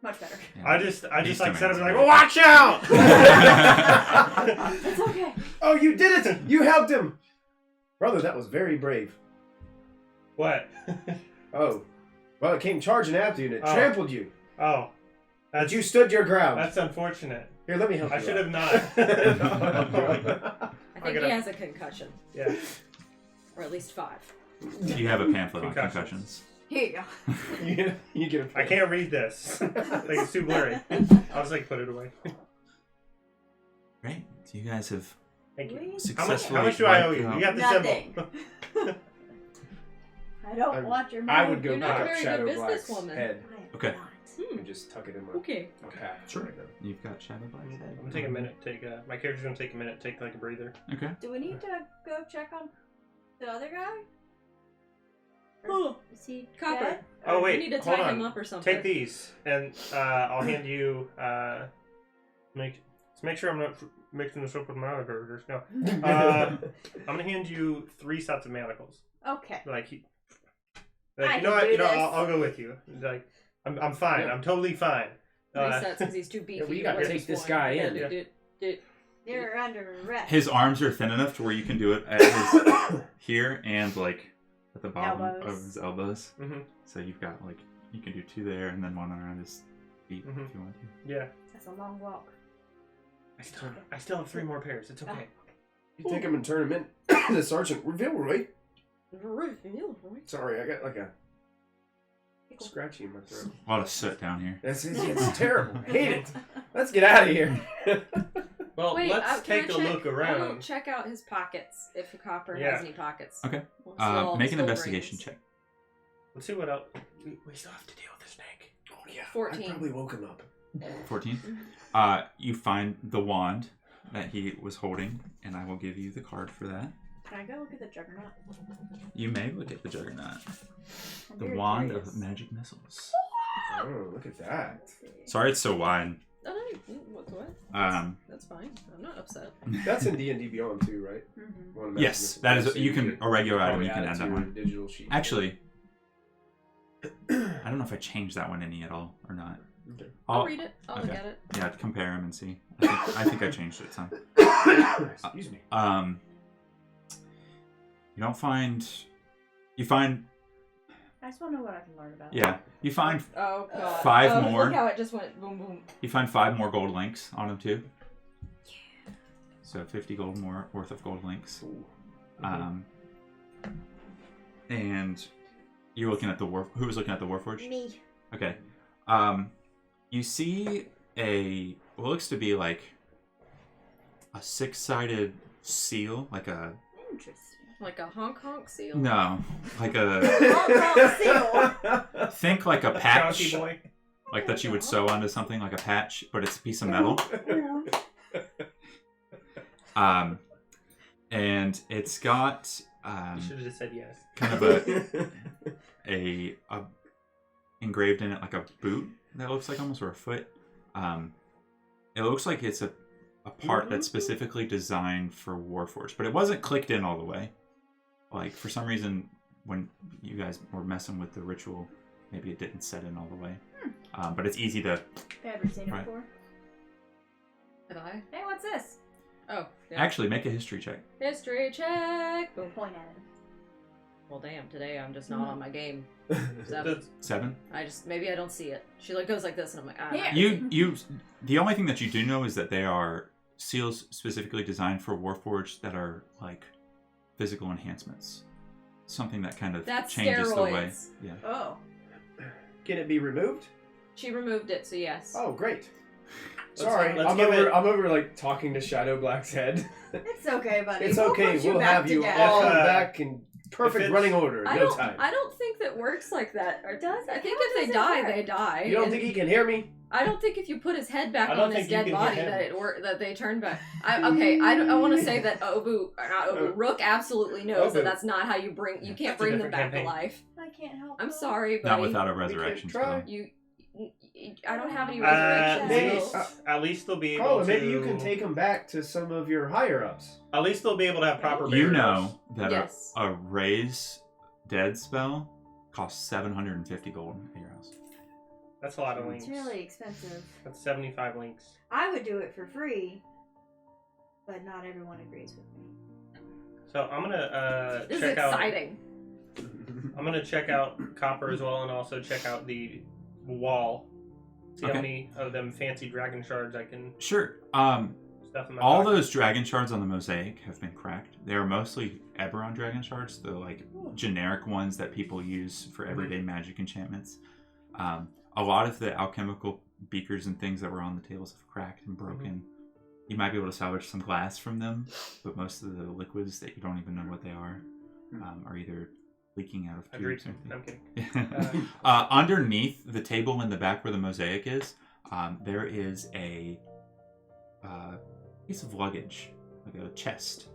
Much better. Yeah. I just These like said, I was like, domains are watch out! It's okay. Oh, you did it! You helped him! Brother, that was very brave. What? Oh. Well, it came charging after you and it Oh. trampled you. Oh, But you stood your ground. that's unfortunate. Here, let me help you. I should have not. I think he has a concussion. Yeah. Or at least 5. You have a pamphlet on Concussions. concussions. Here you go. you get a I can't read this. Like it's too blurry. I was like, put it away. Great. So you guys have Thank you. How much, successfully. how much do I owe wiped you? out- You got the Nothing. symbol. I don't I'm- want your money. I would go You're pick not up very Shadow good Black's businesswoman. head I am Okay. not. and just tuck it in my Okay. pack. Sure. Right now. You've got Shadow Black's head. I'm gonna take a minute. My character's gonna take a minute. Take like a breather. Okay. Do we need to go check on the other guy? Oh, Is he Copper. dead? Oh We wait, need to hold tie on. him up or something. Take these, and I'll hand you. Make sure I'm not mixing this up with my other characters. No, I'm gonna hand you 3 sets of manacles. Okay. Like I you know can what? do You know, this. I'll go with you. Like I'm fine. Yeah. I'm totally fine. 3 sets because he's too beefy. Yeah, well, you to gotta wear take just this one. guy Yeah, in. You're under arrest. His arms are thin enough to where you can do it at his here and like at the bottom Elbows. of his elbows. Mhm. So you've got like you can do 2 there and then 1 around his feet Mhm. if you want to. Yeah. That's a long walk. I still have 3 more pairs. It's okay. You take him and turn him in. The sergeant, Revelry. Sorry, I got like a scratchy in my throat. A lot of soot down here. It's terrible. I hate it. Let's get out of here. Well, Wait, let's can I take a check- look I will around. check out his pockets if Copper Yeah. has any pockets. Okay. We'll steal all Make his an gold investigation rings. check. Let's see what else. We still have to deal with the snake. Oh yeah. 14. I probably woke him up. 14. You find the wand that he was holding, and I will give you the card for that. Can I go look at the Juggernaut? You may look at the Juggernaut. I'm The very wand curious. of magic missiles. Oh, look at that. Let's see. Sorry it's so wide. Oh, no, what? That's fine. I'm not upset. That's in D&D Beyond too, right? Mhm. One of Yes, Maximus- that is. so You can a regular item. probably You can it add to that your one. digital sheet. Actually, I don't know if I changed that one any at all or not. Okay. I'll read it. I'll look okay. at it. Yeah, compare them and see. I think I changed it some. Excuse me. You don't find. You find. I just want to know what I can learn about it. Yeah, you find. Oh god. 5 more. Look how it just went boom boom. You find 5 more gold links on them too. Yeah. So 50 gold more worth of gold links. Ooh. And you're looking at the Who was looking at the Warforged? Me. Okay. You see what looks to be like a 6-sided seal, like a Interesting. Like a honk honk seal. no, like a Seal. think like a patch, Chunky boy. like that you would sew onto something like a patch, but it's a piece of metal. And it's got You should have just said yes. kind of a engraved in it like a boot that looks like almost or a foot. It looks like it's a part that's specifically designed for Warforged, but it wasn't clicked in all the way. Like for some reason, when you guys were messing with the ritual, maybe it didn't set in all the way. But it's easy to. Have you ever seen it Right. before? Did I? Hey, what's this? Oh. Yeah. Actually, make a history check. History check. Go point at it. Well, damn. Today I'm just not on my game. That's- 7. Maybe I don't see it. She goes like this, and I'm like, ah. Here. The only thing that you do know is that they are seals specifically designed for Warforged that are like physical enhancements. Something that kind of That's changes the way. steroids. Yeah. Oh. Can it be removed? She removed it, so yes. Oh, great. Let's- Sorry, let's I'm give over. it- I'm over like talking to Shadow Black's head. It's okay, buddy. It's okay. Put you We'll back have you together. all If, back in perfect it's- running order. I No don't. time. I don't think that works like that. Or Does it? I think How if they does it die, work? they die. You don't And think he can hear me? I don't think if you put his head back I don't on his think you dead can body hit him. that they turn back. I want to say that Rook absolutely knows that Obu. that's not how you bring. You can't That's a bring them different back campaign. to life. I can't help I'm it. sorry, but Not without a resurrection try. spell. you. I don't have any At resurrection maybe- spells. at least they'll be able Carla, to. maybe you can take him back to some of your higher ups. At least they'll be able to have proper. You burials. know that Yes. a raise dead spell costs 750 gold at your house. That's a lot of links. It's really expensive. That's 75 links. I would do it for free, but not everyone agrees with me. So I'm gonna This is check out. exciting. I'm gonna check out copper as well, and also check out the wall. See Okay. how many of them fancy dragon shards I can Sure. stuff in my All pocket. those dragon shards on the mosaic have been cracked. They are mostly Eberron dragon shards, the like generic ones that people use for everyday magic enchantments. A lot of the alchemical beakers and things that were on the tables have cracked and broken. You might be able to salvage some glass from them, but most of the liquids that you don't even know what they are either leaking out of I drink tubes or them. anything. I'm kidding. Underneath the table in the back where the mosaic is, there is a piece of luggage, like a chest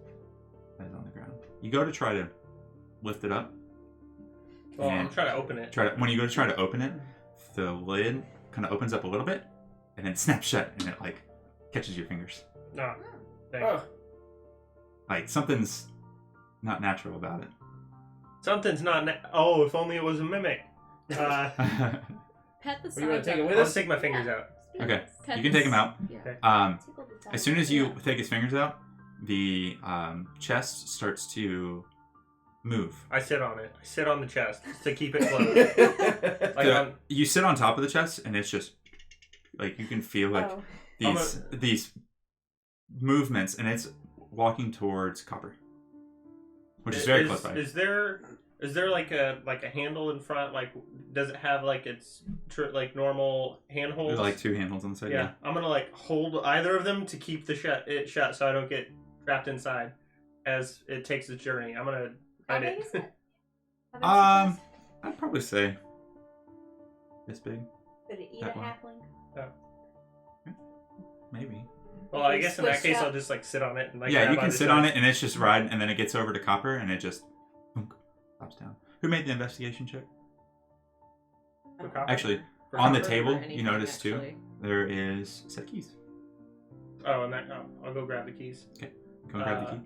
that is on the ground. You go to try to lift it up. Well, I'm and trying to open it. when you go to try to open it, the lid kind of opens up a little bit and then snaps shut, and it like catches your fingers. No. Thanks. Oh, Like something's not natural about it. Something's not. Oh, if only it was a mimic. Pet the you side. wanna take it with I'll us? take my fingers out. Okay, Pet you can the take him out. Yeah. As soon as you take his fingers out, the chest starts to move. I sit on it. I sit on the chest to keep it closed. Like You sit on top of the chest, and it's just like you can feel like Oh. these movements, and it's walking towards copper, which is very close by. Is there like a handle in front? Like, does it have like its like normal handholds? There's like 2 handles on the side. Yeah, I'm gonna like hold either of them to keep the it shut, so I don't get trapped inside as it takes its journey. I'm gonna How hide big it. is it? How big is the I'd probably say this big. chest? Could it eat a that one. halfling? maybe. Well, I guess in that case, Squish I'll just like sit on it and like. Yeah, grab you can onto sit the on side. it, and it's just riding, and then it gets over to Copper, and it just drops down. Who made the investigation check? For copper? Actually, For on the copper? table, anything, you notice actually. too, there is a set of keys. Oh, and that. Oh, I'll go grab the keys. Go and grab the key.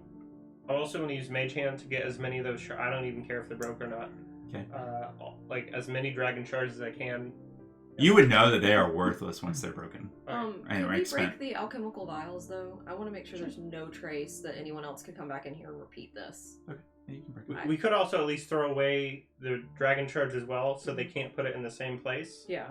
I also want to use Mage Hand to get as many of those. I don't even care if they're broke or not. Okay. Like as many dragon shards as I can. You would know that they are worthless once they're broken. Can Anyway, we spent. break the alchemical vials though? I want to make sure there's no trace that anyone else could come back in here and repeat this. Yeah, you can break it. We could also at least throw away the dragon shards as well, so they can't put it in the same place. Yeah.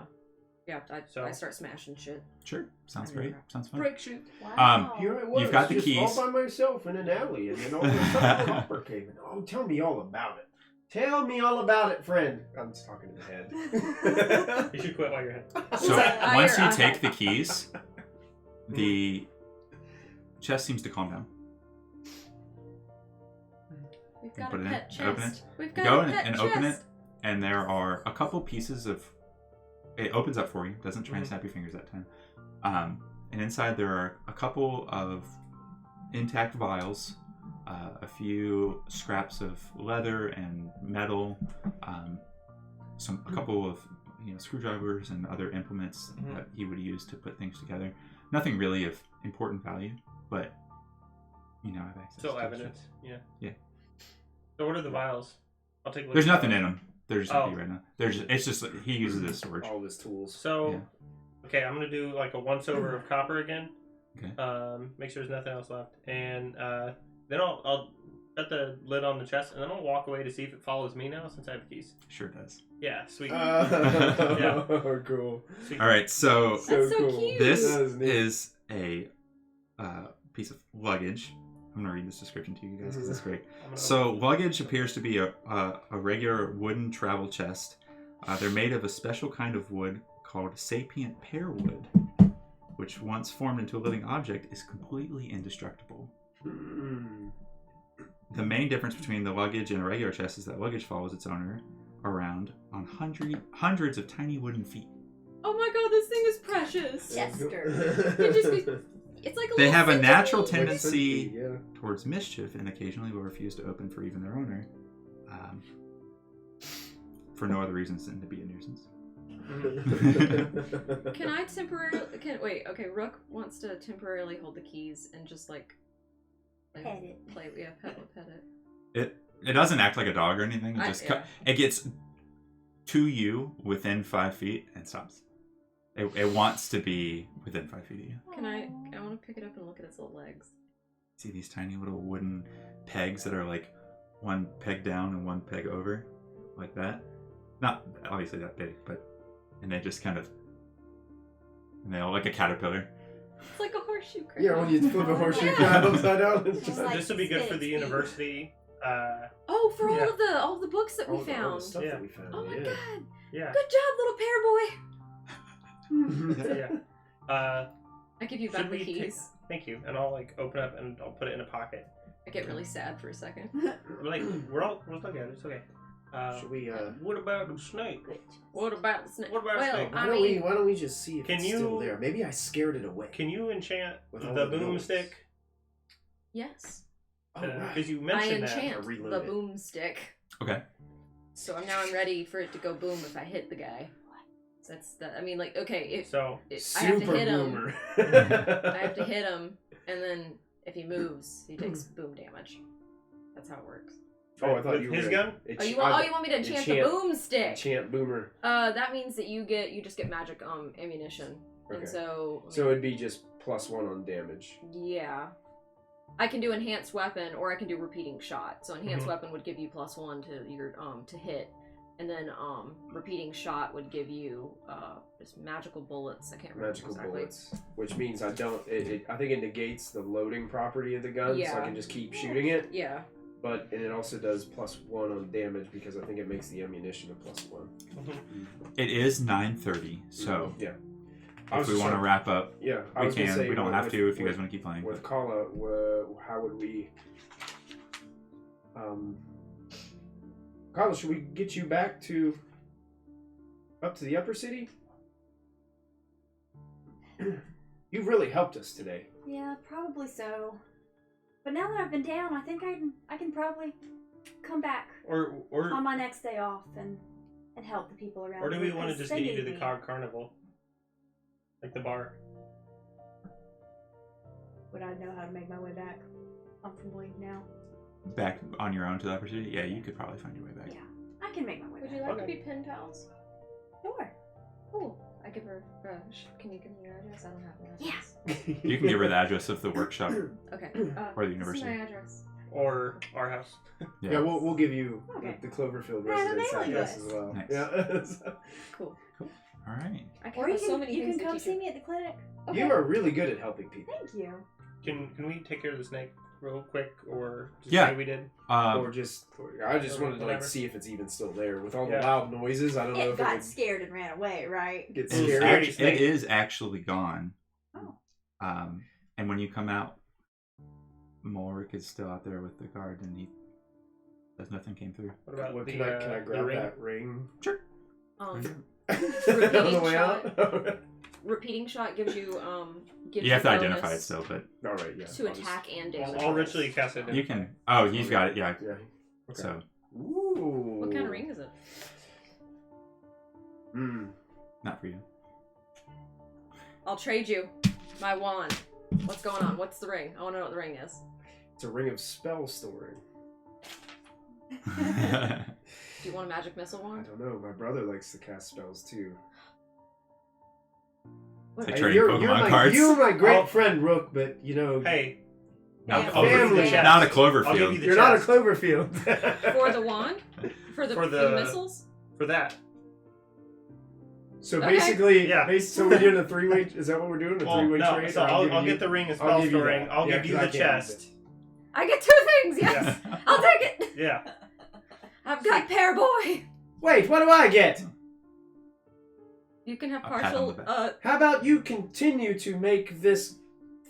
Yeah, So- I start smashing shit. Sure, sounds great. Sounds fun. Break shit. Wow. Here I was, You've got the just keys. all by myself in an alley, and then all of a sudden Copper came in. Oh, tell me all about it. Tell me all about it, friend. I'm just talking to the head. You should quit while you're ahead. So I once hear- you take the keys, the chest seems to calm down. We've You got put a it in, pet and open chest. We've You got go a in pet and chest. open it, and there are a couple pieces of. It opens up for you. Doesn't try and Mhm. snap your fingers that time. And inside there are a couple of intact vials, a few scraps of leather and metal, a couple of screwdrivers and other implements Mhm. that he would use to put things together. Nothing really of important value, but I have access. Still to evidence. stuff. Yeah. Yeah. So what are the vials? I'll take a look. There's at nothing those. in them. They're just empty right now. It's just he uses it as storage. all his tools. So, Yeah. okay, I'm gonna do like a once over of copper again. Okay. Make sure there's nothing else left, and then I'll set the lid on the chest, and then I'll walk away to see if it follows me now since I have the keys. Sure does. Yeah, sweet. Oh, cool. Sweet. All right, so That's so cool. cute. this That is neat. is a piece of luggage. I'm gonna read this description to you guys because it's great. I'm gonna So luggage appears to be a regular wooden travel chest. They're made of a special kind of wood called sapient pear wood, which once formed into a living object is completely indestructible. Hmm. The main difference between the luggage and a regular chest is that luggage follows its owner around on hundreds of tiny wooden feet. Oh my god, this thing is precious. Chester. It just be- It's like a They little have a centipede. natural Like tendency centipede, yeah. towards mischief and occasionally will refuse to open for even their owner, for no other reasons than to be a nuisance. Can I temporarily? Wait. Okay, Rook wants to temporarily hold the keys and just like Pet it. play. Yeah, pet it. It doesn't act like a dog or anything. It I- just yeah. it gets to you within 5 feet and stops. It wants to be within 5 feet of you. Can I want to pick it up and look at its little legs. See these tiny little wooden pegs that are like one peg down and one peg over, like that. Not obviously that big, but and they just kind of they all like a caterpillar. It's like a horseshoe crab. Yeah, when you flip a horseshoe Yeah. crab upside down, it's just Like this would be good for spinach the feet. university. Oh, for Yeah. all of the books that we all the found. stuff Yeah. that we found. Oh my yeah. god! Yeah. Good job, little pear boy. Yeah. I give you Should back the we take- keys. Thank you. And I'll like open up and I'll put it in a pocket. I get really sad for a second. We're like we'll look at it. It's okay. Should we? What about the snake? What about the snake? What about well, snake? I mean, Why don't we just see if Can it's still you- there? Maybe I scared it away. Can you enchant With all the the noise. boomstick? yes. Oh, right. Because you I mentioned that. enchant reload the it. boomstick. Okay. So I'm ready for it to go boom if I hit the guy. So that's the. I mean, like, okay, So I have to Super hit him. boomer. I have to hit him, and then if he moves, he takes boom damage. That's how it works. Oh, I thought with you were his gonna- gun. Oh, you want me to enchant the boomstick? Enchant boomer. That means that you just get magic ammunition, Okay. and so So it'd be just +1 on damage. yeah, I can do enhanced weapon or I can do repeating shot. So enhanced Mhm. weapon would give you +1 to your to hit, and then repeating shot would give you just magical bullets. I can't remember Magical exactly. bullets, which means I don't. I think it negates the loading property of the gun, so I Yeah. can just keep shooting it. Yeah. But and it also does +1 on damage because I think it makes the ammunition a +1. It is 9:30, so yeah, if we want to wrap up, yeah, I we was gonna can. say, We don't have with- to if you with- guys want to keep playing. With Calla, how would we? Calla, should we get you back up to the upper city? You've really helped us today. Yeah, probably so. But now that I've been down, I think I can probably come back Or on my next day off and help the people around. or do we here, want to 'cause just they get you to need the me. Cog Carnival, like the bar? Would I know how to make my way back comfortably now? Back on your own to the upper city? Yeah, you could probably find your way back. Yeah, I can make my way Would back. you like Okay. to be pen pals? Sure. Cool. I give her. Can you give me your address? I don't have an Yeah. address. You can give her the address of the workshop Okay. or the This university. is my address. Or our house? Yeah, we'll give you Okay. the Cloverfield I have a residence mailing address list. as well. Nice. Yeah. So- Cool. All right. I Or can you have so many you things can to come teach see her. me at the clinic. Okay. You are really good at helping people. Thank you. Can we take care of the snake real quick, or just Yeah. say we did? Or Um, just, I just Or wanted to whatever. see if it's even still there with all the Yeah. loud noises. I don't know It if it got would scared and ran away, right? get it's scared. Scary it snake. is actually gone. Oh. And when you come out, Mulric is still out there with the guard, and he says nothing came through. What about What, the, can I the grab ring? that ring? Um, On the way shot. out? repeating shot gives you gives You have to bonus identify it still, but All right, yeah. to I'll just- attack and damage. I'll ritually cast it. you can. Oh, he's got it. Yeah. Yeah. Okay. So Ooh. What kind of ring is it? not for you. I'll trade you my wand. What's going on? What's the ring? I want to know what the ring is. It's a ring of spell storing. Do you want a magic missile I wand? don't know. My brother likes to cast spells too. Like Hey, trading you're Pokemon my, cards. You're my great I'll- friend, Rook, but you know, Hey, Not, Yeah, oh, family. not a I'll give you Cloverfield. the you're not a chest. Cloverfield. For the wand? For the missiles? for that. So Okay. basically, Yeah. so we're doing a three-way. Is that what we're doing? A Well, three-way no, trade? so Or I'll give you- get the ring and I'll spell give you storing. that. I'll Yeah, give you 'cause I the can't chest. I get two things, yes! I'll take it! Yeah. I've got pair boy! Wait, what do I get? You can have A pat on the partial, back. How about you continue to make this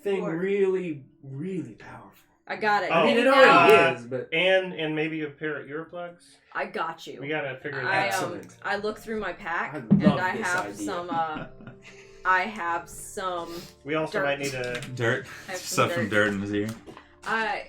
thing Or- really, really powerful? I got it. Oh, I mean, it Now, already is, but And maybe a pair of earplugs. I got you. We gotta figure I that out. Excellent. I look through my pack I and love I this have idea. some I have some We also dirt. might need a. Dirt. I have some Stuff from dirt in his ear.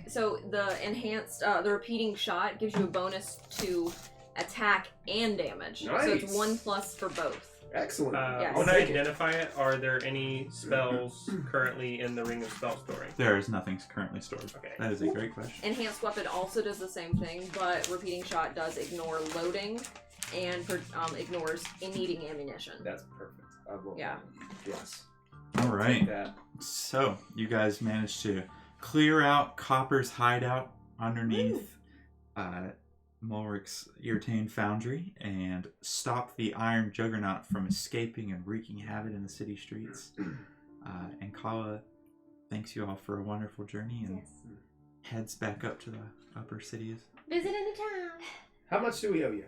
so the enhanced the repeating shot gives you a bonus to attack and damage. So it's Nice. 1+ for both. excellent. Yes. When I'll I take it. identify it, are there any spells currently in the ring of spell storing? There is nothing currently stored. Okay. That is a great question. Enhanced weapon also does the same thing, but repeating shot does ignore loading and ignores needing ammunition. That's perfect. I will. Yeah. Yes. All Take right. that. So you guys managed to clear out Copper's hideout underneath Mulric's Irtane foundry and stop the Iron Juggernaut from escaping and wreaking havoc in the city streets. And Calla thanks you all for a wonderful journey and Yes. heads back up to the upper cities. Visit anytime. How much do we owe you?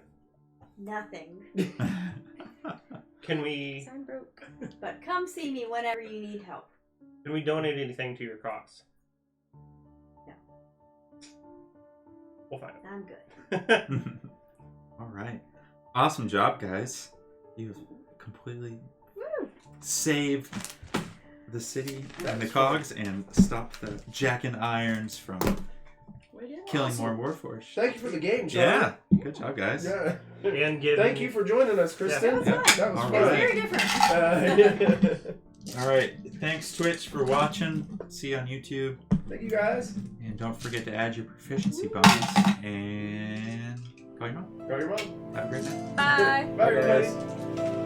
Nothing. Can we Sign broke. But come see me whenever you need help. donate anything to your cause? No. We'll find I'm good. it. All right. Awesome job, guys. You've completely saved the city and the cogs and stopped the Jack and Irons from We did killing awesome. more Warforged. Thank you for the game, Sean. Yeah. Good job, guys. Yeah. And give Thank you for joining us, Kristen. Yeah. That was All fun. right. Very different. All right. Thanks, Twitch, for watching. See you on YouTube. Thank you, guys. And don't forget to add your proficiency bonus. And call your mom. Call your mom. Have a great night. Bye. Bye, everybody.